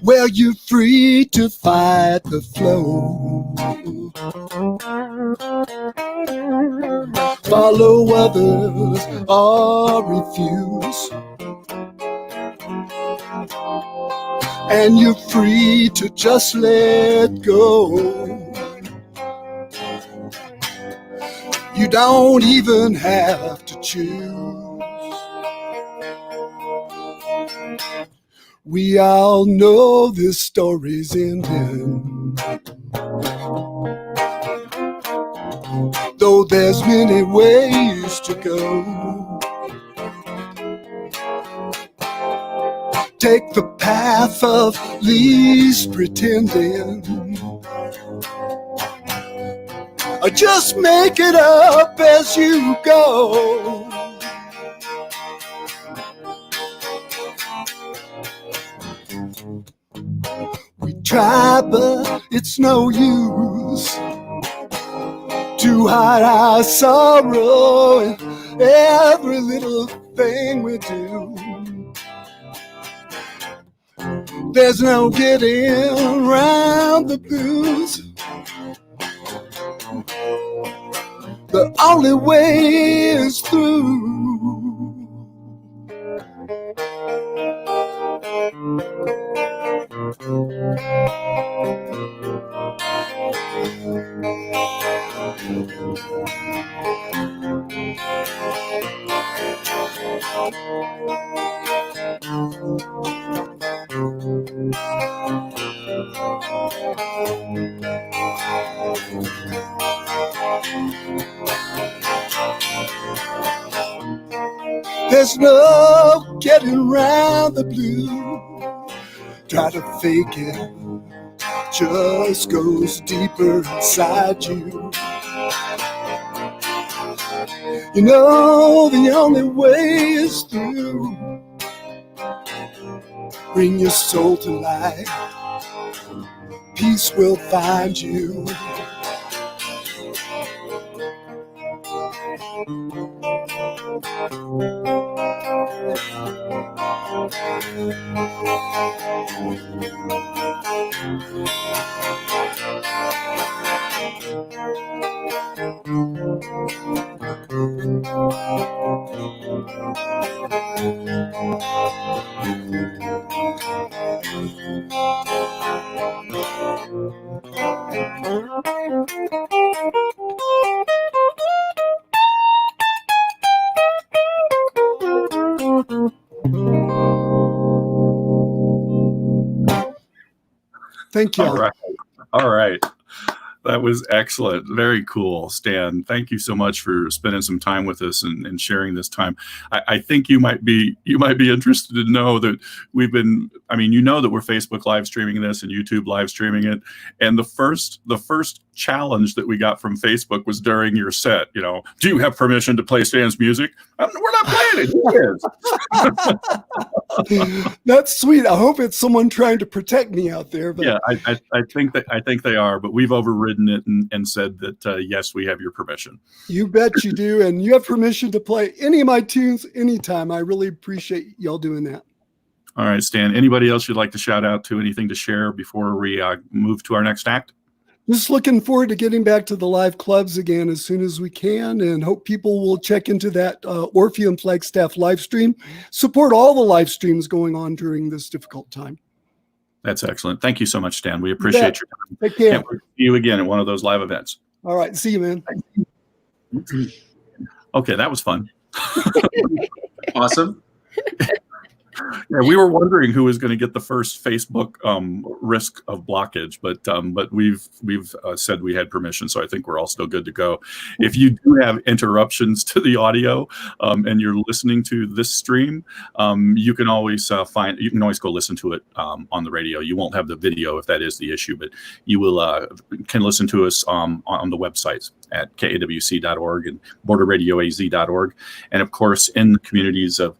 Well, you're free to fight the flow. Follow others or refuse. And you're free to just let go. You don't even have to choose. We all know this story's ending, though there's many ways to go. Take the path of least pretending, or just make it up as you go. We try, but it's no use to hide our sorrow in every little thing we do. There's no getting around the blues. The only way is through. There's no getting around the blue. Try to fake it, just goes deeper inside you. You know the only way is through. Bring your soul to life, peace will find you. Thank you. All right. All right. That was excellent. Very cool, Stan. Thank you so much for spending some time with us and sharing this time. I think you might be interested to know that we've been, I mean, you know that we're Facebook live streaming this and YouTube live streaming it. And the first challenge that we got from Facebook was during your set, you know, do you have permission to play Stan's music? We're not playing it. He is. That's sweet. I hope it's someone trying to protect me out there. But yeah, I think they are, but we've overridden it and said that yes, we have your permission. You bet you do, and you have permission to play any of my tunes anytime. I really appreciate y'all doing that. All right, Stan. Anybody else you'd like to shout out to? Anything to share before we move to our next act? Just looking forward to getting back to the live clubs again as soon as we can, and hope people will check into that Orpheum Flagstaff live stream. Support all the live streams going on during this difficult time. That's excellent. Thank you so much, Stan. We appreciate your time. Take care. Can't wait to see you again at one of those live events. All right. See you, man. Okay, that was fun. Awesome. Yeah, we were wondering who was going to get the first Facebook risk of blockage, but we've said we had permission, so I think we're all still good to go. If you do have interruptions to the audio and you're listening to this stream, you can always go listen to it on the radio. You won't have the video if that is the issue, but you will can listen to us on the websites at KAWC.org and borderradioaz.org, and of course in the communities of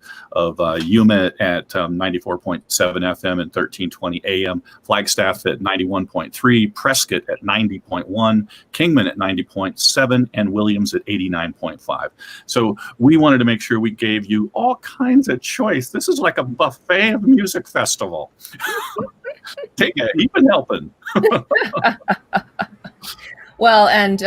Yuma at 94.7 FM and 1320 AM, Flagstaff at 91.3, Prescott at 90.1, Kingman at 90.7, and Williams at 89.5. So we wanted to make sure we gave you all kinds of choice. This is like a buffet of music festival. Take it, even helping. Well, and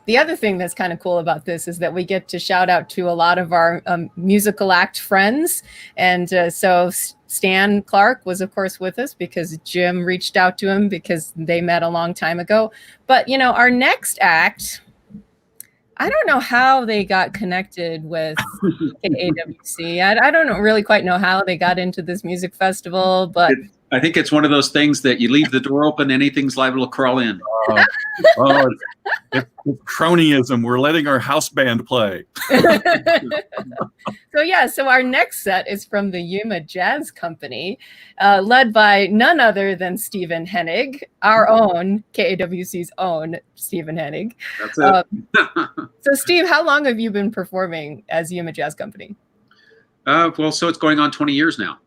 the other thing that's kind of cool about this is that we get to shout out to a lot of our musical act friends. And so Stan Clark was, of course, with us because Jim reached out to him because they met a long time ago. But, you know, our next act, I don't know how they got connected with KAWC. I don't really quite know how they got into this music festival, but I think it's one of those things that you leave the door open, anything's liable to crawl in. It's cronyism. We're letting our house band play. So our next set is from the Yuma Jazz Company, led by none other than Stephen Hennig, our own, KAWC's own Stephen Hennig. That's it. So Steve, how long have you been performing as Yuma Jazz Company? Well, so it's going on 20 years now.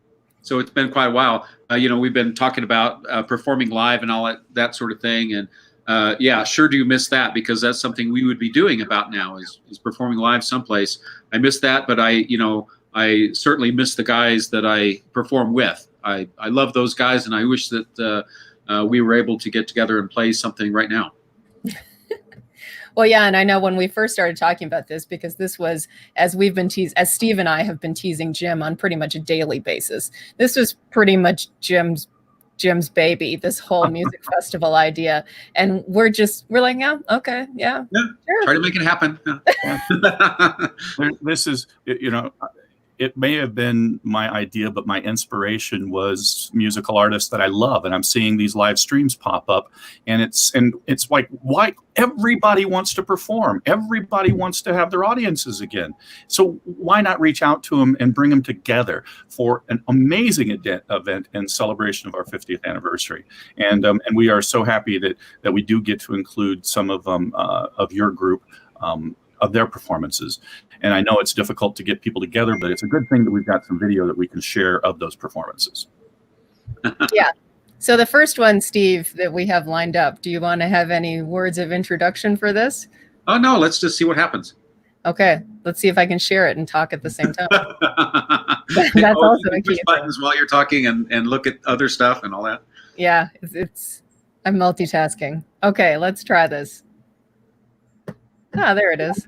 So it's been quite a while. We've been talking about performing live and all that sort of thing. And yeah, sure do miss that, because that's something we would be doing about now is performing live someplace. I miss that, but I certainly miss the guys that I perform with. I love those guys, and I wish that we were able to get together and play something right now. Well, yeah, and I know when we first started talking about this, because this was, as Steve and I have been teasing Jim on pretty much a daily basis. This was pretty much Jim's baby, this whole music festival idea. And we're like, yeah, okay, yeah. Sure. Try to make it happen. This is, it may have been my idea, but my inspiration was musical artists that I love, and I'm seeing these live streams pop up, and it's like, why everybody wants to perform, everybody wants to have their audiences again. So why not reach out to them and bring them together for an amazing event in celebration of our 50th anniversary? And we are so happy that we do get to include some of your group of their performances. And I know it's difficult to get people together, but it's a good thing that we've got some video that we can share of those performances. Yeah. So the first one, Steve, that we have lined up, do you want to have any words of introduction for this? Oh, no, let's just see what happens. Okay. Let's see if I can share it and talk at the same time. That's also a key buttons while you're talking and look at other stuff and all that. Yeah, I'm multitasking. Okay, let's try this. Ah, there it is.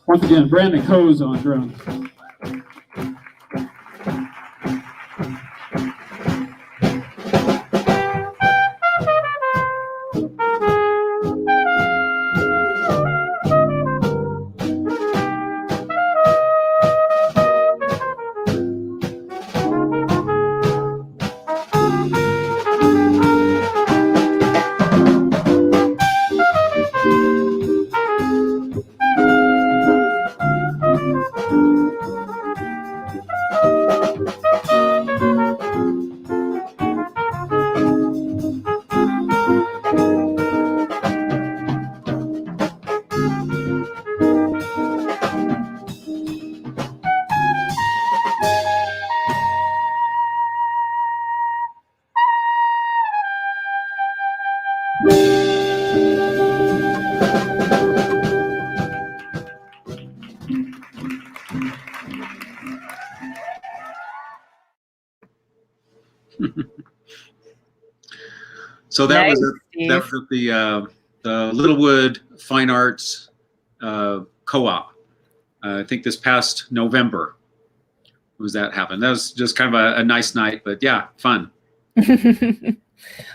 Once again, Brandon Coe's on drums. So that was at the Littlewood Fine Arts Co-op. I think this past November was that happened. That was just kind of a nice night, but yeah, fun.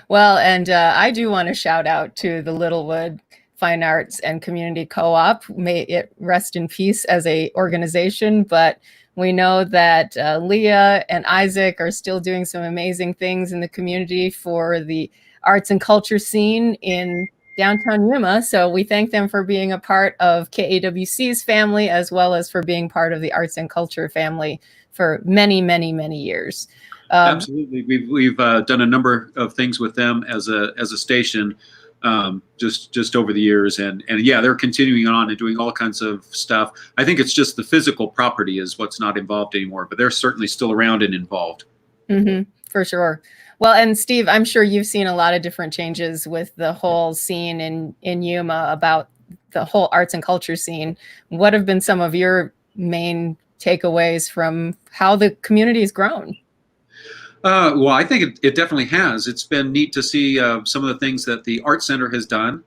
Well, and I do want to shout out to the Littlewood Fine Arts and Community Co-op. May it rest in peace as a organization, but we know that Leah and Isaac are still doing some amazing things in the community for the arts and culture scene in downtown Yuma. So we thank them for being a part of KAWC's family, as well as for being part of the arts and culture family for many, many, many years. Absolutely. We've done a number of things with them as a station. just over the years. And yeah, they're continuing on and doing all kinds of stuff. I think it's just the physical property is what's not involved anymore, but they're certainly still around and involved. Mm-hmm, for sure. Well, and Steve, I'm sure you've seen a lot of different changes with the whole scene in Yuma about the whole arts and culture scene. What have been some of your main takeaways from how the community has grown? Well, I think it definitely has. It's been neat to see some of the things that the Art Center has done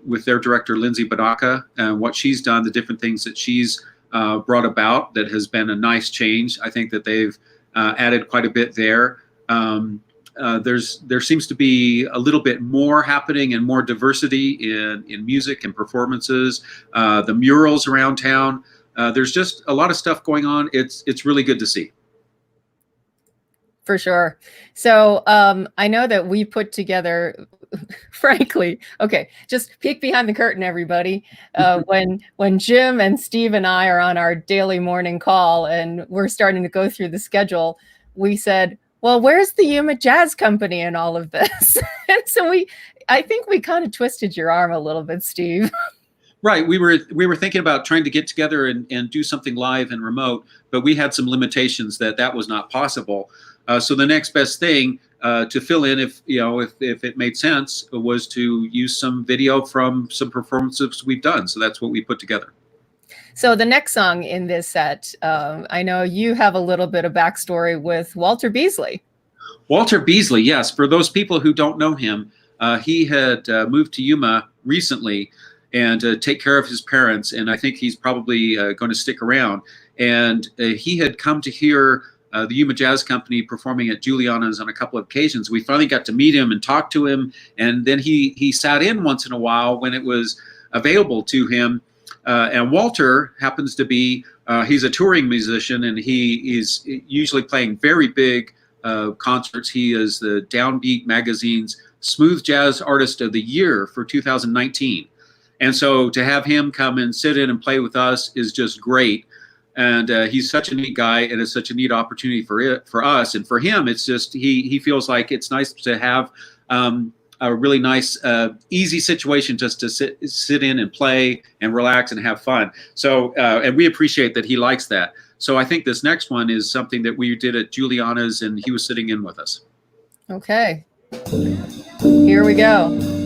with their director, Lindsay Badaka, and what she's done, the different things that she's brought about that has been a nice change. I think that they've added quite a bit there. There seems to be a little bit more happening and more diversity in music and performances. The murals around town. There's just a lot of stuff going on. It's really good to see. For sure. So I know that we put together, frankly, okay, just peek behind the curtain, everybody. When Jim and Steve and I are on our daily morning call and we're starting to go through the schedule, we said, well, where's the Yuma Jazz Company in all of this? And so I think we kind of twisted your arm a little bit, Steve. Right. We were thinking about trying to get together and do something live and remote, but we had some limitations that was not possible. So the next best thing to fill in, if it made sense, was to use some video from some performances we've done. So that's what we put together. So the next song in this set, I know you have a little bit of backstory with Walter Beasley. Walter Beasley, yes. For those people who don't know him, he had moved to Yuma recently and take care of his parents, and I think he's probably going to stick around. And he had come to hear the Yuma Jazz Company performing at Juliana's on a couple of occasions. We finally got to meet him and talk to him, and then he sat in once in a while when it was available to him. And Walter happens to be, he's a touring musician, and he is usually playing very big concerts. He is the Downbeat Magazine's Smooth Jazz Artist of the Year for 2019. And so to have him come and sit in and play with us is just great. And he's such a neat guy, and it's such a neat opportunity for us. And for him, it's just, he feels like it's nice to have a really nice, easy situation just to sit in and play and relax and have fun. So, and we appreciate that he likes that. So I think this next one is something that we did at Juliana's, and he was sitting in with us. Okay. Here we go.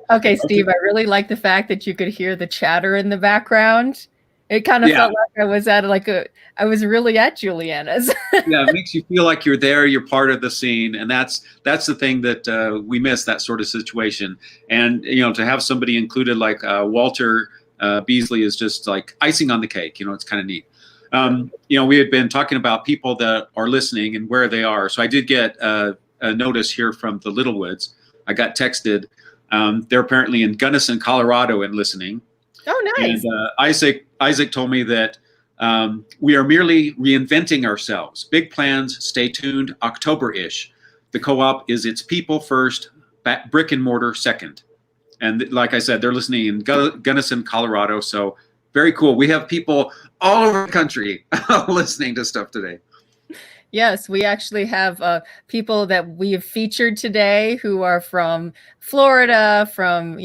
Okay, Steve, I really like the fact that you could hear the chatter in the background. It kind of felt like I was at I was really at Juliana's. Yeah, it makes you feel like you're there, you're part of the scene, and that's the thing that we miss, that sort of situation. And to have somebody included like Walter Beasley is just like icing on the cake. It's kind of neat. We had been talking about people that are listening and where they are. So I did get a notice here from the Littlewoods. I got texted. They're apparently in Gunnison, Colorado, and listening. Oh, nice. And Isaac told me that we are merely reinventing ourselves. Big plans. Stay tuned. October-ish. The co-op is its people first, brick and mortar second. And like I said, they're listening in Gunnison, Colorado. So very cool. We have people all over the country listening to stuff today. Yes, we actually have people that we have featured today who are from Florida, from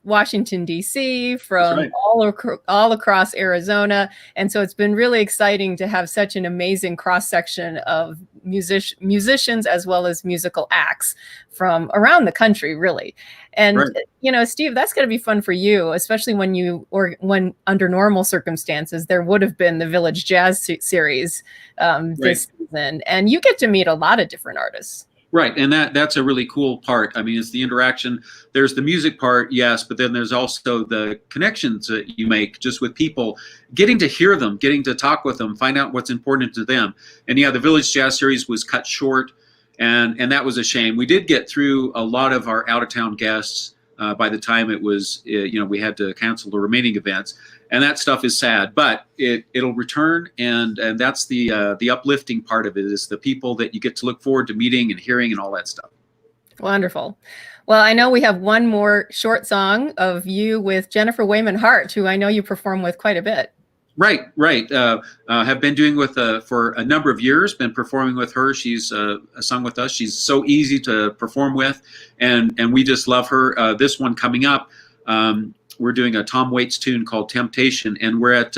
Washington D.C., from all across Arizona, and so it's been really exciting to have such an amazing cross section of musicians as well as musical acts from around the country, really. And Steve, that's going to be fun for you, especially when under normal circumstances there would have been the Village Jazz series this season, and you get to meet a lot of different artists. Right, and that's a really cool part. I mean, it's the interaction. There's the music part, yes, but then there's also the connections that you make just with people, getting to hear them, getting to talk with them, find out what's important to them. And yeah, the Village Jazz Series was cut short, and that was a shame. We did get through a lot of our out-of-town guests by the time it was, we had to cancel the remaining events. And that stuff is sad, but it'll return, and that's the uplifting part of it, is the people that you get to look forward to meeting and hearing and all that stuff. Wonderful. Well, I know we have one more short song of you with Jennifer Wayman Hart, who I know you perform with quite a bit. Right. Have been doing with for a number of years. Been performing with her. She's sung with us. She's so easy to perform with, and we just love her. This one coming up. We're doing a Tom Waits tune called Temptation, and we're at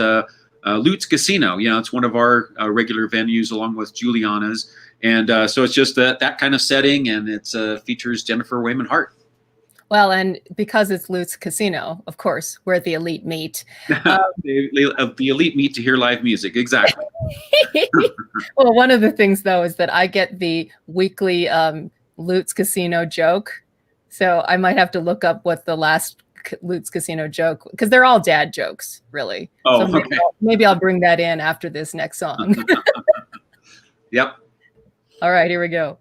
Lutz Casino. It's one of our regular venues along with Juliana's. And so it's just that kind of setting, and it features Jennifer Wayman Hart. Well, and because it's Lutz Casino, of course, we're at the Elite Meet. The Elite Meet to hear live music, exactly. Well, one of the things, though, is that I get the weekly Lutz Casino joke. So I might have to look up what the last Lutz Casino joke, because they're all dad jokes, really. Oh, so okay. Maybe I'll bring that in after this next song. Yep. All right, here we go.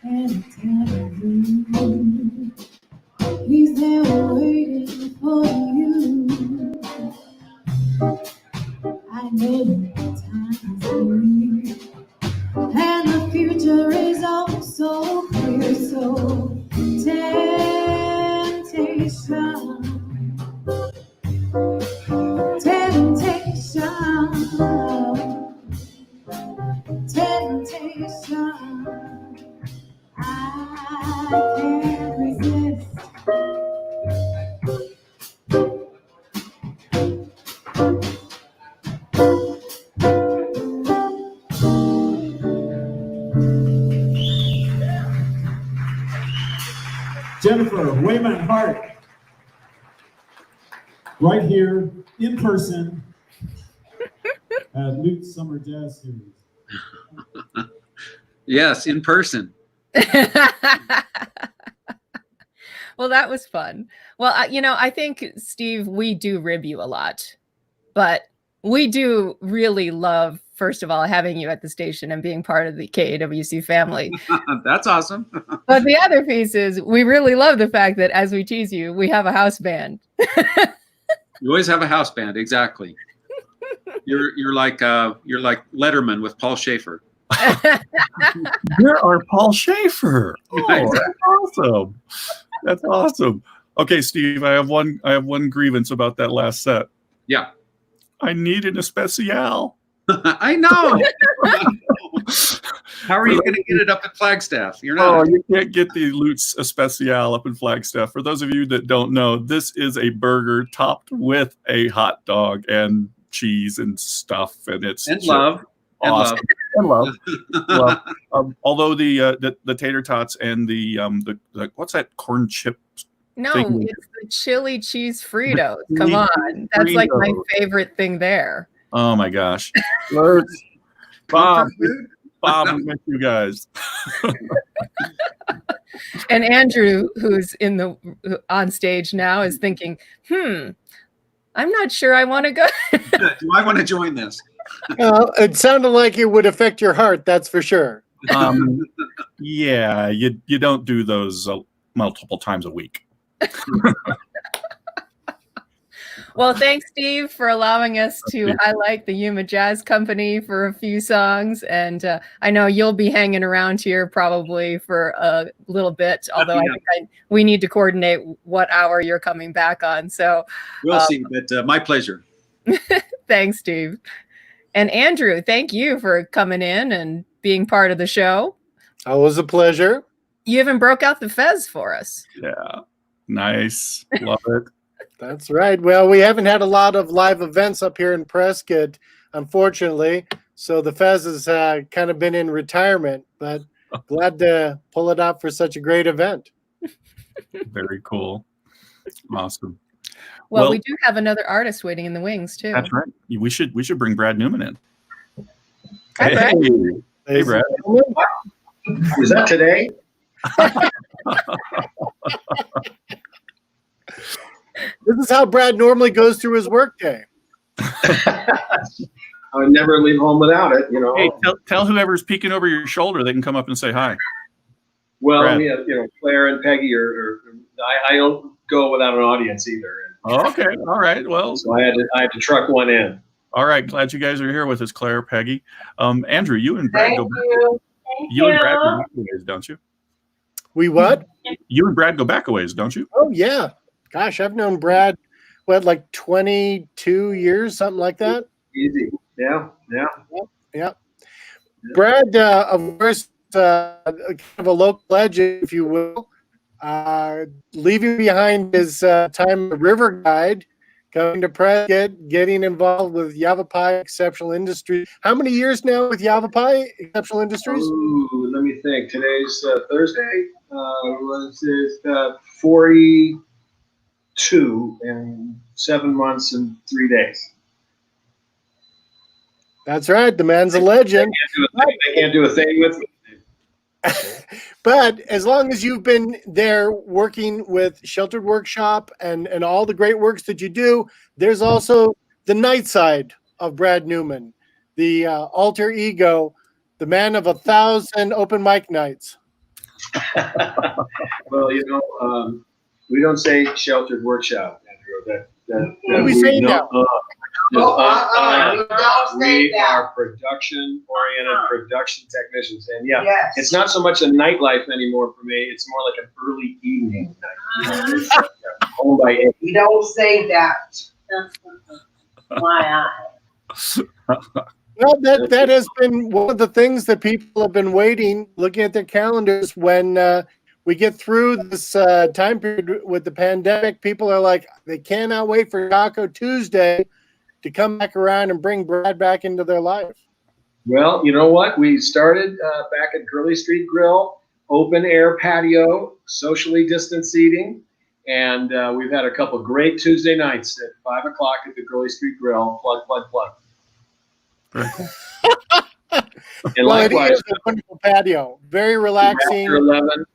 and telling you he's there waiting for you. I know the time is near, and the future is oh so clear. So temptation, temptation, temptation, I can't resist. Jennifer Wayman Hart, right here in person at Luke's Summer Jazz Series. Yes, in person. Well, that was fun. Well, I think, Steve, we do rib you a lot, but we do really love, first of all, having you at the station and being part of the KAWC family. That's awesome. But the other piece is we really love the fact that as we tease you, we have a house band. You always have a house band, exactly. You're like Letterman with Paul Schaefer. You're our Paul Schaefer. Oh, that's awesome. That's awesome. Okay, Steve, I have one grievance about that last set. Yeah. I need an especial. I know. How are you going to get it up at Flagstaff? You're not. Oh, you can't get the Lutz Especial up in Flagstaff. For those of you that don't know, this is a burger topped with a hot dog and cheese and stuff, and it's And love. Awesome. And love. Love. Although the tater tots and the what's that corn chip? No, thing? it's the chili cheese Fritos. Come on. That's like my favorite thing there. Oh my gosh. Bob, I miss you guys. And Andrew, who's on stage now, is thinking, I'm not sure I want to go. Do I want to join this? It sounded like it would affect your heart, that's for sure. Yeah, you don't do those multiple times a week. Well, thanks, Steve, for allowing us to highlight the Yuma Jazz Company for a few songs. And I know you'll be hanging around here probably for a little bit, although I think we need to coordinate what hour you're coming back on. So we'll see, but my pleasure. Thanks, Steve. And Andrew, thank you for coming in and being part of the show. It was a pleasure. You even broke out the fez for us. Yeah. Nice. Love it. That's right. Well, we haven't had a lot of live events up here in Prescott, unfortunately. So the fez has kind of been in retirement, but glad to pull it out for such a great event. Very cool. Awesome. Well, we do have another artist waiting in the wings too. That's right. We should bring Brad Newman in. Hi, Brad. Hey, Brad. Was that today? This is how Brad normally goes through his workday. I would never leave home without it, you know. Hey, tell whoever's peeking over your shoulder they can come up and say hi. Well, Brad. yeah, you know, Claire and Peggy I don't go without an audience either. Oh, okay. All right. Well, so I had to truck one in. All right. Glad you guys are here with us, Claire, Peggy. Andrew, you and Brad go back. You And Brad go back a ways, don't you? We what? You and Brad go back a ways, don't you? Oh, yeah. Gosh, I've known Brad, like 22 years, something like that. Easy. Yeah. Brad, of course, kind of a local legend, if you will, leaving behind his time as river guide, coming to Prescott, getting involved with Yavapai Exceptional Industries. How many years now with Yavapai Exceptional Industries? Ooh, let me think. Today's Thursday. Was it 42 in 7 months and 3 days. That's right. The man's a legend. They can't do a thing with me. But as long as you've been there working with Sheltered Workshop and all the great works that you do, there's also the night side of Brad Newman, the alter ego the man of 1,000 open mic nights. Well, we don't say sheltered workshop, Andrew. What are we saying now? We are production-oriented production technicians, and it's not so much a nightlife anymore for me. It's more like an early evening night. Home by 8. You don't say that. Why? Well, that has been one of the things that people have been waiting, looking at their calendars when we get through this time period with the pandemic. People are like, they cannot wait for Taco Tuesday to come back around and bring Brad back into their life. Well, you know what? We started back at Gurley Street Grill, open air patio, socially distanced seating. And we've had a couple great Tuesday nights at 5 o'clock at the Gurley Street Grill. Plug. Very cool. And likewise, it is a wonderful patio. Very relaxing.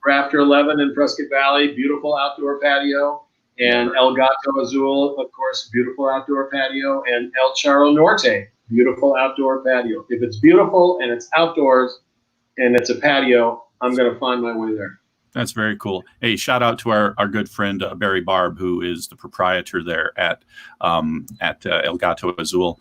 Rafter 11 in Prescott Valley, beautiful outdoor patio. And El Gato Azul, of course, beautiful outdoor patio. And El Charro Norte, beautiful outdoor patio. If it's beautiful and it's outdoors and it's a patio, I'm going to find my way there. That's very cool. Hey, shout out to our good friend Barry Barb, who is the proprietor there at El Gato Azul.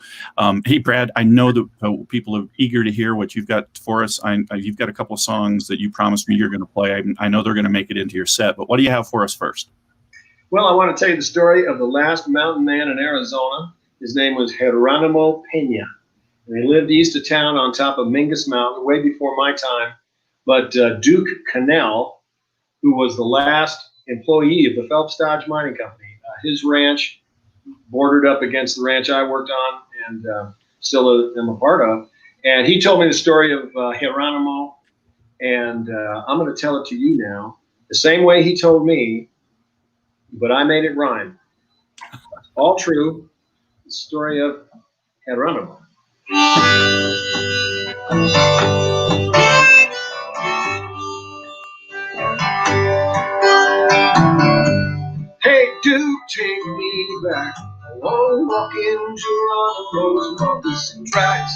Hey, Brad, I know that people are eager to hear what you've got for us. You've got a couple of songs that you promised me you're going to play. I know they're going to make it into your set, but what do you have for us first? Well, I want to tell you the story of the last mountain man in Arizona. His name was Geronimo Pena. And he lived east of town on top of Mingus Mountain, way before my time. But Duke Cannell, who was the last employee of the Phelps Dodge Mining Company, his ranch bordered up against the ranch I worked on and still am a part of. And he told me the story of Geronimo, and I'm going to tell it to you now, the same way he told me, but I made it rhyme. All true. The story of Geronimo. Hey, do take me back. I want to walk in Geronimo's moccasin tracks.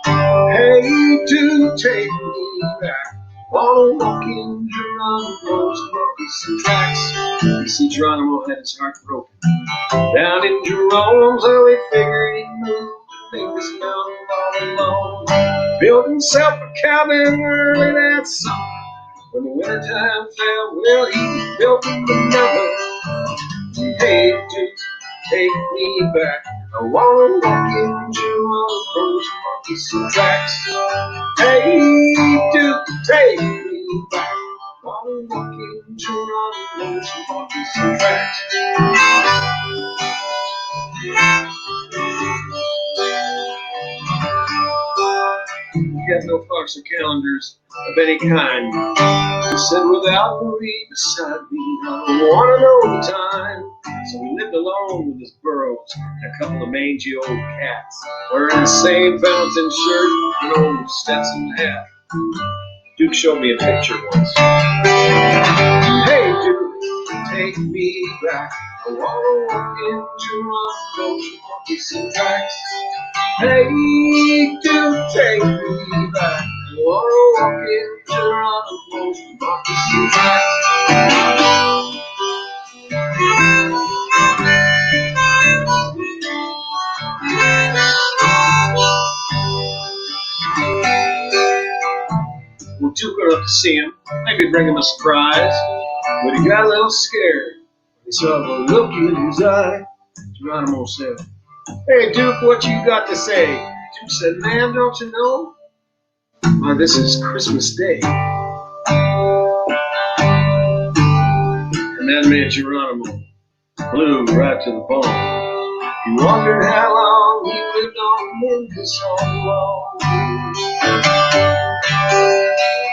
Hey, do take me back. Want to walk in Geronimo's moccasin tracks. You see, Geronimo had his heart broken. Down in Jerome's, so he figured he'd move to Mingus Mountain all alone. Built himself a cabin early that summer. When the wintertime fell, well, he built him another. Hey, Duke, take me back. I want to walk in Geronimo's moccasin tracks. Hey, Duke, take me back. I want to walk in Geronimo's moccasin tracks. We had no clocks or calendars of any kind. He said, without Marie beside me, I don't want to know the time. So we lived alone with his burros and a couple of mangy old cats, wearing the same fountain shirt and old Stetson hat. Duke showed me a picture once. Hey, Duke, take me back. I want to walk in Geronimo's moccasin tracks. Hey, Duke, take me back. I want to walk in Geronimo's moccasin tracks. We took her up to see him, maybe bring him a surprise. But he got a little scared. He saw the look in his eye. Geronimo said, hey, Duke, what you got to say? Duke said, man, don't you know? Why, this is Christmas Day. And that made Geronimo blue right to the bone. He wondered how long he lived on Mingus so long.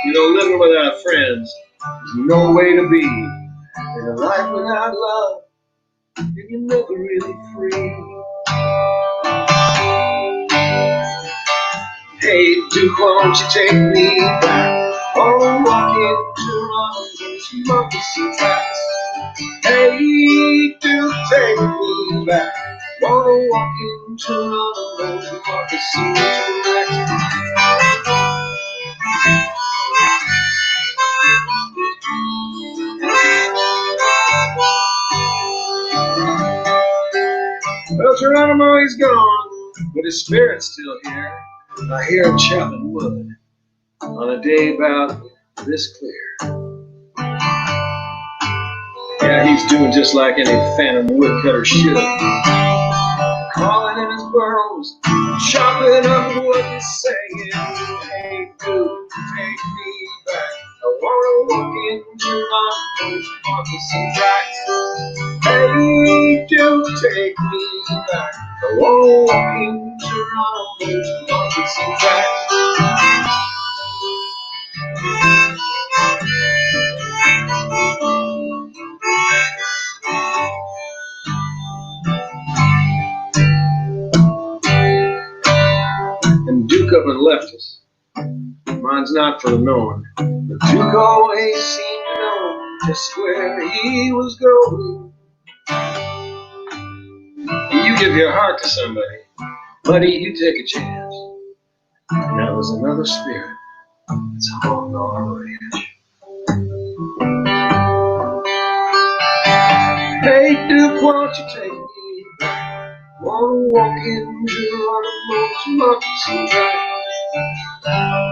You know, living without friends is no way to be. In a life without love, you're never really free. Hey, Duke, why don't you take me back? Oh, walk into Geronimo's moccasin tracks. Hey, Duke, take me back. Wanna walk into Geronimo's moccasin tracks. Geronimo, he's gone, but his spirit's still here. I hear him chopping wood on a day about this clear. Yeah, he's doing just like any phantom woodcutter should. Crawling in his burrows, chopping up wood and saying, hey, dude, take me back. I wanna walk into Geronimo's moccasin tracks. Hey, dude, take me back. I wanna walk into Geronimo's moccasin tracks. And Duke up and left us. Mine's not for the knowing. But Duke always seemed to know just where he was going. You give your heart to somebody, buddy, you take a chance. And that was another spirit that's haunting our ranch. Hey Duke, won't you take me back? Wanna walk into Geronimo's moccasin tracks.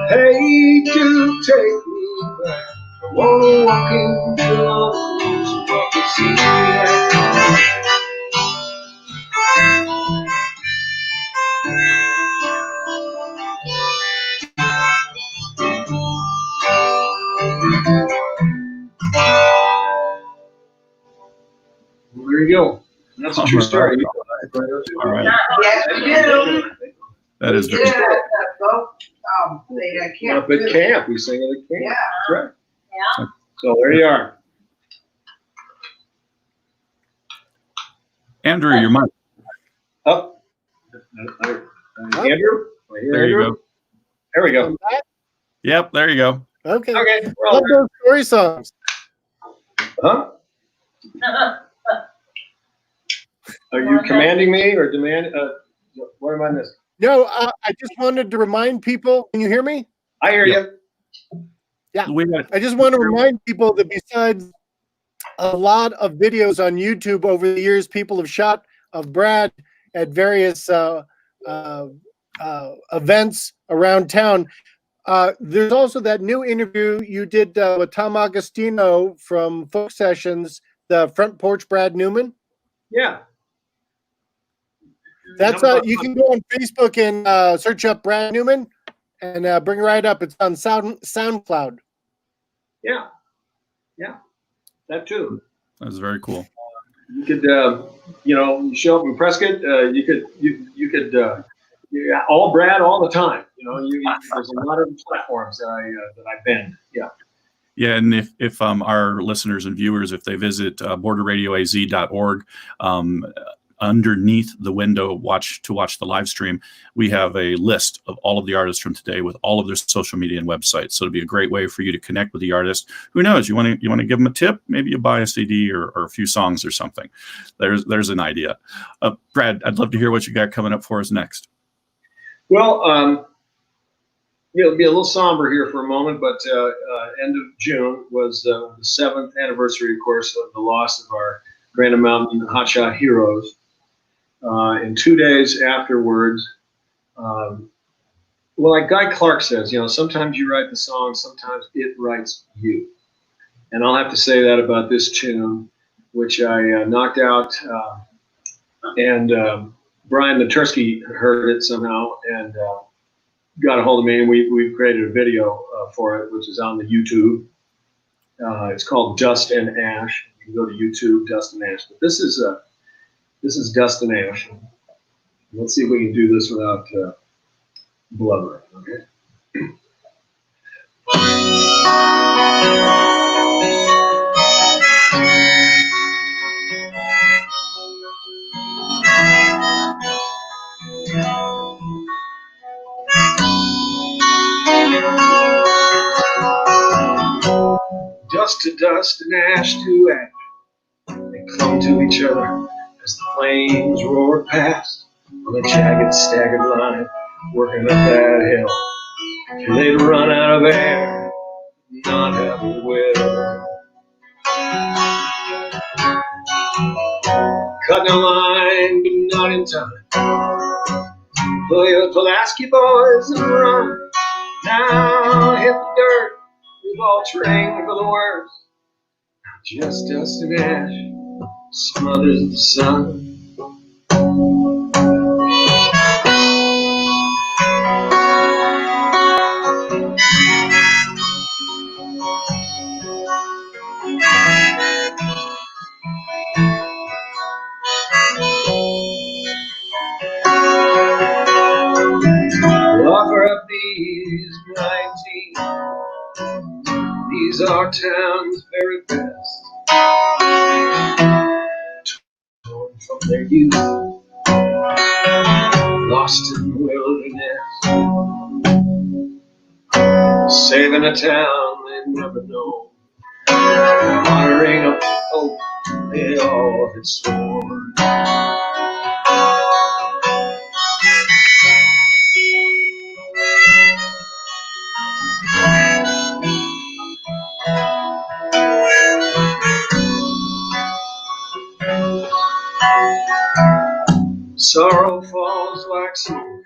Hey Duke, take me back. I wanna walk into Geronimo's moccasin tracks. Well, there you go. That's a true story. All right. Yes, we do. That is We very did it at camp. Up at camp, we sing at camp. Yeah. That's right. Yeah. So there you are. Andrew, your mic. Up. Andrew? There you go. There we go. Yep, there you go. Okay. Okay. Love those story songs. Huh? Are you commanding me or demand? What am I missing? No, I just wanted to remind people. Can you hear me? I hear you. Yeah. I just want to remind people that besides a lot of videos on YouTube over the years, people have shot of Brad at various events around town. There's also that new interview you did with Tom Agostino from Folk Sessions, the Front Porch Brad Newman. Yeah. That's you can go on Facebook and search up Brad Newman and bring it right up. It's on SoundCloud. Yeah. Yeah. That too. That's very cool. You could, you show up in Prescott. You could, all Brad all the time. There's a lot of platforms that I bend. Yeah. Yeah, and if our listeners and viewers, if they visit borderradioaz.org, underneath the window to watch the live stream, we have a list of all of the artists from today with all of their social media and websites. So it'll be a great way for you to connect with the artist. Who knows? You want to give them a tip? Maybe you buy a CD or a few songs or something. There's an idea. Brad, I'd love to hear what you got coming up for us next. Well, it'll be a little somber here for a moment, but end of June was the 7th anniversary, of course, of the loss of our Granite Mountain hotshot heroes. And 2 days afterwards, like Guy Clark says, sometimes you write the song, sometimes it writes you. And I'll have to say that about this tune, which I knocked out, and Brian Natursky heard it somehow and got a hold of me, and we created a video for it, which is on the YouTube. It's called Dust and Ash. You can go to YouTube, Dust and Ash. But this is Dust and Ash. Let's see if we can do this without blubbering. Okay. Dust to dust and ash to ash, they clung to each other as the flames roared past on a jagged, staggered line, working up that hill till they'd run out of air, not have a will. Cutting a line, but not in time. Pull your Pulaski boys and run. Now hit the dirt. We've all trained for the worst. Just dust and ash smothers the sun. We'll offer up these 19. These are town's very best. Torn from their youth, lost in the wilderness, saving a town they never known, honoring a oath they all had sworn. Sorrow falls like smoke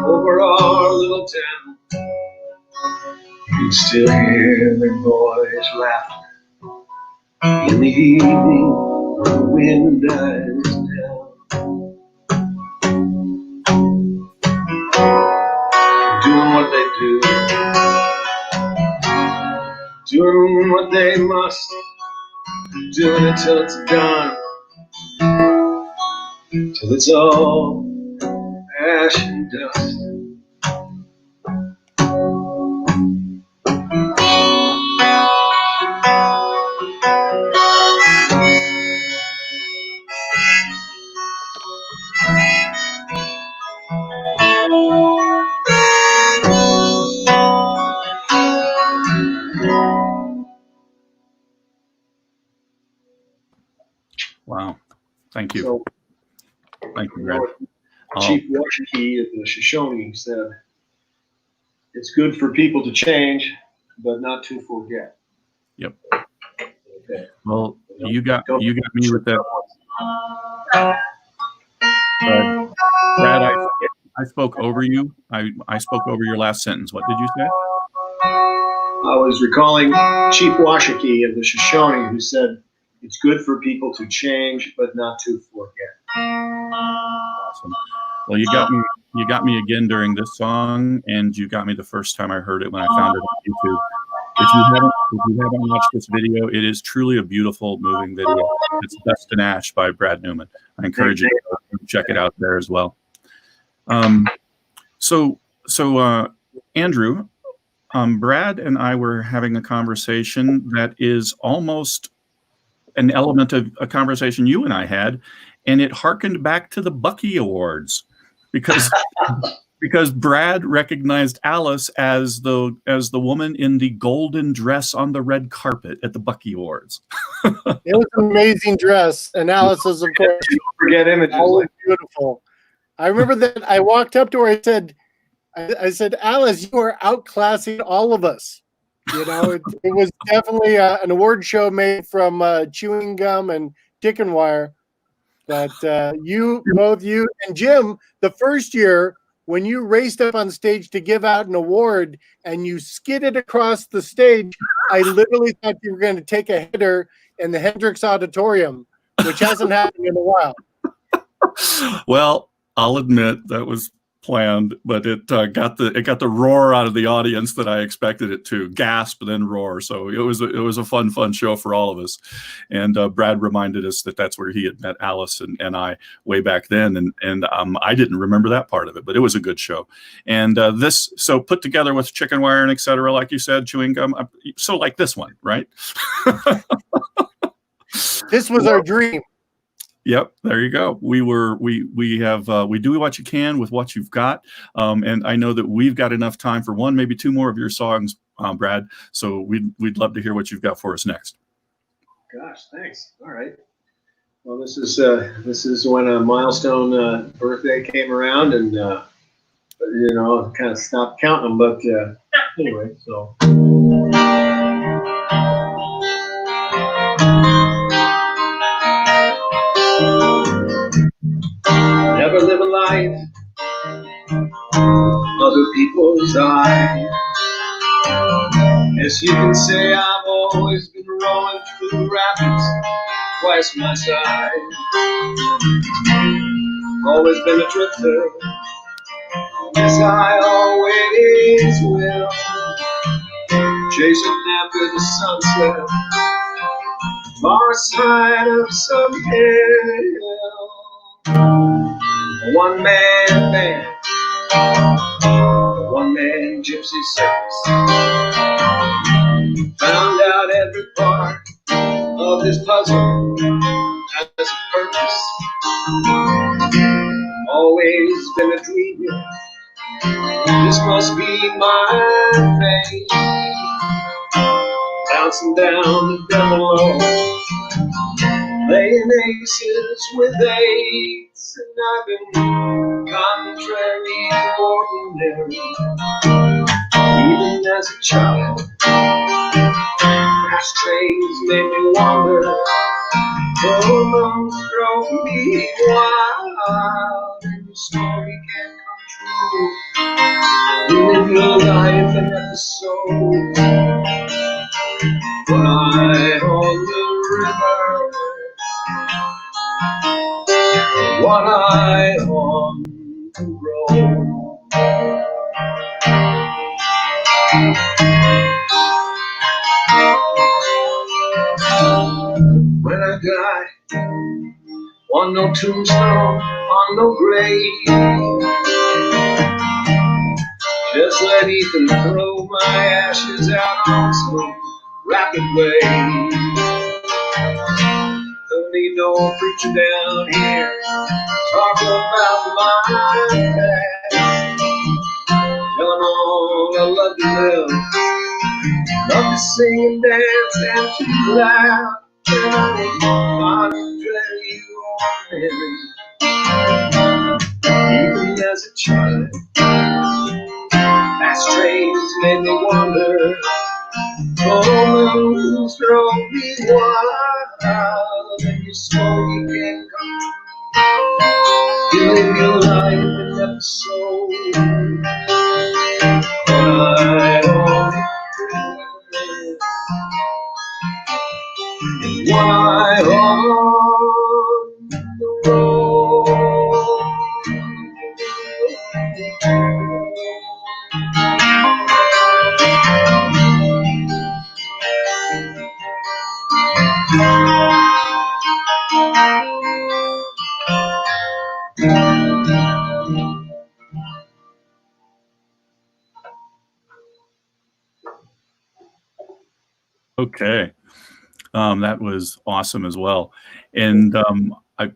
over our little town. You still hear their boys laughing in the evening when the wind dies down. Doing what they do, doing what they must, doing it till it's done. Till it's all ash and dust. Wow. Thank you. So, thank you, Brad. Chief Washington at the Shoshone said, "It's good for people to change, but not to forget." Yep. Okay. Well, you got me with that. Brad, I spoke over you. I spoke over your last sentence. What did you say? I was recalling Chief Washington of the Shoshone, who said, "It's good for people to change, but not to forget." Awesome. Well, you got me again during this song, and you got me the first time I heard it when I found it on YouTube. If you haven't watched this video, it is truly a beautiful, moving video. It's Dust and Ash by Brad Newman. I encourage you to check it out there as well. So Andrew, Brad and I were having a conversation that is almost an element of a conversation you and I had, and it harkened back to the Bucky Awards because Brad recognized Alice as the woman in the golden dress on the red carpet at the Bucky Awards. It was an amazing dress, and Alice was, of course, forget images. Always beautiful. I remember that I walked up to her. I said, "Alice, you are outclassing all of us." You know, it was definitely an award show made from chewing gum and chicken wire. But both you and Jim, the first year when you raced up on stage to give out an award and you skidded across the stage, I literally thought you were going to take a hitter in the Hendricks Auditorium, which hasn't happened in a while. Well, I'll admit that was planned, but it got the roar out of the audience that I expected it to. Gasp, then roar. So it was a fun show for all of us. And Brad reminded us that that's where he had met Alice and I way back then. And I didn't remember that part of it, but it was a good show. And so put together with chicken wire and etc., like you said, chewing gum. So like this one, right? This was our dream. Yep, there you go. We do what you can with what you've got, and I know that we've got enough time for one, maybe two more of your songs, Brad. So we'd love to hear what you've got for us next. Gosh, thanks. All right. Well, this is when a milestone birthday came around, and kind of stopped counting them. But anyway, so. Never live a life other people's eyes. Yes, you can say I've always been rolling through the rapids twice my size. Always been a drifter. Yes, I always will. Chasing after the sunset, far side of some hill. One man band, one man gypsy circus. Found out every part of this puzzle has a purpose. Always been a dreamer. This must be my fate. Bouncing down the devil low, playing aces with eights, and I've been contrary to ordinary. Even as a child, fast trains made me wander. Hormones drove me wild, and the story can't come true. You live your life in episode. When I on the river, one eye on the road. When I die, on no tombstone, on no grave, just let Ethan throw my ashes out on some rapid way. Don't need no preacher down here talking about my past. Telling all I love to live, love to sing and dance and to laugh. I'm very ordinary. Even as a child, fast trains made me wander. Hormones drove me wild, and your story can't come true. You live your life in episode. One eye on and one eye on the road. Okay. That was awesome as well. And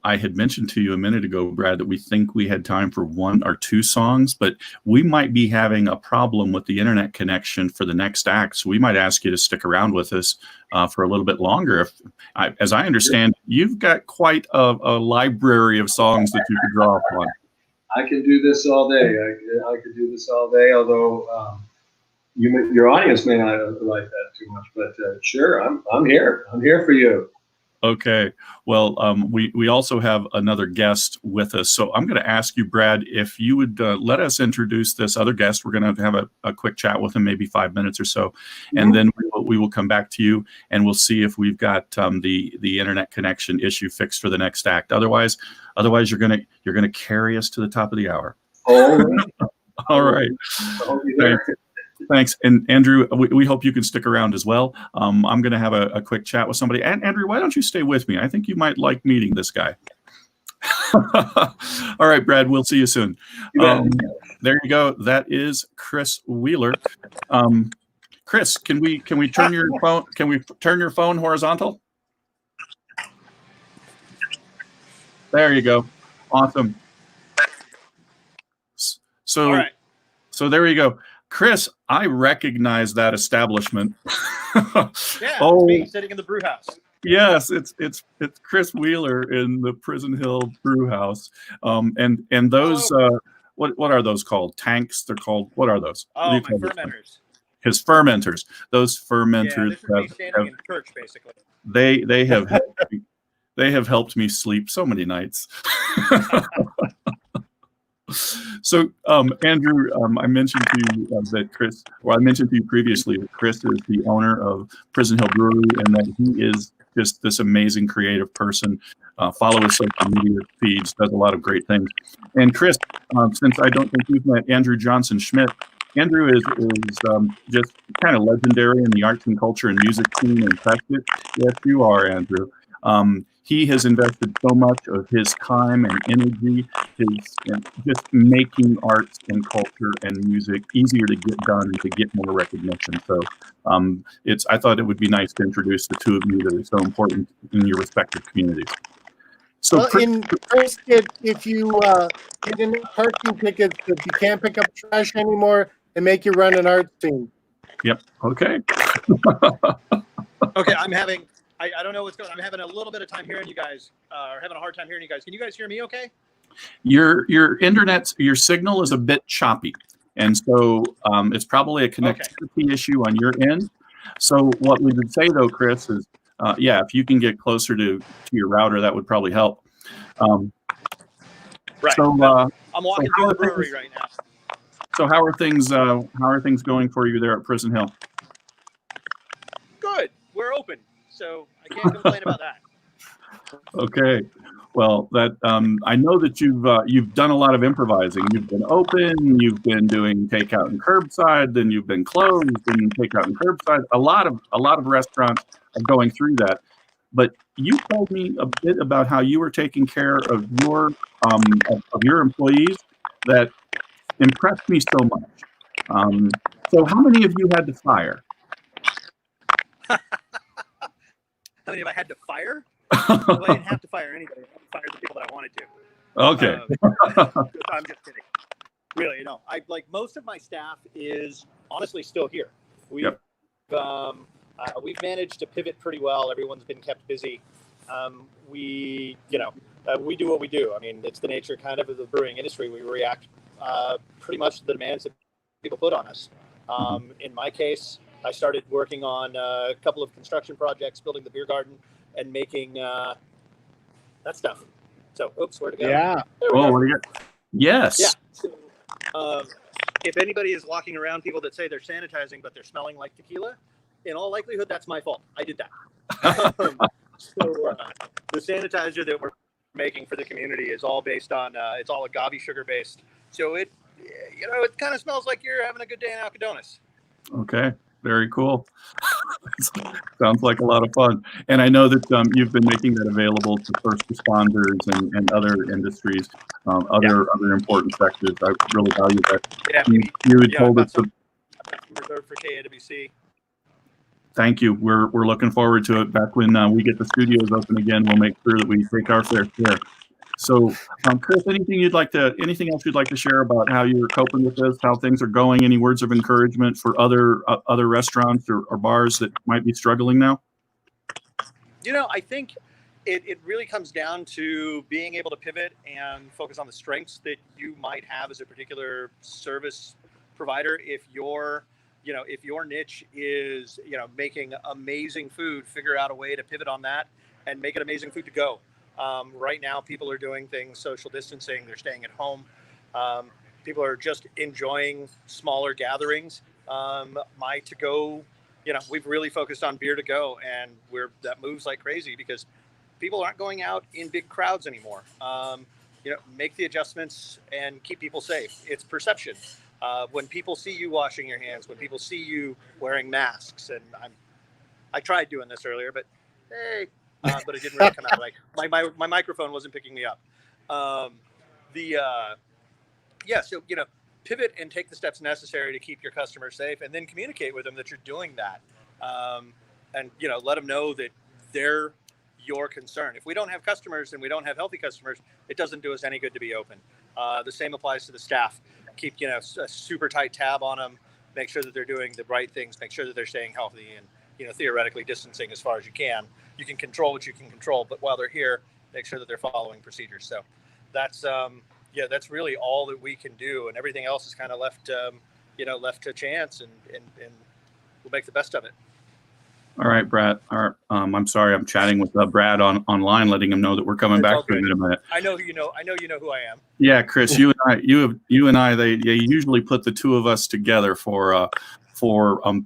I had mentioned to you a minute ago, Brad, that we think we had time for one or two songs, but we might be having a problem with the internet connection for the next act. So we might ask you to stick around with us for a little bit longer. As I understand, you've got quite a library of songs that you could draw upon. I can do this all day. I could do this all day, although your audience may not like that too much, but sure, I'm here. I'm here for you. Okay. Well, we also have another guest with us. So I'm going to ask you, Brad, if you would let us introduce this other guest. We're going to have a quick chat with him, maybe 5 minutes or so. And then we will come back to you and we'll see if we've got the internet connection issue fixed for the next act. Otherwise you're going to carry us to the top of the hour. All right. Thanks. And Andrew, we hope you can stick around as well. I'm going to have a quick chat with somebody. And Andrew, why don't you stay with me? I think you might like meeting this guy. All right, Brad, we'll see you soon. There you go. That is Chris Wheeler. Chris, can we turn your phone? Can we turn your phone horizontal? There you go. Awesome. So, right. So there you go. Chris, I recognize that establishment. Yeah, it's me sitting in the brew house. Yes, it's Chris Wheeler in the Prison Hill Brew House. And those what are those called? Tanks? They're called, what are those? Oh, my fermenters. His fermenters. Those fermenters. Yeah, this would be standing in church, basically. They have helped me sleep so many nights. So, Andrew, I mentioned to you that Chris, well, I mentioned to you previously that Chris is the owner of Prison Hill Brewery and that he is just this amazing creative person. Follow his social media feeds, does a lot of great things. And Chris, since I don't think you've met Andrew Johnson Schmidt, Andrew is just kind of legendary in the arts and culture and music scene in Texas. Yes, you are, Andrew. He has invested so much of his time and energy just making arts and culture and music easier to get done and to get more recognition. So I thought it would be nice to introduce the two of you that are so important in your respective communities. So well, Chris, if you get enough parking tickets that you can't pick up trash anymore, and make you run an art scene. Yep. Okay. Okay, I don't know what's going on. I'm having a little bit of time hearing you guys, or having a hard time hearing you guys. Can you guys hear me okay? Your your signal is a bit choppy. And so it's probably a connectivity issue on your end. So what we would say though, Chris, is if you can get closer to your router, that would probably help. Right. So I'm walking through the brewery right now. So how are things going for you there at Prison Hill? Good. We're open, so I can't complain about that. Okay. Well, that I know that you've done a lot of improvising. You've been open, you've been doing takeout and curbside, then you've been closed and takeout and curbside. A lot of restaurants are going through that. But you told me a bit about how you were taking care of your employees that impressed me so much. So how many of you had to fire? How many have I had to fire? Well, I didn't have to fire anybody. I fired the people that I wanted to. Okay. I'm just kidding. Really, no. Most of my staff is honestly still here. We've managed to pivot pretty well. Everyone's been kept busy. We do what we do. I mean, it's the nature kind of the brewing industry. We react pretty much to the demands that people put on us. In my case, I started working on a couple of construction projects, building the beer garden, and making that stuff. So, oops, where'd it go? Yeah. Oh, what do you got? Yes. Yeah. So, if anybody is walking around people that say they're sanitizing, but they're smelling like tequila, in all likelihood, that's my fault. I did that. The sanitizer that we're making for the community is all based on, it's all agave sugar based. So it kind of smells like you're having a good day in Alcadones. Okay. Very cool. Sounds like a lot of fun. And I know that you've been making that available to first responders and other industries, other important sectors. I really value that. Yeah, you had told us. Reserved for KAWC. Thank you. We're looking forward to it. Back when we get the studios open again, we'll make sure that we take our fair share. So, Chris, anything else you'd like to share about how you're coping with this, how things are going? Any words of encouragement for other restaurants or bars that might be struggling now? I think it really comes down to being able to pivot and focus on the strengths that you might have as a particular service provider. If your niche is, making amazing food, figure out a way to pivot on that and make it amazing food to go. Right now, people are doing things, social distancing, they're staying at home. People are just enjoying smaller gatherings. My to-go, we've really focused on beer to go, and that moves like crazy because people aren't going out in big crowds anymore. Make the adjustments and keep people safe. It's perception. When people see you washing your hands, when people see you wearing masks, and I tried doing this earlier, but hey, but it didn't really come out right. My microphone wasn't picking me up. So pivot and take the steps necessary to keep your customers safe, and then communicate with them that you're doing that, and let them know that they're your concern. If we don't have customers and we don't have healthy customers, it doesn't do us any good to be open. The same applies to the staff. Keep a super tight tab on them. Make sure that they're doing the right things. Make sure that they're staying healthy and theoretically distancing as far as you can. You can control what you can control, but while they're here, make sure that they're following procedures. So that's really all that we can do, and everything else is kind of left to chance, and we'll make the best of it. All right, Brad. I'm sorry. I'm chatting with Brad online, letting him know that we're coming back to him in a minute. I know who you know. I know you know who I am. Yeah, Chris, you and I, they usually put the two of us together for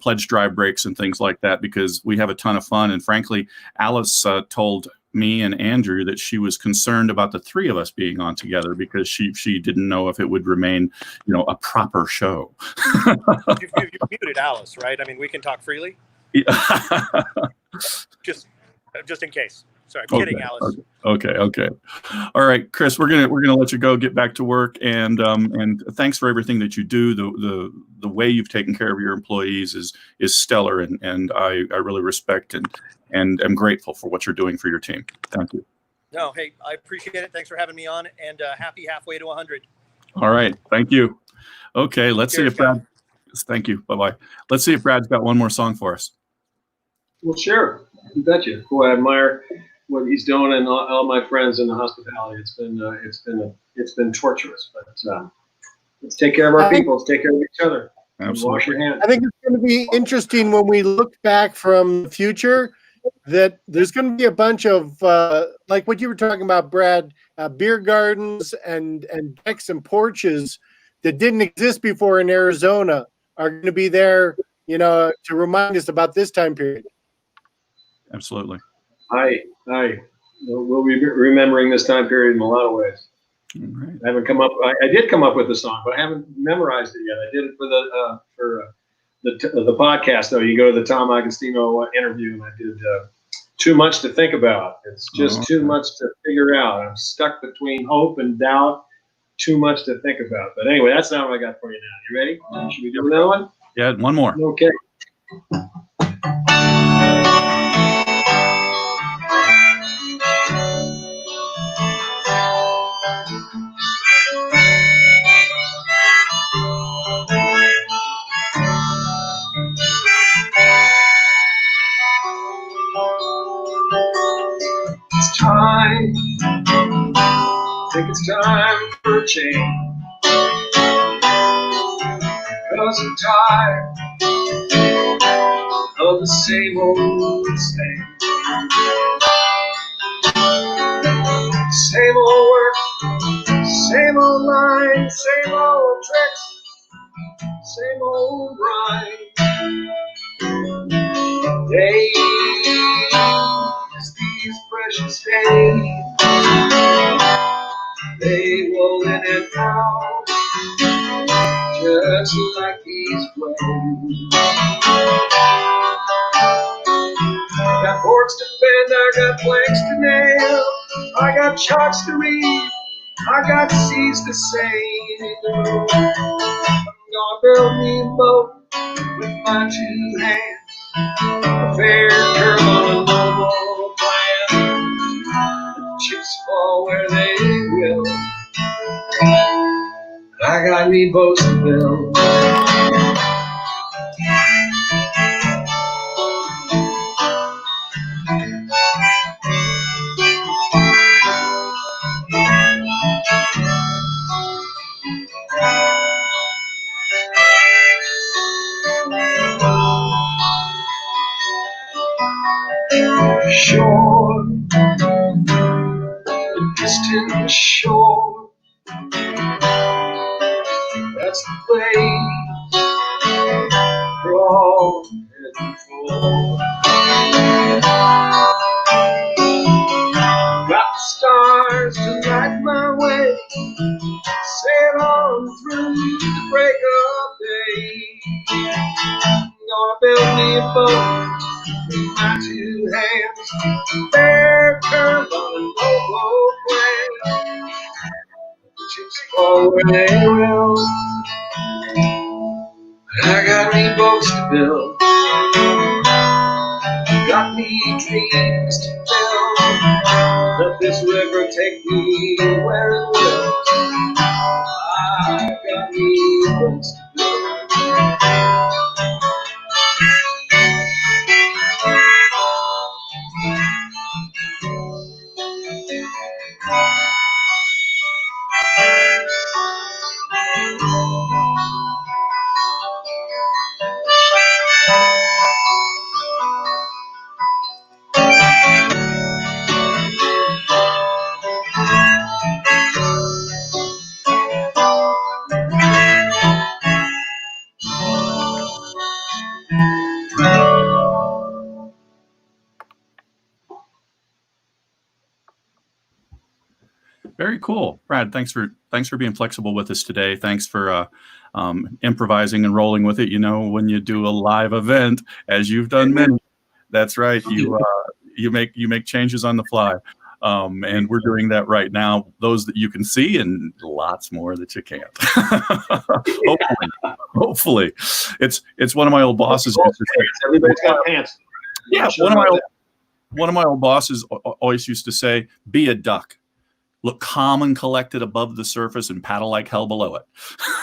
pledge drive breaks and things like that because we have a ton of fun. And frankly, Alice told me and Andrew that she was concerned about the three of us being on together because she didn't know if it would remain, a proper show. You've muted Alice, right? I mean, we can talk freely. just in case. Sorry, I'm kidding, Alice. Okay. All right, Chris, we're gonna let you go, get back to work, and thanks for everything that you do. The way you've taken care of your employees is stellar, and I really respect and am grateful for what you're doing for your team. Thank you. No, hey, I appreciate it. Thanks for having me on, and happy halfway to 100. All right, thank you. Okay, let's see if Brad. Thank you. Bye-bye. Let's see if Brad's got one more song for us. Well, sure. You betcha. Boy, I admire what he's doing and all my friends in the hospitality. It's been torturous, but let's take care of our people. Let's take care of each other. Absolutely. Wash your hands. I think it's going to be interesting when we look back from the future that there's going to be a bunch of, like what you were talking about, Brad, beer gardens and decks and porches that didn't exist before in Arizona are going to be there, to remind us about this time period. Absolutely. We'll be remembering this time period in a lot of ways. Right. I haven't come up. I did come up with the song, but I haven't memorized it yet. I did it for the podcast, though. You go to the Tom Agostino interview, and I did Too Much to Think About. It's just too much to figure out. I'm stuck between hope and doubt. Too much to think about. But anyway, that's not what I got for you now. You ready? Should we do another one? Yeah, one more. Okay. It's time. I think it's time for a change. 'Cause I'm tired of the same old thing. Same old work, same old lines, same old tricks, same old grind. Days, these precious days, they roll in and out, just like these waves. Got boards to bend, I got planks to nail, I got charts to read, I got seas to sail. I'm gonna build me a boat with my two hands, a fair curve on a noble plan. The chips fall where they will. I got me boats to build. Shore, distant shore, that's the place we're all heading for. Got the stars to light my way, sail on through the break of day. Gonna build me a boat with my two hands, fair curve on a low plan. Chips fall where they will. I got me boats to build, got me dreams to build. Let this river take me where it will. I got me boats to build. Very cool, Brad. Thanks for being flexible with us today. Thanks for improvising and rolling with it. You know, when you do a live event, as you've done many, that's right. You make changes on the fly, and we're doing that right now. Those that you can see, and lots more that you can't. Hopefully, it's one of my old bosses. Everybody's got pants. Yeah, one of my old bosses always used to say, "Be a duck. Look calm and collected above the surface and paddle like hell below it."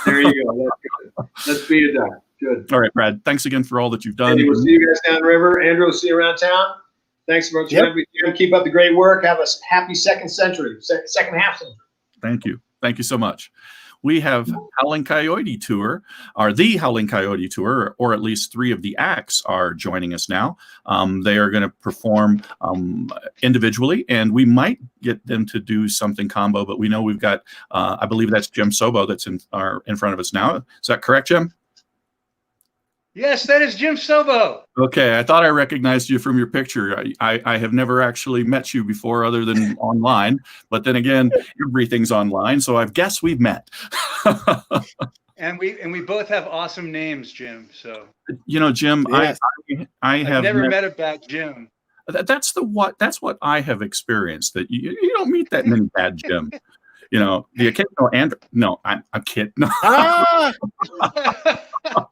There you go. That's good. Let's be a duck. Good. All right, Brad. Thanks again for all that you've done. Andy, we'll see you guys down the river. Andrew, we'll see you around town. Thanks for keep up the great work. Have a happy second half century. Thank you. Thank you so much. We have Howling Coyote Tour, or the Howling Coyote Tour, or at least 3 of the acts are joining us now. They are going to perform individually, and we might get them to do something combo, but we know we've got, I believe that's Jim Sobo that's in front of us now. Is that correct, Jim? Yes, that is Jim Sobo. Okay, I thought I recognized you from your picture. I have never actually met you before other than online, but then again, everything's online, so I guess we've met. And we both have awesome names, Jim. So you know, Jim, yes. I've never met a bad Jim. That's what I have experienced. That you don't meet that many bad Jim. You know, the occasional Andrew. No, I'm kidding. No.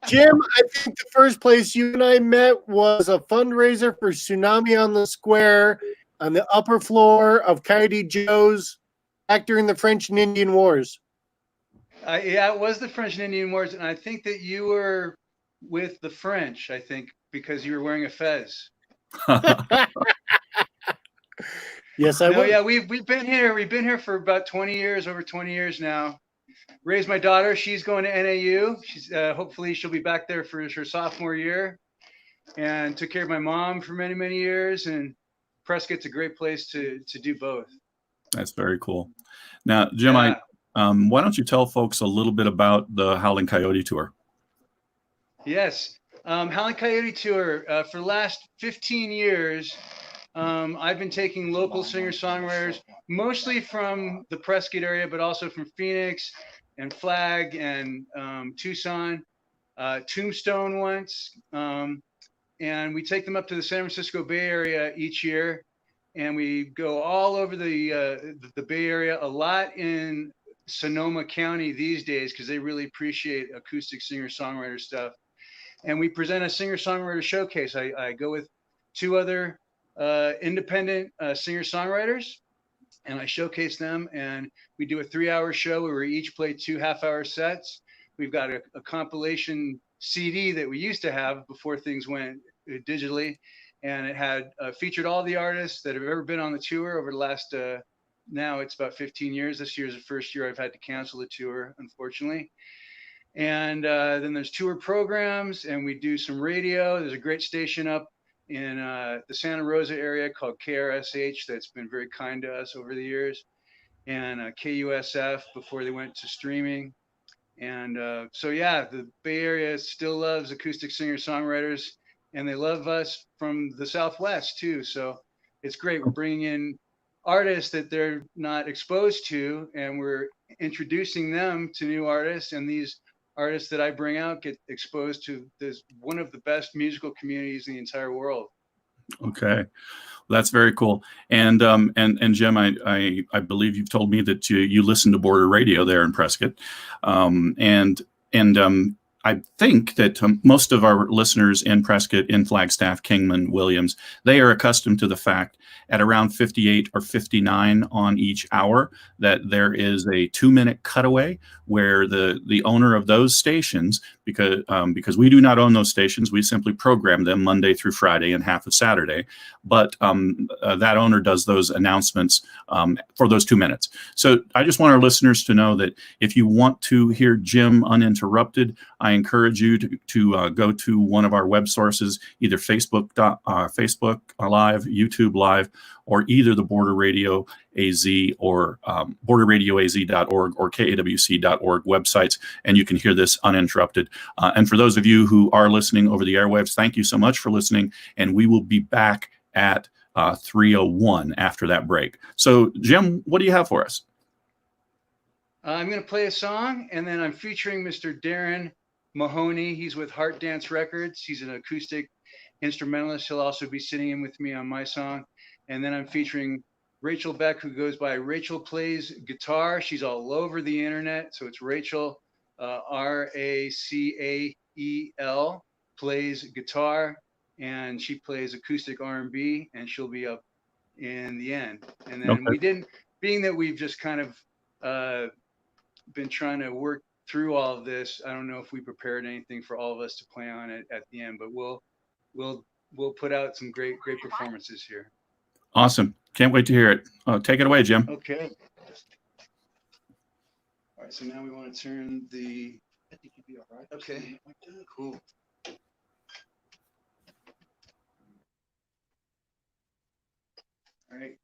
Jim, I think the first place you and I met was a fundraiser for Tsunami on the Square on the upper floor of Coyote Joe's back during the French and Indian Wars. Yeah, it was the French and Indian Wars, and I think that you were with the French, I think, because you were wearing a fez. Yes, I was. Yeah, we've been here. We've been here for about 20 years, over 20 years now. Raised my daughter. She's going to NAU. She's hopefully she'll be back there for her sophomore year. And took care of my mom for many, many years. And Prescott's a great place to do both. That's very cool. Now, Jim, why don't you tell folks a little bit about the Howling Coyote Tour? Yes. Howling Coyote Tour, for the last 15 years, I've been taking local singer-songwriters, mostly from the Prescott area, but also from Phoenix and Flag and Tucson, Tombstone once. And we take them up to the San Francisco Bay Area each year. And we go all over the Bay Area, a lot in Sonoma County these days, because they really appreciate acoustic singer-songwriter stuff. And we present a singer-songwriter showcase. I go with 2 other independent singer-songwriters, and I showcase them, and we do a 3-hour show where we each play 2 half-hour sets. We've got a compilation CD that we used to have before things went digitally, and it had featured all the artists that have ever been on the tour over the last now it's about 15 years. This year is the first year I've had to cancel the tour, unfortunately. And then there's tour programs, and we do some radio. There's a great station up in the Santa Rosa area called KRSH that's been very kind to us over the years, and KUSF before they went to streaming. And so yeah, the Bay Area still loves acoustic singer-songwriters, and they love us from the Southwest too. So it's great. We're bringing in artists that they're not exposed to, and we're introducing them to new artists, and these artists that I bring out get exposed to this one of the best musical communities in the entire world. Okay, well, that's very cool. And Jim, I believe you've told me that you listen to Border Radio there in Prescott, and I think that most of our listeners in Prescott, in Flagstaff, Kingman, Williams, they are accustomed to the fact at around 58 or 59 on each hour that there is a 2-minute cutaway where the owner of those stations, because we do not own those stations, we simply program them Monday through Friday and half of Saturday, but that owner does those announcements for those 2 minutes. So I just want our listeners to know that if you want to hear Jim uninterrupted, I encourage you to go to one of our web sources, either Facebook Live, YouTube Live, or either the Border Radio AZ or borderradioaz.org or KAWC.org websites, and you can hear this uninterrupted. And for those of you who are listening over the airwaves, thank you so much for listening, and we will be back at 3:01 after that break. So, Jim, what do you have for us? I'm going to play a song, and then I'm featuring Mr. Darren Mahoney. He's with Heart Dance Records. He's an acoustic instrumentalist. He'll also be sitting in with me on my song. And then I'm featuring Rachel Beck, who goes by Rachel Plays Guitar. She's all over the internet. So it's Rachel, R-A-C-A-E-L, plays guitar, and she plays acoustic R&B, and she'll be up in the end. And then we didn't, being that we've just kind of been trying to work through all of this, I don't know if we prepared anything for all of us to play on it at the end, but we'll put out some great performances here. Awesome. Can't wait to hear it. Take it away, Jim. Okay. All right, so now we want to turn the, I think you'd be all right. Okay, cool. All right.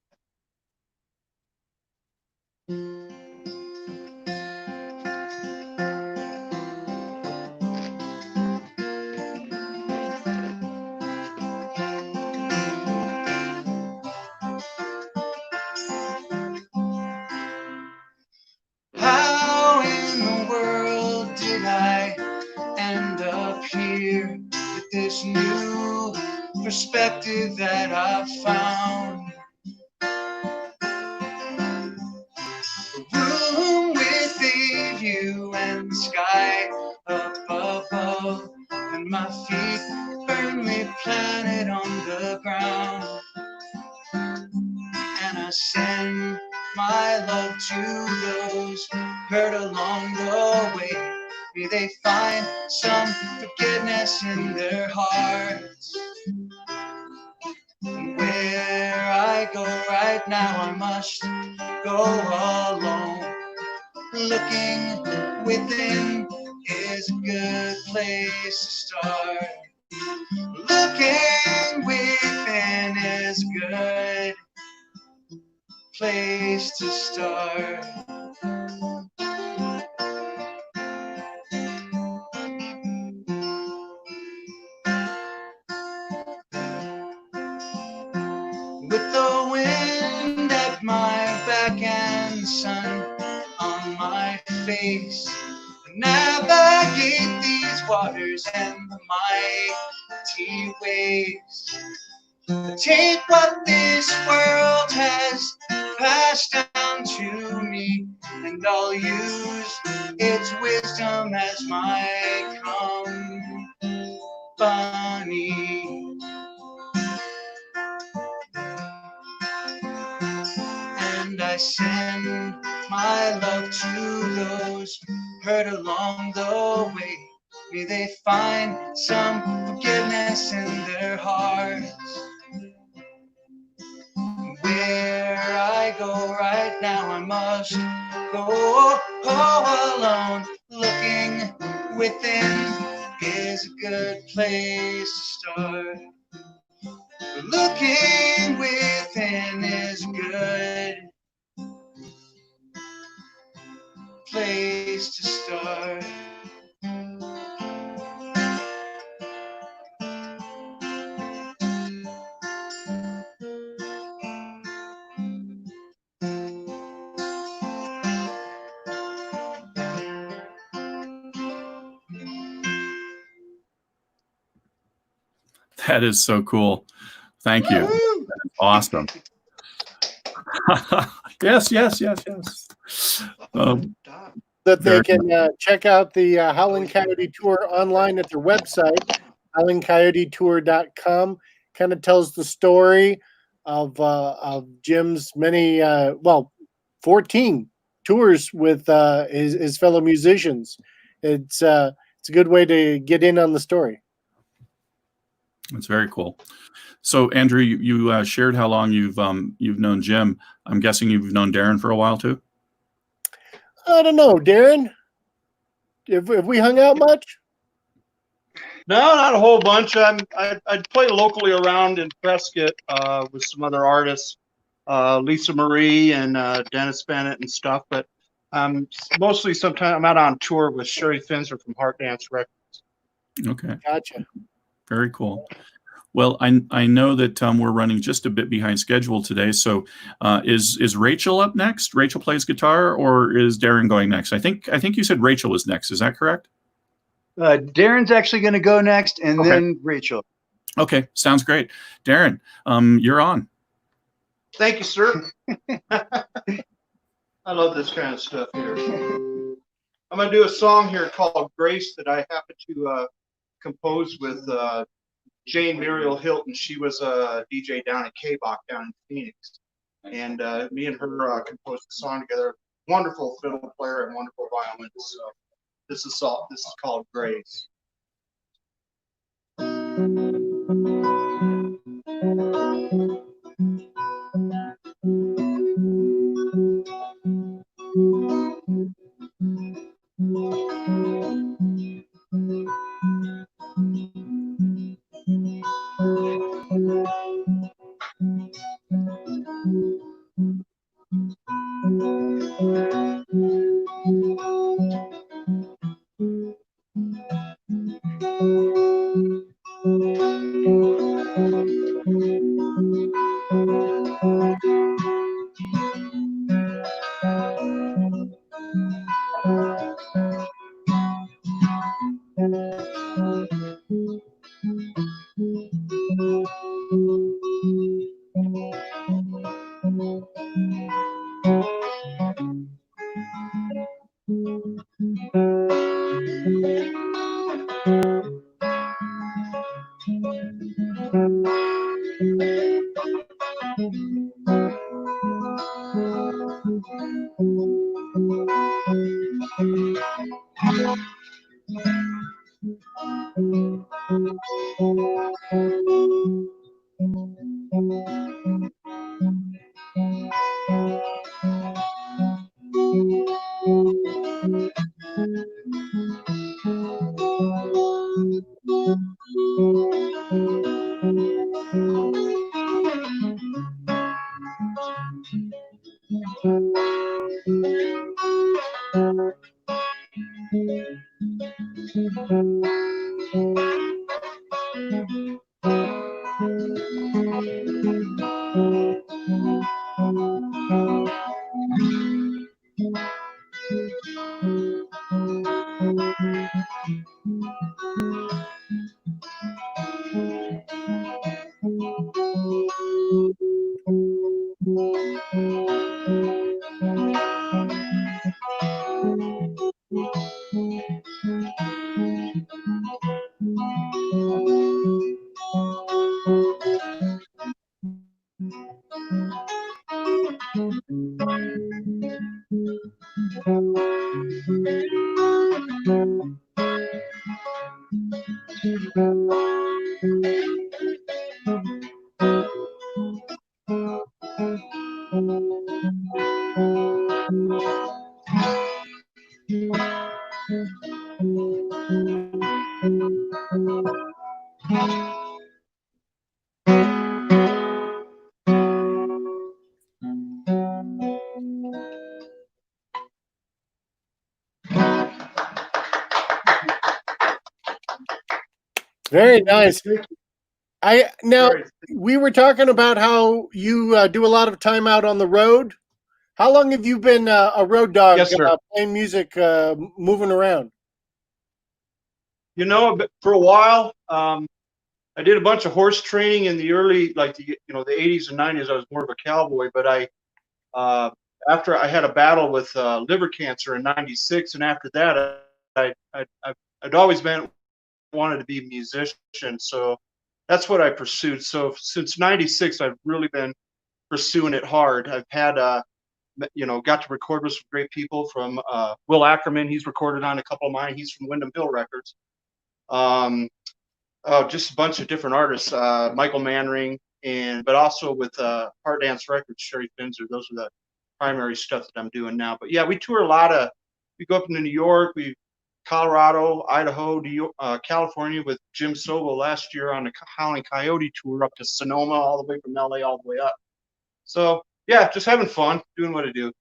How in the world did I end up here with this new perspective that I've found? A room with a view and the sky up above, and my feet firmly planted on the ground. And I send my love to those hurt along the way. May they find some forgiveness in their hearts. Where I go right now, I must go alone. Looking within is a good place to start. Looking within is a good place to start. With the wind at my back and the sun on my face, navigate these waters and the mighty waves. Take what this world has passed down to me, and I'll use its wisdom as my company. And I send my love to those hurt along the way. May they find some forgiveness in their hearts. Where I go right now, I must go alone. Looking within is a good place to start. Looking within is a good place to start. That is so cool. Thank you. That is awesome. Yes. That they can check out the Howling Coyote Tour online at their website, howlingcoyotetour.com. Kind of tells the story of Jim's many, 14 tours with his fellow musicians. It's a good way to get in on the story. That's very cool. So, Andrew, you shared how long you've known Jim. I'm guessing you've known Darren for a while too. I don't know, Darren. Have we hung out much? No, not a whole bunch. I'd play locally around in Prescott with some other artists, Lisa Marie and Dennis Bennett and stuff. But mostly sometimes I'm out on tour with Sherry Finzer from Heart Dance Records. Okay. Gotcha. Very cool. Well, I know that we're running just a bit behind schedule today. So is Rachel up next? Rachel plays guitar, or is Darren going next? I think you said Rachel was next. Is that correct? Darren's actually going to go next, and Okay. then Rachel. Okay, sounds great. Darren, you're on. Thank you, sir. I love this kind of stuff here. I'm going to do a song here called Grace that I happened to compose with Jane Muriel Hilton. She was a DJ down at KAWC down in Phoenix. And me and her composed a song together. Wonderful fiddle player and wonderful violinist. So this is called Grace. Very nice. We were talking about how you do a lot of time out on the road. How long have you been a road dog, playing music, moving around? You know, for a while, I did a bunch of horse training in the early, like the 80s and 90s. I was more of a cowboy, but after I had a battle with liver cancer in '96, and after that, I'd always wanted to be a musician, so that's what I pursued. So since '96, I've really been pursuing it hard. I've had got to record with some great people from Will Ackerman. He's recorded on a couple of mine. He's from Windham Hill Records. Just a bunch of different artists, Michael Manring, but also with Heart Dance Records, Sherry Finzer. Those are the primary stuff that I'm doing now. But yeah, we tour a lot we go up into New York, Colorado, Idaho, California with Jim Sobel last year on the Howling Coyote tour up to Sonoma, all the way from LA all the way up. So yeah, just having fun, doing what I do.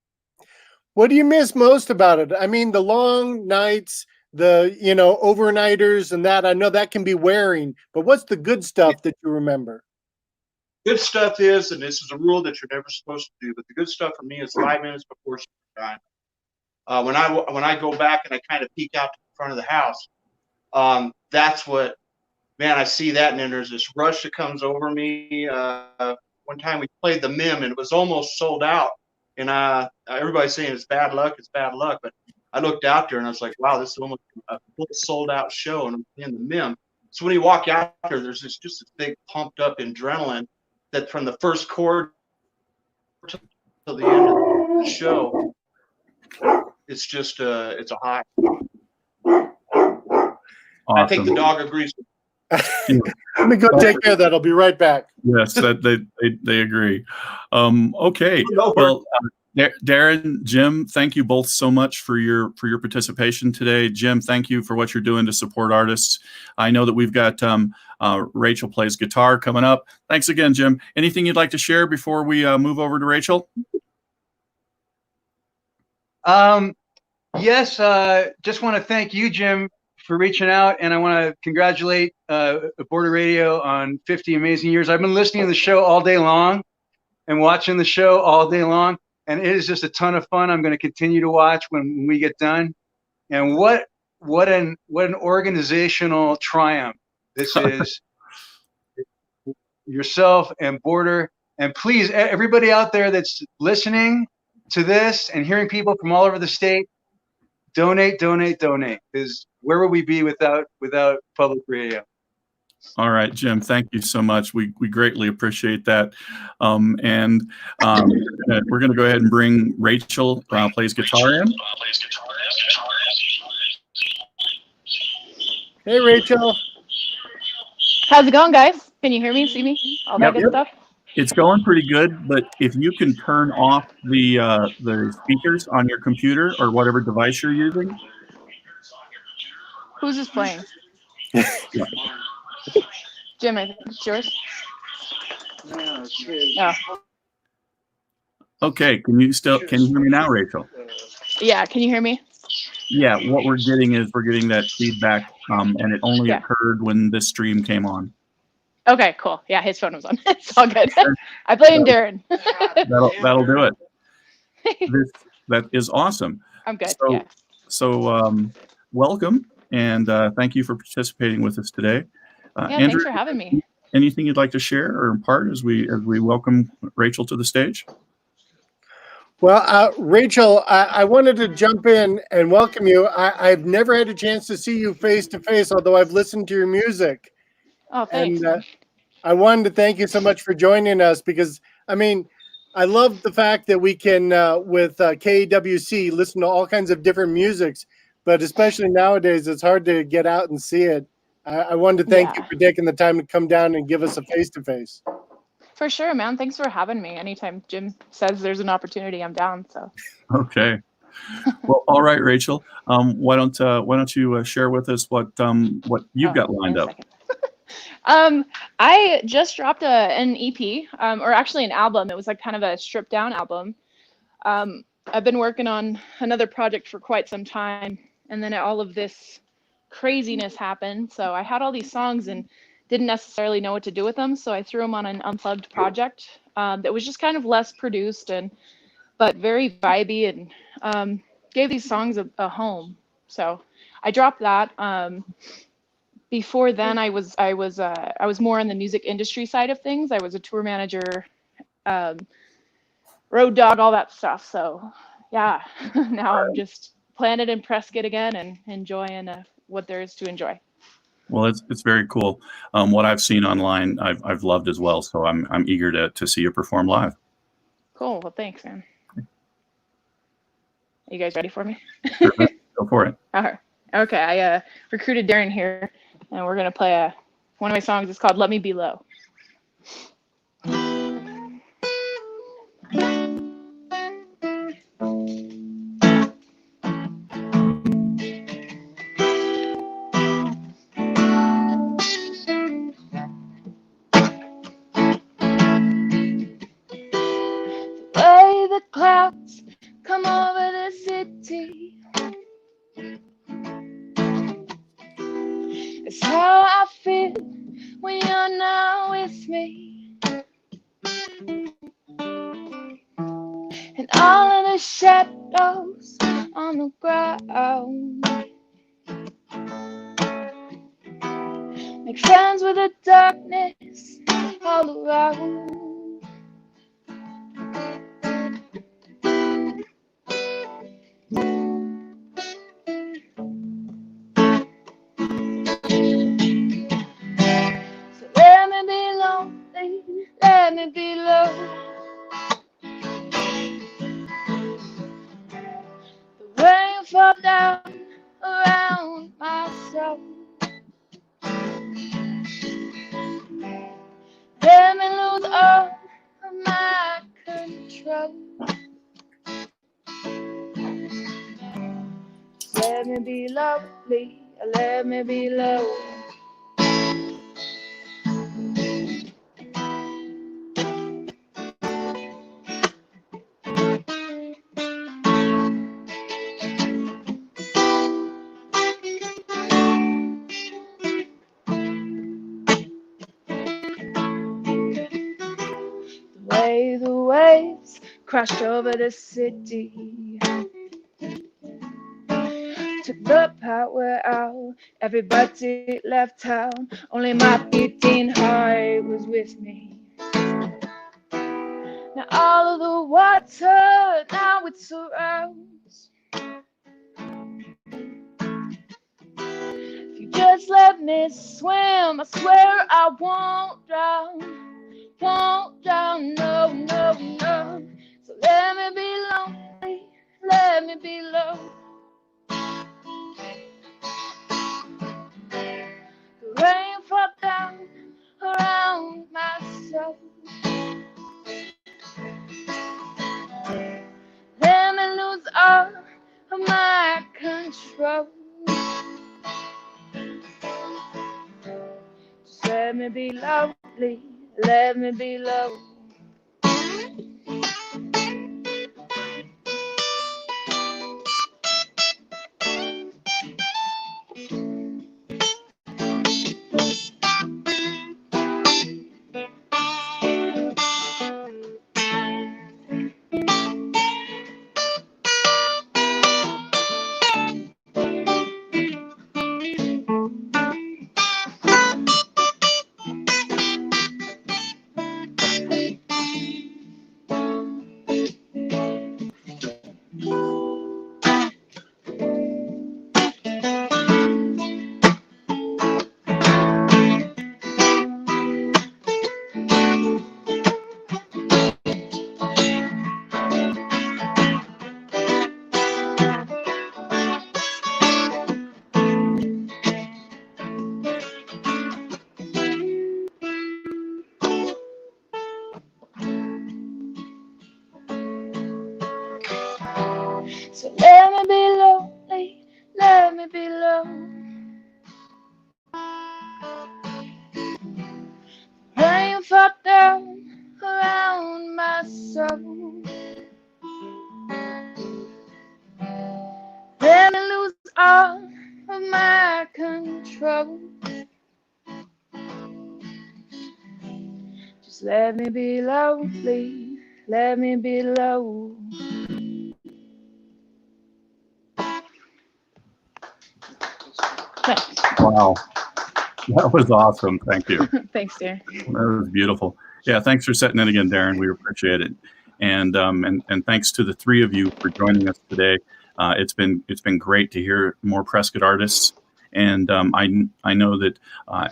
What do you miss most about it? I mean, the long nights, the overnighters and that. I know that can be wearing, but what's the good stuff that you remember? Good stuff is, and this is a rule that you're never supposed to do, but the good stuff for me is 5 minutes before time. When I go back and I kind of peek out to the front of the house, that's what, man, I see that, and then there's this rush that comes over me. One time we played the Mim, and it was almost sold out, and everybody's saying it's bad luck, but I looked out there and I was like, wow, this is almost a full sold out show, and I'm in the Mim. So when you walk out there, there's just this big pumped up adrenaline that from the first chord to the end of the show, it's just it's a high. Awesome. I think the dog agrees. Let me go take care of that. I'll be right back. Yes, that they agree. Okay. Well, Darren, Jim, thank you both so much for your participation today. Jim, thank you for what you're doing to support artists. I know that we've got Rachel plays guitar coming up. Thanks again, Jim. Anything you'd like to share before we move over to Rachel? Yes, just want to thank you, Jim, for reaching out, and I want to congratulate Border Radio on 50 amazing years. I've been listening to the show all day long and watching the show all day long, and it is just a ton of fun. I'm going to continue to watch when we get done. And what an organizational triumph this is. Yourself and Border, and please, everybody out there that's listening to this and hearing people from all over the state, donate, because where would we be without public radio? All right, Jim, thank you so much. We greatly appreciate that. We're going to go ahead and bring Rachel plays guitar in. Hey, Rachel. How's it going, guys? Can you hear me, see me, all that good stuff? It's going pretty good, but if you can turn off the speakers on your computer or whatever device you're using. Who's this playing? Jim, I think it's yours. Oh. Okay, can you hear me now, Rachel? Yeah, can you hear me? Yeah, what we're getting that feedback, and it only occurred when this stream came on. Okay, cool. Yeah, his phone was on. It's all good. I blame Darren. that'll do it. That is awesome. I'm good. So welcome, and thank you for participating with us today. Andrew, thanks for having me. Anything you'd like to share or impart as we welcome Rachel to the stage? Well, Rachel, I wanted to jump in and welcome you. I've never had a chance to see you face to face, although I've listened to your music. Oh, thanks. And I wanted to thank you so much for joining us because, I mean, I love the fact that we can, with KAWC, listen to all kinds of different musics, but especially nowadays, it's hard to get out and see it. I wanted to thank you for taking the time to come down and give us a face-to-face. For sure, man. Thanks for having me. Anytime Jim says there's an opportunity, I'm down. So. Okay. Well, all right, Rachel. Why don't you share with us what you've got lined up? I just dropped an EP, or actually an album. It was like kind of a stripped down album. I've been working on another project for quite some time, and then all of this craziness happened. So I had all these songs and didn't necessarily know what to do with them. So I threw them on an unplugged project that was just kind of less produced but very vibey, and gave these songs a home. So I dropped that. Before then, I was more on the music industry side of things. I was a tour manager, road dog, all that stuff. So yeah, now I'm just planted in Prescott again and enjoying what there is to enjoy. Well, it's very cool. What I've seen online, I've loved as well. So I'm eager to see you perform live. Cool. Well, thanks, man. Are you guys ready for me? Sure, go for it. All right. Okay. I recruited Darren here, and we're gonna play one of my songs. It's called "Let Me Be Low." Clouds come over the city. now with me. And all of the shadows on the ground. Make friends with the darkness all around. So let me be lonely, let me be low. The rain fall down around my soul. Let me lose all of my control. Let me be lovely, let me be low. The waves crashed over the city, took the power out, everybody left town, only my beating heart was with me. Now all of the water, now it surrounds. If you just let me swim, I swear I won't drown. Won't drown, no, no, no. So let me be lonely, let me be low. The rain fall down around my soul. Let me lose all of my control. Just let me be lovely, let me be low. So let me be lonely, let me be low. Rain fall down around my soul. Let me lose all of my control. Just let me be lonely, let me be low. Wow. That was awesome. Thank you. Thanks, dear. That was beautiful. Yeah, thanks for setting it again, Darren. We appreciate it. And thanks to the three of you for joining us today. It's been great to hear more Prescott artists. And I know that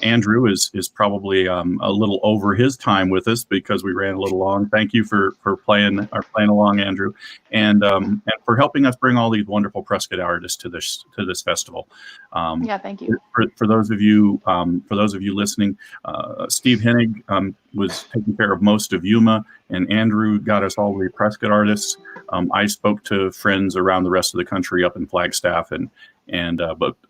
Andrew is probably a little over his time with us because we ran a little long. Thank you for playing along, Andrew, and for helping us bring all these wonderful Prescott artists to this festival. Yeah, thank you. For those of you listening, Steve Hennig was taking care of most of Yuma, and Andrew got us all the Prescott artists. I spoke to friends around the rest of the country up in Flagstaff,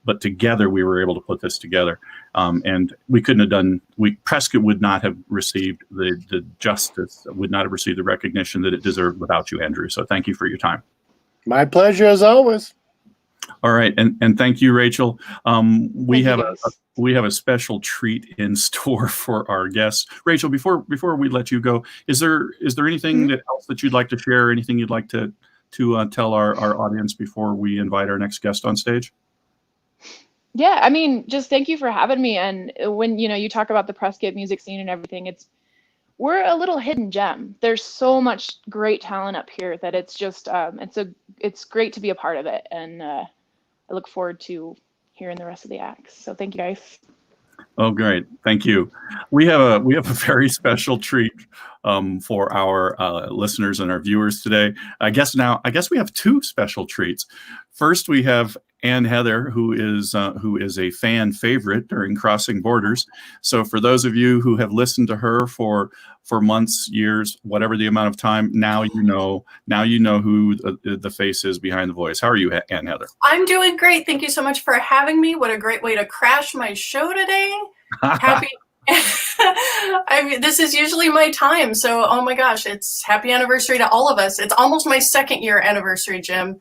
but together we were able to put this together, and we couldn't have done. Prescott would not have received the justice, would not have received the recognition that it deserved without you, Andrew. So thank you for your time. My pleasure as always. All right, and thank you, Rachel. We have a special treat in store for our guests. Rachel, before we let you go, is there anything else that you'd like to share? Anything you'd like to tell our audience before we invite our next guest on stage? Yeah, I mean, just thank you for having me. And when you talk about the Prescott music scene and everything, we're a little hidden gem. There's so much great talent up here that it's just it's great to be a part of it. And I look forward to hearing the rest of the acts. So thank you guys. Oh, great. Thank you. We have a very special treat for our listeners and our viewers today. I guess we have two special treats. First, we have Ann Heather, who is a fan favorite during Crossing Borders. So for those of you who have listened to her for months, years, whatever the amount of time, now you know who the face is behind the voice. How are you, Ann Heather? I'm doing great. Thank you so much for having me. What a great way to crash my show today. Happy. This is usually my time. So, oh my gosh, it's happy anniversary to all of us. It's almost my 2nd year anniversary, Jim.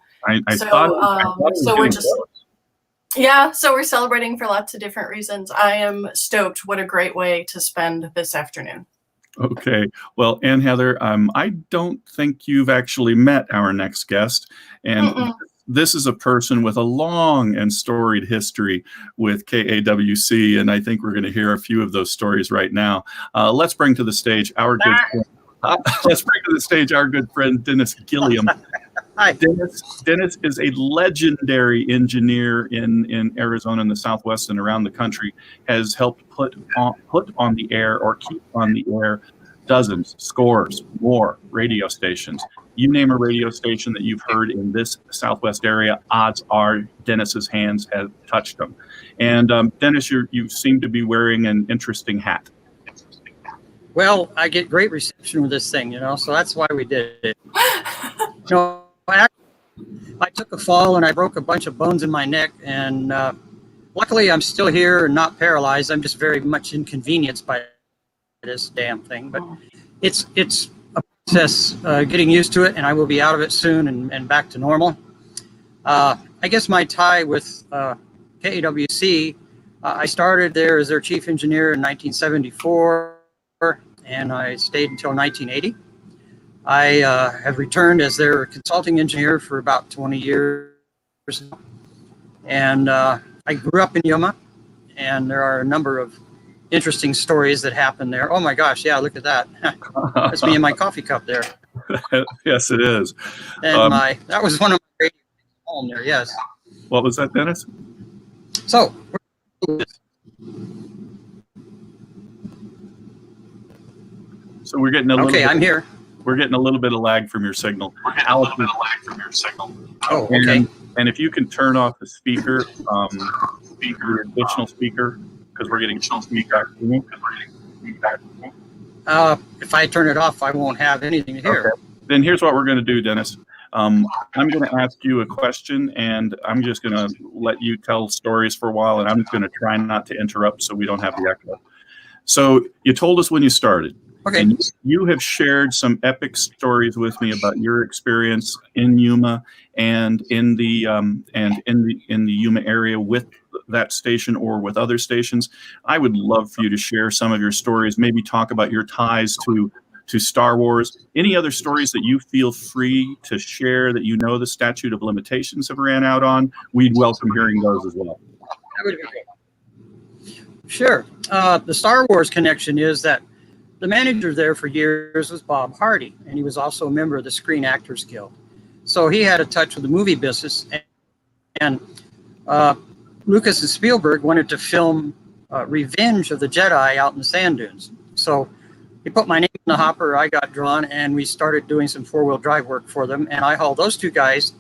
So we're celebrating for lots of different reasons. I am stoked. What a great way to spend this afternoon. Okay. Well, Ann Heather, I don't think you've actually met our next guest. And this is a person with a long and storied history with KAWC. And I think we're going to hear a few of those stories right now. Let's bring to the stage our good friend, Dennis Gilliam. Hi. Dennis is a legendary engineer in Arizona and the Southwest and around the country, has helped put on the air or keep on the air dozens, scores, more radio stations. You name a radio station that you've heard in this Southwest area, odds are Dennis's hands have touched them. And Dennis, you seem to be wearing an interesting hat. Well, I get great reception with this thing, so that's why we did it. I took a fall and I broke a bunch of bones in my neck, and luckily I'm still here and not paralyzed. I'm just very much inconvenienced by this damn thing, but it's a process getting used to it, and I will be out of it soon and back to normal. I guess my tie with KAWC, I started there as their chief engineer in 1974, and I stayed until 1980. I have returned as their consulting engineer for about 20 years. And I grew up in Yuma, and there are a number of interesting stories that happen there. Oh my gosh, yeah, look at that. That's me in my coffee cup there. Yes, it is. And that was one of my radio home there, yes. What was that, Dennis? So, we're getting a little okay, I'm here. We're getting a little bit of lag from your signal. Oh, okay. And if you can turn off the speaker, your additional speaker, because we're getting feedback. If I turn it off, I won't have anything to hear. Okay. Then here's what we're going to do, Dennis. I'm going to ask you a question, and I'm just going to let you tell stories for a while, and I'm going to try not to interrupt so we don't have the echo. So you told us when you started. Okay. And you have shared some epic stories with me about your experience in Yuma and in the Yuma area with that station or with other stations. I would love for you to share some of your stories, maybe talk about your ties to Star Wars. Any other stories that you feel free to share that you know the statute of limitations have ran out on? We'd welcome hearing those as well. That would be great. Sure. The Star Wars connection is that the manager there for years was Bob Hardy, and he was also a member of the Screen Actors Guild. So he had a touch with the movie business, and Lucas and Spielberg wanted to film Revenge of the Jedi out in the sand dunes. So he put my name in the hopper, I got drawn, and we started doing some four-wheel drive work for them, and I hauled those two guys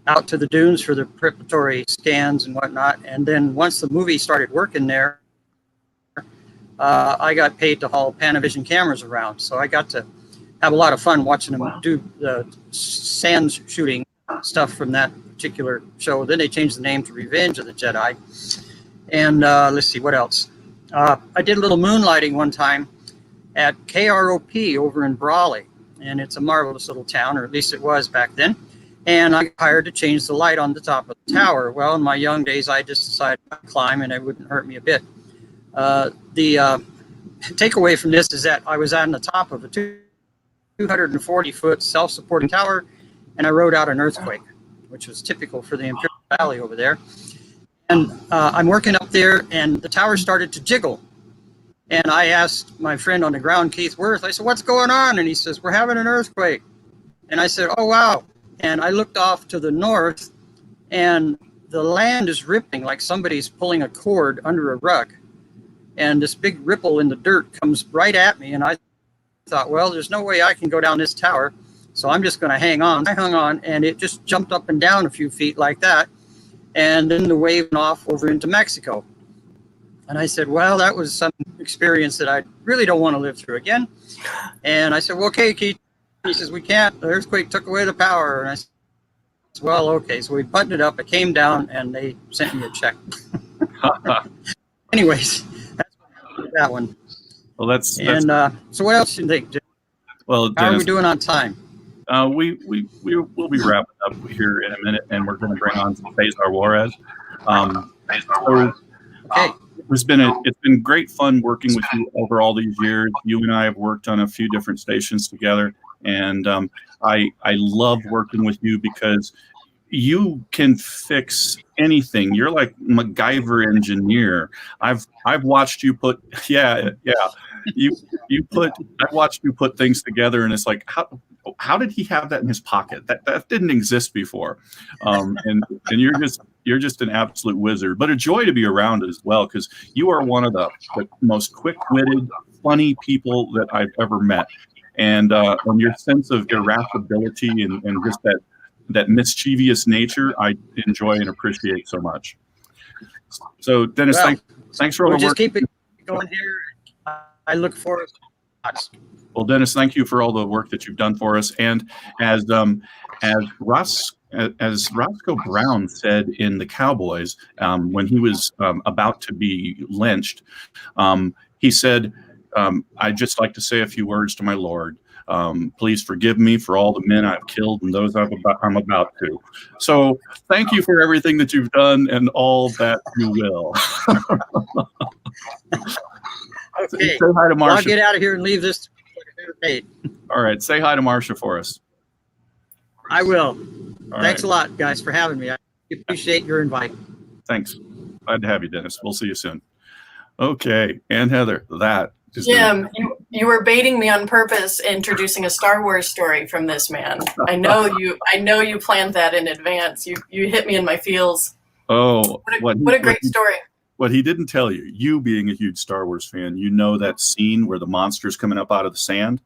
out to the dunes for the preparatory scans and whatnot. And then once the movie started working there, I got paid to haul Panavision cameras around. So I got to have a lot of fun watching them do the sand shooting stuff from that particular show. Then they changed the name to Revenge of the Jedi. And let's see, what else? I did a little moonlighting one time at KROP over in Brawley. And it's a marvelous little town, or at least it was back then. And I got hired to change the light on the top of tower. Well, in my young days, I just decided to climb, and it wouldn't hurt me a bit. The takeaway from this is that I was on the top of a 240-foot self-supporting tower, and I rode out an earthquake, which was typical for the Imperial Valley over there. And I'm working up there, and the tower started to jiggle. And I asked my friend on the ground, Keith Worth, I said, "What's going on?" And he says, "We're having an earthquake." And I said, "Oh, wow." And I looked off to the north, and the land is ripping like somebody's pulling a cord under a rug. And this big ripple in the dirt comes right at me. And I thought, well, there's no way I can go down this tower, so I'm just going to hang on. I hung on, and it just jumped up and down a few feet like that. And then the wave went off over into Mexico. And I said, well, that was some experience that I really don't want to live through again. And I said, well, okay, Keith. He says, we can't. The earthquake took away the power. And I said, well, okay. So we buttoned it up. It came down, and they sent me a check. Anyways, that's that one. Well, that's and so what else do you think? Well, how are we doing on time? We'll be wrapping up here in a minute, and we're going to bring on Cesar Juarez. It's been great fun working with you over all these years. You and I have worked on a few different stations together, and I love working with you because you can fix anything. You're like MacGyver engineer. I've watched you put I've watched you put things together, and it's like, how did he have that in his pocket? That didn't exist before. And you're just an absolute wizard, but a joy to be around as well, because you are one of the most quick-witted, funny people that I've ever met. And your sense of irascibility and just that mischievous nature, I enjoy and appreciate so much. So, Dennis, thanks for all the work. Just keep it going here. I look forward to it. Well, Dennis, thank you for all the work that you've done for us. And as Roscoe Brown said in The Cowboys, when he was about to be lynched, he said, "I'd just like to say a few words to my Lord. Please forgive me for all the men I've killed and those I'm about to." So thank you for everything that you've done and all that you will. Okay. Say hi to Marsha. Well, I'll get out of here and leave this. All right. Say hi to Marsha for us. I will. All Thanks right. a lot, guys, for having me. I appreciate your invite. Thanks. Glad to have you, Dennis. We'll see you soon. Okay. And Heather, that is Jim, you were baiting me on purpose, introducing a Star Wars story from this man. I know you planned that in advance. You hit me in my feels. Oh, what a great story. What he didn't tell you, you being a huge Star Wars fan, you know that scene where the monster's coming up out of the sand?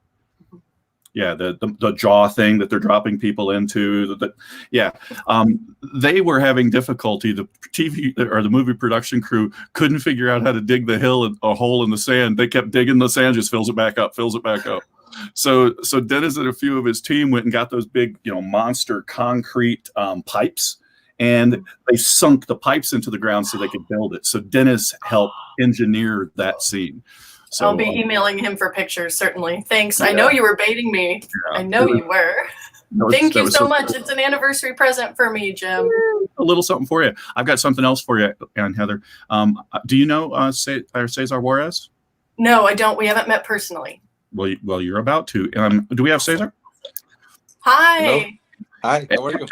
Yeah, the jaw thing that they're dropping people into. They were having difficulty. The TV or the movie production crew couldn't figure out how to dig the hill, a hole in the sand. They kept digging the sand, just fills it back up. So Dennis and a few of his team went and got those big, monster concrete pipes, and they sunk the pipes into the ground so they could build it. So Dennis helped engineer that scene. So, I'll be emailing him for pictures, certainly. Thanks. Yeah. I know you were baiting me. Yeah. I know you were. Thank you so much. It's an anniversary present for me, Jim. A little something for you. I've got something else for you, and Heather. Do you know Cesar Juarez? No, I don't. We haven't met personally. Well, you're about to. Do we have Cesar? Hi. Hello. Hi. How are you?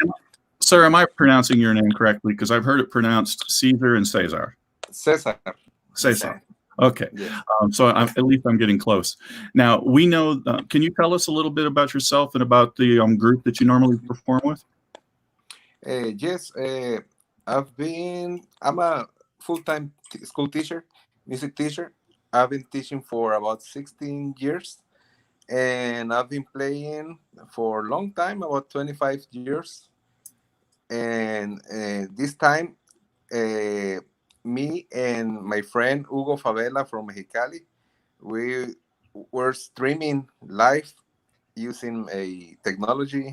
Sir, am I pronouncing your name correctly? Because I've heard it pronounced Caesar and Cesar. Cesar. Okay. Yeah. So at least I'm getting close. Now, we know, can you tell us a little bit about yourself and about the group that you normally perform with? Yes. I'm a full-time school teacher, music teacher. I've been teaching for about 16 years. And I've been playing for a long time, about 25 years. And this time, me and my friend Hugo Favela from Mexicali, we were streaming live using a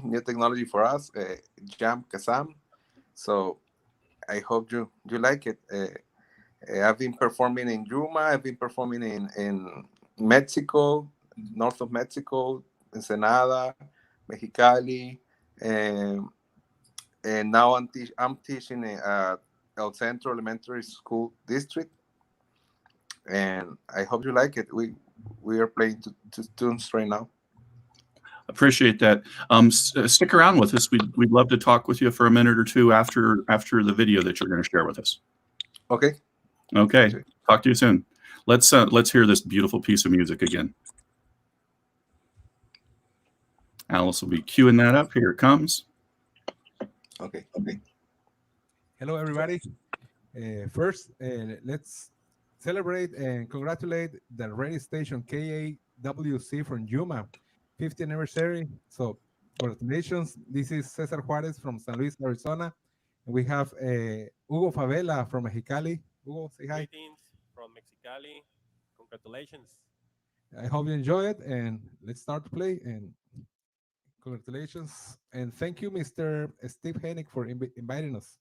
new technology for us, Jam Kazam. So I hope you like it. I've been performing in Yuma. I've been performing in Mexico, north of Mexico, Ensenada, Mexicali, and now I'm teaching at El Centro Elementary School District, and I hope you like it. We are playing two tunes right now. Appreciate that. Stick around with us. We'd love to talk with you for a minute or two after the video that you're going to share with us. Okay. Okay. Talk to you soon. Let's hear this beautiful piece of music again. Alice will be queuing that up. Here it comes. Okay. Hello, everybody. First, let's celebrate and congratulate the radio station KAWC from Yuma, 50th anniversary. So, congratulations. This is Cesar Juarez from San Luis, Arizona. And we have Hugo Favela from Mexicali. Hugo, say hi. Greetings from Mexicali. Congratulations. I hope you enjoy it, and let's start to play. And congratulations. And thank you, Mr. Steve Hennick, for inviting us.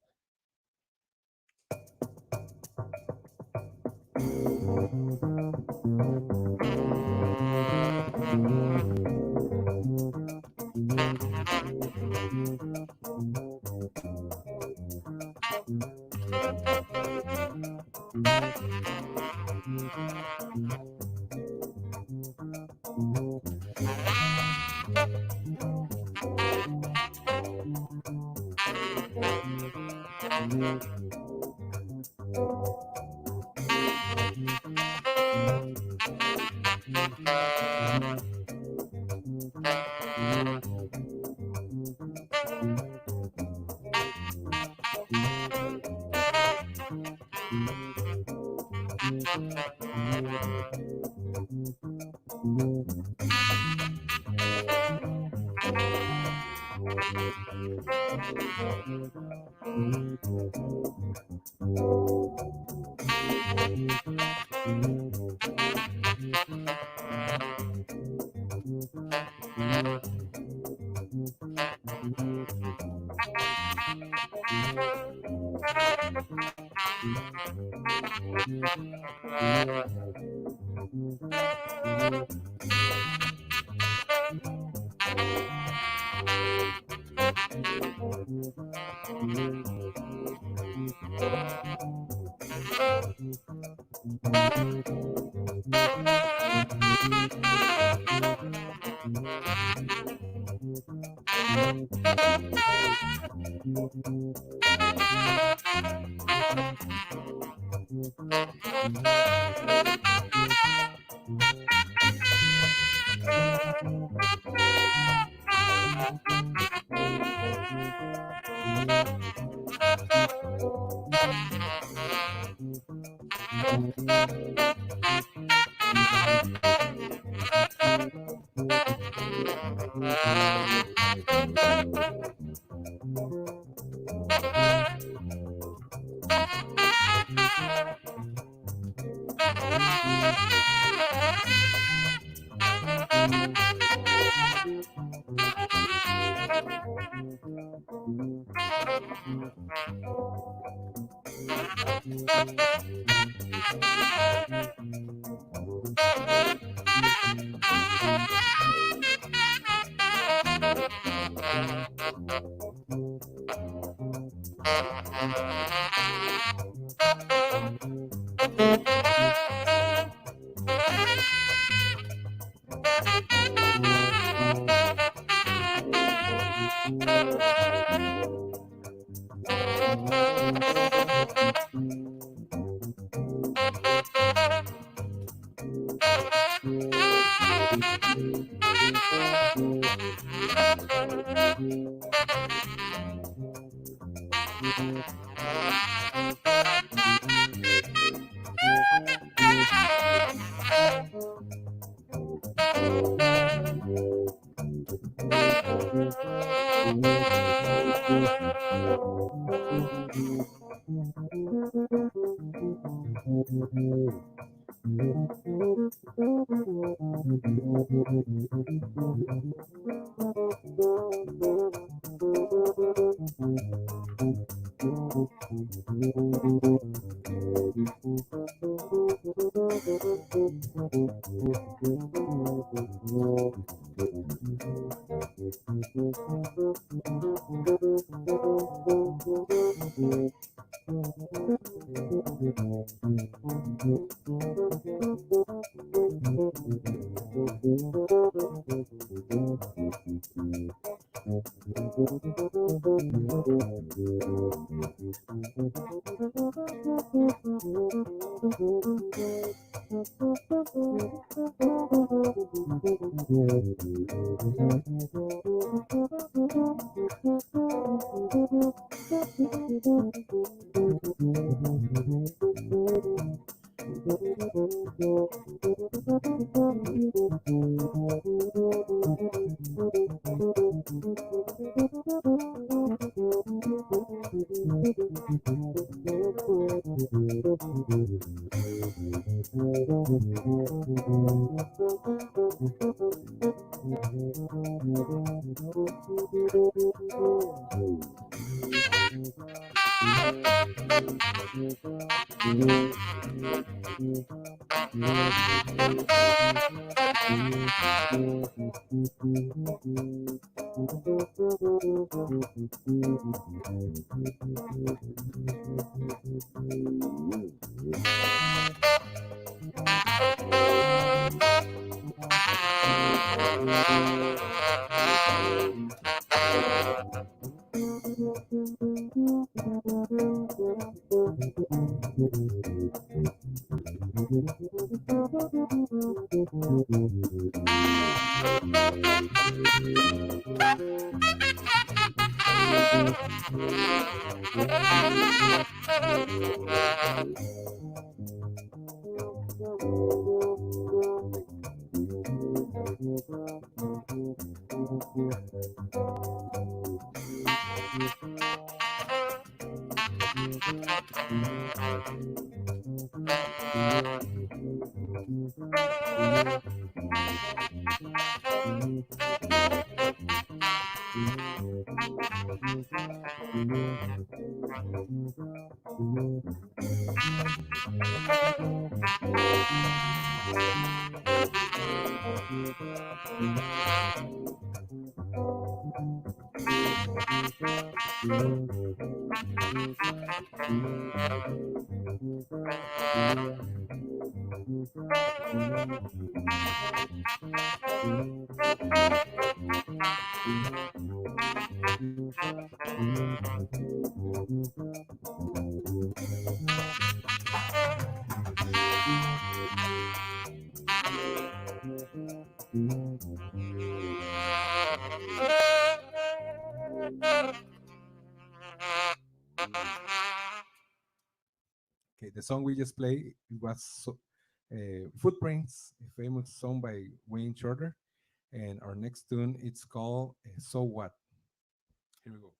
Okay, the song we just played was Footprints, a famous song by Wayne Shorter. And our next tune, it's called So What? Here we go.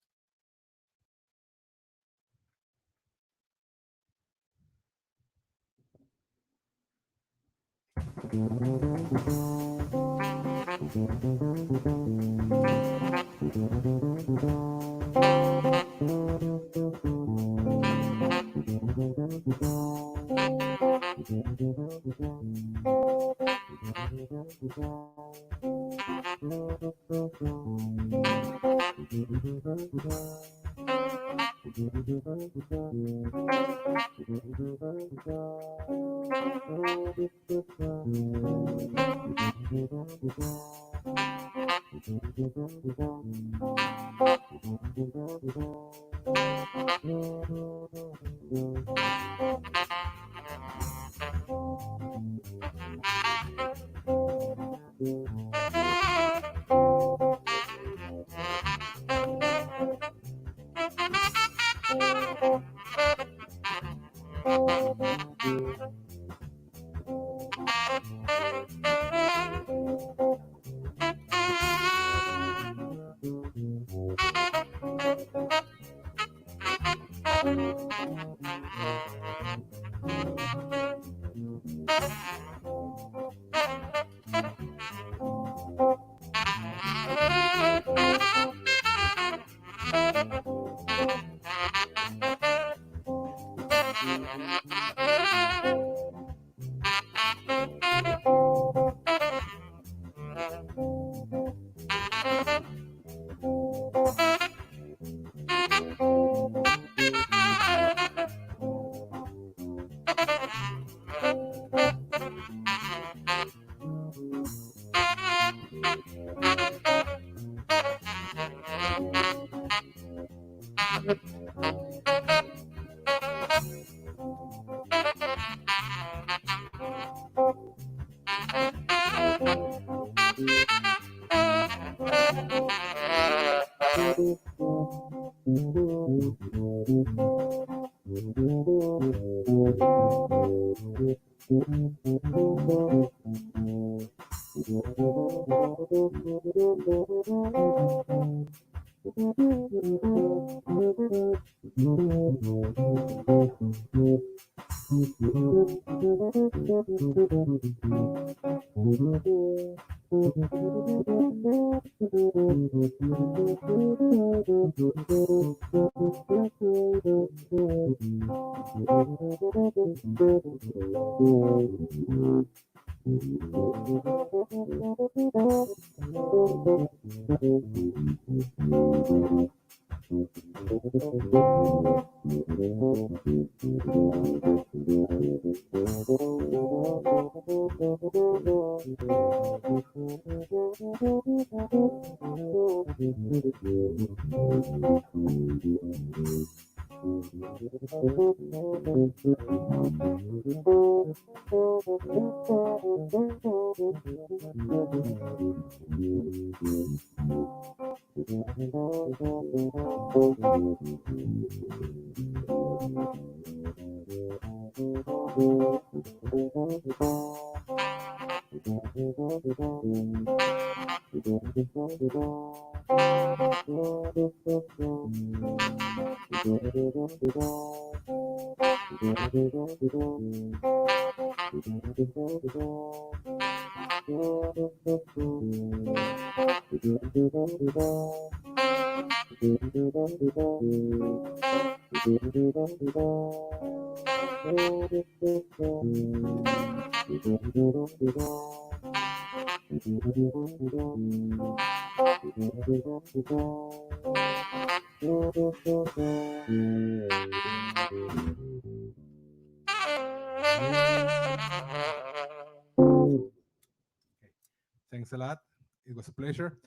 Thanks a lot. It was a pleasure.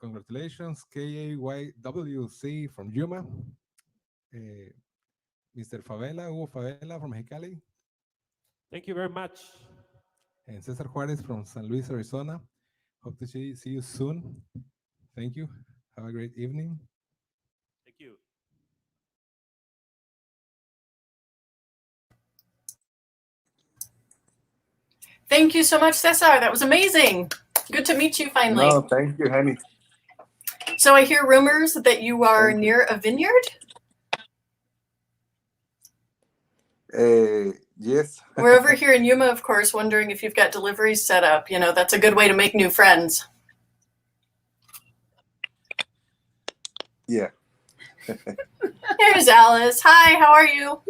Congratulations, KAYWC from Yuma. Mr. Favela, Hugo Favela from Mexicali. Thank you very much. And Cesar Juarez from San Luis, Arizona. Hope to see you soon. Thank you. Have a great evening. Thank you. Thank you so much, Cesar. That was amazing. Good to meet you finally. No, thank you, honey. So I hear rumors that you are near a vineyard? Yes. We're over here in Yuma, of course, wondering if you've got deliveries set up. You know, that's a good way to make new friends. Yeah. Here's Alice. Hi, how are you?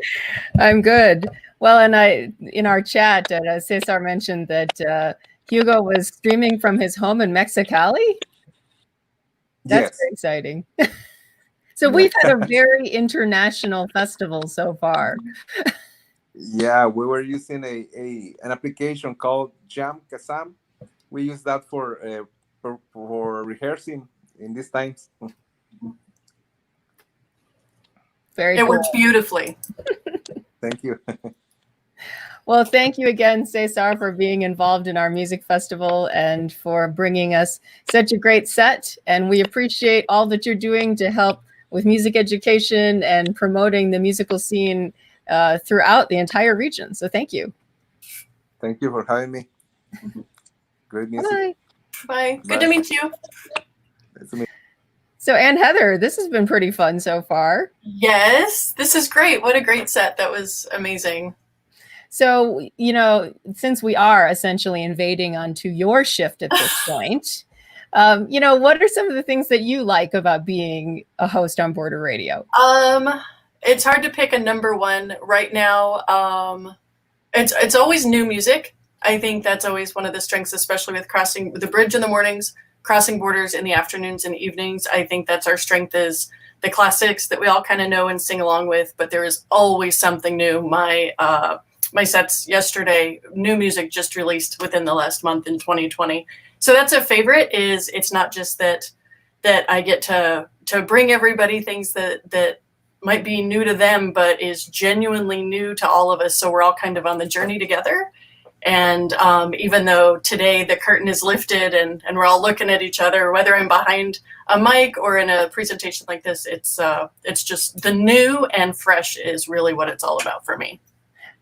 I'm good. Well, and in our chat, Cesar mentioned that Hugo was streaming from his home in Mexicali. That's very exciting. So we've had a very international festival so far. Yeah, we were using an application called Jam Kazam. We use that for rehearsing in these times. Very It cool. works beautifully. Thank you. Well, thank you again, Cesar, for being involved in our music festival and for bringing us such a great set. And we appreciate all that you're doing to help with music education and promoting the musical scene throughout the entire region. So thank you. Thank you for having me. Great music. Bye. Bye. Good to meet you. Nice to meet you. So, Ann Heather, this has been pretty fun so far. Yes, this is great. What a great set. That was amazing. So, you know, since we are essentially invading onto your shift at this point, you know, what are some of the things that you like about being a host on Border Radio? It's hard to pick a number one right now. It's always new music. I think that's always one of the strengths, especially with crossing the bridge in the mornings, crossing borders in the afternoons and evenings. I think that's our strength, is the classics that we all kind of know and sing along with, but there is always something new. My sets yesterday, new music just released within the last month in 2020. So that's a favorite. Is it's not just that I get to bring everybody things that might be new to them, but is genuinely new to all of us. So we're all kind of on the journey together. And even though today the curtain is lifted and we're all looking at each other, whether I'm behind a mic or in a presentation like this, it's just the new and fresh is really what it's all about for me.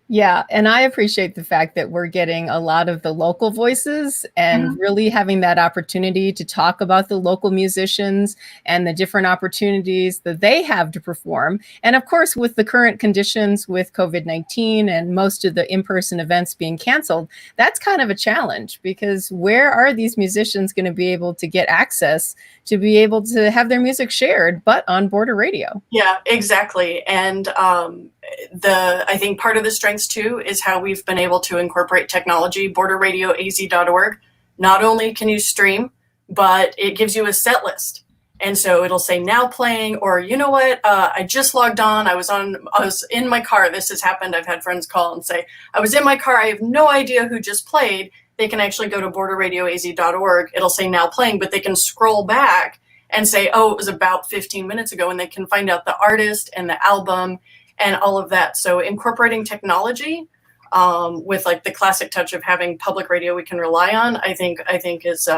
Yeah, and I appreciate the fact that we're getting a lot of the local voices and really having that opportunity to talk about the local musicians and the different opportunities that they have to perform. And of course, with the current conditions with COVID-19 and most of the in-person events being canceled, that's kind of a challenge, because where are these musicians going to be able to get access to be able to have their music shared, but on Border Radio? Yeah, exactly. And I think part of the strengths too is how we've been able to incorporate technology. BorderRadioAZ.org. Not only can you stream, but it gives you a set list. And so it'll say now playing, or you know what, I just logged on. I was in my car. This has happened. I've had friends call and say, I was in my car. I have no idea who just played. They can actually go to BorderRadioAZ.org. It'll say now playing, but they can scroll back and say, oh, it was about 15 minutes ago, and they can find out the artist and the album and all of that. So incorporating technology with like the classic touch of having public radio we can rely on, I think is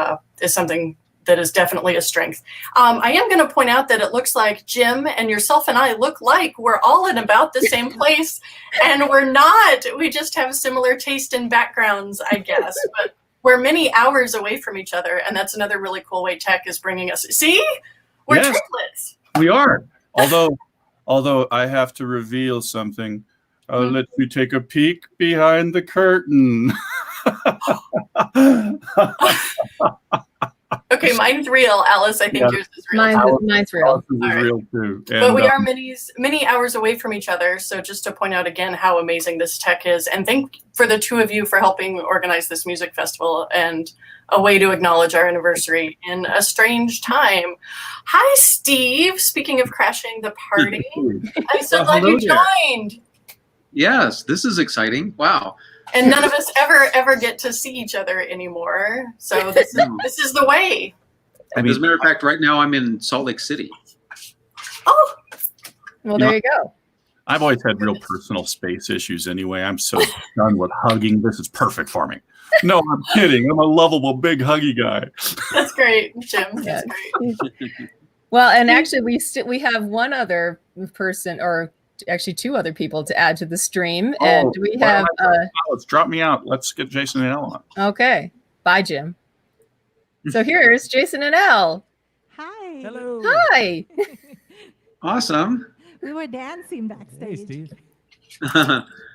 something that is definitely a strength. I am going to point out that it looks like Jim and yourself and I look like we're all in about the same place, and we're not. We just have similar taste and backgrounds, I guess. But we're many hours away from each other, and that's another really cool way tech is bringing us. See, we're triplets. We are. Although I have to reveal something. I'll let you take a peek behind the curtain. Okay, mine's real, Alice. I think yours is real. Mine's real. Is real too. But we are many hours away from each other. So just to point out again how amazing this tech is, and thank for the two of you for helping organize this music festival and a way to acknowledge our anniversary in a strange time. Hi, Steve. Speaking of crashing the party, I'm so glad you joined. Yes, this is exciting. Wow. And none of us ever get to see each other anymore. So this is the way. As a matter of fact, right now I'm in Salt Lake City. Oh, well, there you go. I've always had real personal space issues anyway. I'm so done with hugging. This is perfect for me. No, I'm kidding. I'm a lovable, big, huggy guy. That's great, Jim. That's great. Well, and actually, we have one other person, or actually two other people to add to the stream, and we have. Let's drop me out. Let's get Jason and Elle on. Okay, bye, Jim. So here's Jason and Elle. Hi. Hello. Hi. Awesome. We were dancing backstage. Hey, Steve.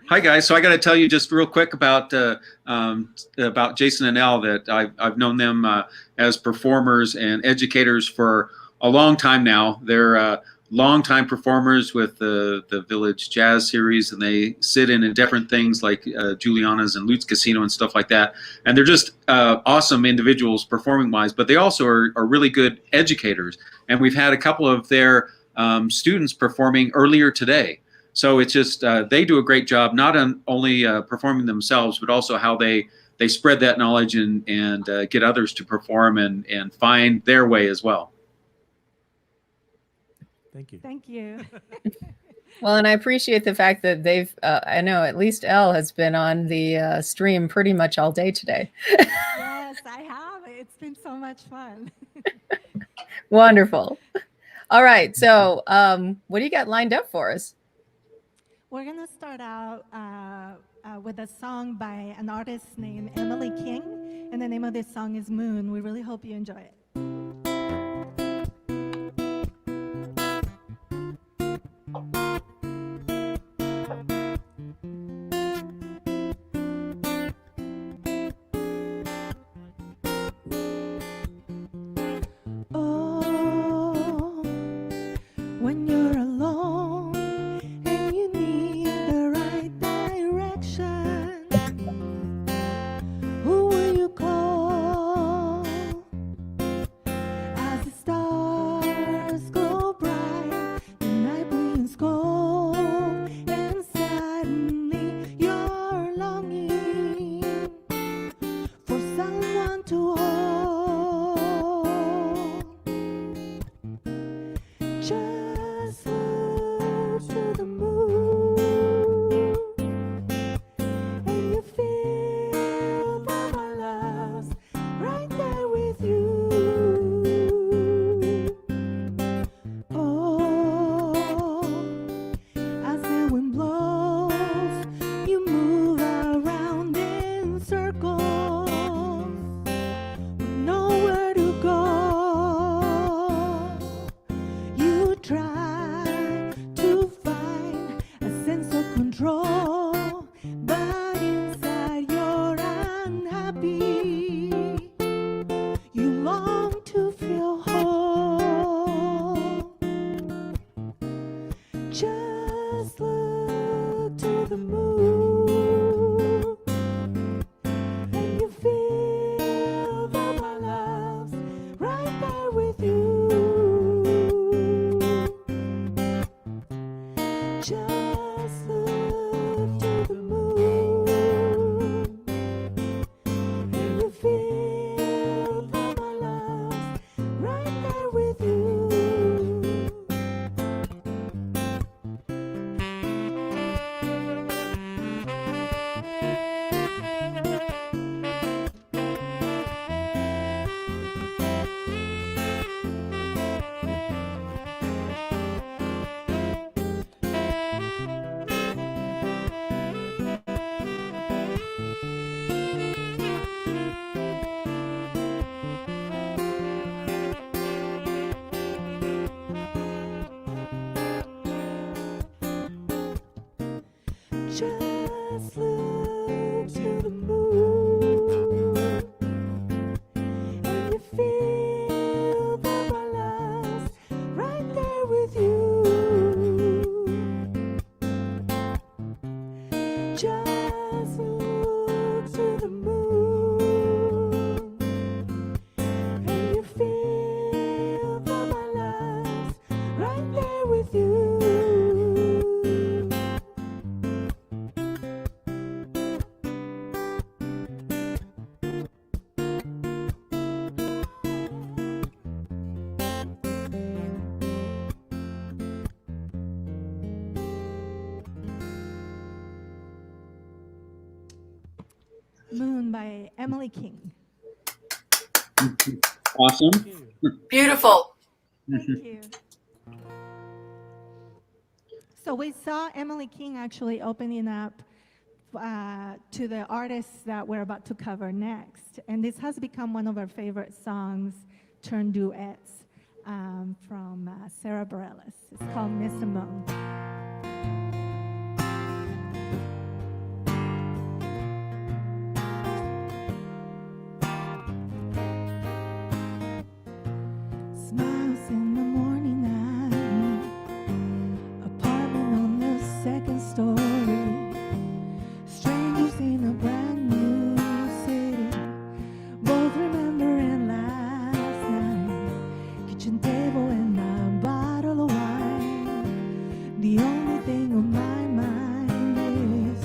Hi guys. So I got to tell you just real quick about Jason and Elle, that I've known them as performers and educators for a long time now. They're longtime performers with the Village Jazz series, and they sit in different things like Juliana's and Lute's Casino and stuff like that. And they're just awesome individuals performing wise, but they also are really good educators. And we've had a couple of their students performing earlier today. So it's just they do a great job, not only performing themselves, but also how they spread that knowledge and get others to perform and find their way as well. Thank you. Thank you. Well, and I appreciate the fact that they've, I know at least Elle has been on the stream pretty much all day today. Yes, I have. It's been so much fun. Wonderful. All right. So what do you got lined up for us? We're going to start out with a song by an artist named Emily King, and the name of this song is Moon. We really hope you enjoy it. When you're alone and you need the right direction, the moon, and you feel that my love's right there with you. Just look to the moon, and you feel that my love's right there with you. Just look to the moon, and you feel that my love's right there with you. Just look to the moon, and you feel that my love's right there with you. Moon by Emily King. Awesome. Beautiful. Thank you. So we saw Emily King actually opening up to the artists that we're about to cover next. And this has become one of our favorite songs, turned duets, from Sarah Bareilles. It's called Miss Simone. Smiles in the morning light, apartment on the second story, strangers in a brand new city, both remembering last night, kitchen table and a bottle of wine, the only thing on my mind is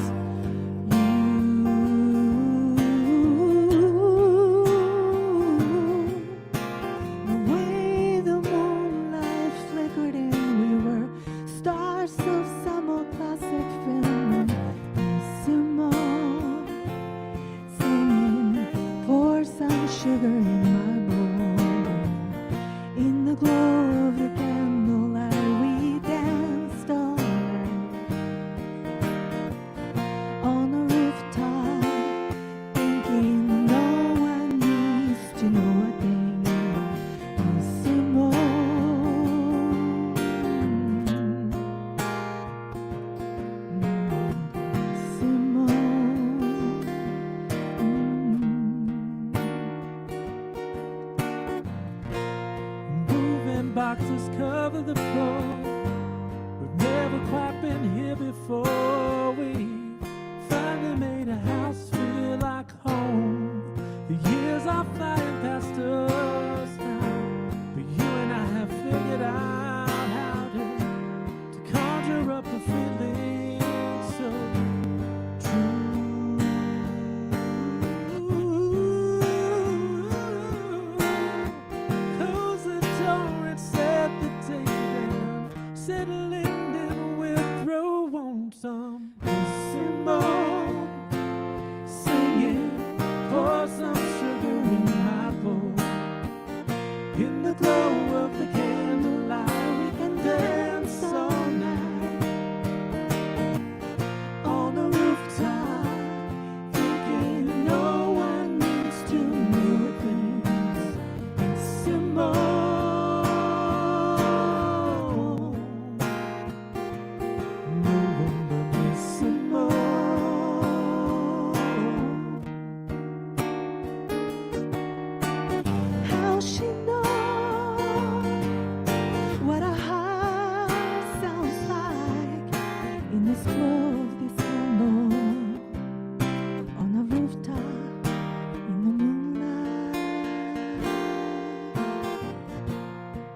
the way the moonlight flickered in, we were stars of some old classic film. And Simone singing, pour some sugar in my bowl. In the glow of the candlelight, we danced all night on a rooftop, thinking no one needs to know a thing about Miss Simone. Moving boxes cover the floor. We've never quite been here before. We finally made a house feel like home. The years are flying past us now, but you and I have figured out how to conjure up a feeling so true. Close the door and set the table, settling in, we'll throw on some Simone.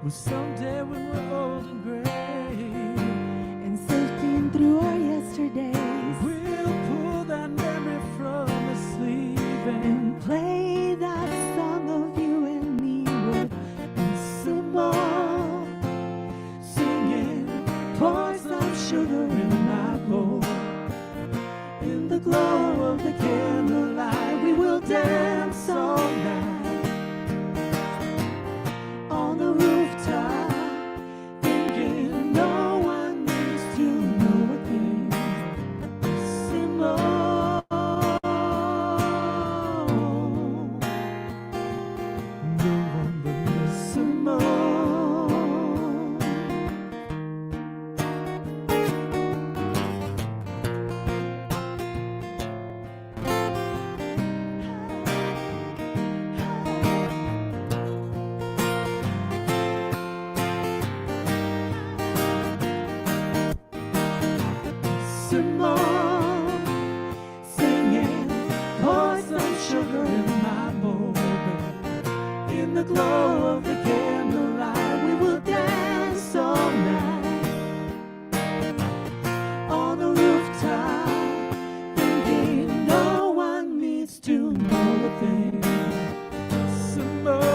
Well, someday when we're old and gray, and sifting through our yesterdays, we'll pull that memory from the sleeve and play that song of you and me with a cymbal, singing, pour some sugar in my bowl. In the glow of the candlelight, we will dance all night on the rooftop, thinking no one needs to know a thing. Simone, no one but me. Simone. Simone, singing, pour some sugar in my bowl. In the glow of the candlelight, we will dance all night on the rooftop, thinking no one needs to know a thing. Simone.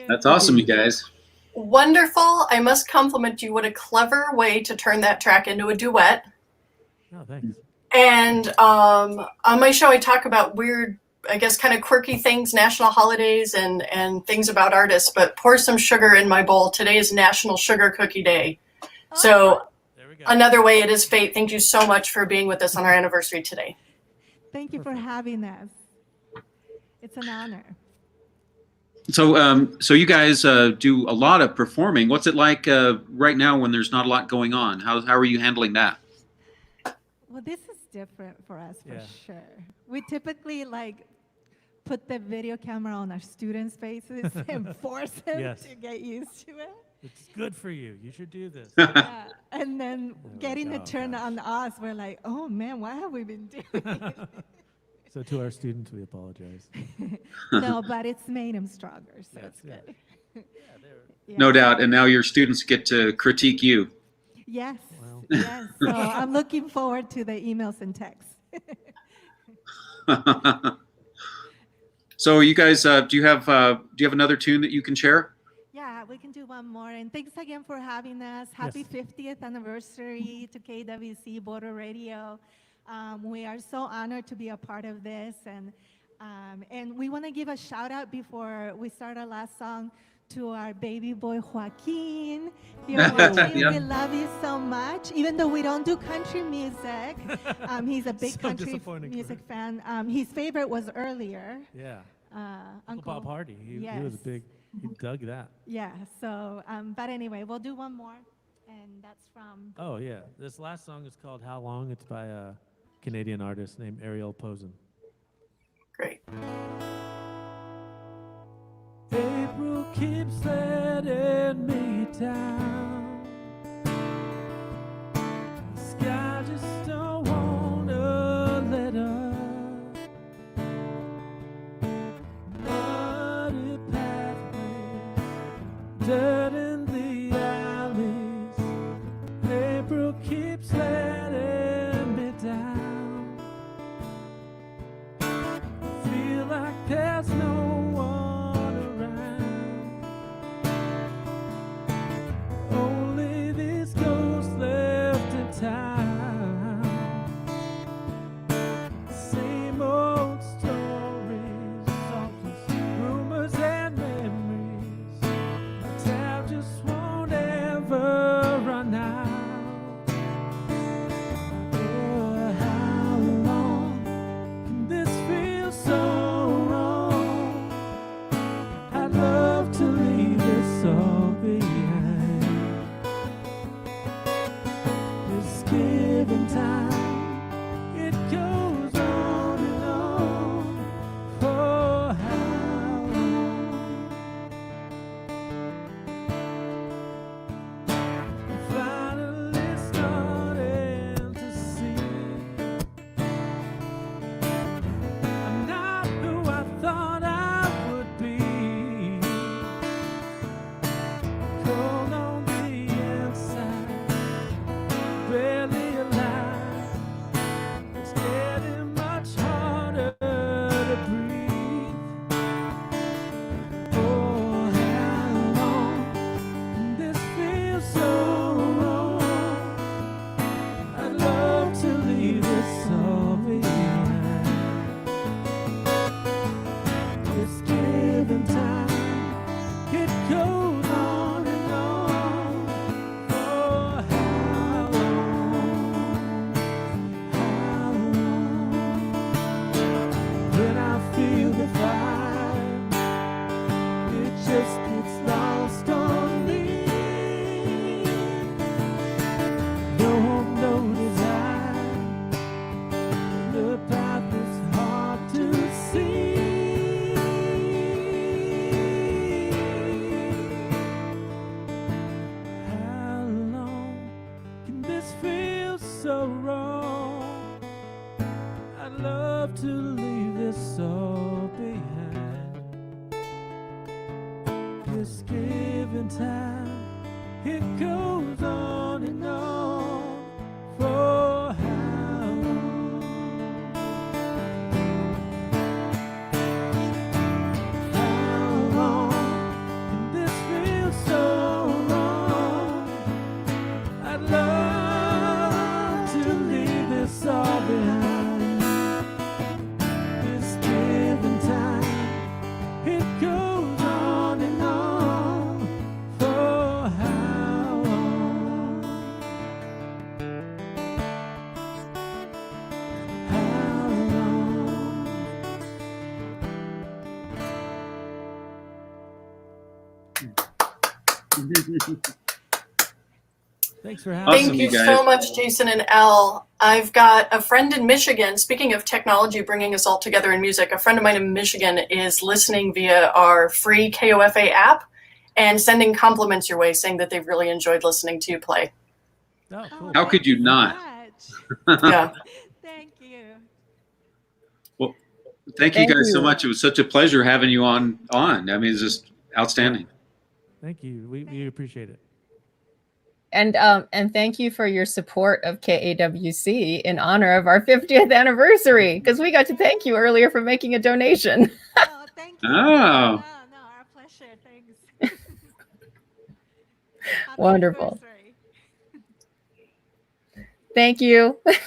That's awesome, you guys. Wonderful. I must compliment you. What a clever way to turn that track into a duet. Oh, thanks. And on my show, I talk about weird, I guess, kind of quirky things, national holidays and things about artists, but pour some sugar in my bowl. Today is National Sugar Cookie Day. So another way it is fate. Thank you so much for being with us on our anniversary today. Thank you for having us. It's an honor. So, so you guys do a lot of performing. What's it like right now when there's not a lot going on? How are you handling that? Well, this is different for us for sure. We typically put the video camera on our students' faces and force them to get used to it. It's good for you. You should do this. Yeah. And then getting the turn on us, we're like, oh man, what have we been doing? So to our students, we apologize. No, but it's made them stronger, so it's good. Yeah. No doubt. And now your students get to critique you. Yes, yes. So I'm looking forward to the emails and texts. So you guys, do you have another tune that you can share? Yeah, we can do one more. And thanks again for having us. Happy 50th anniversary to KAWC Border Radio. We are so honored to be a part of this, and we want to give a shout out before we start our last song to our baby boy Joaquin. If you're watching, we love you so much. Even though we don't do country music, he's a big country music fan. His favorite was Earlier. Yeah. Uncle Bob Hardy. He was a big. He dug that. Yeah. So, but anyway, we'll do one more, and that's from. Oh yeah, this last song is called "How Long." It's by a Canadian artist named Ariel Posen. Great. April keeps letting me down. The sky just don't wanna let up. Muddy pathways, dirt in the alleys. April keeps letting me down. Feel like there's no one around. Only these ghosts left in town. Same old stories, songs, rumors and memories. My tab just this given time. It goes on and on for how long? How long can this feel so wrong? I'd love to leave this all behind. This given time, it goes on and on for how long? How long? Thanks for having Thank you so much, Jason and Elle. I've got a friend in Michigan. Speaking of technology bringing us all together in music, a friend of mine in Michigan is listening via our free KOFA app and sending compliments your way, saying that they've really enjoyed listening to you play. Oh, cool. How could you not? Yeah. Thank you. Well, thank you guys so much. It was such a pleasure having you on. I mean, it's just outstanding. Thank you. We appreciate it. And thank you for your support of KAWC in honor of our 50th anniversary, because we got to thank you earlier for making a donation. Oh, thank you. Oh. No, our pleasure. Thanks. Wonderful. Thank you. See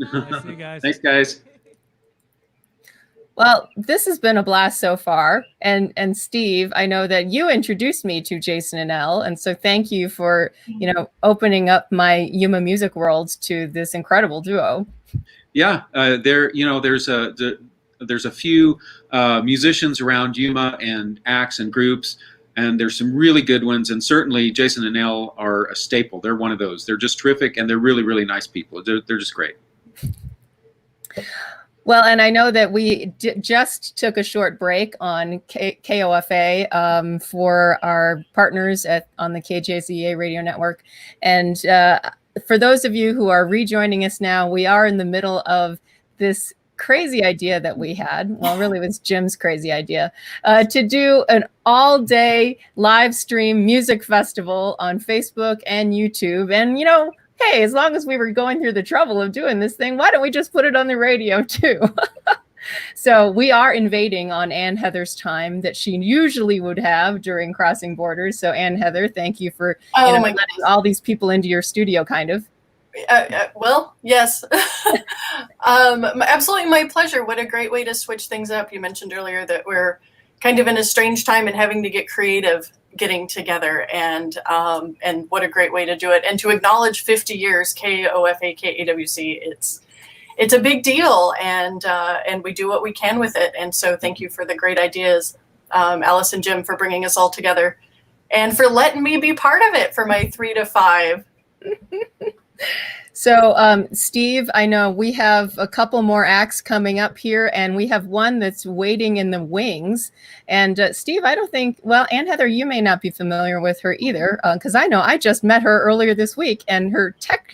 you guys. Thanks, guys. Well, this has been a blast so far. And Steve, I know that you introduced me to Jason and Elle, and so thank you for, opening up my Yuma music world to this incredible duo. Yeah, there's a few musicians around Yuma and acts and groups, and there's some really good ones. And certainly Jason and Elle are a staple. They're one of those. They're just terrific, and they're really, really nice people. They're just great. Well, and I know that we just took a short break on KOFA for our partners on the KJZA radio network. And for those of you who are rejoining us now, we are in the middle of this crazy idea that we had. Well, really it was Jim's crazy idea to do an all-day live stream music festival on Facebook and YouTube. And, hey, as long as we were going through the trouble of doing this thing, why don't we just put it on the radio too? So we are invading on Ann Heather's time that she usually would have during Crossing Borders. So Ann Heather, thank you for letting all these people into your studio, kind of. Well, yes. Absolutely my pleasure. What a great way to switch things up. You mentioned earlier that we're kind of in a strange time and having to get creative getting together, and what a great way to do it. And to acknowledge 50 years KOFA, KAWC, it's a big deal, and we do what we can with it. And so thank you for the great ideas, Alice and Jim, for bringing us all together and for letting me be part of it for my 3 to 5. So, Steve, I know we have a couple more acts coming up here, and we have one that's waiting in the wings. And Steve, I don't think, well, Ann Heather, you may not be familiar with her either, because I know I just met her earlier this week, and her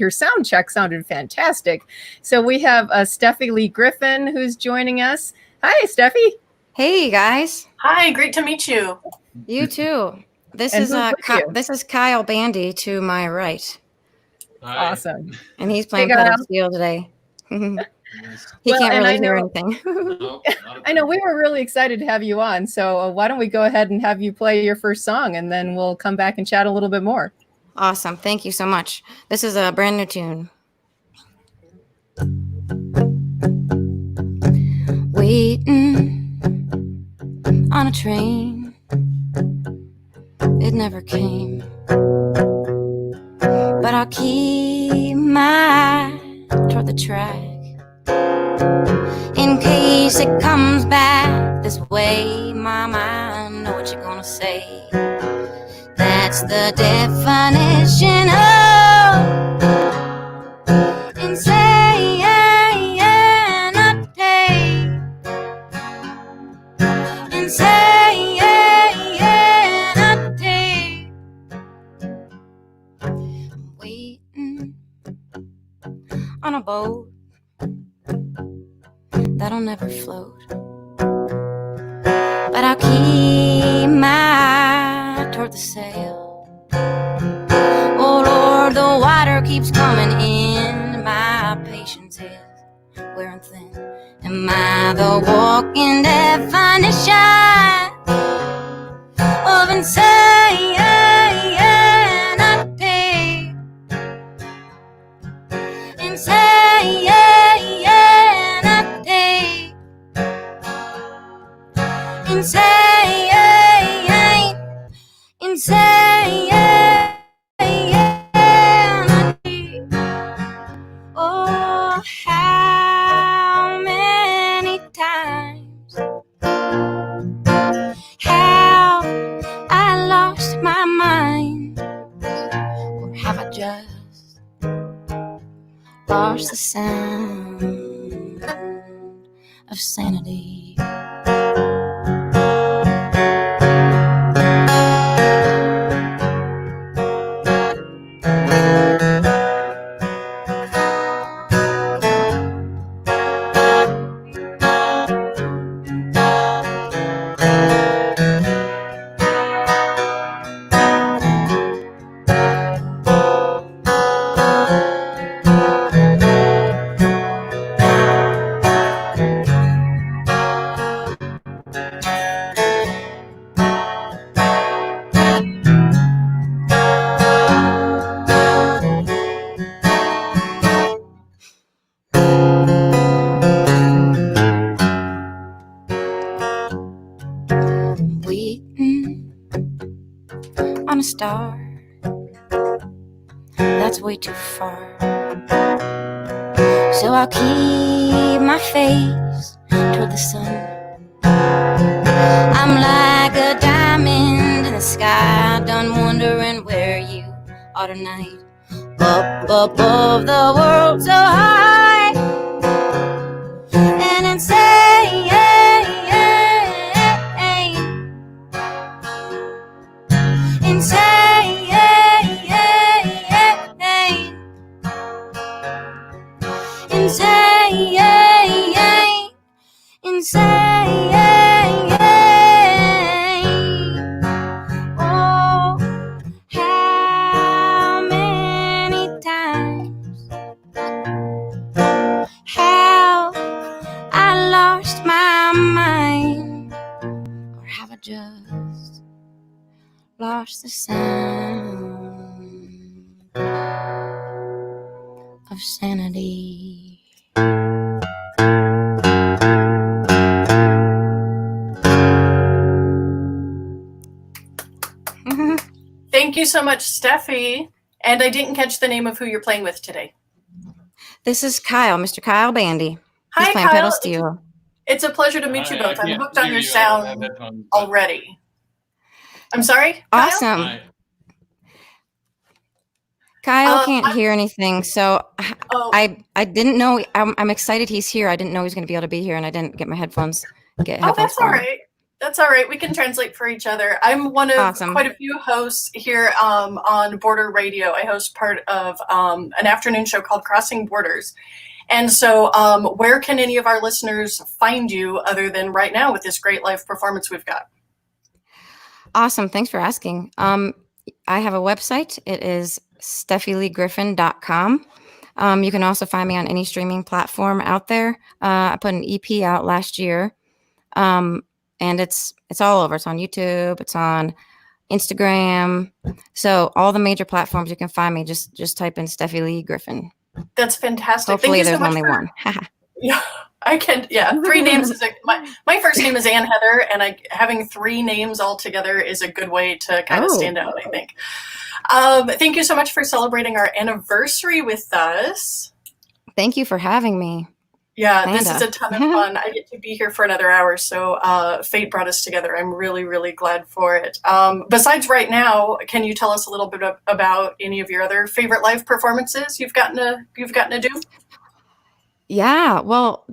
sound check sounded fantastic. So we have Stephy Lee Griffin, who's joining us. Hi, Steffi. Hey, guys. Hi, great to meet you. You too. This And is who's with you? this is Kyle Bandy to my right. Awesome. And he's playing Hey, Kyle. pedal steel today. He Well, can't and really I hear know- anything. I know we were really excited to have you on. So why don't we go ahead and have you play your first song, and then we'll come back and chat a little bit more. Awesome. Thank you so much. This is a brand new tune. Waiting on a train. It never came. But I'll keep my eye toward the track in case it comes back this way. Mama, I know what you're gonna say. That's the definition of insanity. Insanity. Waiting on a boat that'll never float, but I'll keep my eye toward the sail. Oh Lord, the water keeps coming in. My patience is wearing thin. Am I the walking definition of insanity? Insanity. Insanity. Insanity. Oh, how many times have I lost my mind? Or have I just lost the sound of sanity? On a star that's way too far, so I'll keep my face toward the sun. I'm like a diamond in the sky, done wondering where you are tonight. Up above the world so high and insane. Insane, insane, insane. Oh, how many times have I lost my mind, or have I just lost the sound of sanity? Thank you so much, Steffi. And I didn't catch the name of who you're playing with today. This is Kyle, Mr. Kyle Bandy. Hi, He's playing Kyle. pedal steel. It's a pleasure to meet you both. I'm hooked on your sound already. I'm sorry? Awesome. Kyle? Kyle can't hear anything, so I didn't know. I'm excited he's here. I didn't know he was going to be able to be here, and I didn't get my headphones. That's all right. That's all right. We can translate for each other. I'm one of quite a few hosts here on Border Radio. I host part of an afternoon show called Crossing Borders. And so where can any of our listeners find you other than right now with this great live performance we've got? Awesome. Thanks for asking. I have a website. It is stephyleegriffin.com. You can also find me on any streaming platform out there. I put an EP out last year. And it's all over. It's on YouTube. It's on Instagram. So all the major platforms you can find me. Just type in Stephy Lee Griffin. That's fantastic. Hopefully Thank you there's so much only for- one. Yeah, I can. Yeah, 3 names is my first name is Ann Heather, and having 3 names all together is a good way to kind of stand out, I think. Thank you so much for celebrating our anniversary with us. Thank you for having me. Yeah, this is a ton of fun. I get to be here for another hour, so fate brought us together. I'm really, really glad for it. Besides right now, can you tell us a little bit about any of your other favorite live performances you've gotten to do? Yeah, well,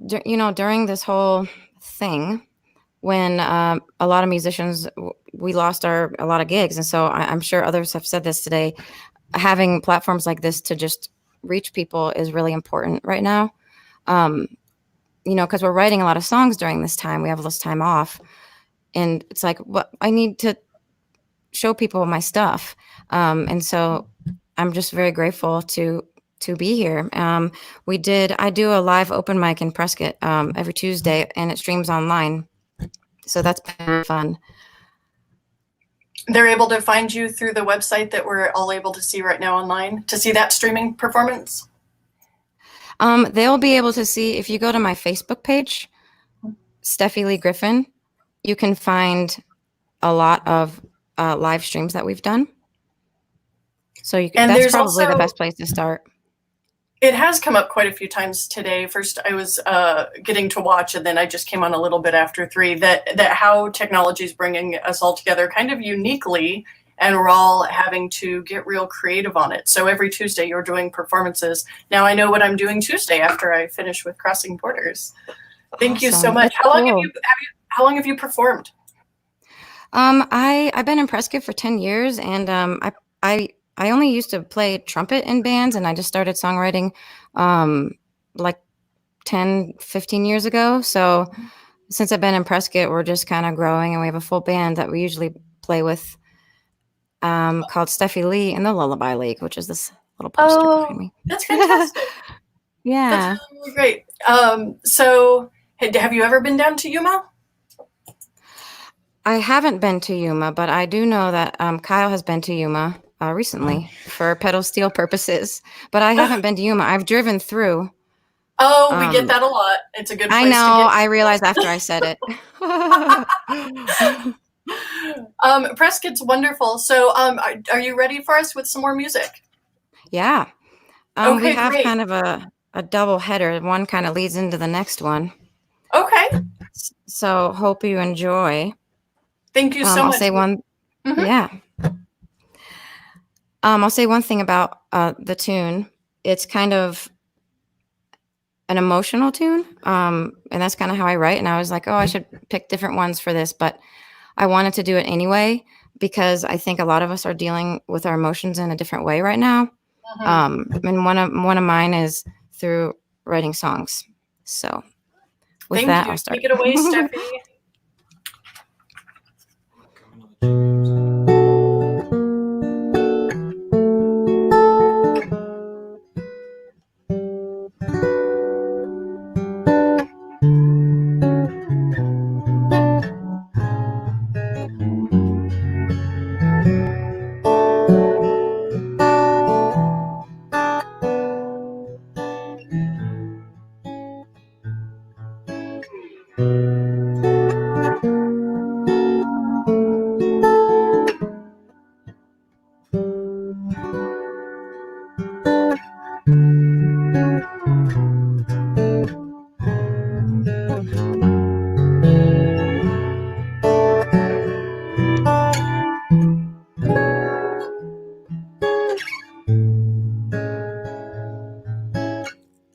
during this whole thing, when a lot of musicians, we lost a lot of gigs. And so I'm sure others have said this today, having platforms like this to just reach people is really important right now. Because we're writing a lot of songs during this time. We have less time off. And it's like, I need to show people my stuff. And so I'm just very grateful to be here. I do a live open mic in Prescott every Tuesday, and it streams online. So that's been really fun. They're able to find you through the website that we're all able to see right now online to see that streaming performance? They'll be able to see, if you go to my Facebook page, Stephy Lee Griffin, you can find a lot of live streams that we've done. So that's probably the best place to start. It has come up quite a few times today. First, I was getting to watch, and then I just came on a little bit after 3, that how technology is bringing us all together kind of uniquely, and we're all having to get real creative on it. So every Tuesday you're doing performances. Now I know what I'm doing Tuesday after I finish with Crossing Borders. Thank you so much. How long have you performed? I've been in Prescott for 10 years, and I only used to play trumpet in bands, and I just started songwriting like 10, 15 years ago. So since I've been in Prescott, we're just kind of growing, and we have a full band that we usually play with called Stephy Lee and the Lullaby League, which is this little poster behind me. That's fantastic. Yeah. That's really great. So have you ever been down to Yuma? I haven't been to Yuma, but I do know that Kyle has been to Yuma recently for pedal steel purposes, but I haven't been to Yuma. I've driven through. Oh, we get that a lot. It's a good place I know. to get. I realized after I said it. Prescott's wonderful. So are you ready for us with some more music? Yeah. Okay, we have great. kind of a double header. One kind of leads into the next one. Okay. So hope you enjoy. Thank you so I'll much. say one. Mhm. Yeah. I'll say one thing about the tune. It's kind of an emotional tune, and that's kind of how I write. And I was like, oh, I should pick different ones for this, but I wanted to do it anyway because I think a lot of us are dealing with our emotions in a different way right now. And one of mine is through writing songs. So with Thank that, you. I'll start. Take it away, Steffi.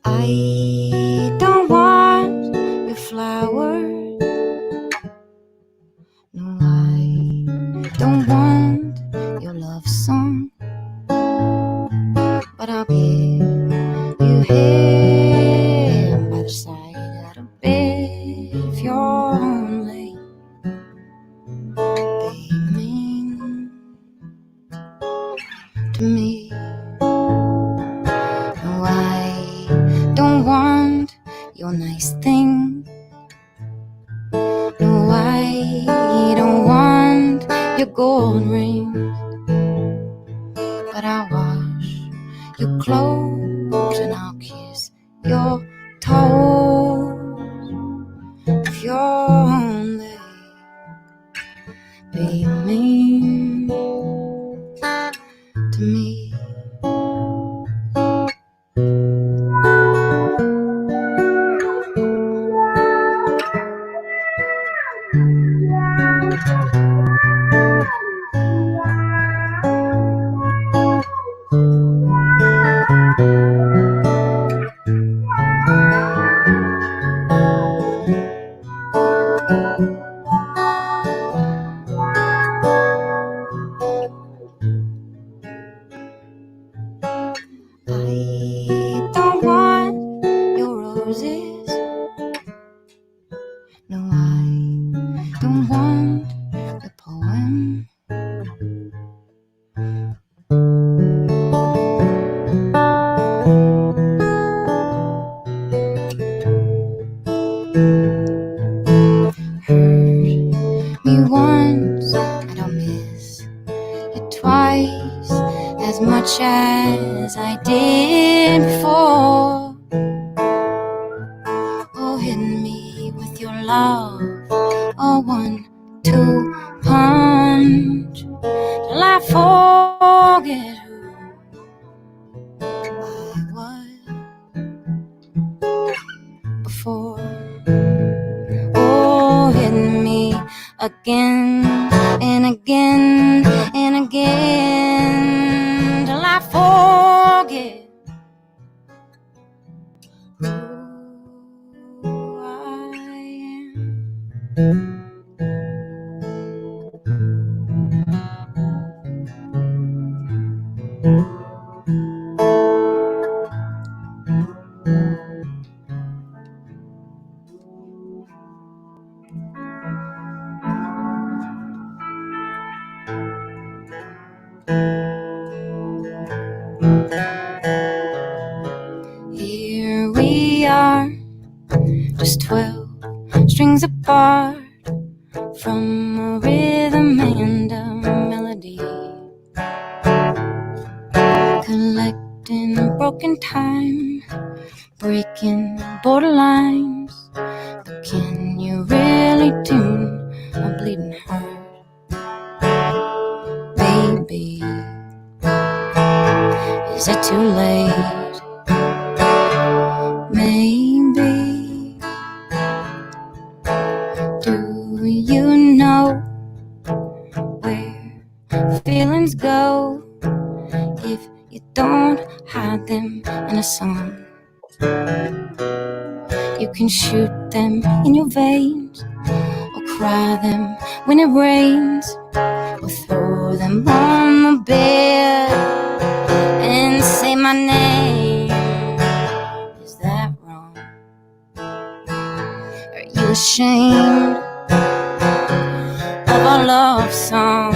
I don't want your flowers. No, I don't want your love song. But I'll give you him by the side of the bed if you're only beaming to me. No, I don't want your nice thing. No, I don't want your gold ring. But I'll wash your clothes and I'll kiss your toes if you're only beaming to me. twice as much as I did before. Oh, hit me with your love, a 1-2 punch, till I forget who I was before. Oh, hit me again and again and again, till I forget who I am. Here we are, just 12 strings apart, from a rhythm and a melody, collecting broken time, breaking borderlines. But can you really tune a bleeding heart, baby? Is it too late? Maybe. Do you know where feelings go if you don't hide them in a song? You can shoot them in your veins, or cry them when it rains, or throw them on the bed and say my name. Is that wrong? Are you ashamed of our love song?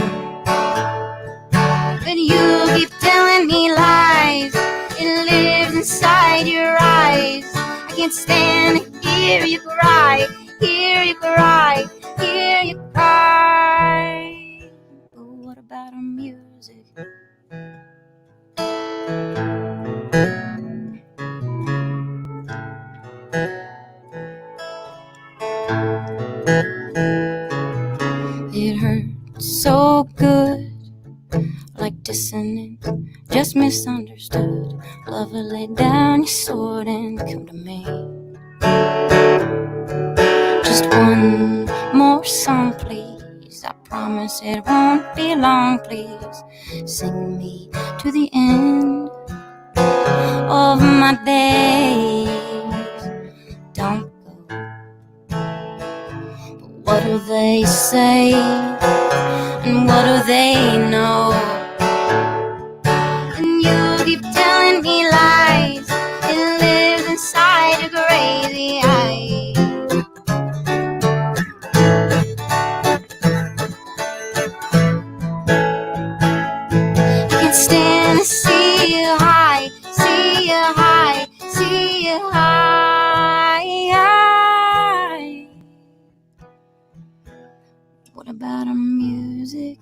But you keep telling me lies, it lives inside your eyes. I can't stand to hear you cry, hear you cry, hear you cry. But what about our music? It hurts so good, like dissonance, just misunderstood. Lover, lay down your sword and come to me. Just one more song, please. I promise it won't be long, please. Sing me to the end of my days. Don't go. But what do they say? And what do they know? And you keep telling me lies, it lives inside your crazy eyes. I can't stand to see you high, see you high, see you high. What about our music?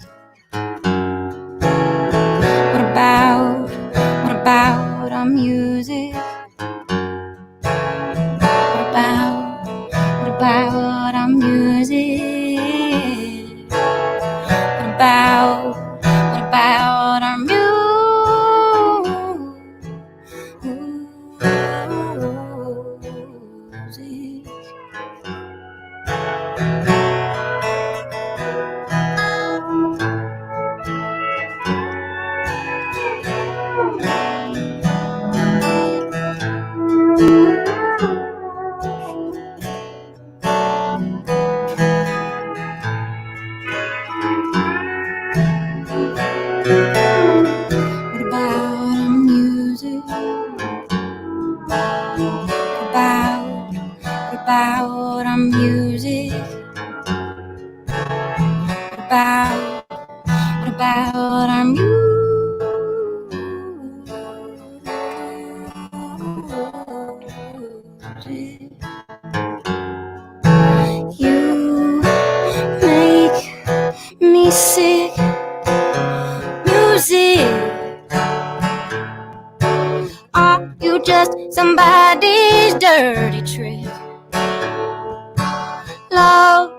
What about our music? What about our music? What about our music? About our music? What about our music? You make me sick. Music music? Are you just somebody's dirty trick? Love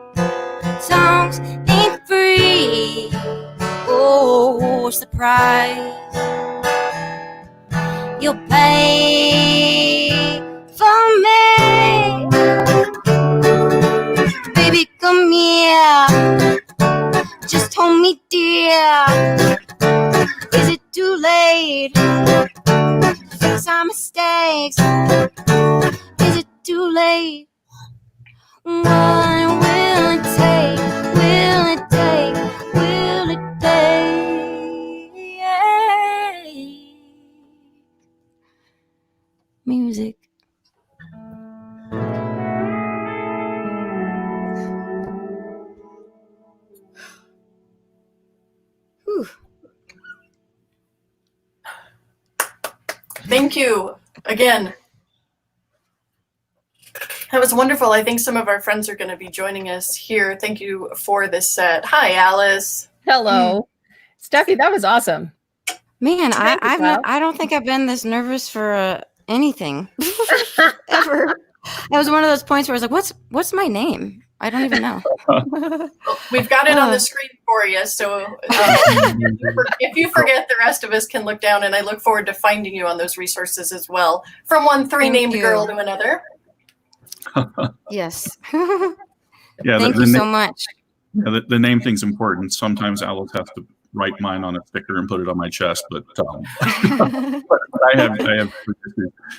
songs ain't free. Oh, surprise. You'll pay for me. Baby, come here. Just hold me dear. Is it too late to fix our mistakes? Is it too late? What will it take? Will it take? Will it take? Music. Whew. Thank you again. That was wonderful. I think some of our friends are going to be joining us here. Thank you for this set. Hi, Alice. Hello. Steffi, that was awesome. Man, I don't think I've been this nervous for anything ever. That was one of those points where I was like, what's my name? I don't even know. We've got it on the screen for you. So if you forget, the rest of us can look down, and I look forward to finding you on those resources as well. From one three-named girl to another. Yes. Yeah, Thank you so much. Yeah, the name thing's important. Sometimes Alice has to write mine on a sticker and put it on my chest, but I have.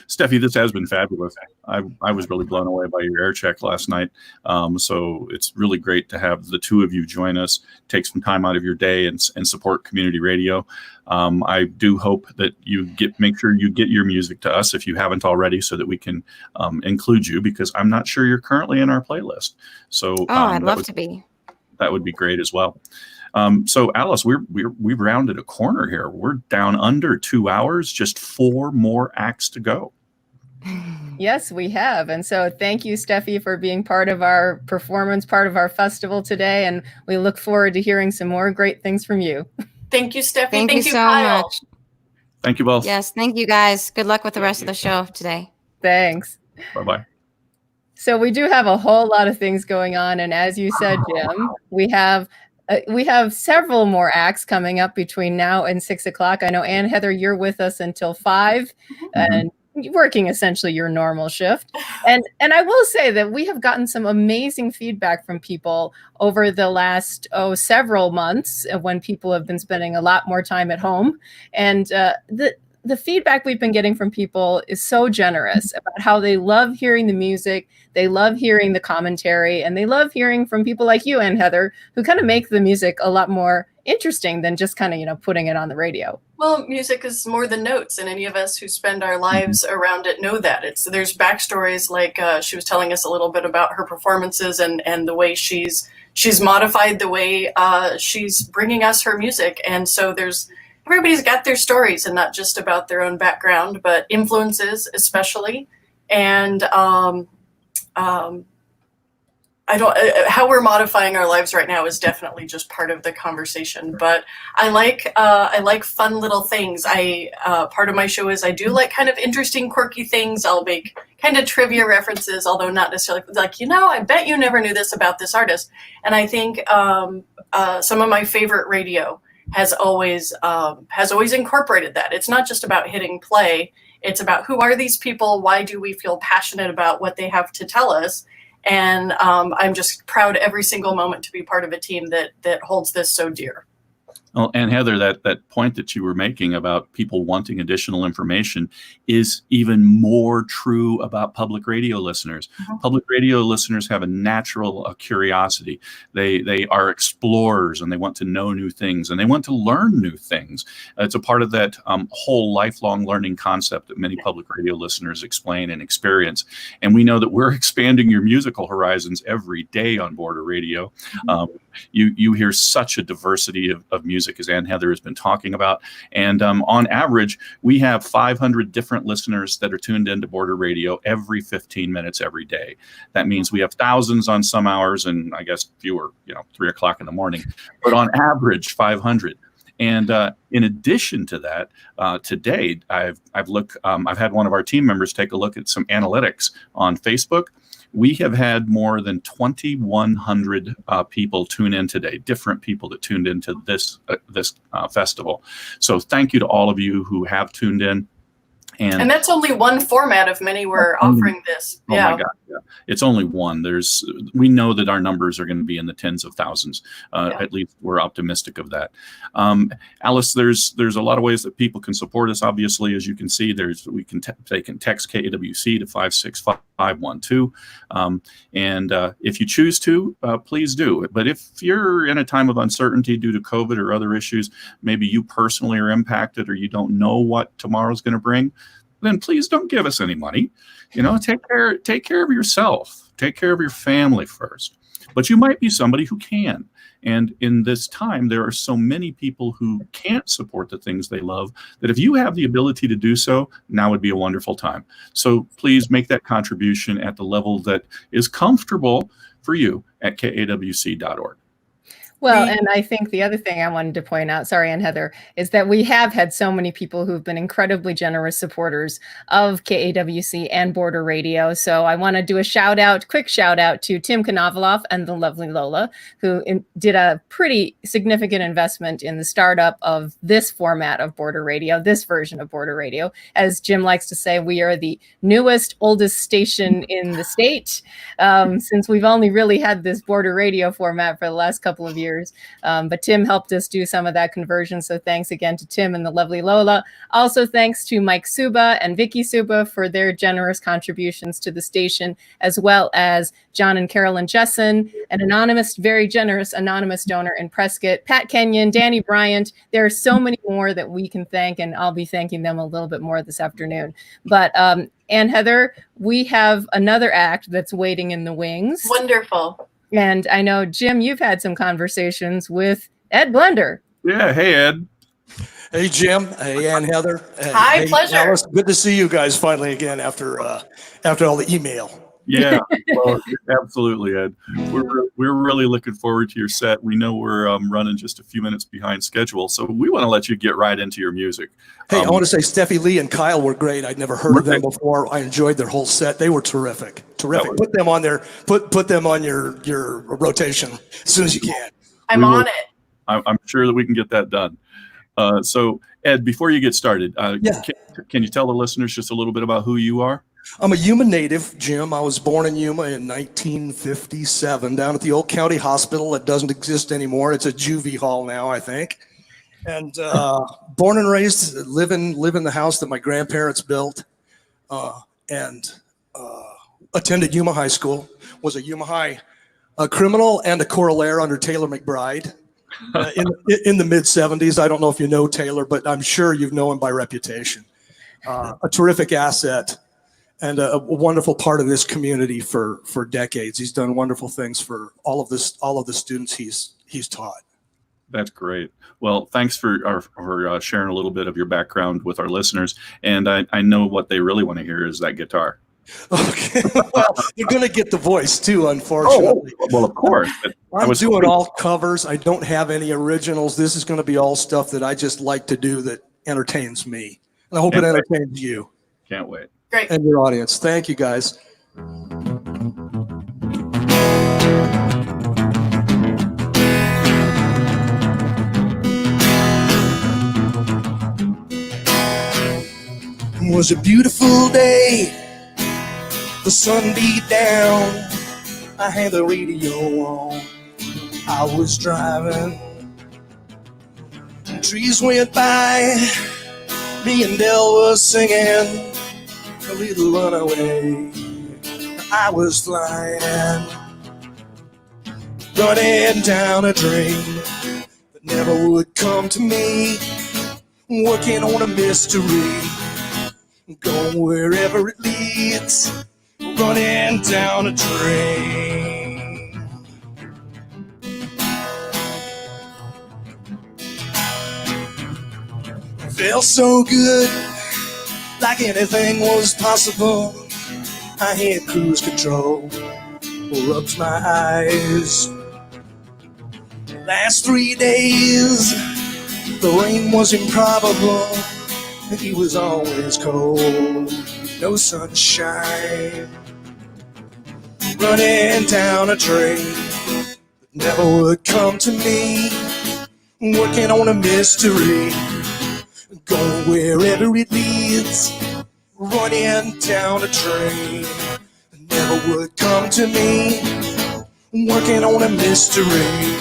Steffi, this has been fabulous. I was really blown away by your air check last night. So it's really great to have the two of you join us, take some time out of your day and support community radio. I do hope that you make sure you get your music to us if you haven't already, so that we can include you, because I'm not sure you're currently in our playlist. So I'd love to be. That would be great as well. So Alice, we've rounded a corner here. We're down under 2 hours, just 4 more acts to go. Yes, we have. And so thank you, Steffi, for being part of our performance, part of our festival today. And we look forward to hearing some more great things from you. Thank you, Steffi. Thank you so Kyle. much. Thank you both. Yes, thank you guys. Good luck with the rest of the show today. Thanks. Bye-bye. So we do have a whole lot of things going on. And as you said, Jim, we have several more acts coming up between now and 6 o'clock. I know, Ann Heather, you're with us until 5 and working essentially your normal shift. And I will say that we have gotten some amazing feedback from people over the last, several months, when people have been spending a lot more time at home. And the feedback we've been getting from people is so generous about how they love hearing the music, they love hearing the commentary, and they love hearing from people like you and Heather, who kind of make the music a lot more interesting than just kind of, putting it on the radio. Well, music is more than notes, and any of us who spend our lives around it know that. There's backstories, like she was telling us a little bit about her performances and the way she's modified the way she's bringing us her music. And so everybody's got their stories, and not just about their own background, but influences especially. And how we're modifying our lives right now is definitely just part of the conversation. But I like fun little things. Part of my show is I do like kind of interesting, quirky things. I'll make kind of trivia references, although not necessarily like, I bet you never knew this about this artist. And I think some of my favorite radio has always incorporated that. It's not just about hitting play. It's about, who are these people? Why do we feel passionate about what they have to tell us? And I'm just proud every single moment to be part of a team that holds this so dear. Well, and Heather, that point that you were making about people wanting additional information is even more true about public radio listeners. Public radio listeners have a natural curiosity. They are explorers, and they want to know new things, and they want to learn new things. It's a part of that whole lifelong learning concept that many public radio listeners explain and experience. And we know that we're expanding your musical horizons every day on Border Radio. You hear such a diversity of music, as Ann Heather has been talking about. And on average, we have 500 different listeners that are tuned into Border Radio every 15 minutes every day. That means we have thousands on some hours, and I guess fewer, 3 o'clock in the morning. But on average, 500. And in addition to that, today I've had one of our team members take a look at some analytics on Facebook. We have had more than 2,100 people tune in today, different people that tuned into this festival. So thank you to all of you who have tuned in. And that's only one format of many we're offering this. Oh my God, yeah. It's only one. We know that our numbers are going to be in the tens of thousands. At least we're optimistic of that. Alice, there's a lot of ways that people can support us. Obviously, as you can see, they can text KAWC to 56512. And if you choose to, please do. But if you're in a time of uncertainty due to COVID or other issues, maybe you personally are impacted or you don't know what tomorrow's going to bring, then please don't give us any money. Take care of yourself. Take care of your family first. But you might be somebody who can. And in this time, there are so many people who can't support the things they love that if you have the ability to do so, now would be a wonderful time. So please make that contribution at the level that is comfortable for you at kawc.org. Well, and I think the other thing I wanted to point out, sorry, Ann Heather, is that we have had so many people who've been incredibly generous supporters of KAWC and Border Radio. So I want to do a quick shout out to Tim Konovalov and the lovely Lola, who did a pretty significant investment in the startup of this format of Border Radio, this version of Border Radio. As Jim likes to say, we are the newest, oldest station in the state, since we've only really had this Border Radio format for the last couple of years. But Tim helped us do some of that conversion. So thanks again to Tim and the lovely Lola. Also thanks to Mike Suba and Vicky Suba for their generous contributions to the station, as well as John and Carolyn Jessen, an anonymous, very generous anonymous donor in Prescott, Pat Kenyon, Danny Bryant. There are so many more that we can thank, and I'll be thanking them a little bit more this afternoon. But Ann Heather, we have another act that's waiting in the wings. Wonderful. And I know, Jim, you've had some conversations with Ed Blender. Yeah. Hey, Ed. Hey, Jim. Hey, Ann Heather. Hi, hey, pleasure. Alice. Good to see you guys finally again after all the email. Yeah, well, absolutely, Ed. We're really looking forward to your set. We know we're running just a few minutes behind schedule, so we want to let you get right into your music. Hey, I want to say Stephy Lee and Kyle were great. I'd never heard of them before. I enjoyed their whole set. They were terrific. Put them on there. Put them on your rotation as soon as you can. I'm on it. I'm sure that we can get that done. So, Ed, before you get started, can you tell the listeners just a little bit about who you are? I'm a Yuma native, Jim. I was born in Yuma in 1957 down at the old county hospital that doesn't exist anymore. It's a juvie hall now, I think. And born and raised, live in the house that my grandparents built, and attended Yuma High School, was a Yuma High criminal and a corollaire under Taylor McBride in the mid-'70s. I don't know if you know Taylor, but I'm sure you know him by reputation. A terrific asset. And a wonderful part of this community for decades. He's done wonderful things for all of the students he's taught. That's great. Well, thanks for sharing a little bit of your background with our listeners. And I know what they really want to hear is that guitar. Okay. Well, you're going to get the voice too, unfortunately. Oh, well, of course. I'm doing all covers. I don't have any originals. This is going to be all stuff that I just like to do that entertains me. And I hope it entertains you. Can't wait. Great. And your audience. Thank you, guys. It was a beautiful day. The sun beat down. I had the radio on. I was driving. Trees went by. Me and Dell was singing a little runaway. I was flying, running down a dream that never would come to me, working on a mystery, going wherever it leads, running down a dream. Felt so good, like anything was possible. I had cruise control, rubbed my eyes. Last 3 days, The rain was improbable, and he was always cold. No sunshine, running down a drain that never would come to me. Working on a mystery, going wherever it leads. Running down a train that never would come to me. Working on a mystery,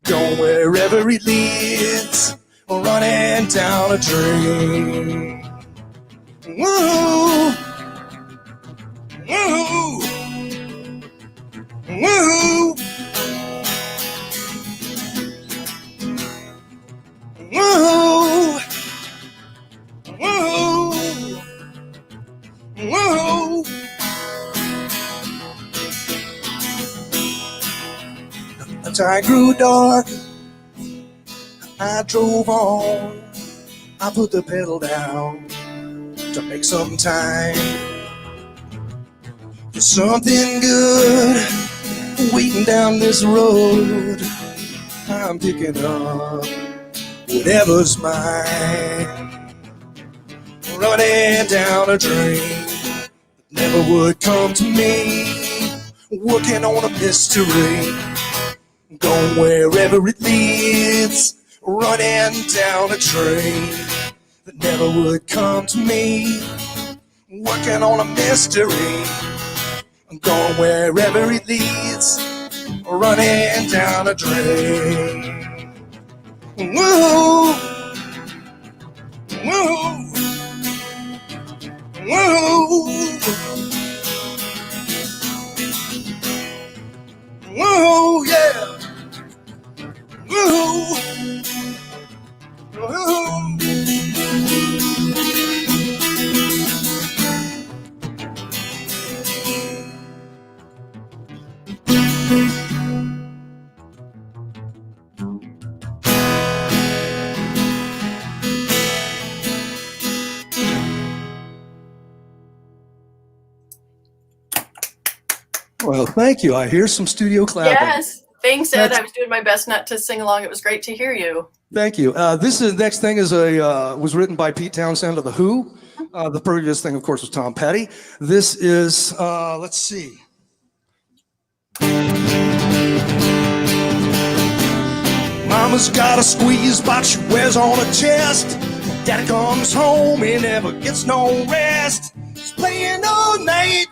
going wherever it leads. Running down a drain. Woo! Woo! Woo! Woo! Woo! Woo! The time grew dark, I drove on. I put the pedal down to make some time. There's something good waiting down this road. I'm picking up whatever's mine. Running down a drain that never would come to me. Working on a mystery, going wherever it leads. Running down a train that never would come to me. Working on a mystery, going wherever it leads. Running down a drain. Woo! Woo! Woo! Woo! Yeah! Woo! Woo! Well, thank you. I hear some studio clapping. Yes. Thanks, Ed. I was doing my best not to sing along. It was great to hear you. Thank you. This is next thing is was written by Pete Townsend of The Who. The previous thing, of course, was Tom Petty. This is, let's see. Mama's got a squeeze box she wears on her chest. Daddy comes home, he never gets no rest. He's playing all night,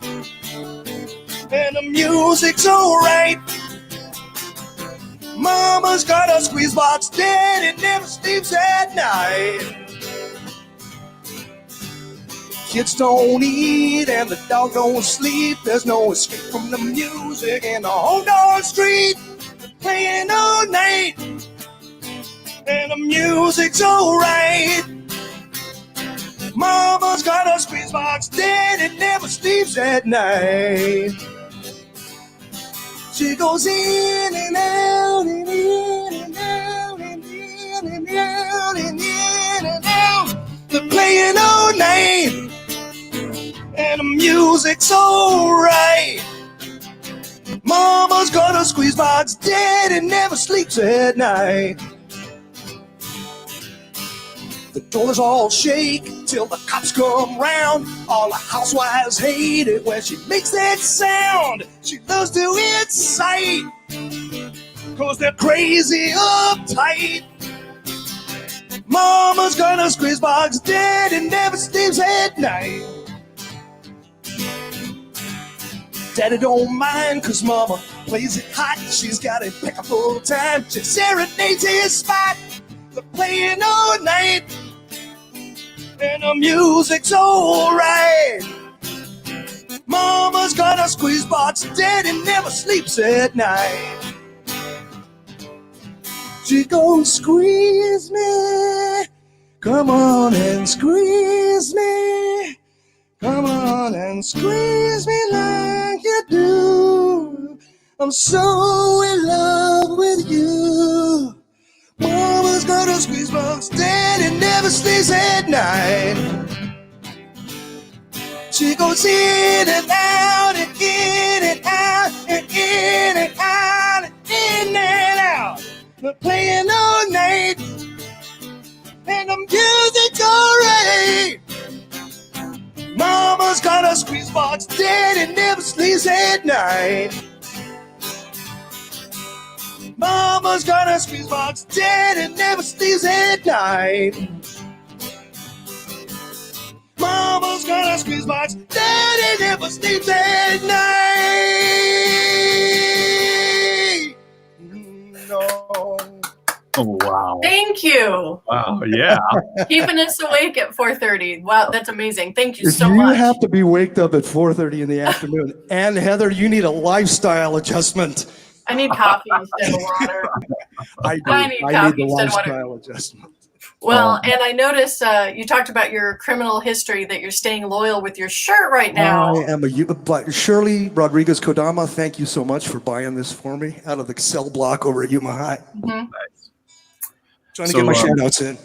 and the music's alright. Mama's got a squeeze box, Daddy never sleeps at night. Kids don't eat and the dog don't sleep. There's no escape from the music in the home darn street. Playing all night, and the music's alright. Mama's got a squeeze box, Daddy never sleeps at night. She goes in and out and in and out and in and out and in and out. They're playing all night, and the music's alright. Mama's got a squeeze box, Daddy never sleeps at night. The doors all shake till the cops come round. All the housewives hate it when she makes that sound. She loves to incite, 'cause they're crazy uptight. Mama's got a squeeze box, Daddy never sleeps at night. Daddy don't mind, 'cause Mama plays it hot. She's got it back a full time. She serenades his spot. They're playing all night, and the music's alright. Mama's got a squeeze box, Daddy never sleeps at night. She goes, squeeze me, come on and squeeze me. Come on and squeeze me like you do. I'm so in love with you. Mama's got a squeeze box, Daddy never sleeps at night. She goes in and out and in and out and in and out and in and out. They're playing all night, Mama's got a squeeze box, Daddy never sleeps at night. Mama's got a squeeze box, Daddy never sleeps at night. Mama's got a squeeze box, Daddy never sleeps at night. No. Oh, wow. Thank you. Wow, yeah. Keeping us awake at 4:30. Wow, that's amazing. Thank you If so you much. have to be waked up at 4:30 in the afternoon, and Heather, you need a lifestyle adjustment. I need coffee instead of water. I do. I need I coffee need the instead of water. lifestyle adjustment. Well, and I noticed you talked about your criminal history, that you're staying loyal with your shirt right now. I am but Shirley Rodriguez Kodama, thank you so much for buying this for me out of the cell block over at Yuma High. Mhm. Trying to get my shout outs in.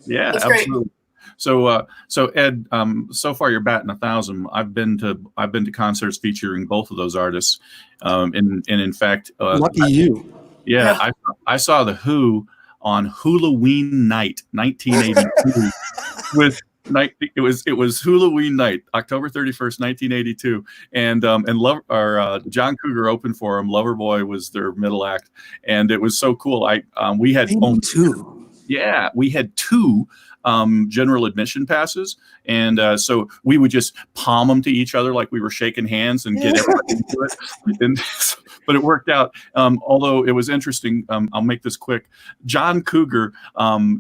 Yeah, That's great. absolutely. So, Ed, so far you're batting 1,000. I've been to concerts featuring both of those artists, and in fact, Lucky you. Yeah, I saw the Who on Halloween night, 1982. It was Halloween night, October 31st, 1982, and John Cougar opened for him. Loverboy was their middle act, and it was so cool. We had only two. Yeah, we had two general admission passes, and so we would just palm them to each other like we were shaking hands and get everybody into it. But it worked out. Although it was interesting, I'll make this quick. John Cougar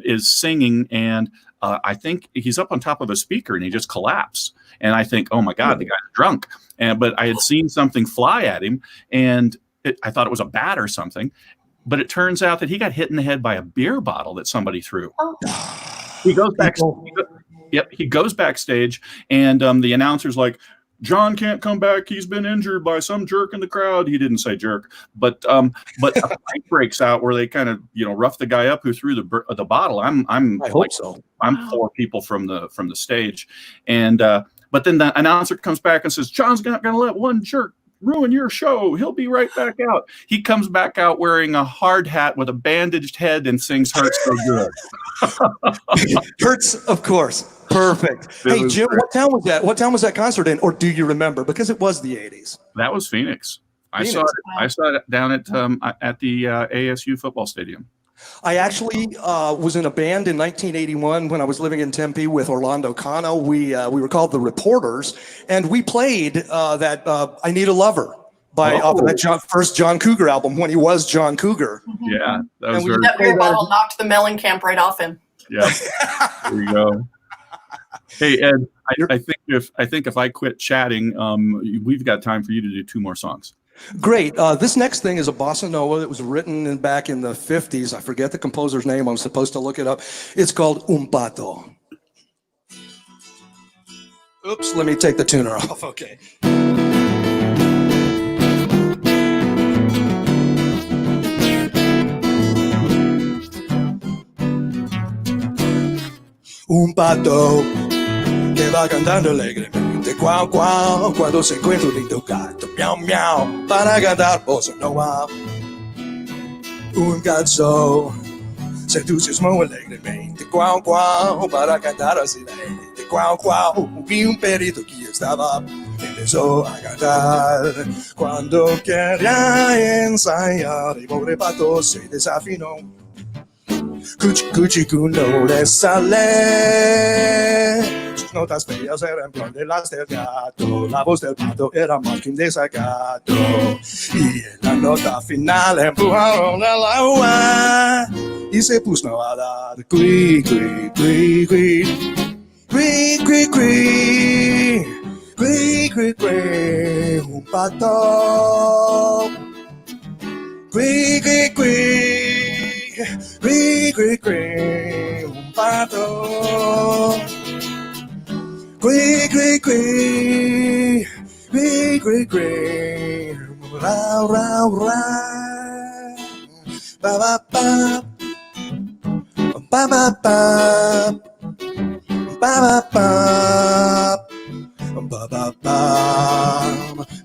is singing, and I think he's up on top of a speaker, and he just collapsed. And I think, oh my God, the guy's drunk. But I had seen something fly at him, and I thought it was a bat or something. But it turns out that he got hit in the head by a beer bottle that somebody threw. Oh. He goes back. He goes backstage, and the announcer's like, "John can't come back. He's been injured by some jerk in the crowd." He didn't say jerk, but a fight breaks out where they kind of rough the guy up who threw the bottle. I hope so. I'm 4 people from the stage, and but then the announcer comes back and says, "John's not going to let one jerk ruin your show. He'll be right back out." He comes back out wearing a hard hat with a bandaged head and sings "Hurts So Good." Hurts, of course. Perfect. Hey, Jim, what town was that? What town was that concert in, or do you remember? Because it was the 80s. That was Phoenix. I saw it down at the ASU football stadium. I actually was in a band in 1981 when I was living in Tempe with Orlando Cano. We were called the Reporters, and we played that "I Need a Lover" off of that first John Cougar album when he was John Cougar. Yeah, that was That beer bottle knocked the Mellencamp right off him. Yeah, there you go. Hey Ed, I think if I quit chatting, we've got time for you to do 2 more songs. Great. This next thing is a bossa nova that was written back in the 50s. I forget the composer's name. I'm supposed to look it up. It's called Un Pato. Oops, let me take the tuner off. Okay. Un pato que va cantando alegremente, guau, guau, cuando se encuentra un lindo gato, miau, miau, para cantar bossa nova. Un ganso se entusiasmó alegremente, guau, guau, para cantar así la gente, guau, guau, vi un perito que estaba, empezó a cantar, cuando quería ensayar, el pobre pato se desafinó. Cuchi, cuchi, no le sale. Sus notas bellas eran plan de las del gato. La voz del pato era más que un desacato. Y en la nota final empujaron al agua. Y se puso a dar cui, cui, cui, cui. Cui, cui, cui. Cui, cui, cui. Un pato. Cui, cui, cui. Cui, cui, cui, un pato. Cui, cui, cui, cui, cui, cui, rau, rau, rau. Ba, ba, ba. Ba, ba, ba. Ba, ba, ba. Ba, ba, ba.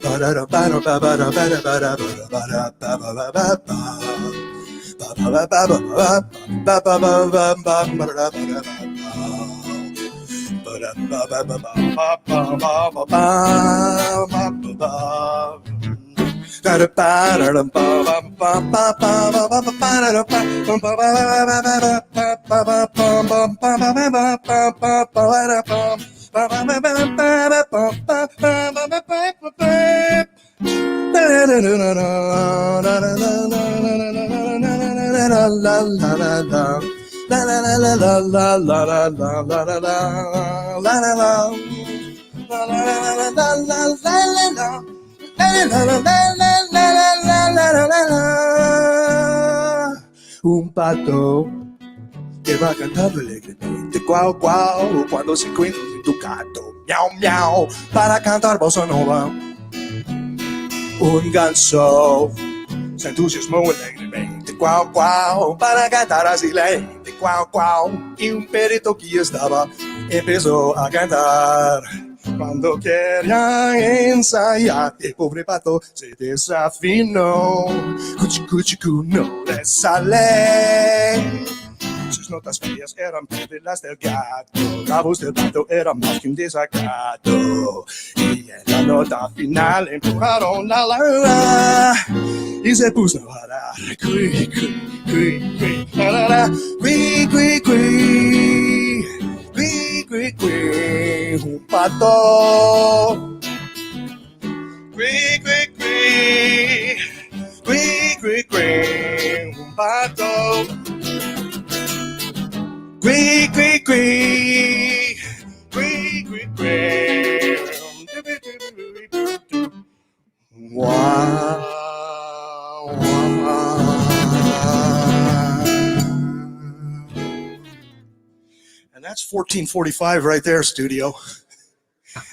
Ba, da, da, ba, da, ba, ba, da, ba, da, ba, da, ba, da, ba, ba, ba, ba, ba. Un pato que va cantando alegremente, guau, guau, cuando se encuentra en tu gato, miau, miau, para cantar bossa nova. Un ganso se entusiasmó alegremente, guau, guau, para cantar así lente, guau, guau, y un perrito que estaba empezó a cantar. Cuando quería ensayar, el pobre pato se desafinó. Cuchi, cuchi, cu, no le sale. Sus notas frías eran peor de las del gato. La voz del pato era más que un desacato. Y en la nota final empujaron la la y se puso a dar cui, cui, cui, cui, la la la, cui, cui, cui, cui, cui, cui, un pato. Cui, cui, cui, cui, cui, cui, un pato. Cui, cui, cui, cui, cui, cui. Wow, and that's 1445 right there, studio.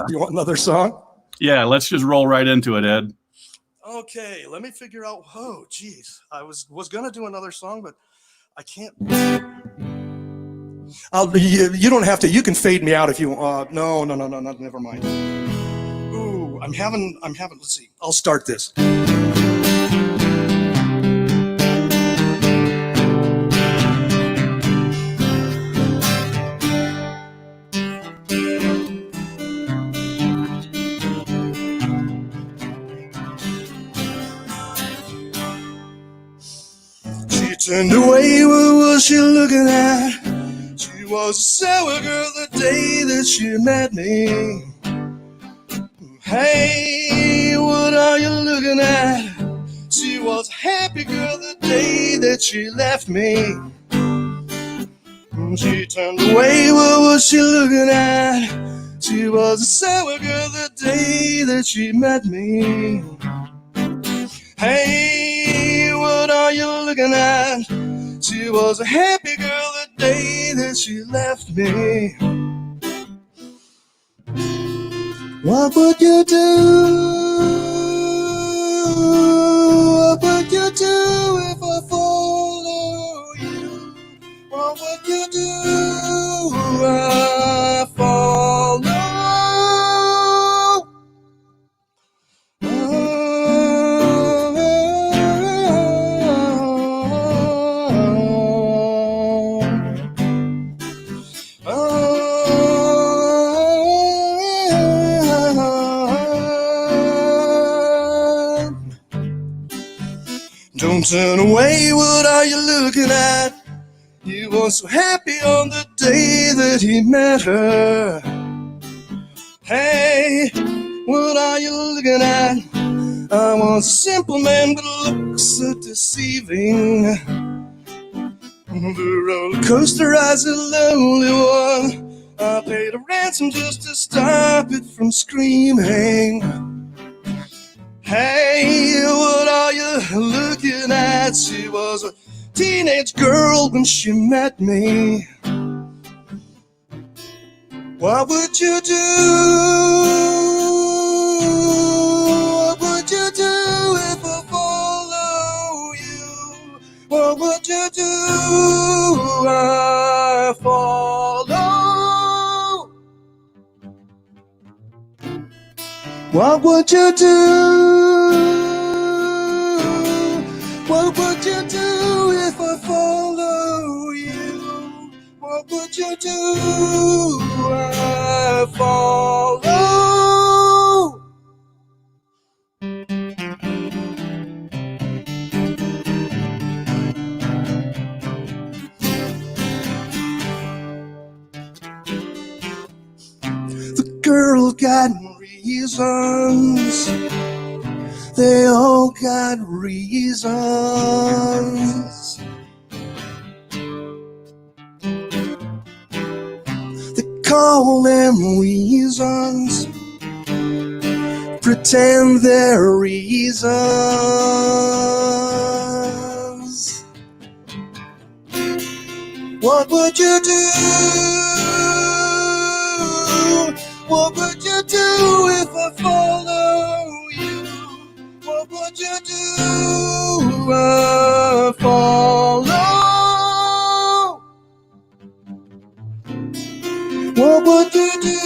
You want another song? Yeah, let's just roll right into it, Ed. Okay, let me figure out. Oh, geez, I was gonna do another song, but I can't. You don't have to. You can fade me out if you want. No, never mind. Ooh, I'm having. Let's see. I'll start this. She turned away. What was she looking at? She was a sour girl the day that she met me. Hey, what are you looking at? She was a happy girl the day that she left me. She turned away, what was she looking at? She was a sour girl the day that she met me. Hey, what are you looking at? She was a happy girl the day that she left me. What would you do? What would you do if I follow you? What would you do? I follow. Don't turn away, what are you looking at? He was so happy on the day that he met her. Hey, what are you looking at? I was a simple man, but looks so deceiving. The roller coaster ride's a lonely one. I paid a ransom just to stop it from screaming. Hey, what are you looking at? She was a teenage girl when she met me. What would you do? What would you do if I follow you? What would you do? I follow. What would you do? What would you do if I follow you? What What would you do? I follow. The girls got reasons. They all got reasons. They call them reasons. Pretend they're reasons. What would you do? What would you do if I follow you? What would you do? I follow. What would you do?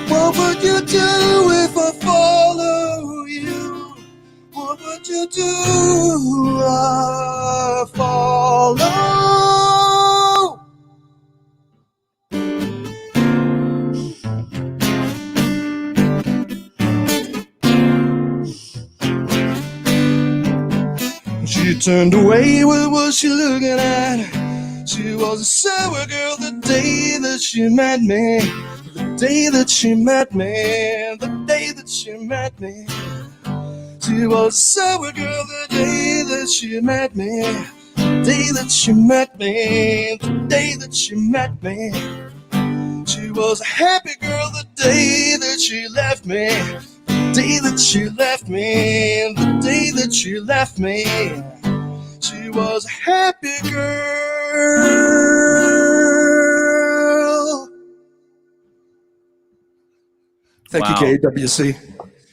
What would you do if I follow you? What would you do? I follow. She turned away, what was she looking at? She was a sour girl the day that she met me. The day that she met me. The day that she met me. She was a sour girl the day that she met me. The day that she met me. The day that she met me. She was a happy girl the day that she left me. The day that she left me. The day that she left me. She was a happy girl. Thank you, KAWC.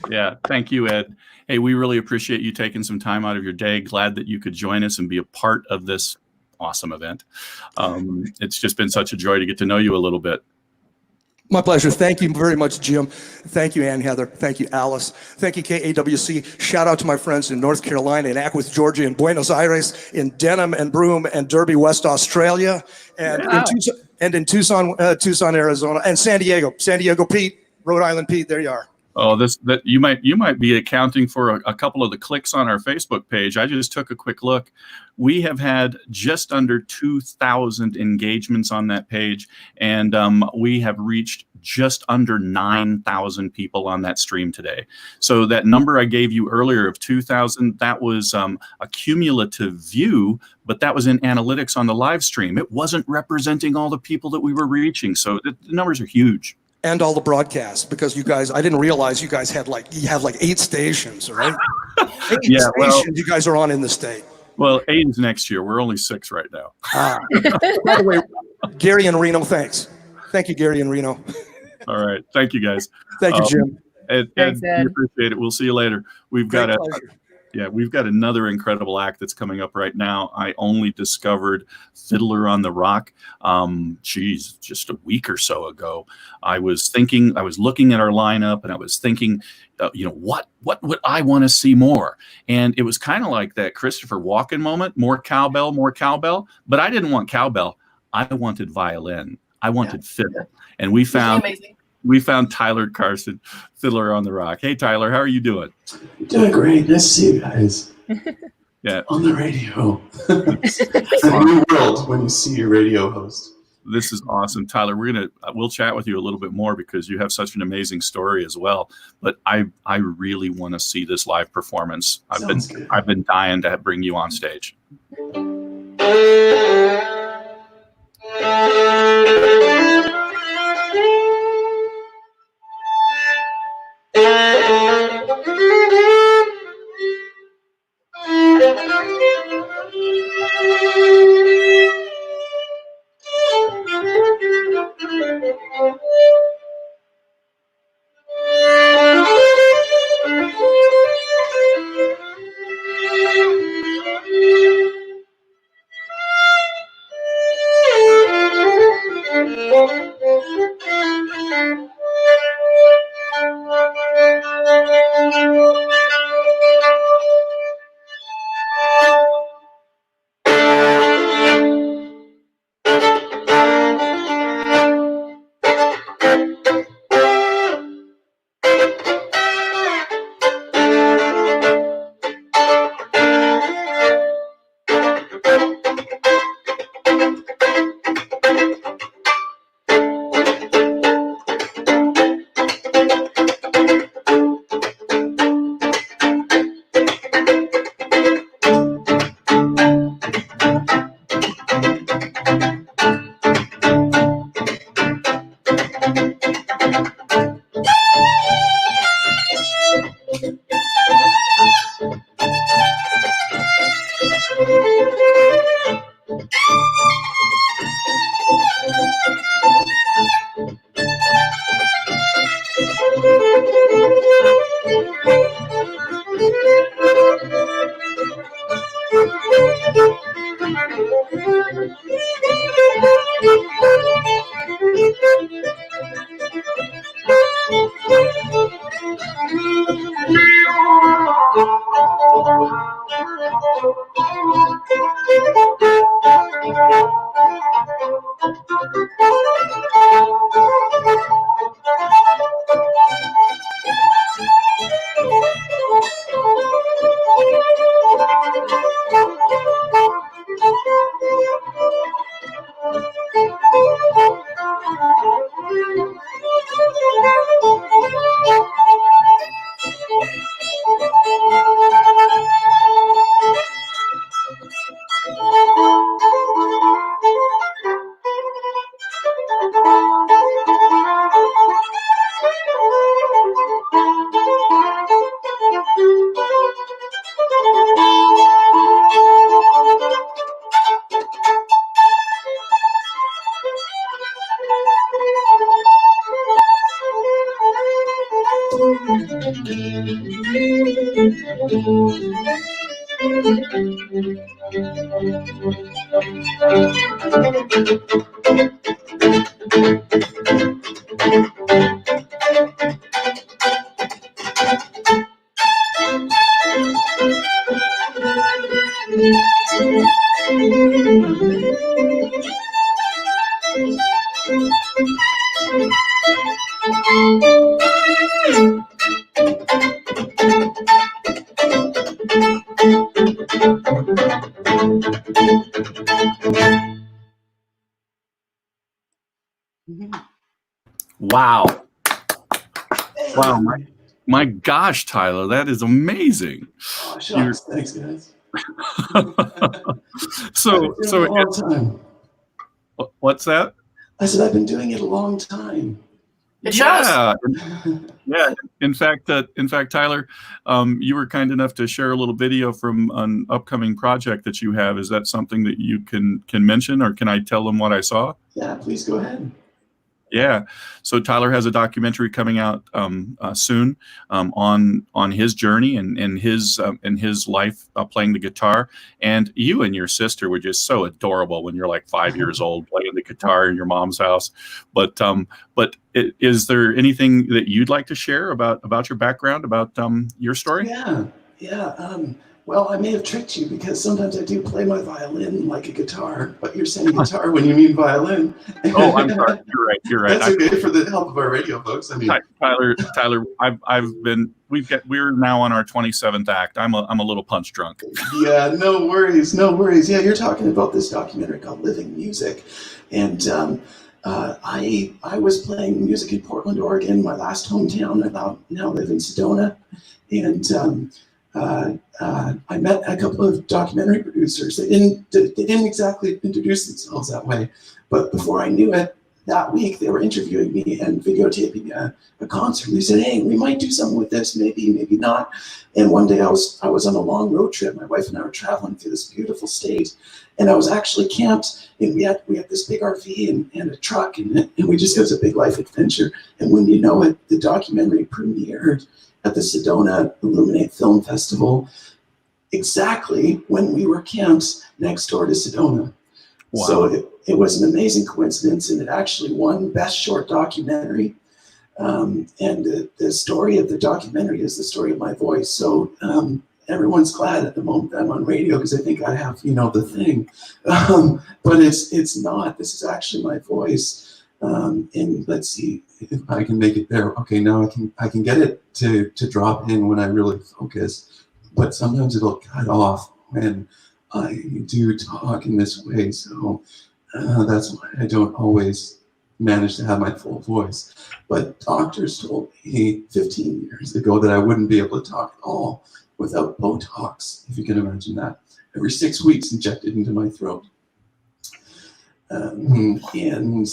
Yeah, thank you, Ed. Hey, we really appreciate you taking some time out of your day. Glad that you could join us and be a part of this awesome event. It's just been such a joy to get to know you a little bit. My pleasure. Thank you very much, Jim. Thank you, Ann Heather. Thank you, Alice. Thank you, KAWC. Shout out to my friends in North Carolina, in Ackworth, Georgia, in Buenos Aires, in Denham and Broome and Derby, West Australia, and in Tucson, Arizona, and San Diego, Pete, Rhode Island, Pete. There you are. Oh, that you might be accounting for a couple of the clicks on our Facebook page. I just took a quick look. We have had just under 2,000 engagements on that page, and we have reached just under 9,000 people on that stream today. So that number I gave you earlier of 2,000, that was a cumulative view, but that was in analytics on the live stream. It wasn't representing all the people that we were reaching. So the numbers are huge. And all the broadcasts, because you guys, I didn't realize you guys had you have 8 stations, right? 8 stations you guys are on in the state. Well, 8 is next year. We're only 6 right now. By the way, Gary and Reno, thanks. Thank you, Gary and Reno. All right. Thank you, guys. Thank you, Jim. Ed, we appreciate it. We'll see you later. We've got another incredible act that's coming up right now. I only discovered Fiddler on the Rock, just a week or so ago. I was looking at our lineup, and I was thinking, what would I want to see more? And it was kind of like that Christopher Walken moment, more cowbell, but I didn't want cowbell. I wanted violin. I wanted fiddle. And we found Tyler Carson, Fiddler on the Rock. Hey, Tyler, how are you doing? Doing great. Nice to see you guys. Yeah. On the radio. It's a new world when you see your radio host. This is awesome, Tyler. We'll chat with you a little bit more because you have such an amazing story as well. But I really want to see this live performance. I've been dying to bring you on stage. Wow. Wow. My gosh, Tyler, that is amazing. Oh, shucks. Thanks, guys. So a long time. What's that? I said I've been doing it a long time. It shows. Yeah. In fact, Tyler, you were kind enough to share a little video from an upcoming project that you have. Is that something that you can mention, or can I tell them what I saw? Yeah, please go ahead. Yeah, so Tyler has a documentary coming out soon on his journey and his life playing the guitar. And you and your sister were just so adorable when you're like 5 years old playing the guitar in your mom's house. But is there anything that you'd like to share about your background, about your story? Yeah. Well, I may have tricked you because sometimes I do play my violin like a guitar, but you're saying guitar when you mean violin. Oh, I'm sorry. You're right. That's okay for the help of our radio folks. I mean, Tyler, we're now on our 27th act. I'm a little punch drunk. Yeah, no worries. Yeah, you're talking about this documentary called Living Music, and I was playing music in Portland, Oregon, my last hometown. I now live in Sedona, and I met a couple of documentary producers. They didn't exactly introduce themselves that way, but before I knew it, that week they were interviewing me and videotaping a concert. They said, "Hey, we might do something with this, maybe not." And one day I was on a long road trip. My wife and I were traveling through this beautiful state, and I was actually camped. And we had this big RV and a truck, and it was a big life adventure. And when you know it, the documentary premiered at the Sedona Illuminate Film Festival, exactly when we were camped next door to Sedona. Wow. So it was an amazing coincidence, and it actually won Best Short Documentary. And the story of the documentary is the story of my voice. So everyone's glad at the moment that I'm on radio because I think I have, the thing. But it's not. This is actually my voice. And let's see if I can make it there. Okay, now I can get it to drop in when I really focus, but sometimes it'll cut off when I do talk in this way. So that's why I don't always manage to have my full voice. But doctors told me 15 years ago that I wouldn't be able to talk at all without Botox, if you can imagine that. Every 6 weeks injected into my throat. And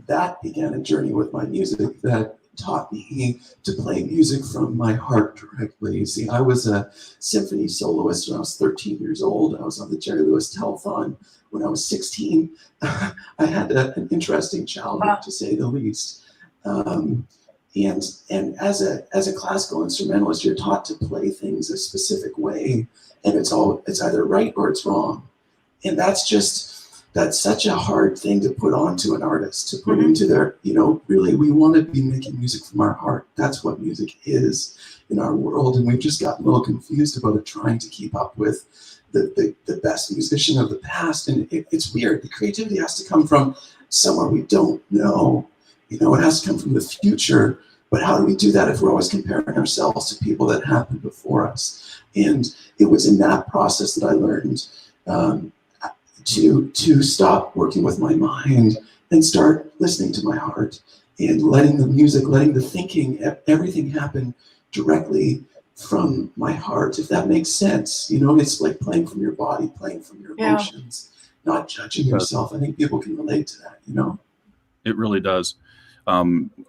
that began a journey with my music that taught me to play music from my heart directly. See, I was a symphony soloist when I was 13 years old. I was on the Jerry Lewis Telethon when I was 16. I had an interesting childhood, to say the least. And as a classical instrumentalist, you're taught to play things a specific way, and it's either right or it's wrong. And that's just that's such a hard thing to put onto an artist, to put into their, really, we want to be making music from our heart. That's what music is in our world. And we've just gotten a little confused about it, trying to keep up with the best musician of the past. And it's weird. The creativity has to come from somewhere we don't know. It has to come from the future. But how do we do that if we're always comparing ourselves to people that happened before us? And it was in that process that I learned to stop working with my mind and start listening to my heart and letting the music, letting the thinking, everything happen directly from my heart, if that makes sense. It's like playing from your body, playing from your emotions, not judging yourself. I think people can relate to that, It really does.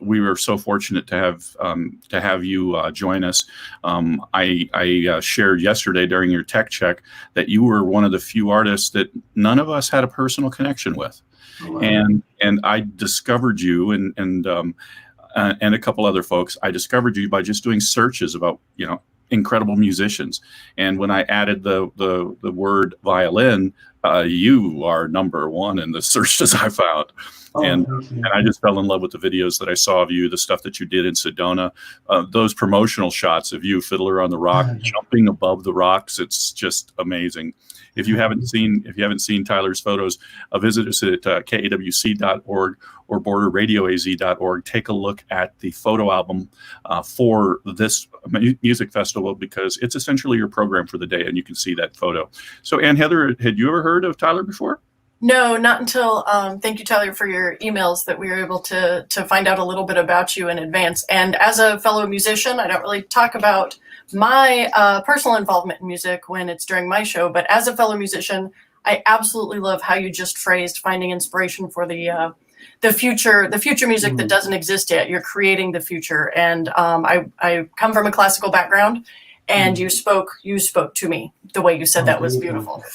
We were so fortunate to have you join us. I shared yesterday during your tech check that you were one of the few artists that none of us had a personal connection with. Oh, wow. And I discovered you and a couple other folks. I discovered you by just doing searches about incredible musicians. And when I added the word violin, you are number one in the searches I found. Oh, and I just fell in love with the videos that I saw of you, the stuff that you did in Sedona, those promotional shots of you, Fiddler on the Rock, jumping above the rocks. It's just amazing. If you haven't seen Tyler's photos, visit us at KAWC.org or borderradioaz.org. Take a look at the photo album for this music festival, because it's essentially your program for the day, and you can see that photo. So, Ann Heather, had you ever heard of Tyler before? No, not until, thank you, Tyler, for your emails that we were able to find out a little bit about you in advance. And as a fellow musician, I don't really talk about my personal involvement in music when it's during my show, but as a fellow musician, I absolutely love how you just phrased finding inspiration for the future music that doesn't exist yet. You're creating the future. And I come from a classical background, and you spoke to me the way you said. That was beautiful.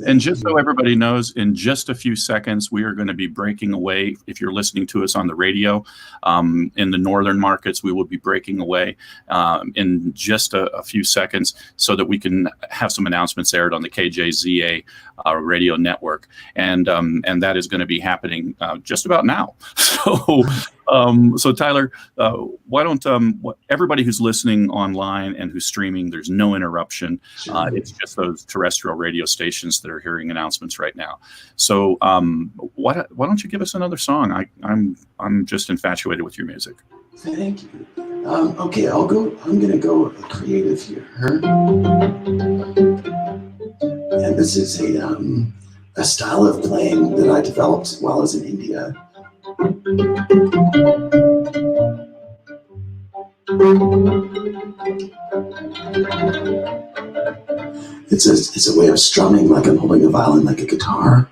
And just so everybody knows, in just a few seconds, we are going to be breaking away. If you're listening to us on the radio, in the northern markets, we will be breaking away in just a few seconds so that we can have some announcements aired on the KJZA radio network. And that is going to be happening just about now. So Tyler, why don't everybody who's listening online and who's streaming, there's no interruption. It's just those terrestrial radio stations that are hearing announcements right now. So why don't you give us another song? I'm just infatuated with your music. Thank you. Okay, I'm going to go creative here. And this is a style of playing that I developed while I was in India. It's a way of strumming, like I'm holding a violin, like a guitar.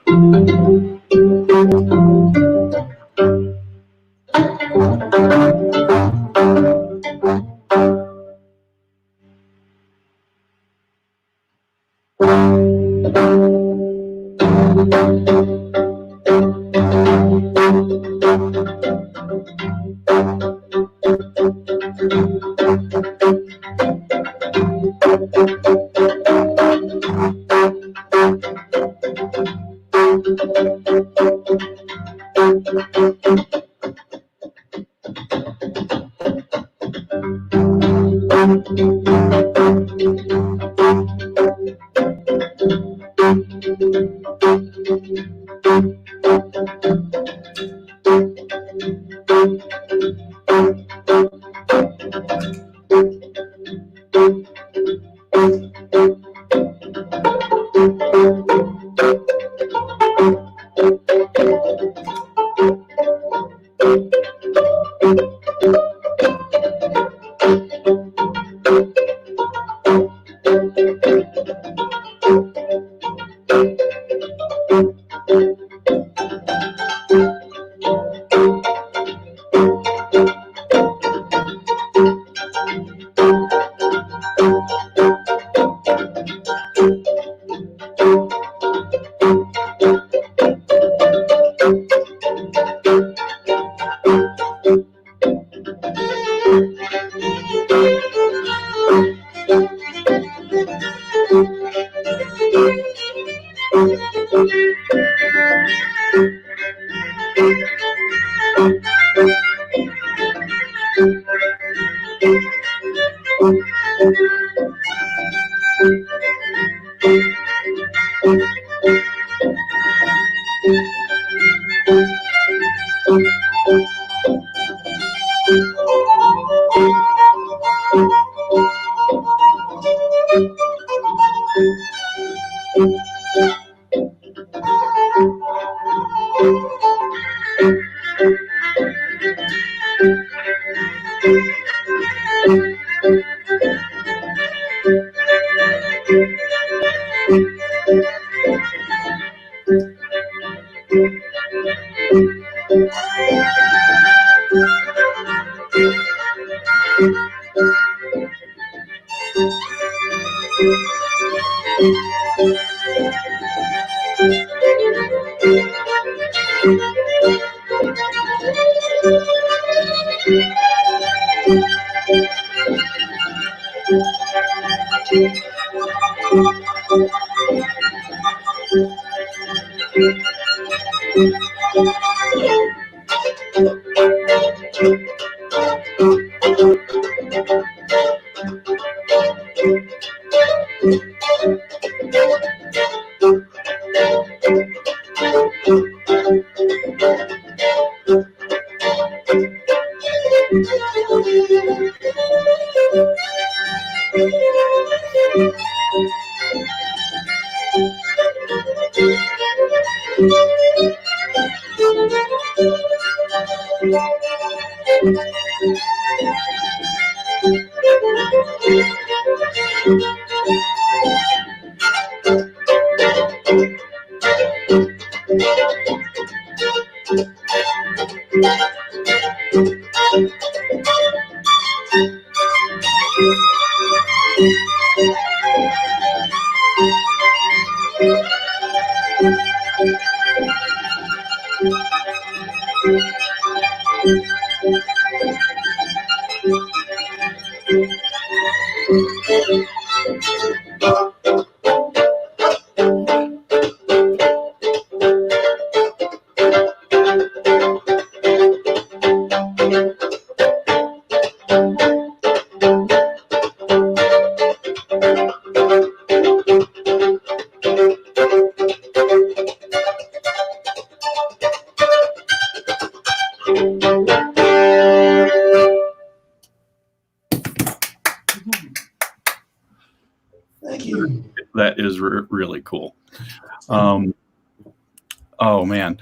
Thank you. That is really cool. Oh man,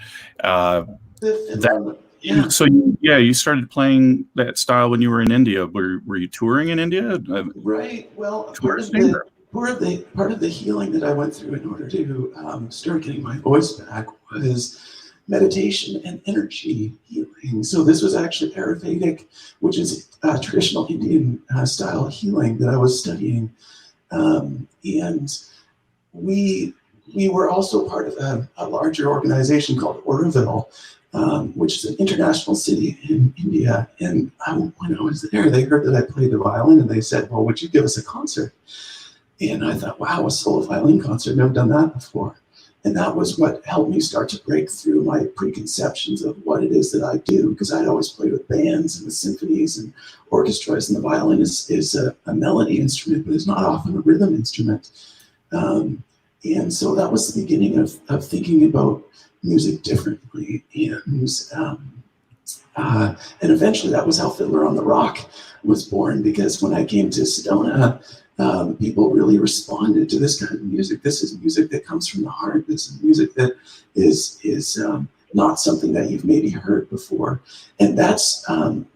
so you started playing that style when you were in India. Were you touring in India? Right. Well, part of the healing that I went through in order to start getting my voice back was meditation and energy healing. So this was actually Ayurvedic, which is traditional Indian style healing that I was studying. And we were also part of a larger organization called Auroville, which is an international city in India. And when I was there, they heard that I played the violin, and they said, well, would you give us a concert? And I thought, wow, a solo violin concert, never done that before. And that was what helped me start to break through my preconceptions of what it is that I do, because I'd always played with bands and the symphonies and orchestras, and the violin is a melody instrument, but it's not often a rhythm instrument. And so that was the beginning of thinking about music differently. And eventually that was how Fiddler on the Rock was born, because when I came to Sedona, people really responded to this kind of music. This is music that comes from the heart. This is music that is not something that you've maybe heard before. And that's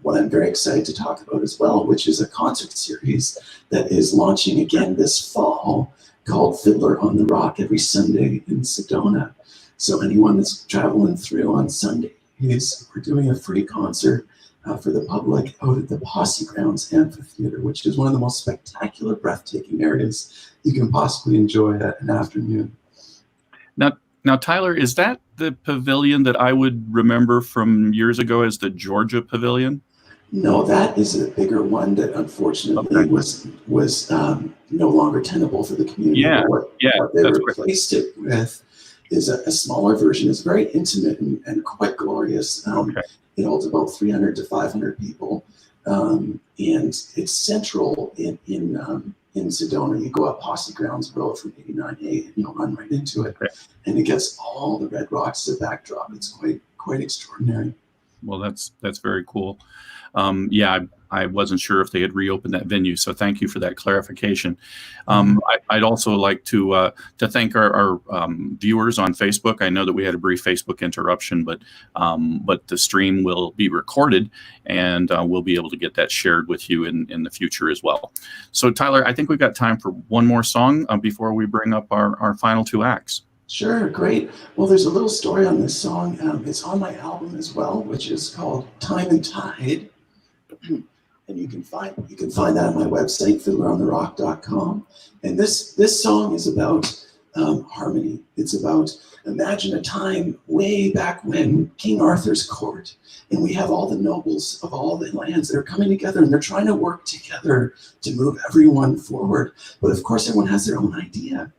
what I'm very excited to talk about as well, which is a concert series that is launching again this fall called Fiddler on the Rock every Sunday in Sedona. So anyone that's traveling through on Sundays, we're doing a free concert for the public out at the Posse Grounds Amphitheater, which is one of the most spectacular, breathtaking areas you can possibly enjoy at an afternoon. Now, Tyler, is that the pavilion that I would remember from years ago as the Georgia Pavilion? No, that is a bigger one that unfortunately was no longer tenable for the community. Yeah, What they replaced it with is a smaller version. It's very intimate and quite glorious. It holds about 300 to 500 people, and it's central in Sedona. You go up Posse Grounds Road from 89A, and you'll run right into it, and it gets all the red rocks as a backdrop. It's quite extraordinary. Well, that's very cool. Yeah, I wasn't sure if they had reopened that venue, so thank you for that clarification. I'd also like to thank our viewers on Facebook. I know that we had a brief Facebook interruption, but the stream will be recorded, and we'll be able to get that shared with you in the future as well. So, Tyler, I think we've got time for one more song before we bring up our final two acts. Sure, great. Well, there's a little story on this song. It's on my album as well, which is called Time and Tide. And you can find that on my website, fiddleroundtherock.com. And this song is about harmony. It's about, imagine a time way back when King Arthur's court, and we have all the nobles of all the lands that are coming together, and they're trying to work together to move everyone forward. But of course, everyone has their own idea.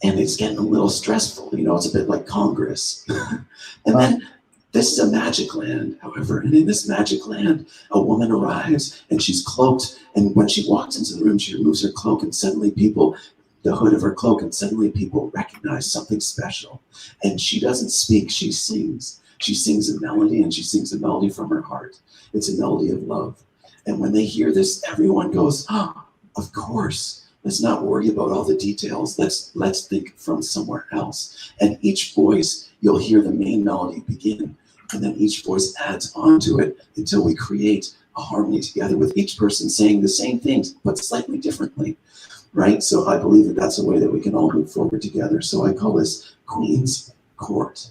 And it's getting a little stressful. It's a bit like Congress. And then this is a magic land, however. And in this magic land, a woman arrives and she's cloaked. And when she walks into the room, she removes her cloak, and suddenly the hood of her cloak, and suddenly people recognize something special. And she doesn't speak, she sings. She sings a melody, and she sings a melody from her heart. It's a melody of love. And when they hear this, everyone goes, "Oh, of course. Let's not worry about all the details. Let's think from somewhere else." And each voice, you'll hear the main melody begin, and then each voice adds onto it until we create a harmony together with each person saying the same things, but slightly differently, right? So I believe that that's a way that we can all move forward together. So I call this Queen's Court.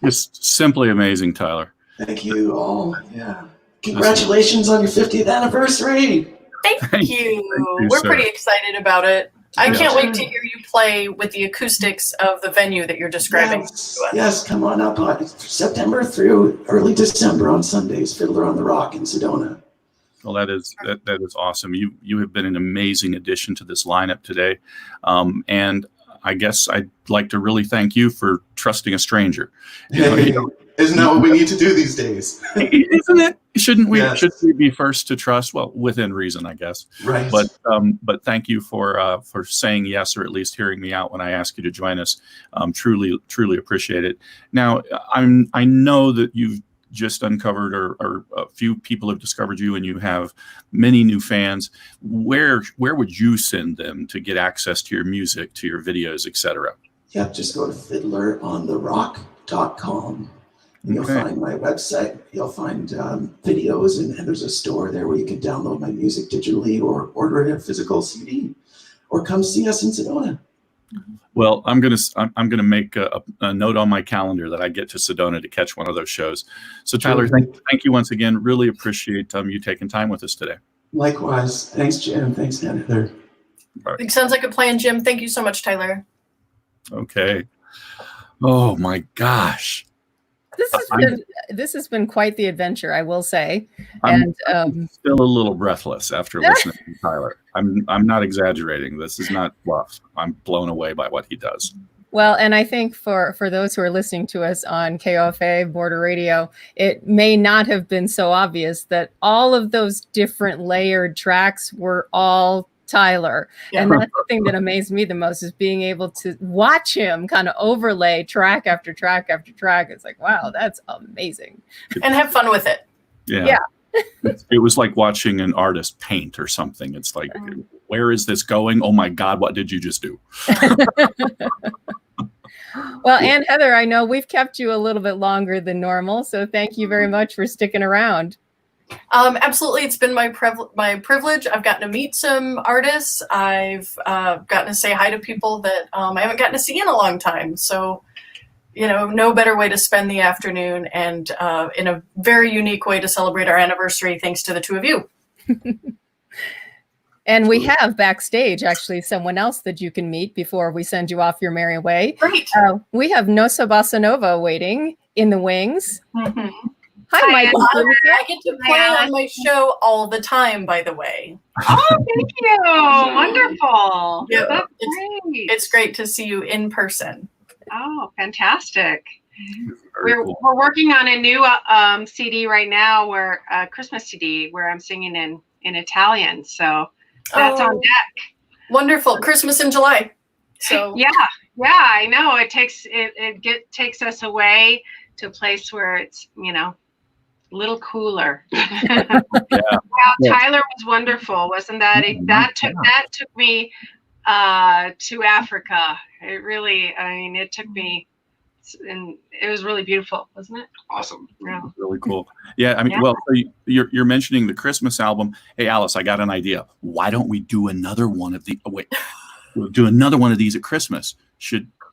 Just simply amazing, Tyler. Thank you all. Yeah. Congratulations on your 50th anniversary. Thank you. We're pretty excited about it. I can't wait to hear you play with the acoustics of the venue that you're describing. Yes, come on up on September through early December on Sundays, Fiddler on the Rock in Sedona. Well, that is awesome. You have been an amazing addition to this lineup today, and I guess I'd like to really thank you for trusting a stranger. Isn't that what we need to do these days? Isn't it? Shouldn't we? Yes. Should we be first to trust? Well, within reason, I guess. Right. But thank you for saying yes, or at least hearing me out when I asked you to join us. Truly appreciate it. Now, I know that you've just uncovered, or a few people have discovered you, and you have many new fans. Where would you send them to get access to your music, to your videos, etc.? Yeah, just go to fiddlerontherock.com. You'll find my website. You'll find videos, and there's a store there where you can download my music digitally or order it in a physical CD, or come see us in Sedona. Well, I'm gonna make a note on my calendar that I get to Sedona to catch one of those shows. So Tyler, thank you once again. Really appreciate you taking time with us today. Likewise. Thanks, Jim. Thanks, Heather. Right. It sounds like a plan, Jim. Thank you so much, Tyler. Okay. Oh my gosh. This has been quite the adventure, I will say. I'm still a little breathless after listening to Tyler. I'm not exaggerating. This is not bluff. I'm blown away by what he does. Well, and I think for those who are listening to us on KOFA Border Radio, it may not have been so obvious that all of those different layered tracks were all Tyler. Yeah. And that's the thing that amazed me the most, is being able to watch him kind of overlay track after track after track. It's like, wow, that's amazing. And have fun with it. Yeah. It was like watching an artist paint or something. It's like, where is this going? Oh my God, what did you just do? Well, and Heather, I know we've kept you a little bit longer than normal, so thank you very much for sticking around. Absolutely. It's been my privilege. I've gotten to meet some artists. I've gotten to say hi to people that I haven't gotten to see in a long time. So, no better way to spend the afternoon, and in a very unique way to celebrate our anniversary, thanks to the two of you. And we have backstage, actually, someone else that you can meet before we send you off your merry way. Great. We have Noa Basan Nova waiting in the wings. Mm-hmm. Hi, Mike. I get to play on my show all the time, by the way. Oh, thank you. Wonderful. Yeah, that's great. It's great to see you in person. Oh, fantastic. We're working on a new CD right now, where Christmas CD, where I'm singing in Italian. So that's on deck. Wonderful. Christmas in July. So yeah, I know. It takes us away to a place where it's, a little cooler. Yeah. Wow, Yeah. Tyler was wonderful, wasn't that? That took me to Africa. It really, I mean, it took me, and it was really beautiful, wasn't it? Awesome. Yeah. Really cool. Yeah, I mean, Yeah. well, so you're mentioning the Christmas album. Hey, Alice, I got an idea. Why don't we do another one of the? Oh, wait, we'll do another one of these at Christmas.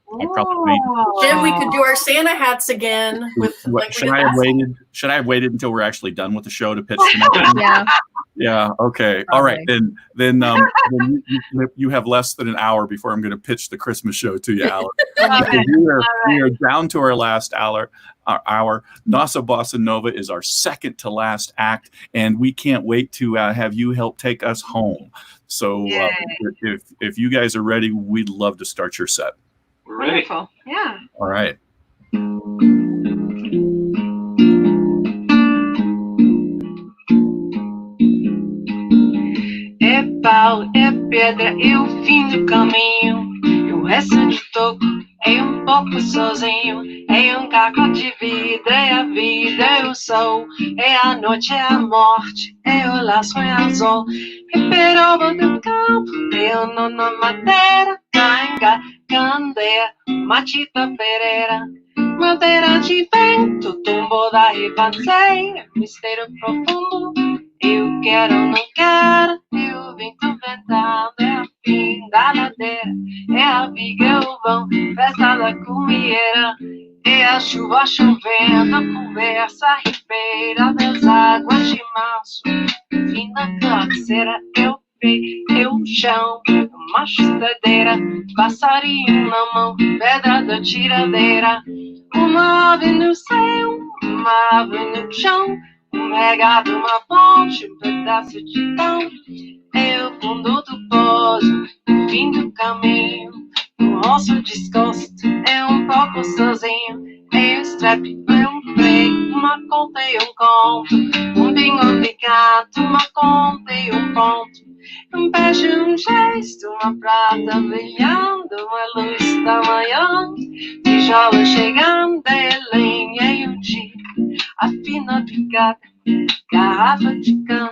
I'll probably Jim, we could do our Santa hats again with like should I have waited? Should I have waited until we're actually done with the show to pitch the next one? Yeah. Yeah. Okay. All right. Then you have less than an hour before I'm going to pitch the Christmas show to you, Alice. We are down to our last hour. Noa Basan Nova is our second to last act, and we can't wait to have you help take us home. So if you guys are ready, we'd love to start your set. We're ready. Wonderful. Yeah. All right. É pau, é pedra, é o fim do caminho. E o resto de toco é pouco sozinho. É caco de vidro, é a vida, é o sol. É a noite, é a morte, é o laço, é azul. É peroba do campo, é o nono madeira. Canga, candeia, matita pereira. Madeira de vento, tumbo da ribanceira. Mistério profundo. Eu quero, não quero, e o vento ventando, é a fim da ladeira, é a viga, é o vão, festa da comieira, é a chuva chovendo, a conversa ribeira das águas de março, fim da cabeceira, é o pé, é o chão, uma chutedeira, passarinho na mão, pedra da tiradeira, uma ave no céu, uma ave no chão, um regado, uma ponte, um pedaço de pão. É o fundo do poço, o fim do caminho. Um rosto desgosto, é pouco sozinho. É o strap, é freio, uma conta e conto. Bingo de gato, uma conta e ponto. Peixe, gesto, uma prata brilhando. Uma luz da manhã, tijolo chegando. É lenha e dia. A fina picada, garrafa de cana,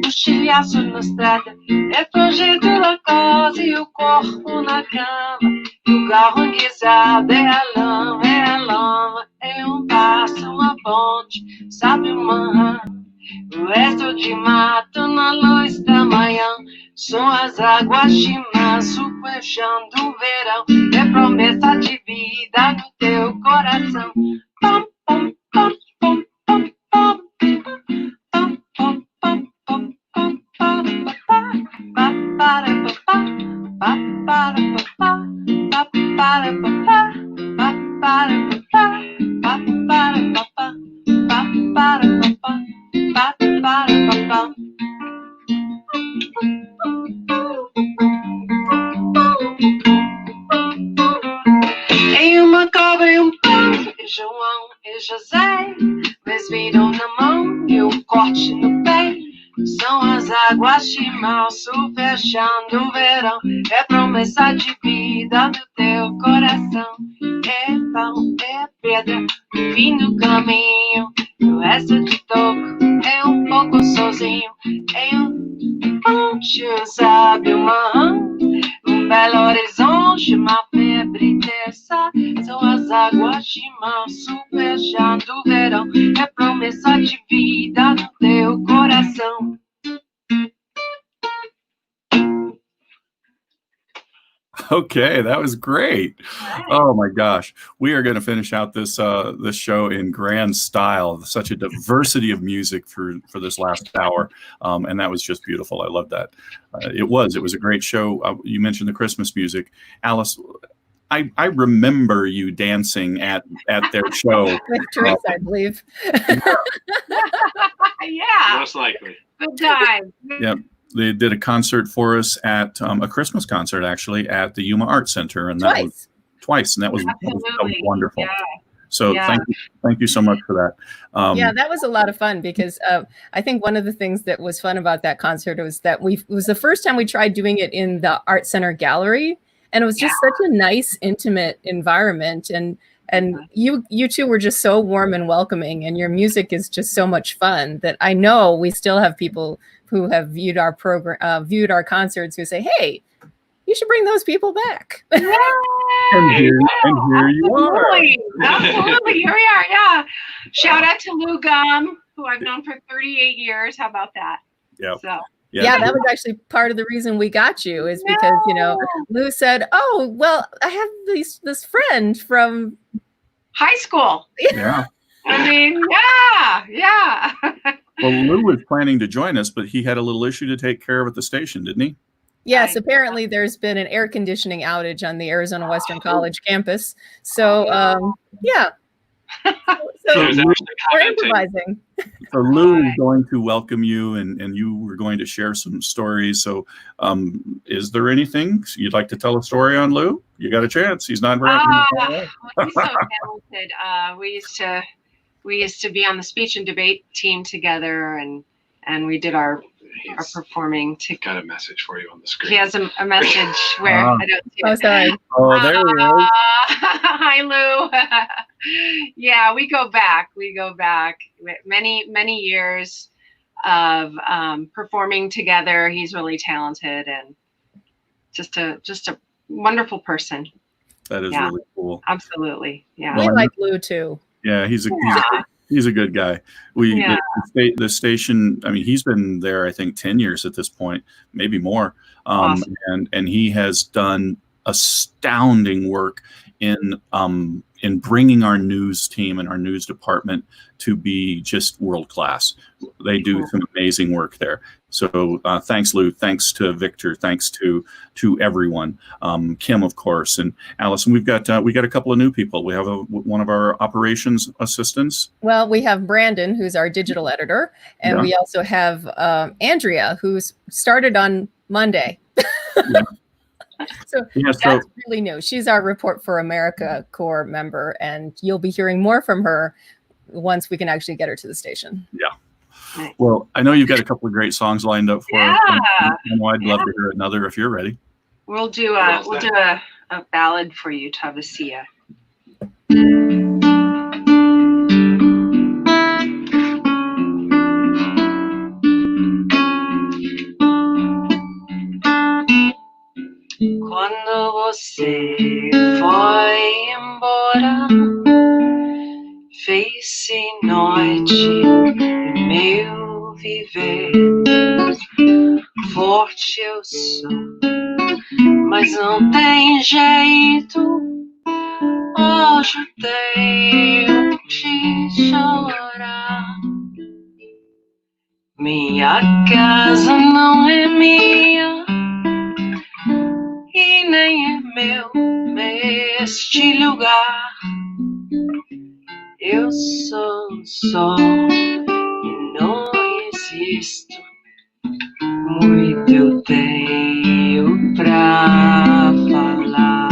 o chilhaço na estrada, é projeto da casa e o corpo na cama, e o carro enguiçado, é a lama, é passo, uma ponte, sabe uma rã, o resto de mato na luz da manhã, são as águas de março fechando o verão, é promessa de vida no teu coração, pam, pam, pam. Em uma cobra e pão, e João e José, mas viram na mão e um corte no pé. São as águas de março fechando o verão. É promessa de vida do teu coração. É pão, é pedra, o fim do caminho. O resto de toco é pouco sozinho. É ponte, sabe, uma rã. Belo Horizonte, uma febre terça. São as águas de março fechando o verão. É promessa de vida no teu coração. Okay, that was great. Oh my gosh, we are going to finish out this this show in grand style. Such a diversity of music for this last hour, and that was just beautiful. I love that. It was a great show. You mentioned the Christmas music, Alice. I remember you dancing at their show with Teresa, I believe. Yeah, most likely. Good time. Yeah. They did a concert for us at a Christmas concert, actually, at the Yuma Art Center, and that was twice, and that was wonderful. Yeah. So thank you so much for that. Yeah, that was a lot of fun because I think one of the things that was fun about that concert was that it was the first time we tried doing it in the Art Center gallery, and it was just such a nice, intimate environment, and And you two were just so warm and welcoming, and your music is just so much fun that I know we still have people who have viewed our program, viewed our concerts, who say, "Hey, you should bring those people back." And here you are. Absolutely. Here we are. Yeah. Shout out to Lou Gum, who I've known for 38 years. How about that? Yeah. So. Yeah, that was actually part of the reason we got you, is because, you know, Lou said, "Oh, well, I have this friend from high school." Yeah. I mean, yeah. Well, Lou was planning to join us, but he had a little issue to take care of at the station, didn't he? Yes, apparently there's been an air conditioning outage on the Arizona Western College campus. So, yeah. So we're improvising. So Lou is going to welcome you, and you were going to share some stories. So is there anything you'd like to tell a story on Lou? You got a chance. He's not very He's so talented. We used to be on the speech and debate team together, and we did our performing. Got a message for you on the screen. He has a message where I don't see it. Oh, sorry. Oh, there he is. Hi, Lou. Yeah, we go back. Many years of performing together. He's really talented and just a wonderful person. That is really cool. Absolutely. Yeah. We like Lou too. Yeah, he's a good guy. The station, I mean, he's been there, I think, 10 years at this point, maybe more. Awesome. And he has done astounding work in bringing our news team and our news department to be just world class. They do some amazing work there. So thanks, Lou. Thanks to Victor. Thanks to everyone. Kim, of course, and Allison. We got a couple of new people. We have one of our operations assistants. Well, we have Brandon, who's our digital editor, and we also have Andrea, who's started on Monday. So that's really new. She's our Report for America Corps member, and you'll be hearing more from her once we can actually get her to the station. Yeah. Well, I know you've got a couple of great songs lined up for us. And I'd love to hear another if you're ready. We'll do a ballad for you, Tavassia. Quando você foi embora, fez-se noite em meu viver. Forte eu sou, mas não tem jeito. Hoje tenho que chorar. Minha casa não é minha e nem é meu este lugar. Eu sou só e não existo. Muito eu tenho pra falar.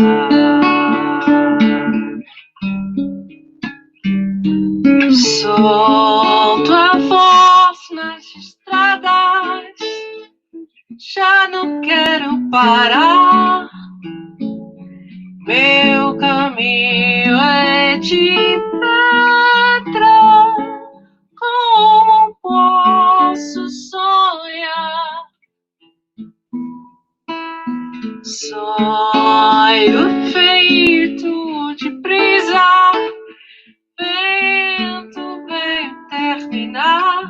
Solto a voz nas estradas, já não quero parar. Meu caminho é de pedra, como posso sonhar? Sonho feito de brisa, vento vem terminar.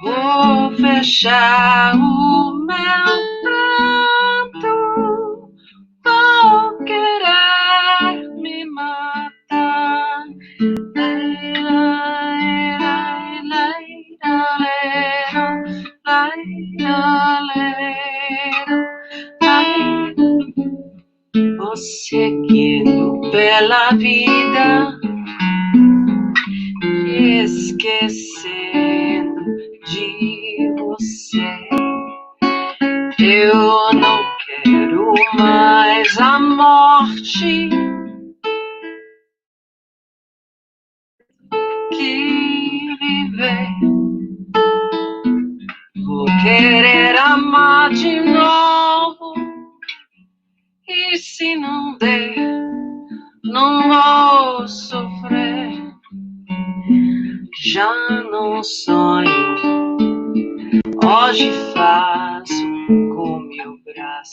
Vou fechar o meu pranto, vou querer me matar. Vou seguindo pela vida, esquecendo de você. Eu não quero mais a morte que viver. Vou querer amar de novo, e se não der, não vou sofrer. Já não sonho, hoje faço com meu braço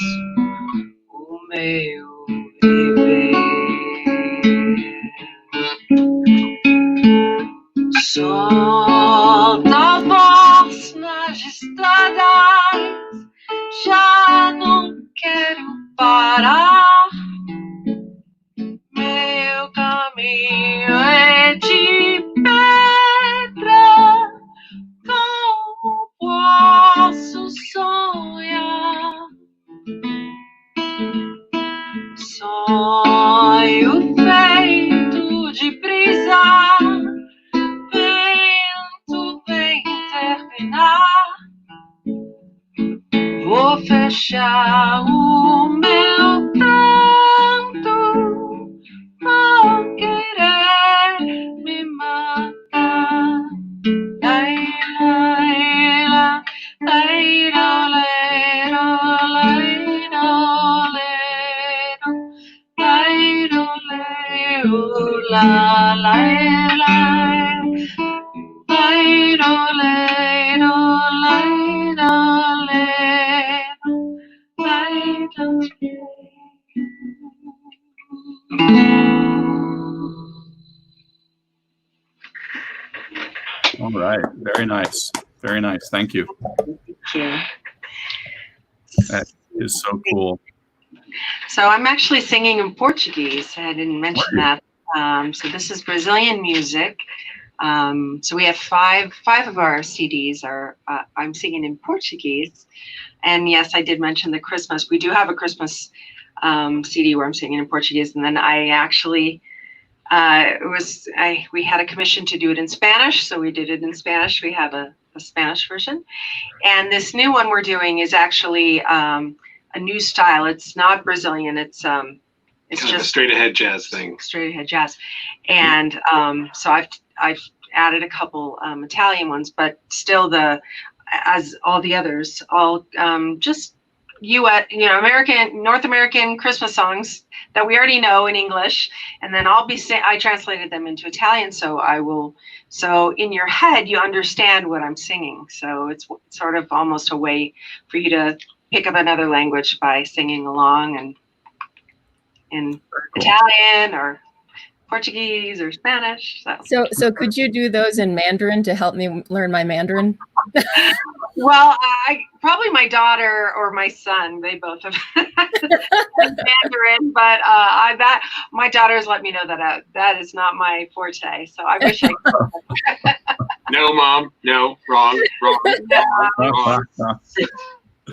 o meu viver. Solta a voz nas estradas, já não quero parar. Meu caminho é de pedra, como posso sonhar? Sonho feito de brisa, vento vem terminar. Vou fechar o meu canto, vou querer me matar. Laila, laila, laila, laila, laila, laila, laila, All right. Very nice. Very nice. Thank you. That is so cool. So I'm actually singing in Portuguese. I didn't mention that. So this is Brazilian music. So we have five of our CDs are I'm singing in Portuguese. And yes, I did mention the Christmas. We do have a Christmas CD where I'm singing in Portuguese. And then I actually we had a commission to do it in Spanish, so we did it in Spanish. We have a Spanish version. And this new one we're doing is actually a new style. It's not Brazilian. It's kind just a straight ahead jazz thing. Straight ahead jazz. And so I've added a couple Italian ones, but still as all the others, all just North American Christmas songs that we already know in English, and then I translated them into Italian, so in your head you understand what I'm singing. So it's sort of almost a way for you to pick up another language by singing along and in Italian or Portuguese or Spanish. So could you do those in Mandarin to help me learn my Mandarin? Well, probably my daughter or my son. They both have Mandarin, but my daughter's let me know that is not my forte. So I wish I could. No, Mom. No, wrong.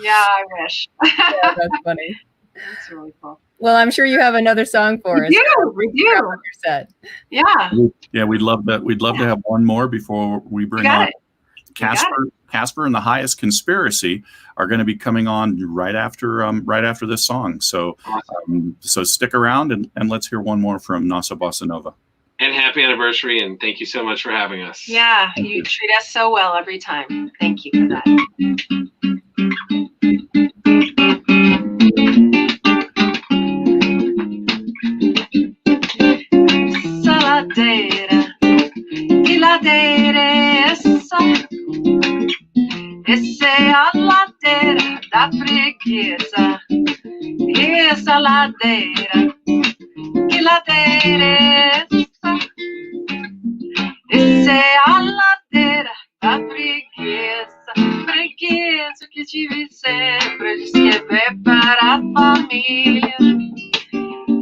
Yeah, I wish. Yeah, that's funny. That's really cool. Well, I'm sure you have another song for us. We do. Your set. Yeah. Yeah, we'd love that. We'd love to have one more before we bring on Casper and the Highest Conspiracy are going to be coming on right after this song. So so stick around and let's hear one more from Noa Basan Nova. And happy anniversary, and thank you so much for having us. Yeah, you treat us so well every time. Thank you for that. Ladeira, que ladeira é essa? Essa é a ladeira da preguiça. Essa ladeira, que ladeira é essa? Essa é a ladeira da preguiça. Preguiça que tive sempre de escrever para a família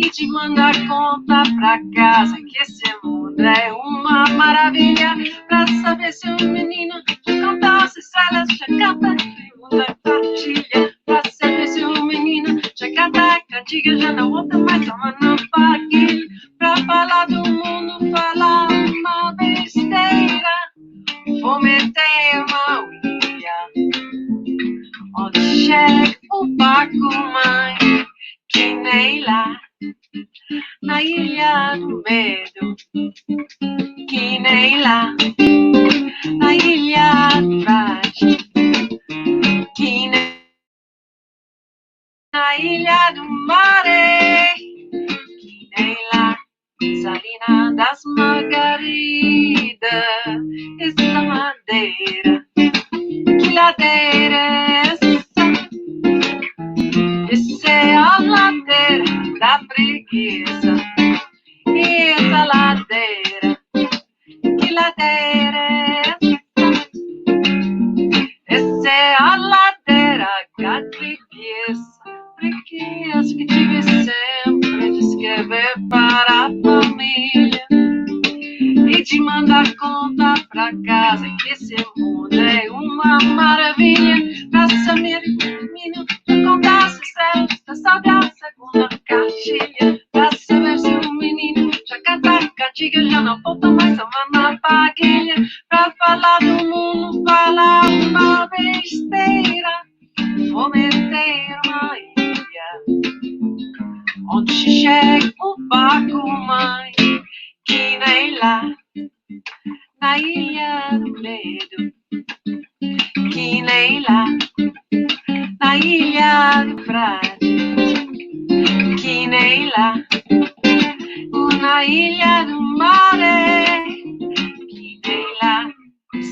e de mandar conta pra casa, que esse mundo é uma maravilha. Pra saber se o menino já canta, se elas já canta, segunda partilha. Pra saber se o menino já canta, cantiga, já não volta mais a mano paguilha. Pra falar do mundo, falar uma besteira, vou meter uma ilha onde chega o barco, mãe, que nem lá na ilha do medo, que nem lá na ilha do frágil, que nem na ilha do mare, que nem lá Salina das Margaridas, essa madeira, que ladeira é essa? Essa é a ladeira da preguiça, e essa ladeira, que ladeira é essa? Essa é a ladeira da preguiça, preguiça que tive sempre de escrever para a família e de mandar conta pra casa, que esse mundo é uma maravilha. Pra saber menino, eu contasse certo, sabe a segunda cartilha, pra saber se o menino já canta cantiga, já não falta mais uma na paguilha, pra falar do mundo, falar uma besteira, vou meter uma ilha, onde chega o barco, mãe, que nem lá, na ilha do medo, que nem lá, na ilha do frade, que nem lá, na ilha do mare, que nem lá,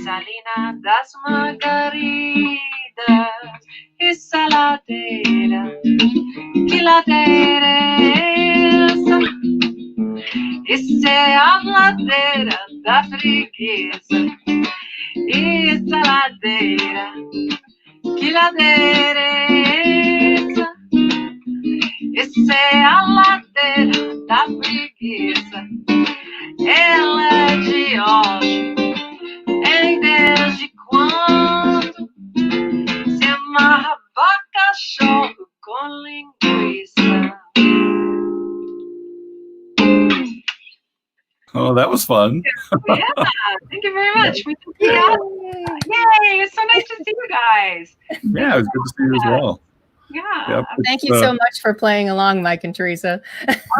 Salina das Margaridas, essa ladeira, que ladeira é essa? Essa é a ladeira da preguiça, essa ladeira, que ladeira é essa? Essa é a ladeira da preguiça, ela é de hoje, é desde quando se amarra cachorro com linguiça. Oh, that was fun. Yeah, thank you very much. Yay, it's so nice to see you guys. Yeah, it was good to see you as well. Yeah. Yep, Thank you so much for playing along, Mike and Teresa.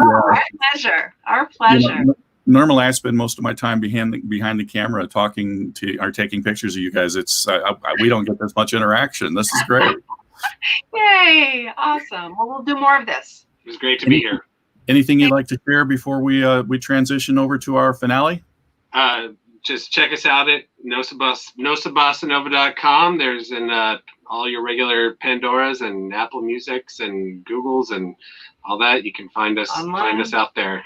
Our pleasure. Our pleasure. You know, normally I spend most of my time behind the camera talking to or taking pictures of you guys. It's we don't get this much interaction. This is great. Yay, awesome. Well, we'll do more of this. It was great to be here. Anything you'd like to share before we transition over to our finale? Just check us out at nosabasanova.com. There's all your regular Pandoras and Apple Musics and Googles and all that. You can find us out there.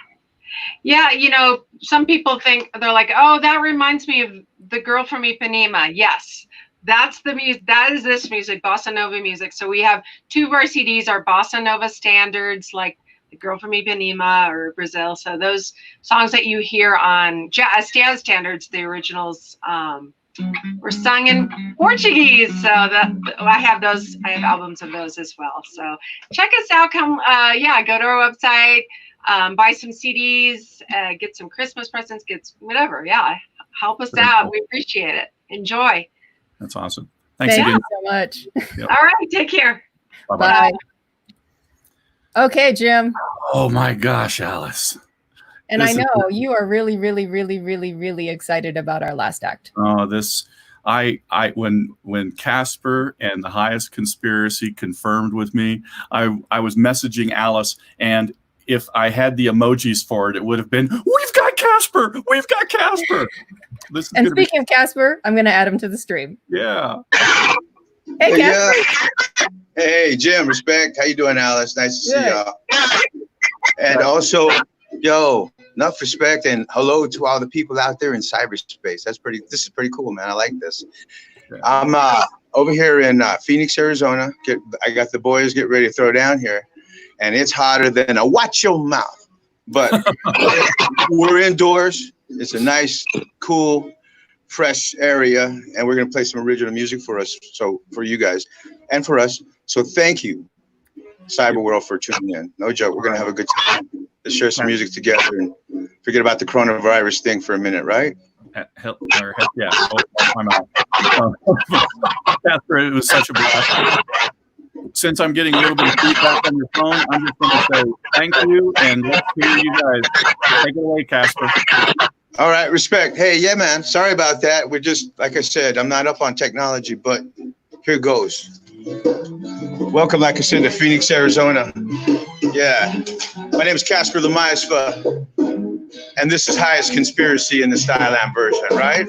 Yeah, you know, some people think, they're like, oh, that reminds me of the girl from Ipanema. Yes, that's the music. That is this music, Bossa Nova music. So we have two of our CDs are Bossa Nova standards, like The Girl from Ipanema or Brazil. So those songs that you hear on jazz standards, the originals were sung in Portuguese. So that I have those. I have albums of those as well. So check us out. Come, go to our website. Buy some CDs, get some Christmas presents, get whatever. Yeah, help us out. We appreciate it. Enjoy. That's awesome. Thanks Thank again. you so much. Yep. All right, take care. Bye-bye. Bye. Okay, Jim. Oh my gosh, Alice. And I know you are really, really, really, really, really excited about our last act. Oh, when Casper and the Highest Conspiracy confirmed with me, I was messaging Alice, and if I had the emojis for it, it would have been, we've got Casper! We've got Casper! And speaking of Casper, I'm going to add him to the stream. Yeah. Hey, Casper. Yeah. Hey, Jim, respect. How you doing, Alice? Nice to see y'all. And also, enough respect and hello to all the people out there in cyberspace. This is pretty cool, man. I like this. I'm over here in Phoenix, Arizona. I got the boys get ready to throw down here. And it's hotter than a watch your mouth. But we're indoors. It's a nice, cool, fresh area. And we're going to play some original music for us. So for you guys and for us. So thank you, Cyber World, for tuning in. No joke. We're going to have a good time. Let's share some music together and forget about the coronavirus thing for a minute, right? Yeah. Casper, it was such a blast. Since I'm getting a little bit of feedback on your phone, I'm just going to say thank you, and let's hear you guys. Take it away, Casper. All right, respect. Hey, yeah, man. Sorry about that. We're just, like I said, I'm not up on technology, but here goes. Welcome, like I said, to Phoenix, Arizona. Yeah. My name is Casper Lamaisva. And this is Highest Conspiracy in the Styland version, right?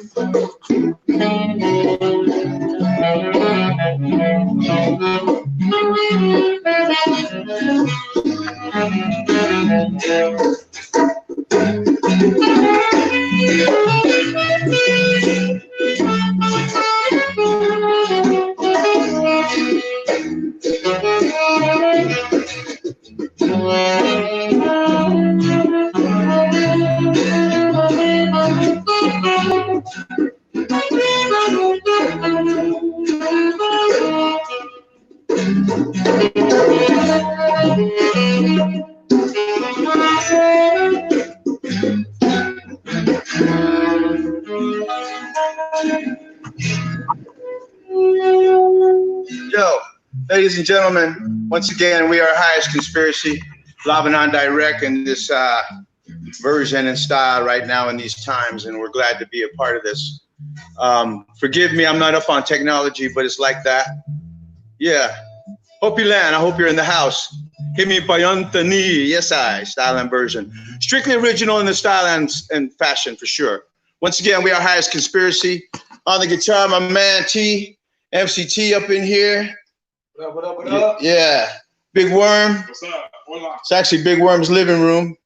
Yo, ladies and gentlemen, once again, we are Highest Conspiracy, live and on direct in this version and style right now in these times, and we're glad to be a part of this. Forgive me, I'm not up on technology, but it's like that. Yeah. Hope you land. I hope you're in the house. Hit me by Anthony. Yes, Styland version. Strictly original in the style and fashion for sure. Once again, we are Highest Conspiracy. On the guitar, my man T, MCT up in here. What up, what up, what up? Yeah. Big Worm. What's up? Hola. It's actually Big Worm's living room.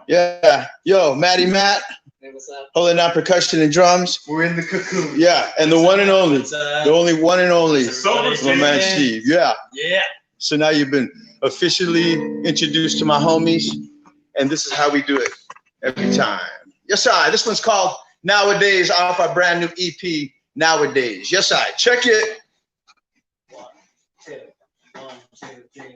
Yeah. Yo, Maddie Matt. Hey, what's up? Holding down percussion and drums. We're in the cocoon. Yeah, and the one and only. The only one and only. My man Steve. Yeah. Yeah. So now you've been officially introduced to my homies, and this is how we do it every time. Yes, this one's called Nowadays, off our brand new EP, Nowadays. Yes, check it. 1, 2, 1, 2, 3.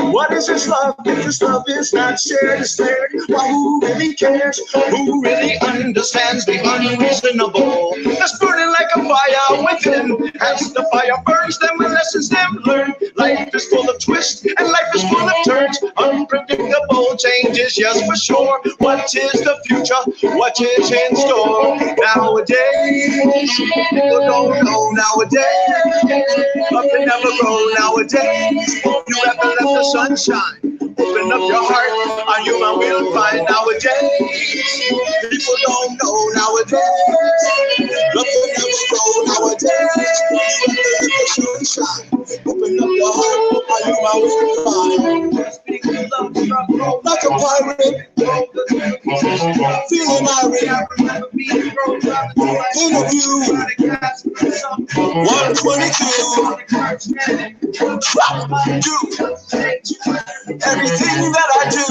What is this love if this love is not shared? It's shared. Well, who really cares? Who really understands the unreasonable? That's burning like a fire within. As the fire burns, then the lessons never learned. Life is full of twists and life is full of turns. Unpredictable changes, yes, for sure. What is the future? What is in store? Nowadays, people don't know nowadays. Love can never grow nowadays. You have to let the sunshine open up your heart, and you will find nowadays. People don't know nowadays. Love can never grow nowadays. You have to let the sunshine open up your heart, and you will find. Like a pirate, feeling irate. Interview 122. Do everything that I do.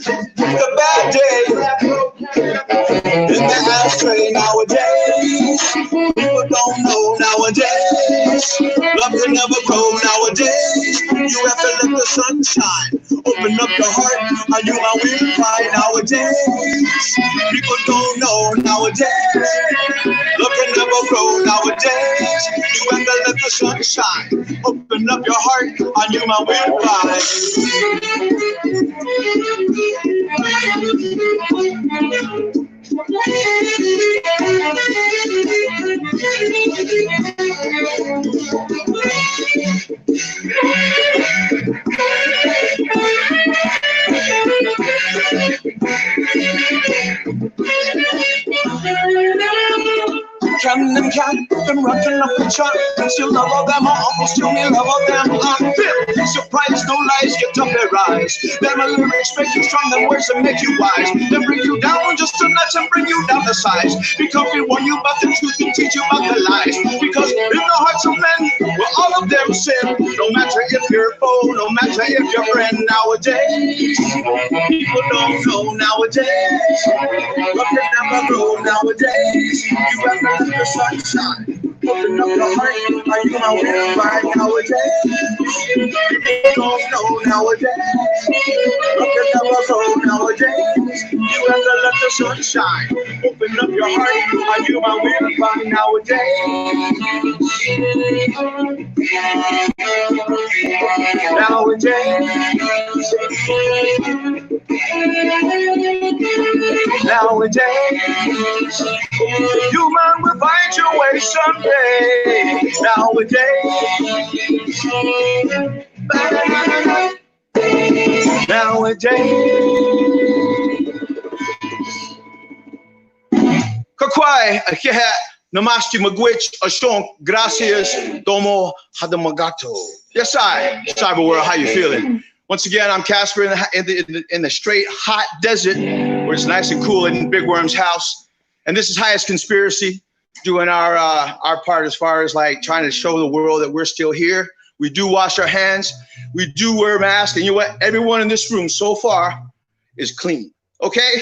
The bad day in the ashtray nowadays. People don't know nowadays. Love can never grow nowadays. You have to let the sunshine open up your heart, and you will find nowadays. People don't know nowadays. Love can never grow nowadays. You have to let the sunshine open up your heart, and you will find. Can them cat, them rockin' up the chart. Still love all them, almost still me love all them. I'm filled, surprise, no lies, get up and rise. Them lyrics make you strong, them words that make you wise. Them bring you down just a notch and bring you down the size. Because we warn you about the truth and teach you about the lies. Because in the hearts of men, well, all of them sin. No matter if you're foe, no matter if you're friend. Nowadays, people don't know nowadays. Love can never grow nowadays. You have to let the sunshine Open up your heart, are you my winner by nowadays? You don't know nowadays. Look at the world nowadays. You have to let the sun shine. Open up your heart, are you my winner by nowadays? Nowadays, you man will find your way someday. Kakwai, Namaste Magwitch, Ashon, Gracias, Domo, Hadamagato. Yes, Cyber World, how you feeling? Once again, I'm Casper in the straight hot desert where it's nice and cool in Big Worm's house. And this is Highest Conspiracy, doing our part as far as like trying to show the world that we're still here. We do wash our hands. We do wear masks. And you know what? Everyone in this room so far is clean. Okay?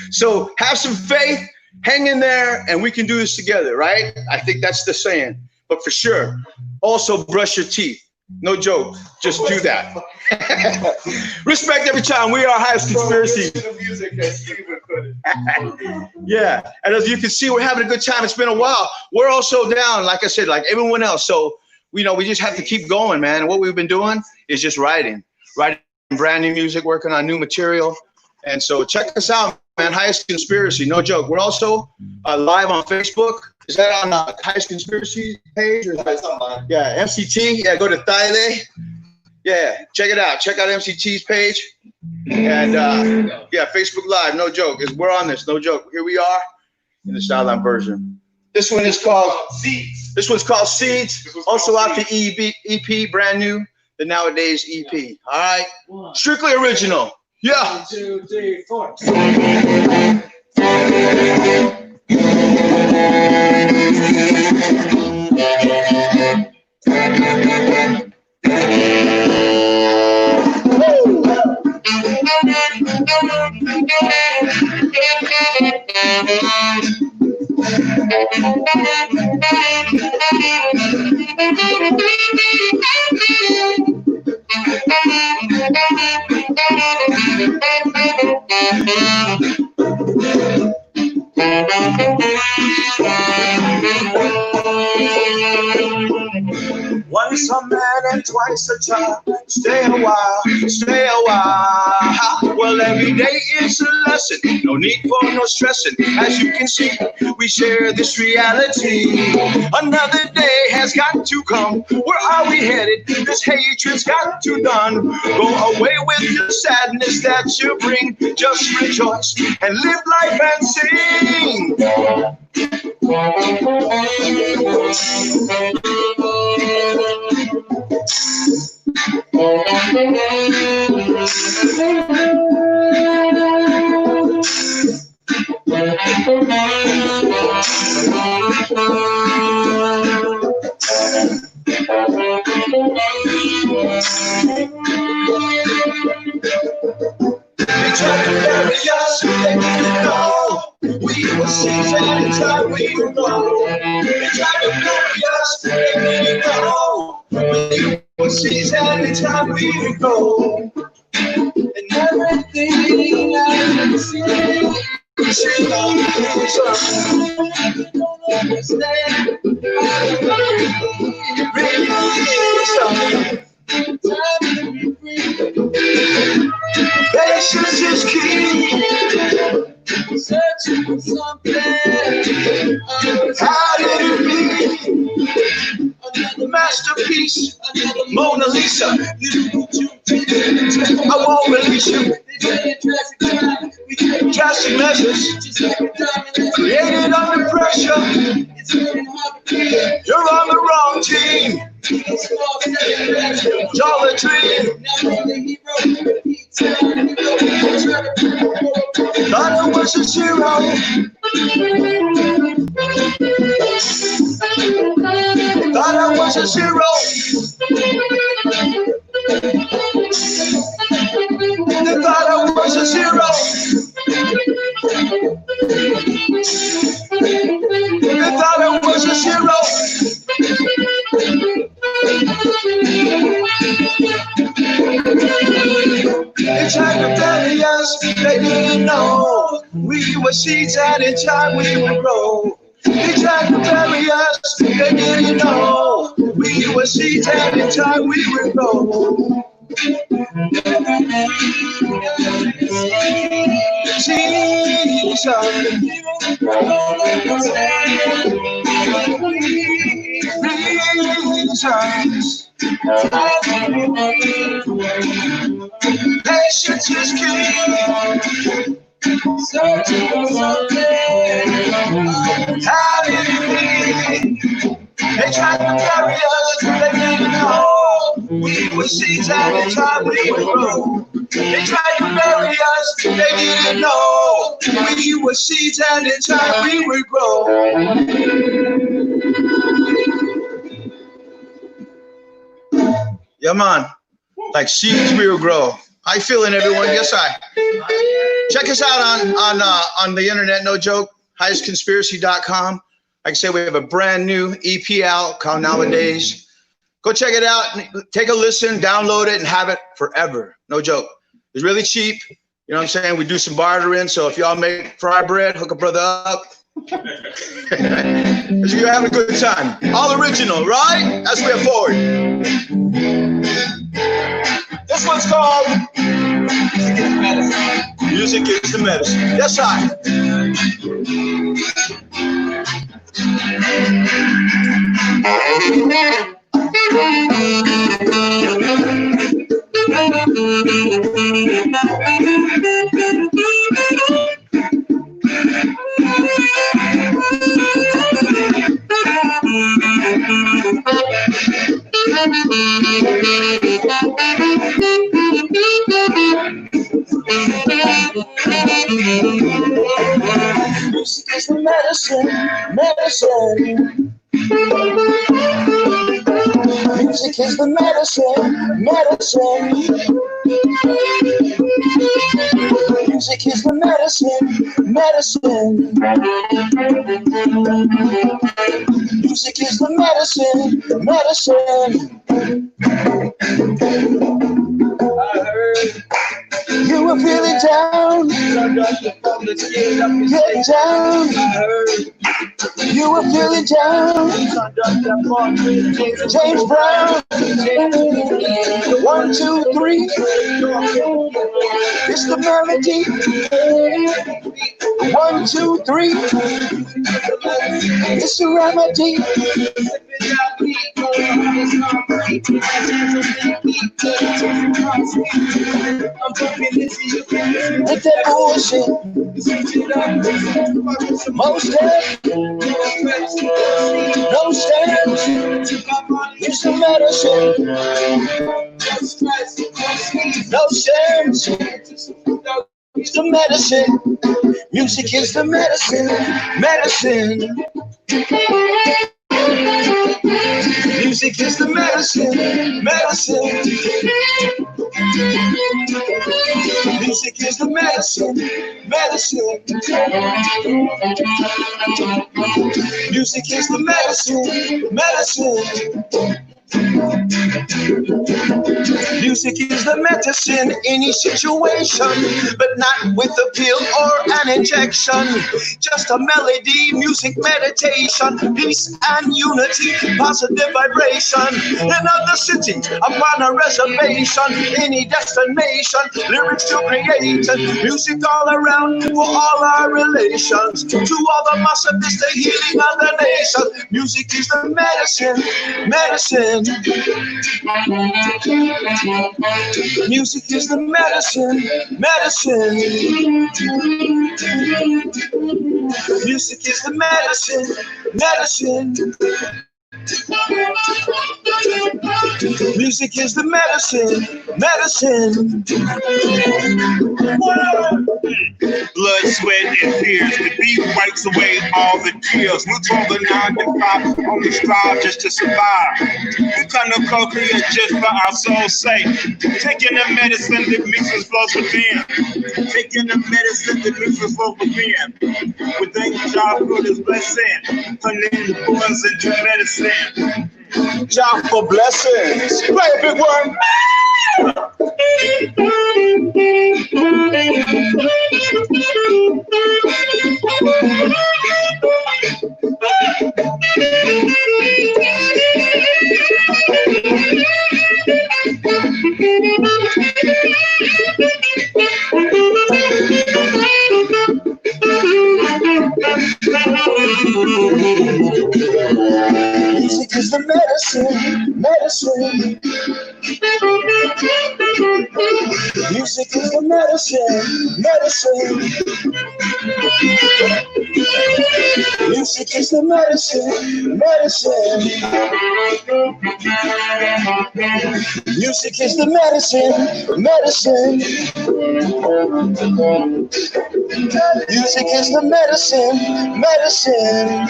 So have some faith, hang in there, and we can do this together, right? I think that's the saying. But for sure, also brush your teeth. No joke. Just do that. Respect every time. We are Highest Conspiracy. Yeah. And as you can see, we're having a good time. It's been a while. We're also down, like I said, like everyone else. So, we just have to keep going, man. And what we've been doing is just writing brand new music, working on new material. And so check us out, man. Highest Conspiracy. No joke. We're also live on Facebook. Is that on the Highest Conspiracy page? Or yeah, MCT. Yeah, go to Thailand. Yeah, check it out. Check out MCT's page. And yeah, Facebook Live. No joke. We're on this. No joke. Here we are in the Stylon version. This one is called Seeds. This one's called Seeds. Also out the EP, brand new, the Nowadays EP. All right. Strictly original. Yeah. 1, 2, 3, 4. Once a man and twice a child. Stay a while, stay a while. Well, every day is a lesson. No need for no stressing. As you can see, we share this reality. Another day has got to come. Where are we headed? This hatred's got to done. Go away with your sadness that you bring. Just rejoice and live life and sing. They try to bury us, they didn't know. We were six at a time, we were low. They tried to bury us, they didn't know. We were six at a time, we would go. And everything I can see, we should all be don't understand. Patience is key. Searching for something. How did it be? Another masterpiece. Another Mona Lisa. I won't release you. Drastic measures. Created under pressure. You're on the wrong team. Jollity. Thought I was a zero. Thought I was a zero. They thought I was a zero. They thought I was a zero. seeds and in time we would grow. They tried to bury us, they didn't know. We were seeds and in time we would grow. Patience is key. Searching for something. How did it be? They tried to bury us, they didn't know. We were seeds and in time we would grow. They tried to bury us, they didn't know. We were seeds and in time we would grow. Yeah, man. Like seeds we will grow. How you feeling, everyone? Yes, I. Check us out on the internet, no joke, highestconspiracy.com. Like I said, we have a brand new EP out called Nowadays. Go check it out, take a listen, download it, and have it forever. No joke. It's really cheap. You know what I'm saying? We do some bartering, so if y'all make fry bread, hook a brother up. You're having a good time. All original, right? That's way forward. This one's called Music is the Medicine. Music is the Medicine. Yes, I. Music is the medicine, medicine. Music is the medicine, medicine. Music is the medicine, medicine. Music is the medicine, medicine. I heard you were feeling down. Get down. You were feeling down. James Brown. 1, 2, 3. It's the melody. 1, 2, 3. It's the remedy. With that bullshit, most dead, no stands, it's the medicine, no stands, it's the medicine, music is the medicine, medicine. Music is the medicine, medicine. Music is the medicine, medicine. Music is the medicine, medicine. Music is the medicine in any situation, but not with a pill or an injection. Just a melody, music meditation, peace and unity, positive vibration. In other cities, upon a reservation, any destination, lyrics to create, music all around for all our relations. To all the massive, this the healing of the nation. Music is the medicine, medicine. Music is the medicine, medicine. Music is the medicine, medicine. Music is the medicine, medicine. Blood, sweat, and tears. The beat wipes away all the tears. We told the 9 to 5, only strive just to survive. We come to co-create just for our soul's sake. Taking the medicine that makes us flow within. Taking the medicine that makes us flow within. We thank God for this blessing. Turning the boys into medicine. God for blessings. Play a big one. Music is the medicine, medicine. Music is the medicine, medicine. Music is the medicine, medicine. Music is the medicine, medicine. Music is the medicine, medicine.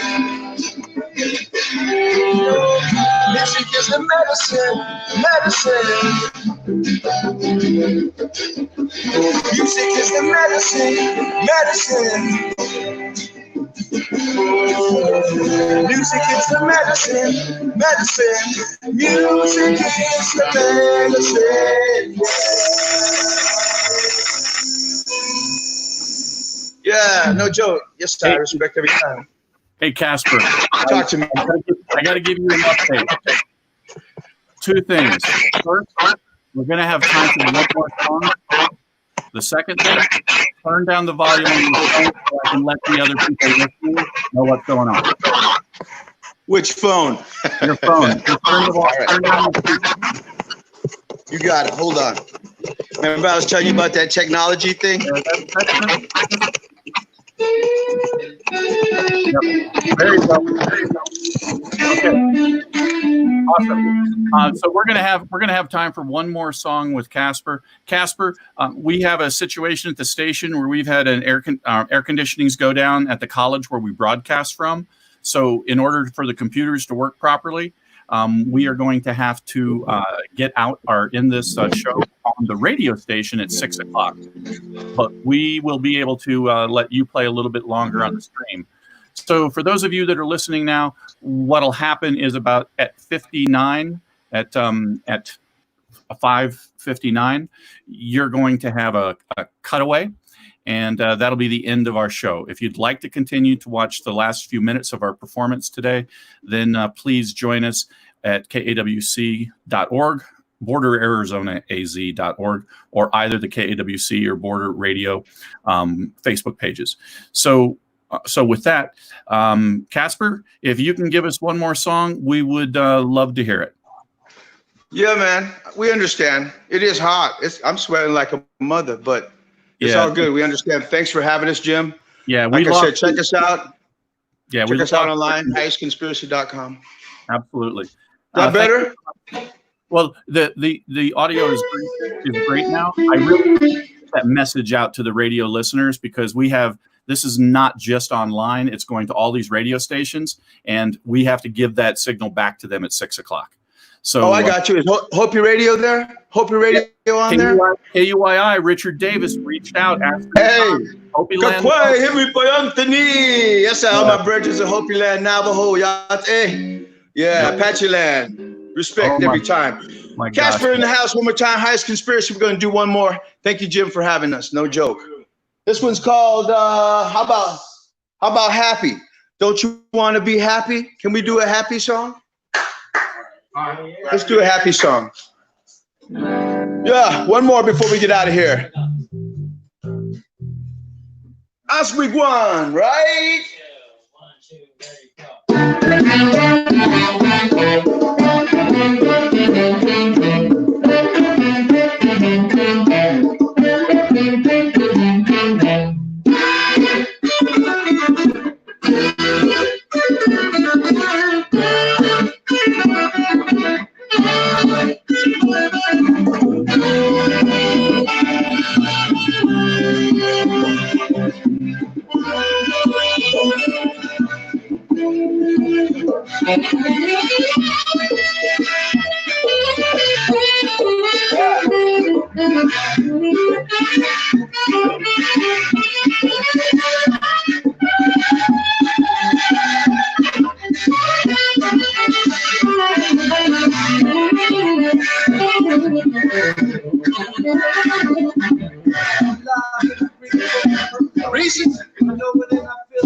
Music is the medicine, medicine. Music is the medicine, medicine. Music is the medicine, medicine. Music is the medicine. Yeah, no joke. Yes, sir. I respect every time. Hey, Casper. Talk to me. I got to give you an update. Two things. First, we're going to have time for one more song. The second thing, turn down the volume on your phone so I can let the other people listening know what's going on. Which phone? Your phone. Just turn down the You got it. Hold on. Remember I was telling you about that technology thing? Yep. Very well. Very well. Okay. Awesome. So we're gonna have time for one more song with Casper. Casper, we have a situation at the station where we've had an air conditionings go down at the college where we broadcast from. So in order for the computers to work properly, we are going to have to get out in this show on the radio station at 6 o'clock. But we will be able to let you play a little bit longer on the stream. So for those of you that are listening now, what'll happen is about at 59, at 5:59, you're going to have a cutaway. And that'll be the end of our show. If you'd like to continue to watch the last few minutes of our performance today, then please join us at KAWC.org, BorderArizonaAZ.org, or either the KAWC or Border Radio Facebook pages. So with that, Casper, if you can give us one more song, we would love to hear it. Yeah, man, we understand. It is hot. I'm sweating like a mother, but it's all good. We understand. Thanks for having us, Jim. Yeah, like I said, check us out. Yeah, check us out online, highestconspiracy.com. Absolutely. That better? Well, the audio is great now. I really get that message out to the radio listeners because this is not just online. It's going to all these radio stations, and we have to give that signal back to them at 6 o'clock. So, I got you. Is Hopi Radio there? Hopi Radio on there? KUII, Richard Davis reached out. Hey, Hopi Land. Yes, all my bridges of Hopi Land, Navajo, Yate. Yeah, Apache Land. Respect every time. Casper in the house one more time. Highest Conspiracy. We're going to do one more. Thank you, Jim, for having us. No joke. This one's called, how about Happy? Don't you want to be happy? Can we do a happy song? Let's do a happy song. Yeah, one more before we get out of here. As we go on, right? Reason, I know it and I feel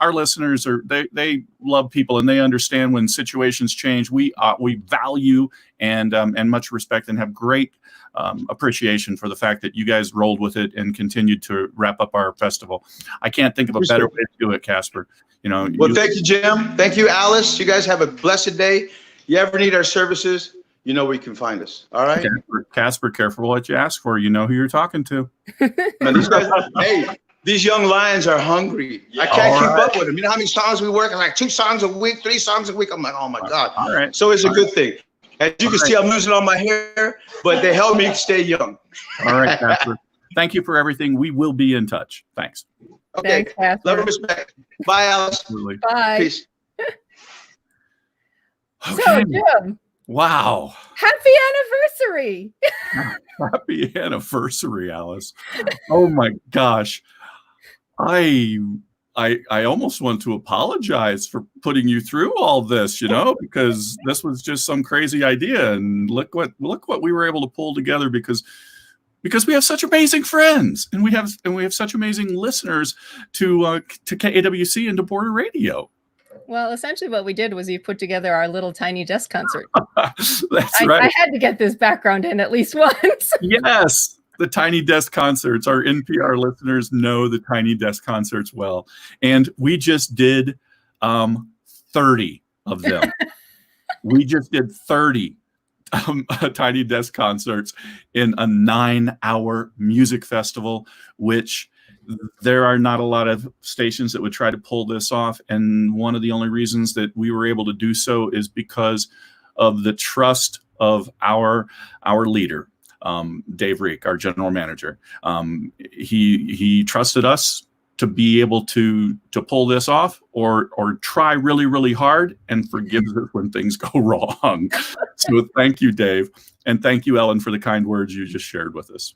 our listeners they love people, and they understand when situations change. We value and much respect and have great appreciation for the fact that you guys rolled with it and continued to wrap up our festival. I can't think of a better way to do it, Casper. Well, thank you, Jim. Thank you, Alice. You guys have a blessed day. You ever need our services, you know where you can find us. All right. Casper, careful what you ask for. You know who you're talking to. Now, these guys, hey, these young lions are hungry. I can't keep up with them. You know how many songs we work? Like 2 songs a week, 3 songs a week. I'm like, oh my God. All right. So it's a good thing. As you can see, I'm losing all my hair, but they help me stay young. All right, Casper. Thank you for everything. We will be in touch. Thanks. Okay. Thanks, Love and respect. Bye, Alice. Absolutely. Bye. Peace. So, Jim. Wow. Happy anniversary. Happy anniversary, Alice. Oh my gosh. I almost want to apologize for putting you through all this, because this was just some crazy idea, and look what we were able to pull together because we have such amazing friends, and we have such amazing listeners to KAWC and to Border Radio. Well, essentially what we did was we put together our little tiny desk concert. That's right. I had to get this background in at least once. Yes. The Tiny Desk Concerts. Our NPR listeners know the Tiny Desk Concerts well. And we just did 30 of them. We just did 30 Tiny Desk Concerts in a 9-hour music festival, which there are not a lot of stations that would try to pull this off. And one of the only reasons that we were able to do so is because of the trust of our leader, Dave Reek, our general manager. He trusted us to be able to pull this off, or try really, really hard, and forgives us when things go wrong. So thank you, Dave. And thank you, Ellen, for the kind words you just shared with us.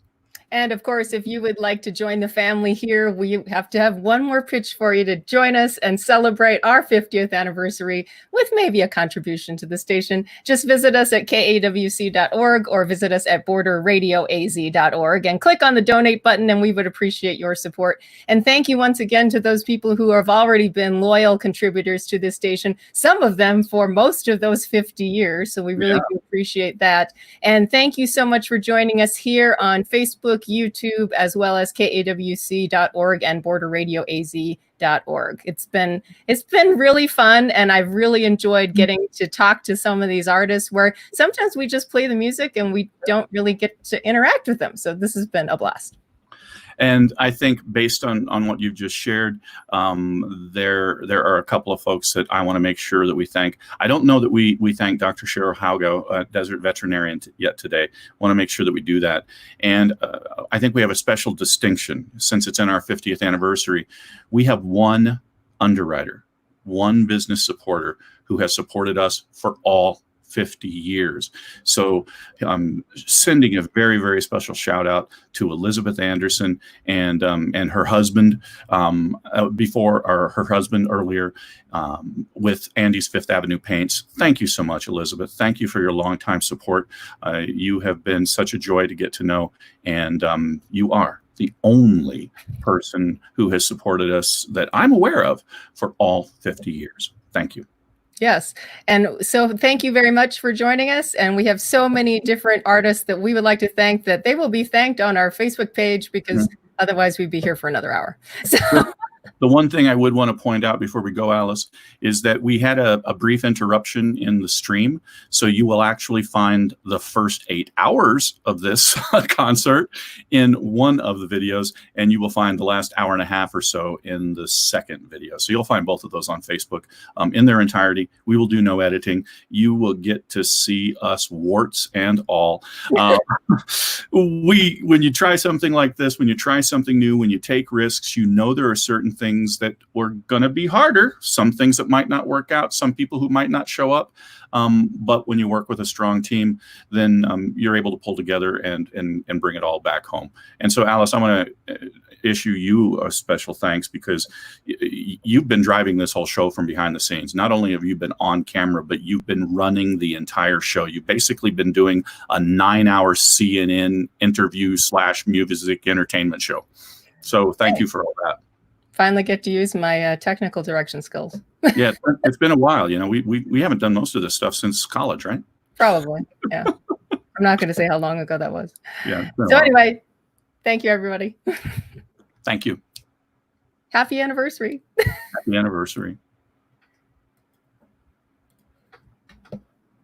And of course, if you would like to join the family here, we have to have one more pitch for you to join us and celebrate our 50th anniversary with maybe a contribution to the station. Just visit us at kawc.org or visit us at borderradioaz.org and click on the donate button, and we would appreciate your support. And thank you once again to those people who have already been loyal contributors to this station, some of them for most of those 50 years. So we really do appreciate that. And thank you so much for joining us here on Facebook, YouTube, as well as KAWC.org and borderradioaz.org. It's been really fun, and I've really enjoyed getting to talk to some of these artists where sometimes we just play the music and we don't really get to interact with them. So this has been a blast. And I think based on what you've just shared, there are a couple of folks that I want to make sure that we thank. I don't know that we thank Dr. Cheryl Haugo, desert veterinarian, yet today. Want to make sure that we do that. And I think we have a special distinction since it's in our 50th anniversary. We have one underwriter, one business supporter who has supported us for all 50 years. So I'm sending a very, very special shout out to Elizabeth Anderson and her husband her husband earlier with Andy's Fifth Avenue Paints. Thank you so much, Elizabeth. Thank you for your longtime support. You have been such a joy to get to know, and you are the only person who has supported us that I'm aware of for all 50 years. Thank you. Yes. And so thank you very much for joining us. And we have so many different artists that we would like to thank that they will be thanked on our Facebook page, because otherwise we'd be here for another hour. So The one thing I would want to point out before we go, Alice, is that we had a brief interruption in the stream. So you will actually find the first 8 hours of this concert in one of the videos, and you will find the last hour and a half or so in the second video. So you'll find both of those on Facebook in their entirety. We will do no editing. You will get to see us, warts and all. When you try something like this, when you try something new, when you take risks, you know there are certain things that were going to be harder, some things that might not work out, some people who might not show up. But when you work with a strong team, then you're able to pull together and bring it all back home. And so, Alice, I want to issue you a special thanks, because you've been driving this whole show from behind the scenes. Not only have you been on camera, but you've been running the entire show. You've basically been doing a 9-hour CNN interview / music entertainment show. So thank you for all that. finally get to use my technical direction skills. Yeah, it's been a while. You know, we haven't done most of this stuff since college, right? Probably. Yeah. I'm not going to say how long ago that was. Yeah. So anyway, thank you, everybody. Thank you. Happy anniversary. Happy anniversary.